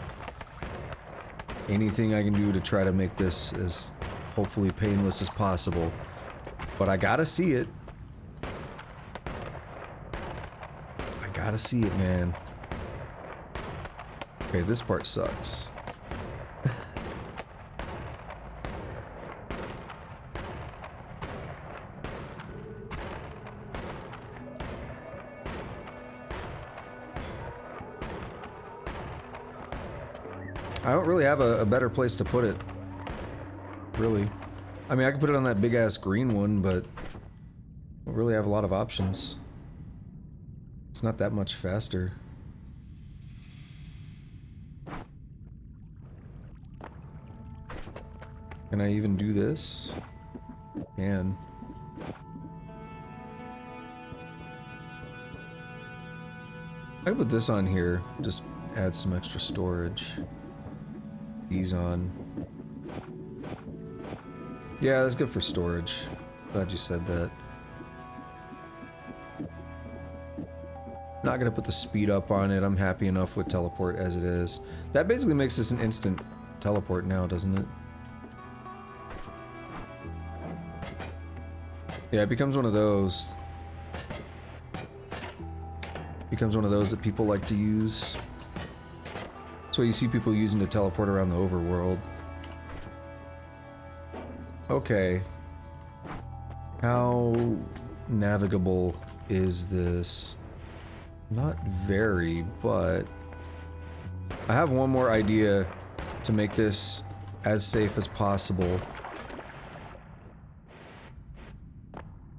Anything I can do to try to make this as hopefully painless as possible. But I gotta see it. I gotta see it, man. Okay, this part sucks. I don't really have a better place to put it. Really. I mean, I could put it on that big-ass green one, but I don't really have a lot of options. It's not that much faster. Can I even do this? Can. I could put this on here, just add some extra storage. These on. Yeah, that's good for storage. Glad you said that. Not gonna put the speed up on it. I'm happy enough with teleport as it is. That basically makes this an instant teleport now, doesn't it? Yeah, it becomes one of those. Becomes one of those that people like to use. That's what you see people using to teleport around the overworld. Okay. How navigable is this? Not very, but I have one more idea to make this as safe as possible.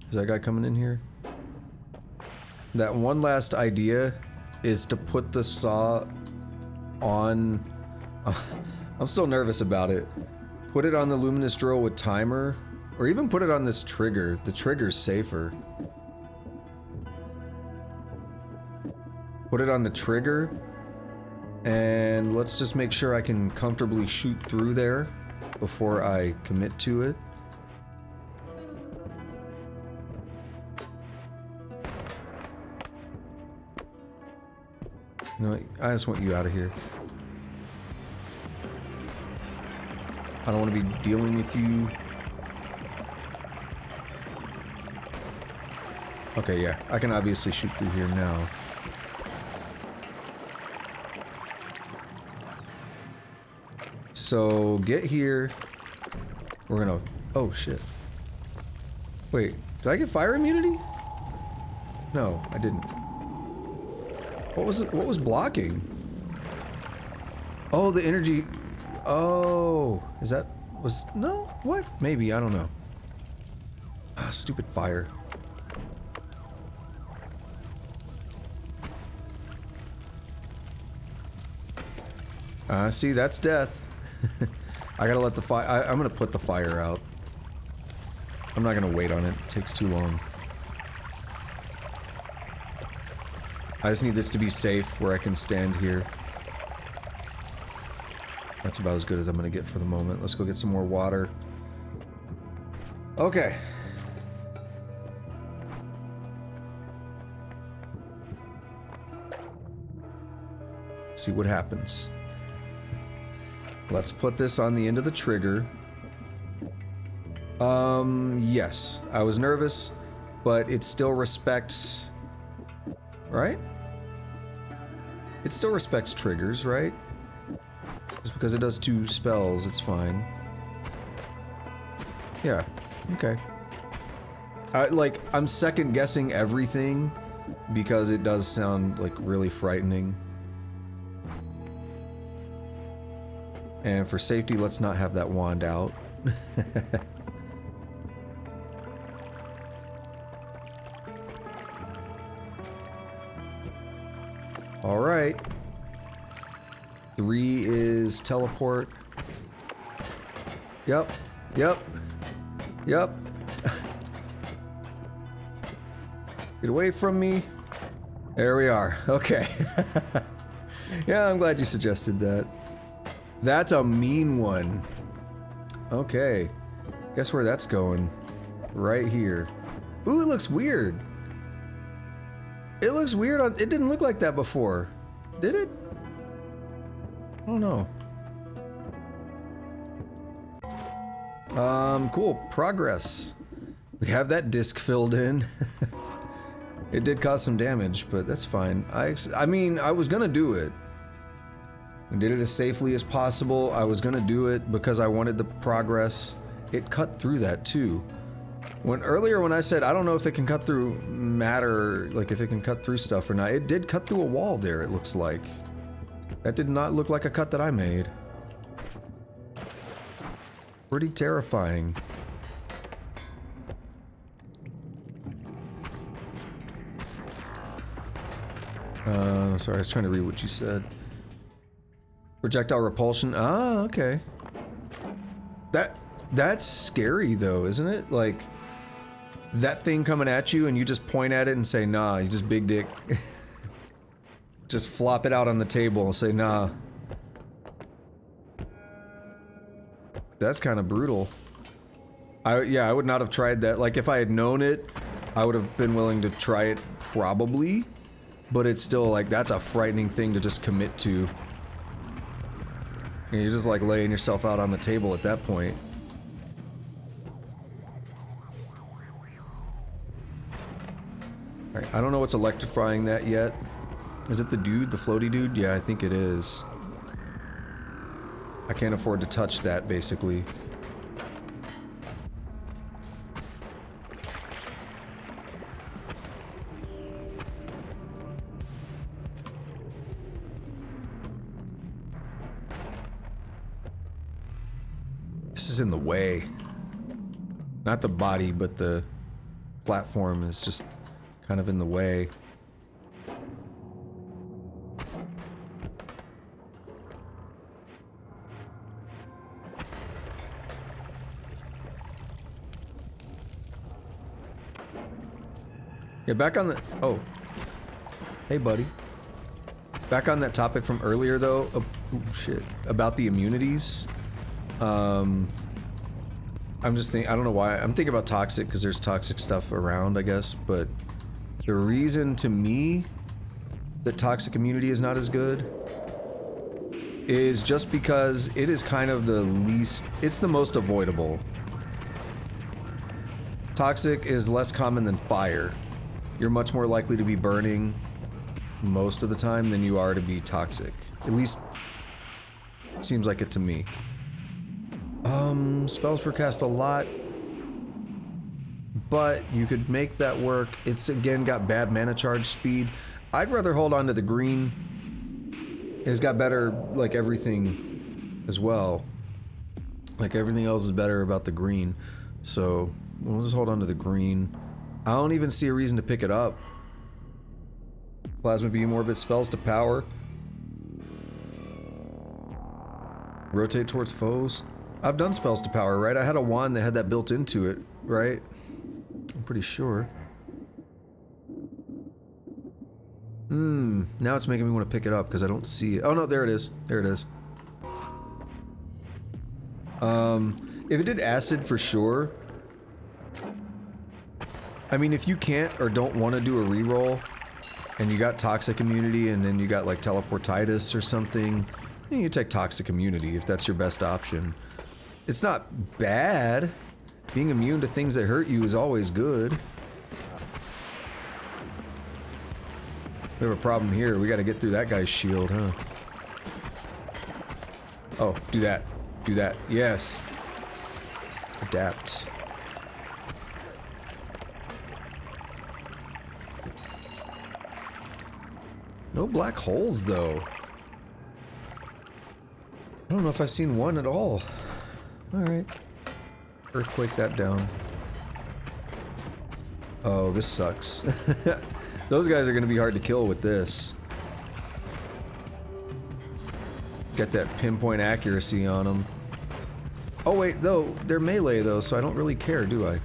Is that guy coming in here? That one last idea is to put the saw on... I'm still nervous about it. Put it on the luminous drill with timer, or even put it on this trigger. The trigger's safer. Put it on the trigger, and let's just make sure I can comfortably shoot through there before I commit to it. No, I just want you out of here. I don't want to be dealing with you. Okay, yeah, I can obviously shoot through here now. So, get here. We're gonna... Oh, shit. Wait, did I get fire immunity? No, I didn't. What was it? What was blocking? Oh, the energy... Oh, is that... was... No? What? Maybe, I don't know. Ah, stupid fire. See, that's death. I gotta let the fire... I'm gonna put the fire out. I'm not gonna wait on it. It takes too long. I just need this to be safe where I can stand here. That's about as good as I'm gonna get for the moment. Let's go get some more water. Okay. See what happens. Let's put this on the end of the trigger. Yes. I was nervous, but it still respects... Right? It still respects triggers, right? Just because it does 2 spells, it's fine. Yeah, okay. I'm second guessing everything because it does sound, like, really frightening. And for safety, let's not have that wand out. Alright. 3 is teleport. Yep. Yep. Yep. Get away from me. There we are. Okay. Yeah, I'm glad you suggested that. That's a mean one. Okay. Guess where that's going? Right here. Ooh, it looks weird. It looks weird on... It didn't look like that before. Did it? I don't know. Cool. Progress. We have that disc filled in. It did cause some damage, but that's fine. I mean, I was gonna do it. I did it as safely as possible. I was gonna do it because I wanted the progress. It cut through that too. Earlier when I said I don't know if it can cut through matter, like if it can cut through stuff or not, it did cut through a wall there, it looks like. That did not look like a cut that I made. Pretty terrifying. Sorry, I was trying to read what you said. Projectile repulsion. Ah, okay. That's scary though, isn't it? Like, that thing coming at you and you just point at it and say, nah, you just big dick. Just flop it out on the table and say, nah. That's kind of brutal. Yeah, I would not have tried that. Like, if I had known it, I would have been willing to try it, probably. But it's still, like, that's a frightening thing to just commit to. And you're just, like, laying yourself out on the table at that point. Alright, I don't know what's electrifying that yet. Is it the dude? The floaty dude? Yeah, I think it is. I can't afford to touch that, basically. is in the way. Not the body, but the platform is just kind of in the way. Yeah, back on the... Oh. Hey, buddy. Back on that topic from earlier, though. Oh, shit. About the immunities. I'm just thinking... I don't know why. I'm thinking about toxic, because there's toxic stuff around, I guess. But the reason, to me, that toxic immunity is not as good is just because it is kind of the least... It's the most avoidable. Toxic is less common than fire. You're much more likely to be burning most of the time than you are to be toxic. At least, seems like it to me. Spells per cast a lot. But you could make that work. It's, again, got bad mana charge speed. I'd rather hold on to the green. It's got better, like, everything as well. Like, everything else is better about the green. So, we'll just hold on to the green. I don't even see a reason to pick it up. Plasma beam orbit, spells to power. Rotate towards foes. I've done spells to power, right? I had a wand that had that built into it, right? I'm pretty sure. Now it's making me want to pick it up because I don't see it. Oh no, there it is. There it is. If it did acid for sure. I mean, if you can't or don't want to do a reroll, and you got toxic immunity, and then you got like teleportitis or something, you take toxic immunity if that's your best option. It's not bad. Being immune to things that hurt you is always good. We have a problem here. We got to get through that guy's shield, huh? Oh, do that. Do that. Yes. Adapt. No black holes, though. I don't know if I've seen one at all. Alright. Earthquake that down. Oh, this sucks. Those guys are gonna be hard to kill with this. Get that pinpoint accuracy on them. Oh wait, though, they're melee though, so I don't really care, do I?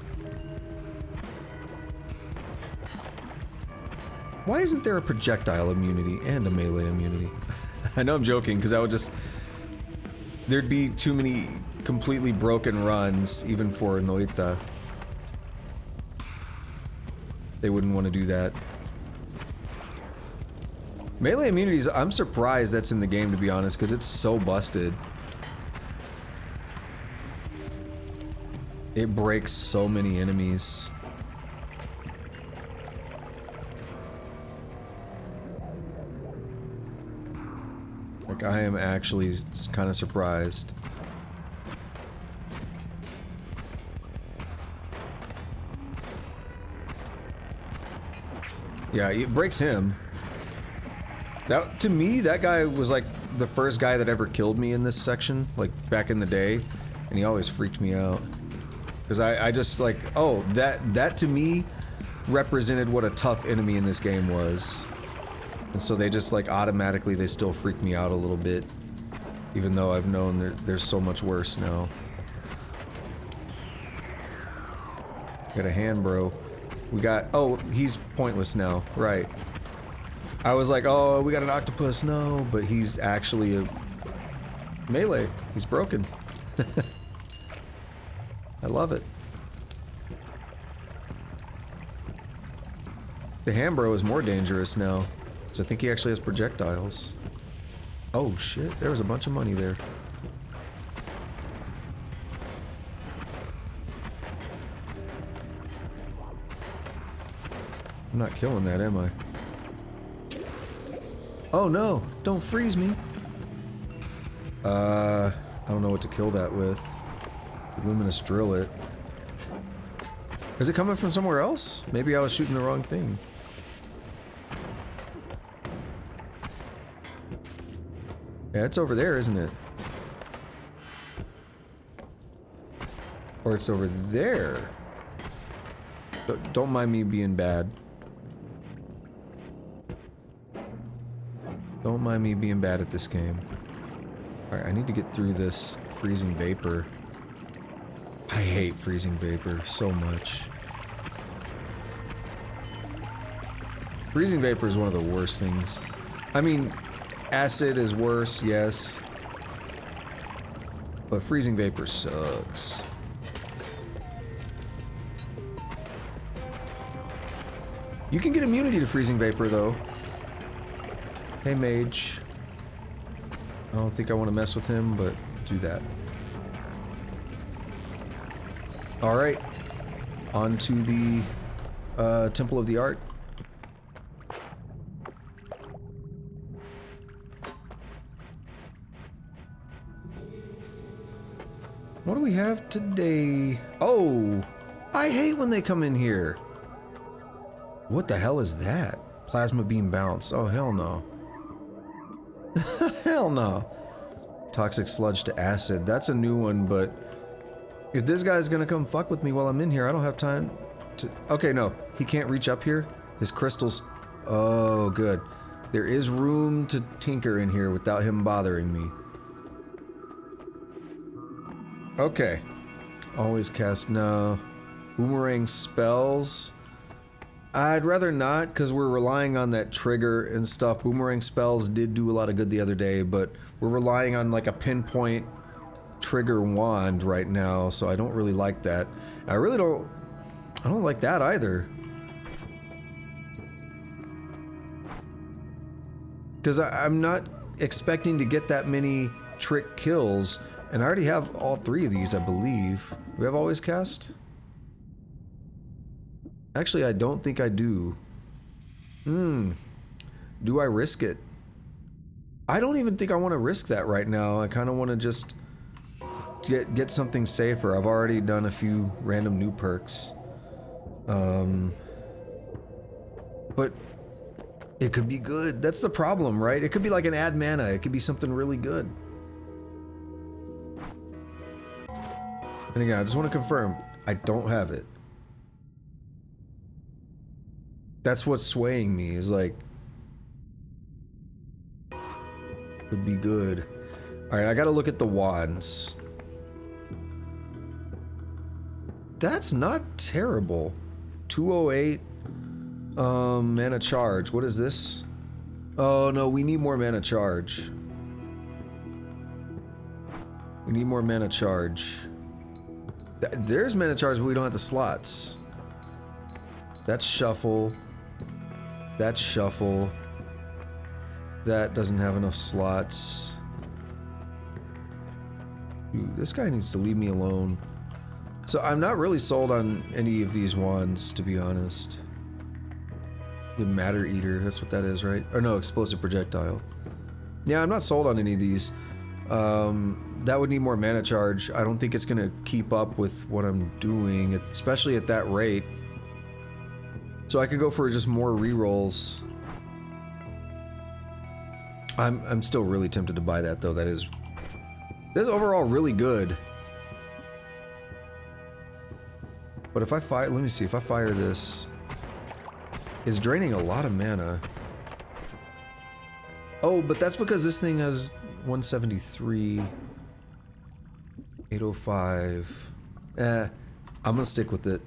Why isn't there a projectile immunity and a melee immunity? I know I'm joking, because I would just... There'd be too many completely broken runs, even for Noita. They wouldn't want to do that. Melee immunities, I'm surprised that's in the game, to be honest, because it's so busted. It breaks so many enemies. Like, I am actually kind of surprised. Yeah, it breaks him. That, to me, that guy was like the first guy that ever killed me in this section, like back in the day, and he always freaked me out. Because I just like, oh, that to me represented what a tough enemy in this game was. And so they just like automatically, they still freak me out a little bit. Even though I've known there's so much worse now. Got a hand, bro. We got, oh, he's pointless now, right. I was like, oh, we got an octopus, no, but he's actually a melee. He's broken. I love it. The Hambro is more dangerous now, because I think he actually has projectiles. Oh shit, there was a bunch of money there. I'm not killing that, am I? Oh no, don't freeze me. I don't know what to kill that with. Luminous drill it. Is it coming from somewhere else? Maybe I was shooting the wrong thing. Yeah, it's over there, isn't it? Or it's over there. Don't mind me being bad. Don't mind me being bad at this game. Alright, I need to get through this freezing vapor. I hate freezing vapor so much. Freezing vapor is one of the worst things. I mean, acid is worse, yes. But freezing vapor sucks. You can get immunity to freezing vapor, though. Hey, mage. I don't think I want to mess with him, but do that. Alright. On to the Temple of the Art. What do we have today? Oh! I hate when they come in here. What the hell is that? Plasma beam bounce. Oh, hell no. Hell no. Toxic sludge to acid. That's a new one, but if this guy's gonna come fuck with me while I'm in here, I don't have time to... Okay, no. He can't reach up here. His crystals... Oh, good. There is room to tinker in here without him bothering me. Okay. Always cast... No. Boomerang spells... I'd rather not, because we're relying on that trigger and stuff. Boomerang spells did do a lot of good the other day, but we're relying on like a pinpoint trigger wand right now, so I don't really like that. I don't like that either. Because I'm not expecting to get that many trick kills, and I already have all three of these, I believe. Do we have always cast? Actually, I don't think I do. Do I risk it? I don't even think I want to risk that right now. I kind of want to just get something safer. I've already done a few random new perks. But it could be good. That's the problem, right? It could be like an add mana. It could be something really good. And again, I just want to confirm, I don't have it. That's what's swaying me, is like... Would be good. Alright, I gotta look at the wands. That's not terrible. 208 mana charge. What is this? Oh no, we need more mana charge. We need more mana charge. There's mana charge, but we don't have the slots. That's shuffle. That's shuffle. That doesn't have enough slots. Dude, this guy needs to leave me alone. So I'm not really sold on any of these wands, to be honest. The Matter Eater, that's what that is, right? Or no, Explosive Projectile. Yeah, I'm not sold on any of these. That would need more mana charge. I don't think it's gonna keep up with what I'm doing, especially at that rate. So I could go for just more rerolls. I'm still really tempted to buy that though. That's overall really good. But if I fire, let me see, if I fire this, it's draining a lot of mana. Oh, but that's because this thing has 173, 805. I'm gonna stick with it.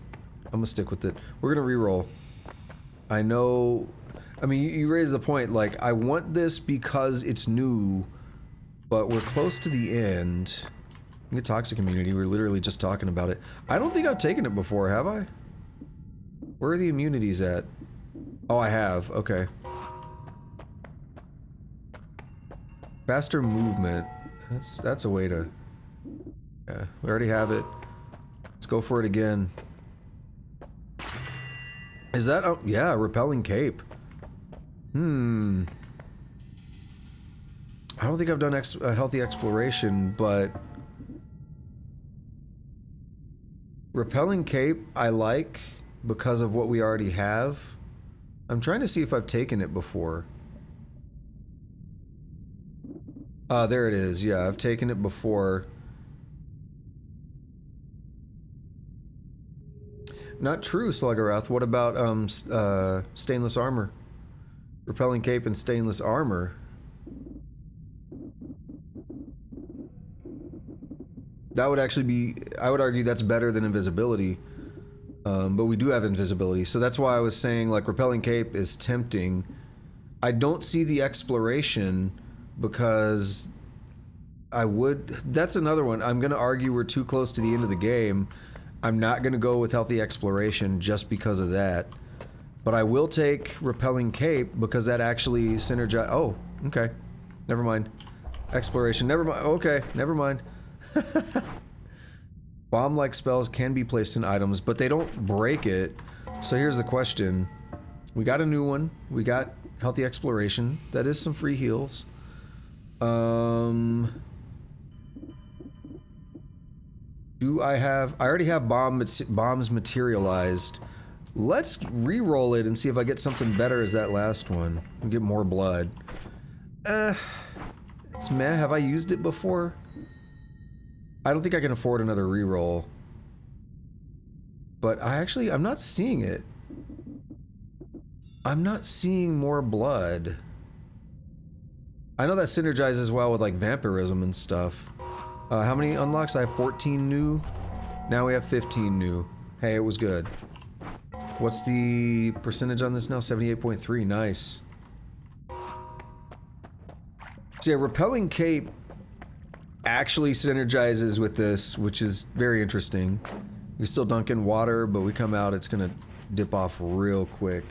I'm gonna stick with it. We're gonna reroll. I know, I mean, you raise the point, like, I want this because it's new, but we're close to the end. Get Toxic Immunity, we're literally just talking about it. I don't think I've taken it before, have I? Where are the immunities at? Oh, I have, okay. Faster movement, that's a way to... Yeah, we already have it. Let's go for it again. Is that... Oh, yeah, Repelling Cape. I don't think I've done a Healthy Exploration, but... Repelling Cape, I like because of what we already have. I'm trying to see if I've taken it before. There it is. Yeah, I've taken it before. Not true, Sluggerath. What about stainless armor? Repelling cape and stainless armor. That would actually be, I would argue that's better than invisibility. But we do have invisibility, so that's why I was saying like repelling cape is tempting. I don't see the exploration because that's another one. I'm gonna argue we're too close to the end of the game. I'm not gonna go with healthy exploration just because of that. But I will take repelling cape because that actually synergize. Oh, okay. Never mind. Exploration, never mind. Okay, never mind. Bomb-like spells can be placed in items, but they don't break it. So here's the question. We got a new one. We got healthy exploration. That is some free heals. Do I have... I already have bombs materialized. Let's re-roll it and see if I get something better as that last one. We get more blood. It's meh. Have I used it before? I don't think I can afford another reroll. But I'm not seeing it. I'm not seeing more blood. I know that synergizes well with like vampirism and stuff. How many unlocks? I have 14 new. Now we have 15 new. Hey, it was good. What's the percentage on this now? 78.3. Nice. So yeah, repelling cape actually synergizes with this, which is very interesting. We still dunk in water, but we come out, it's gonna dip off real quick.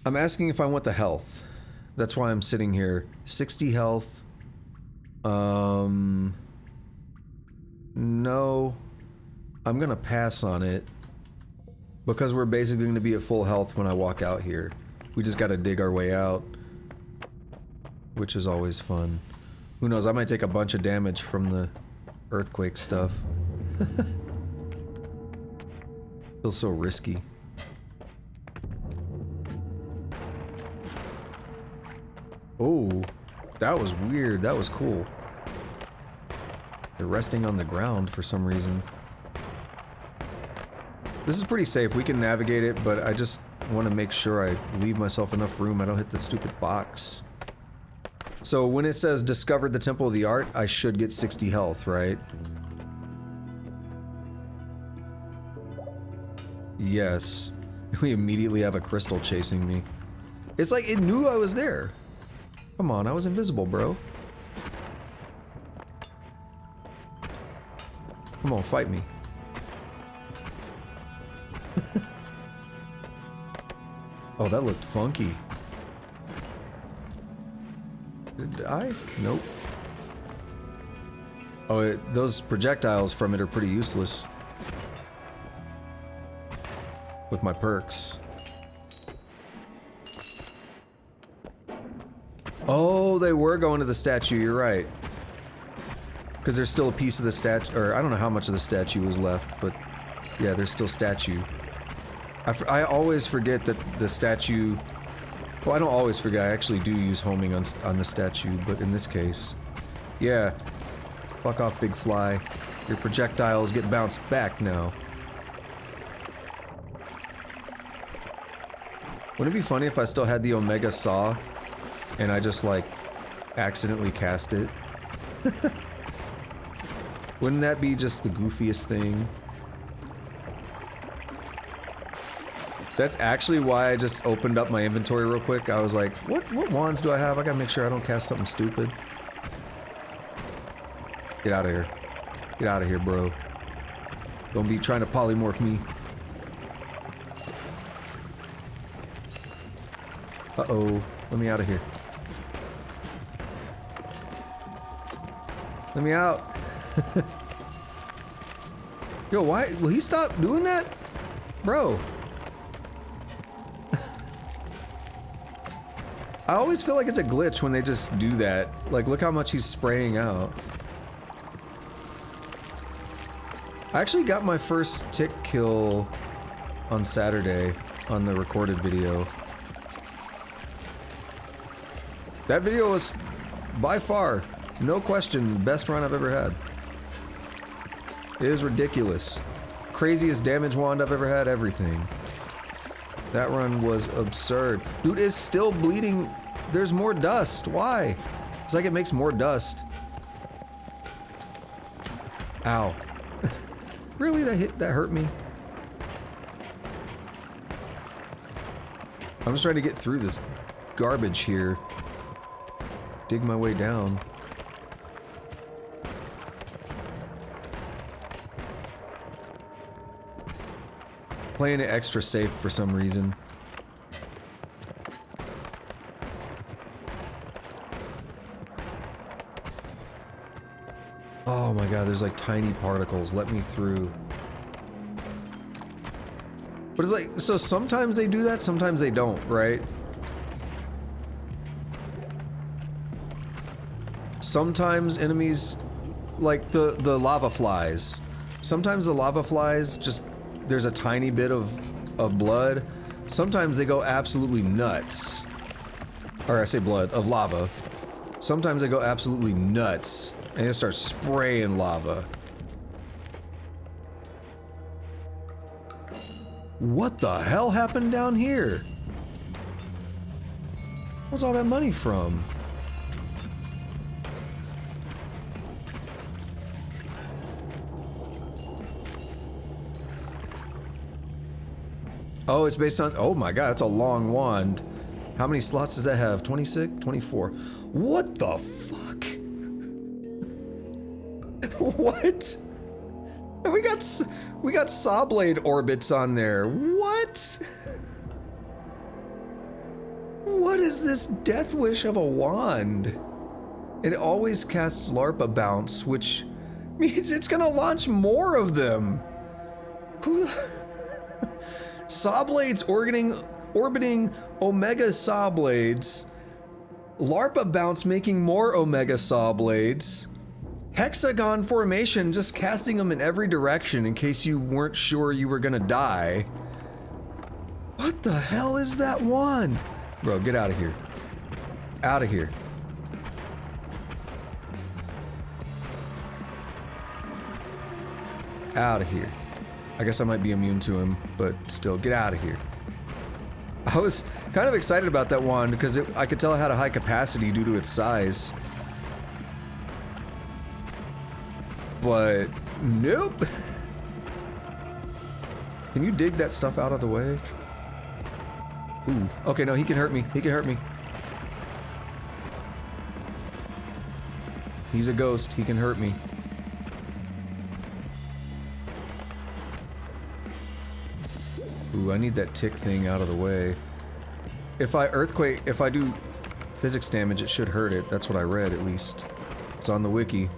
I'm asking if I want the health. That's why I'm sitting here. 60 health. No, I'm gonna pass on it because we're basically gonna be at full health when I walk out here. We just gotta dig our way out, which is always fun. Who knows, I might take a bunch of damage from the earthquake stuff. Feels so risky. Oh, that was weird. That was cool. They're resting on the ground for some reason. This is pretty safe. We can navigate it, but I just want to make sure I leave myself enough room. I don't hit the stupid box. So when it says discovered the Temple of the Art, I should get 60 health, right? Yes. We immediately have a crystal chasing me. It's like it knew I was there. Come on, I was invisible, bro. Come on, fight me. Oh, that looked funky. Did I? Nope. Oh, those projectiles from it are pretty useless. With my perks. Oh, they were going to the statue, you're right. Because there's still a piece of the statue, or I don't know how much of the statue was left, but yeah, there's still statue. I always forget that the statue... Well, I don't always forget, I actually do use homing on the statue, but in this case... Yeah. Fuck off, big fly. Your projectiles get bounced back now. Wouldn't it be funny if I still had the Omega Saw, and I just, like, accidentally cast it? Wouldn't that be just the goofiest thing? That's actually why I just opened up my inventory real quick. I was like, what wands do I have? I gotta make sure I don't cast something stupid. Get out of here. Get out of here, bro. Don't be trying to polymorph me. Uh-oh. Let me out of here. Let me out. Yo, why? Will he stop doing that? Bro. I always feel like it's a glitch when they just do that. Like, look how much he's spraying out. I actually got my first tick kill on Saturday. on the recorded video. That video was, by far, no question, the best run I've ever had. It is ridiculous. Craziest damage wand I've ever had, everything. That run was absurd. Dude, it's still bleeding. There's more dust. Why? It's like it makes more dust. Ow. Really? That hurt me? I'm just trying to get through this garbage here. Dig my way down. Playing it extra safe for some reason. Oh my god, there's like tiny particles. Let me through. But it's like, so sometimes they do that, sometimes they don't, right? Sometimes enemies, like the lava flies. Sometimes the lava flies just, there's a tiny bit of blood. Sometimes they go absolutely nuts. Or I say blood, of lava. Sometimes they go absolutely nuts and it starts spraying lava. What the hell happened down here? Where's all that money from? Oh, it's based on... Oh my god, that's a long wand. How many slots does that have? 26? 24. What the fuck? What? We got saw blade orbits on there. What? What is this death wish of a wand? It always casts LARPA bounce, which means it's gonna launch more of them. Who... Saw blades orbiting Omega saw blades. LARPA bounce making more Omega saw blades. Hexagon formation just casting them in every direction in case you weren't sure you were gonna die. What the hell is that wand? Bro, get out of here. Out of here. Out of here. I guess I might be immune to him, but still, get out of here. I was kind of excited about that wand because I could tell it had a high capacity due to its size. But, nope. Can you dig that stuff out of the way? Ooh, okay, no, he can hurt me. He can hurt me. He's a ghost. He can hurt me. Ooh, I need that tick thing out of the way. If I do physics damage, it should hurt it. That's what I read, at least. It's on the wiki.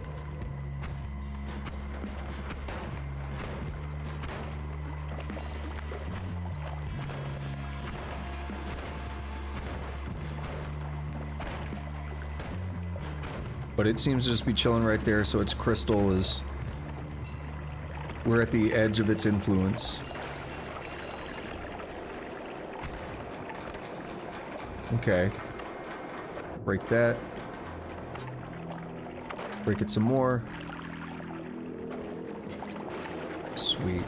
But it seems to just be chilling right there, so its crystal is... We're at the edge of its influence. Okay. Break that. Break it some more. Sweet.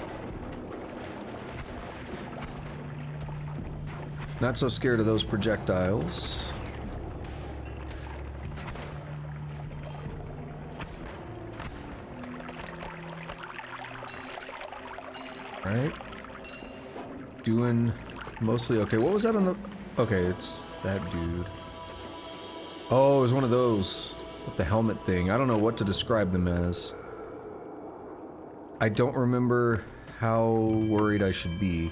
Not so scared of those projectiles. Alright. Doing mostly okay. What was that on the... Okay, it's that dude. Oh, it was one of those with the helmet thing. I don't know what to describe them as. I don't remember how worried I should be.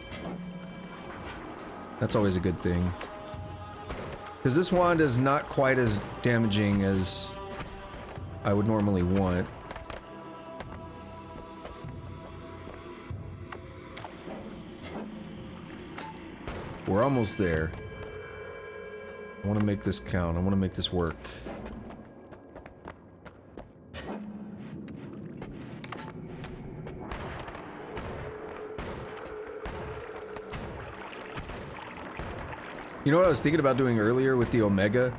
That's always a good thing. Because this wand is not quite as damaging as I would normally want. We're almost there. I want to make this count. I want to make this work. You know what I was thinking about doing earlier with the Omega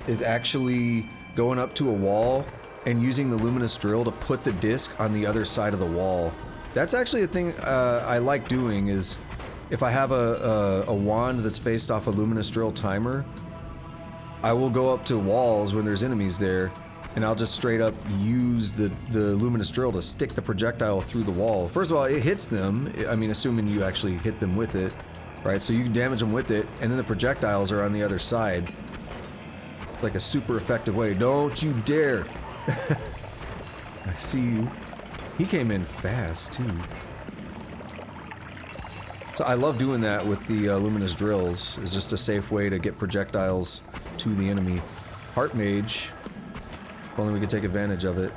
is actually going up to a wall and using the luminous drill to put the disc on the other side of the wall. That's actually a thing I like doing, is if I have a wand that's based off a luminous drill timer, I will go up to walls when there's enemies there, and I'll just straight up use the luminous drill to stick the projectile through the wall. First of all, it hits them, I mean, assuming you actually hit them with it, right? So you can damage them with it, and then the projectiles are on the other side. Like a super effective way. Don't you dare! I see you. He came in fast, too. So I love doing that with the luminous drills. It's just a safe way to get projectiles to the enemy. Heart Mage. If only we could take advantage of it.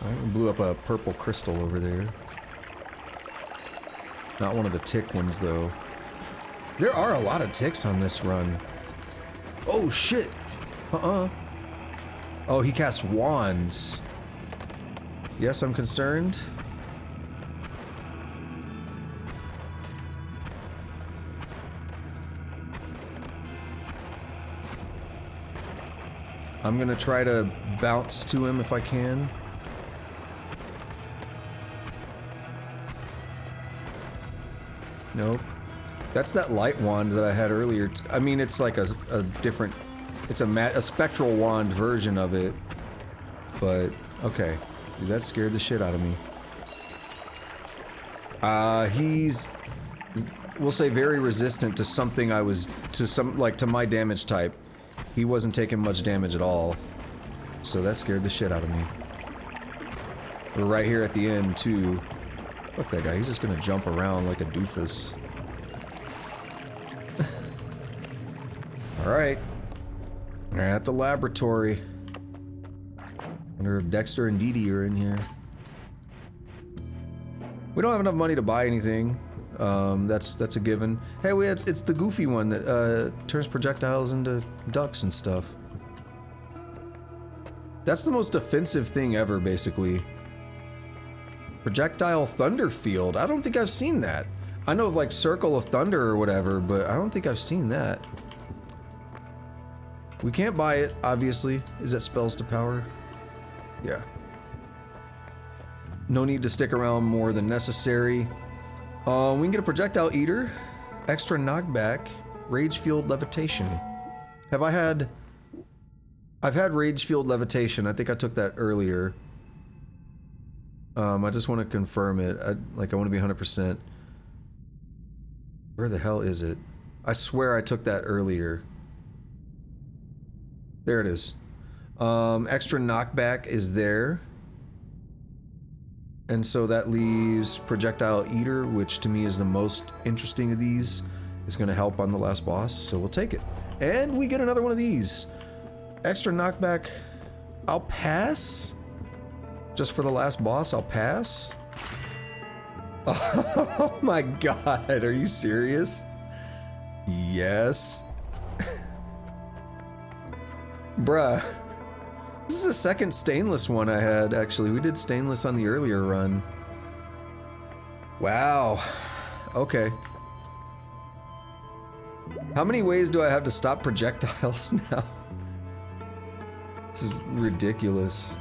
Alright, blew up a purple crystal over there. Not one of the tick ones, though. There are a lot of ticks on this run. Oh, shit! Oh, he casts wands. Yes, I'm concerned. I'm gonna try to bounce to him if I can. Nope. That's that light wand that I had earlier. I mean, it's like a different... It's a spectral wand version of it. But, okay. Dude, that scared the shit out of me. He's... We'll say very resistant to something to my damage type. He wasn't taking much damage at all. So that scared the shit out of me. We're right here at the end, too. Fuck that guy, he's just gonna jump around like a doofus. Alright. We're at the laboratory. I wonder if Dexter and Dee Dee are in here. We don't have enough money to buy anything. That's a given. Hey, it's the goofy one that turns projectiles into ducks and stuff. That's the most offensive thing ever, basically. Projectile Thunder Field. I don't think I've seen that. I know of like Circle of Thunder or whatever, but I don't think I've seen that. We can't buy it, obviously. Is that spells to power? Yeah. No need to stick around more than necessary. We can get a Projectile Eater, extra knockback, Rage Field Levitation. I've had Rage Field Levitation. I think I took that earlier. I just want to confirm it. I want to be 100%. Where the hell is it? I swear I took that earlier. There it is. Extra knockback is there. And so that leaves Projectile Eater, which to me is the most interesting of these. It's going to help on the last boss, so we'll take it. And we get another one of these. Extra knockback. I'll pass. Just for the last boss, I'll pass. Oh my god, are you serious? Yes. Bruh. This is the second stainless one I had, actually. We did stainless on the earlier run. Wow. Okay. How many ways do I have to stop projectiles now? This is ridiculous.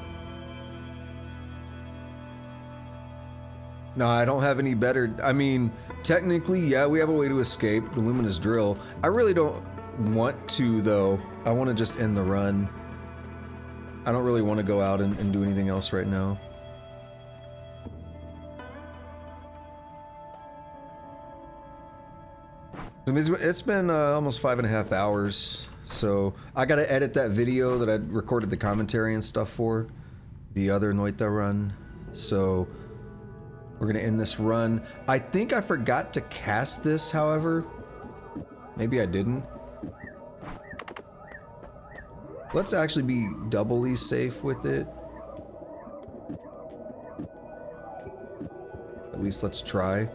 No, I don't have any better... I mean, technically, yeah, we have a way to escape the luminous drill. I really don't want to, though. I want to just end the run. I don't really want to go out and do anything else right now. It's been almost 5.5 hours, so I gotta edit that video that I recorded the commentary and stuff for, the other Noita run, so we're gonna end this run. I think I forgot to cast this, however. Maybe I didn't. Let's actually be doubly safe with it. At least let's try.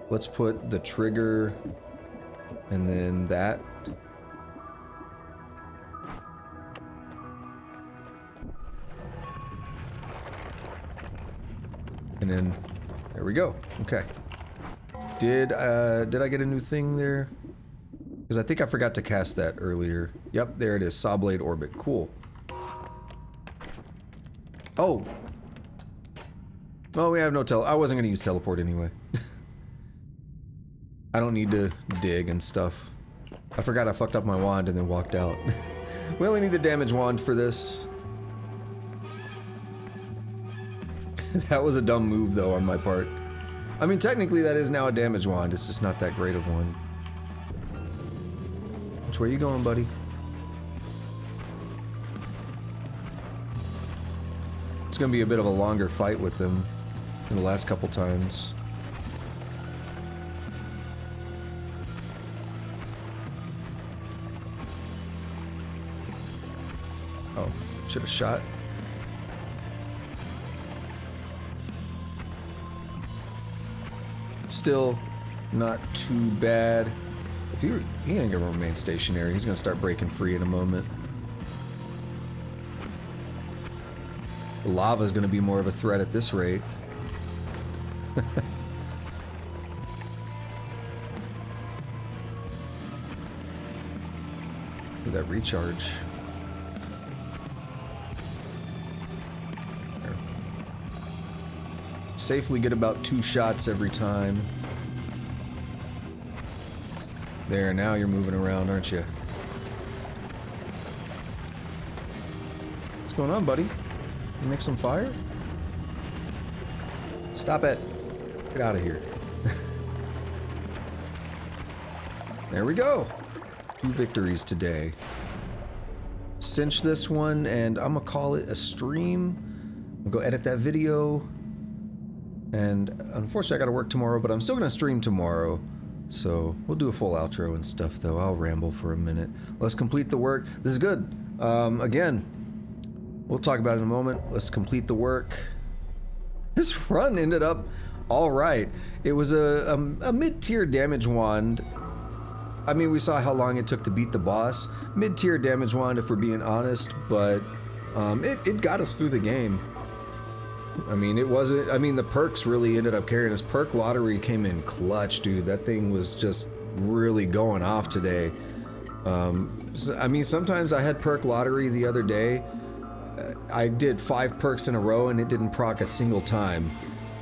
Let's put the trigger and then that. And then, there we go. Okay. Did I get a new thing there? Because I think I forgot to cast that earlier. Yep, there it is. Saw Blade Orbit. Cool. Oh! Oh, we have no I wasn't gonna use teleport anyway. I don't need to dig and stuff. I forgot I fucked up my wand and then walked out. We only need the damage wand for this. That was a dumb move though on my part. I mean, technically that is now a damage wand, it's just not that great of one. Which way you going, buddy? It's gonna be a bit of a longer fight with them than the last couple times. Oh, should have shot. Still not too bad. If he ain't gonna remain stationary, he's gonna start breaking free in a moment. The lava's gonna be more of a threat at this rate. Look at that recharge. There. Safely get about 2 shots every time. There, now you're moving around, aren't you? What's going on, buddy? You make some fire? Stop it. Get out of here. There we go. 2 victories today. Cinch this one, and I'm gonna call it a stream. I'll go edit that video. And unfortunately I gotta work tomorrow, but I'm still gonna stream tomorrow. So we'll do a full outro and stuff though. I'll ramble for a minute. Let's complete the work. This is good. Again, we'll talk about it in a moment. Let's complete the work. This run ended up all right. It was a mid-tier damage wand. I mean, we saw how long it took to beat the boss. Mid-tier damage wand, if we're being honest, but it got us through the game. I mean, it wasn't... I mean, the perks really ended up carrying us. Perk lottery came in clutch, dude. That thing was just really going off today. I mean, sometimes I had perk lottery the other day. I did 5 perks in a row and it didn't proc a single time.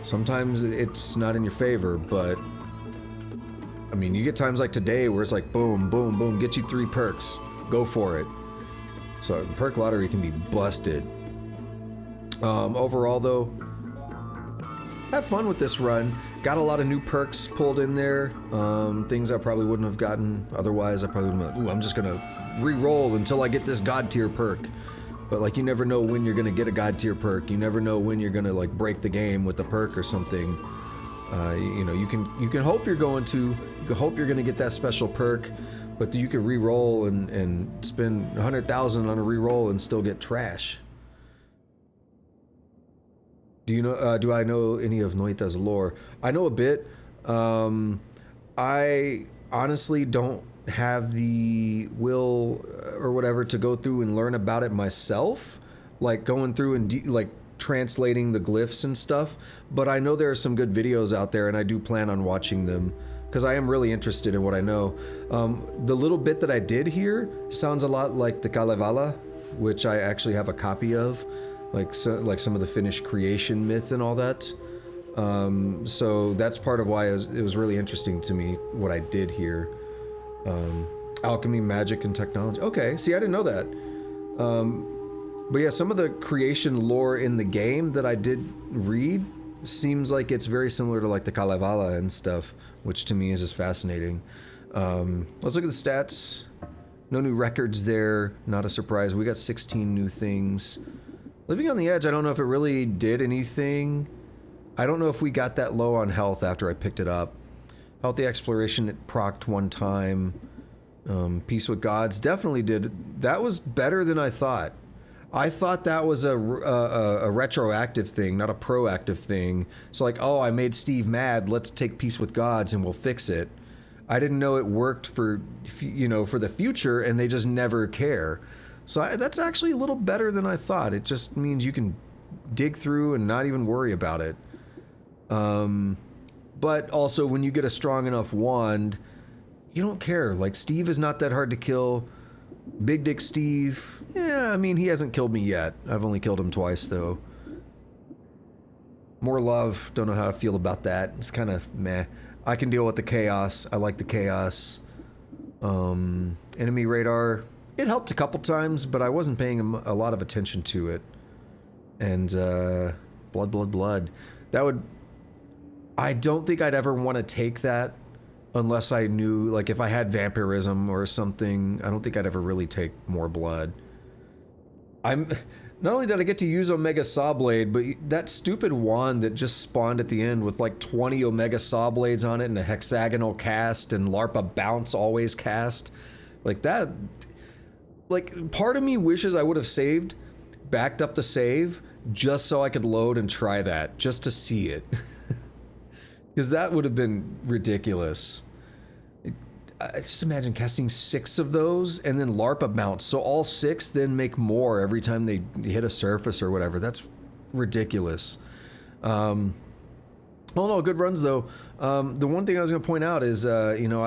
Sometimes it's not in your favor, but... I mean, you get times like today where it's like, boom, boom, boom, get you 3 perks. Go for it. So, perk lottery can be busted. Overall though, had fun with this run. Got a lot of new perks pulled in there. Things I probably wouldn't have gotten otherwise. I probably would have been like, ooh, I'm just gonna re-roll until I get this god tier perk. But like, you never know when you're gonna get a god tier perk. You never know when you're gonna like break the game with the perk or something. You know, you can hope you're going to. You can hope you're gonna get that special perk, but you can re-roll and spend 100,000 on a re-roll and still get trash. Do you know? Do I know any of Noita's lore? I know a bit. I honestly don't have the will or whatever to go through and learn about it myself, like going through and like translating the glyphs and stuff. But I know there are some good videos out there, and I do plan on watching them because I am really interested in what I know. The little bit that I did hear sounds a lot like the Kalevala, which I actually have a copy of. Like some of the Finnish creation myth and all that. So that's part of why it was really interesting to me what I did here. Alchemy, magic, and technology. Okay, see, I didn't know that. But yeah, some of the creation lore in the game that I did read seems like it's very similar to like the Kalevala and stuff, which to me is just fascinating. Let's look at the stats. No new records there. Not a surprise. We got 16 new things. Living on the Edge, I don't know if it really did anything. I don't know if we got that low on health after I picked it up. Healthy Exploration, it procced 1 time. Peace with Gods, definitely did. That was better than I thought. I thought that was a retroactive thing, not a proactive thing. So like, oh, I made Steve mad, let's take Peace with Gods and we'll fix it. I didn't know it worked for, you know, for the future, and they just never care. So that's actually a little better than I thought. It just means you can dig through and not even worry about it. But also, when you get a strong enough wand, you don't care. Like, Steve is not that hard to kill. Big Dick Steve, yeah, I mean, he hasn't killed me yet. I've only killed him twice, though. More love, don't know how to feel about that. It's kind of meh. I can deal with the chaos. I like the chaos. Enemy radar, it helped a couple times, but I wasn't paying a lot of attention to it. And, blood. That would... I don't think I'd ever want to take that unless I knew, like, if I had vampirism or something. I don't think I'd ever really take more blood. Not only did I get to use Omega Saw Blade, but that stupid wand that just spawned at the end with like 20 Omega Saw Blades on it and a hexagonal cast and LARPA Bounce always cast. Like that... Like, part of me wishes I would have saved, backed up the save, just so I could load and try that, just to see it. Because that would have been ridiculous. I just imagine casting 6 of those and then LARPA mounts. So all 6 then make more every time they hit a surface or whatever. That's ridiculous. Oh no, good runs though. The one thing I was going to point out is, you know,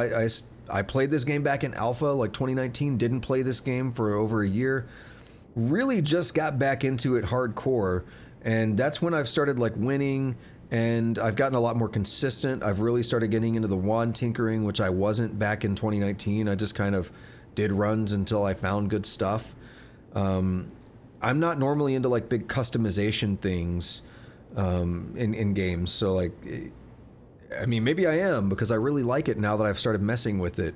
I played this game back in alpha, like 2019. Didn't play this game for over a year. Really just got back into it hardcore. And that's when I've started like winning. And I've gotten a lot more consistent. I've really started getting into the wand tinkering, which I wasn't back in 2019. I just kind of did runs until I found good stuff. I'm not normally into like big customization things in games. So like, I mean, maybe I am because I really like it now that I've started messing with it.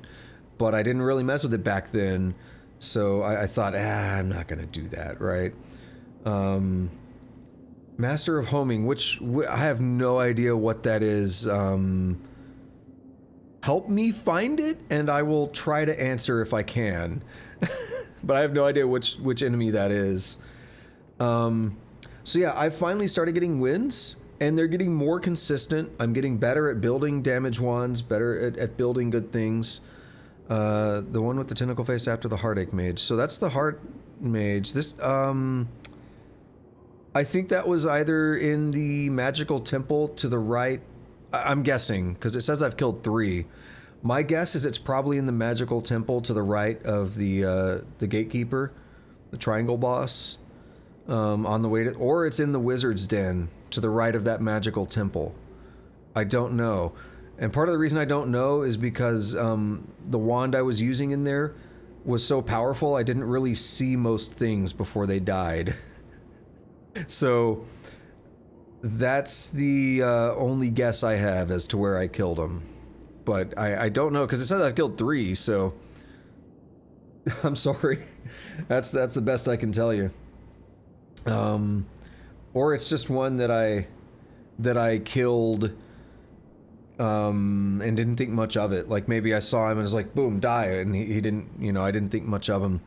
But I didn't really mess with it back then. So I thought, I'm not going to do that, right? Master of Homing, which I have no idea what that is. Help me find it, and I will try to answer if I can. But I have no idea which enemy that is. So yeah, I finally started getting wins, and they're getting more consistent. I'm getting better at building damage wands, better at building good things. The one with the tentacle face after the Heartache Mage. So that's the Heart Mage. This, I think that was either in the magical temple to the right. I'm guessing, because it says I've killed 3. My guess is it's probably in the magical temple to the right of the gatekeeper, the triangle boss, on the way to, or it's in the wizard's den to the right of that magical temple. I don't know. And part of the reason I don't know is because the wand I was using in there was so powerful, I didn't really see most things before they died. So that's the only guess I have as to where I killed him. But I don't know, because it says I've killed 3, so I'm sorry. That's the best I can tell you. Or it's just one that I killed and didn't think much of it. Like maybe I saw him and was like, boom, die, and he didn't, you know, I didn't think much of him.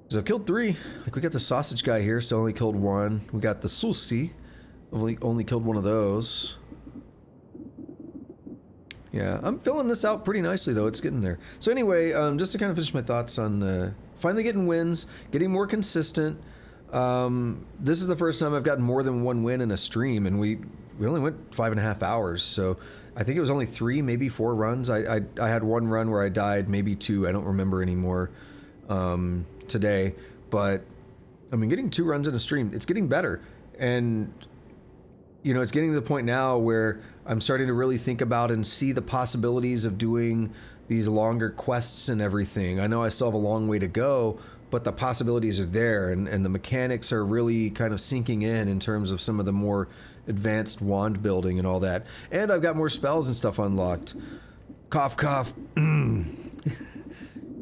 So I've killed 3. Like, we got the sausage guy here, still only killed 1. We got the Susi, only killed 1 of those. Yeah, I'm filling this out pretty nicely though, it's getting there. So anyway, just to kind of finish my thoughts on finally getting wins, getting more consistent. This is the first time I've gotten more than 1 win in a stream, and we only went 5.5 hours, so I think it was only 3, maybe 4 runs. I had 1 run where I died, maybe 2, I don't remember anymore. Today, but I mean, getting 2 runs in a stream, it's getting better. And you know, it's getting to the point now where I'm starting to really think about and see the possibilities of doing these longer quests and everything. I know I still have a long way to go, but the possibilities are there, and the mechanics are really kind of sinking in terms of some of the more advanced wand building and all that. And I've got more spells and stuff unlocked. Cough, cough.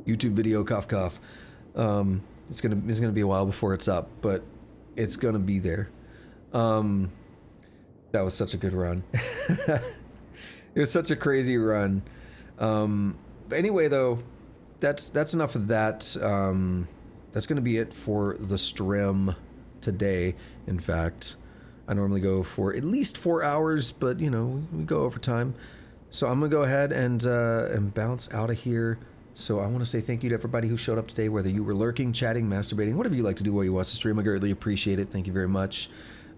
YouTube video, cough, cough. It's gonna be a while before it's up, but it's gonna be there. That was such a good run. It was such a crazy run. But anyway, though, that's enough of that. That's gonna be it for the stream today. In fact, I normally go for at least 4 hours, but you know, we go over time. So I'm gonna go ahead and bounce out of here. So I want to say thank you to everybody who showed up today, whether you were lurking, chatting, masturbating, whatever you like to do while you watch the stream. I greatly appreciate it. Thank you very much.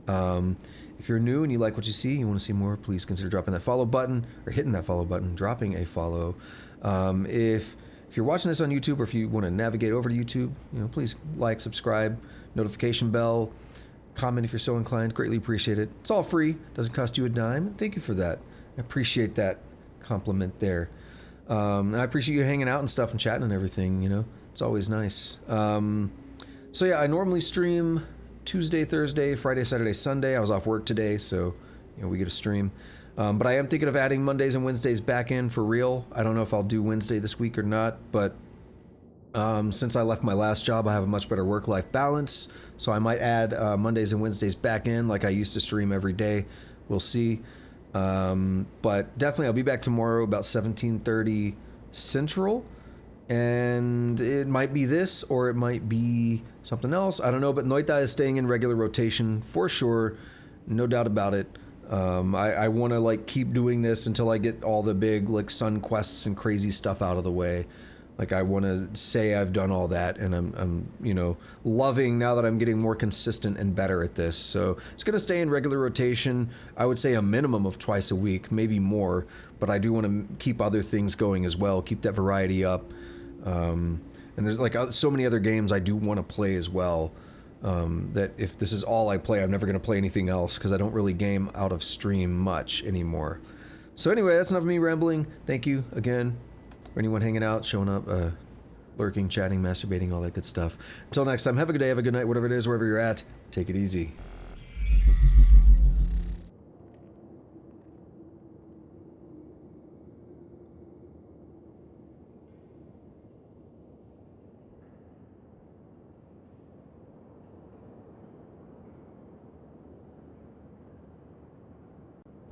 If If you're new and you like what you see, you want to see more, please consider dropping that follow button, or hitting that follow button, dropping a follow. If you're watching this on YouTube, or if you want to navigate over to YouTube, please like, subscribe, notification bell, comment if you're so inclined. Greatly appreciate it. It's all free, doesn't cost you a dime. Thank you for that. I appreciate that compliment there. I appreciate you hanging out and stuff and chatting and everything. It's always nice. So yeah, I normally stream Tuesday, Thursday, Friday, Saturday, Sunday. I was off work today, so we get a stream. But I am thinking of adding Mondays and Wednesdays back in for real. I don't know if I'll do Wednesday this week or not, but since I left my last job, I have a much better work-life balance, so I might add Mondays and Wednesdays back in like I used to stream every day. We'll see. But definitely I'll be back tomorrow about 17:30 Central, and it might be this or it might be something else. I don't know, but Noita is staying in regular rotation for sure, no doubt about it. I want to keep doing this until I get all the big sun quests and crazy stuff out of the way. I want to say I've done all that, and I'm loving now that I'm getting more consistent and better at this. So it's going to stay in regular rotation. I would say a minimum of twice a week, maybe more, but I do want to keep other things going as well, keep that variety up. And there's so many other games I do want to play as well. That if this is all I play, I'm never going to play anything else because I don't really game out of stream much anymore. So anyway, that's enough of me rambling. Thank you again for anyone hanging out, showing up, lurking, chatting, masturbating, all that good stuff. Until next time, have a good day, have a good night, whatever it is, wherever you're at. Take it easy.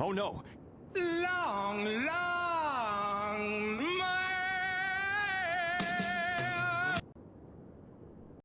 Oh no! Long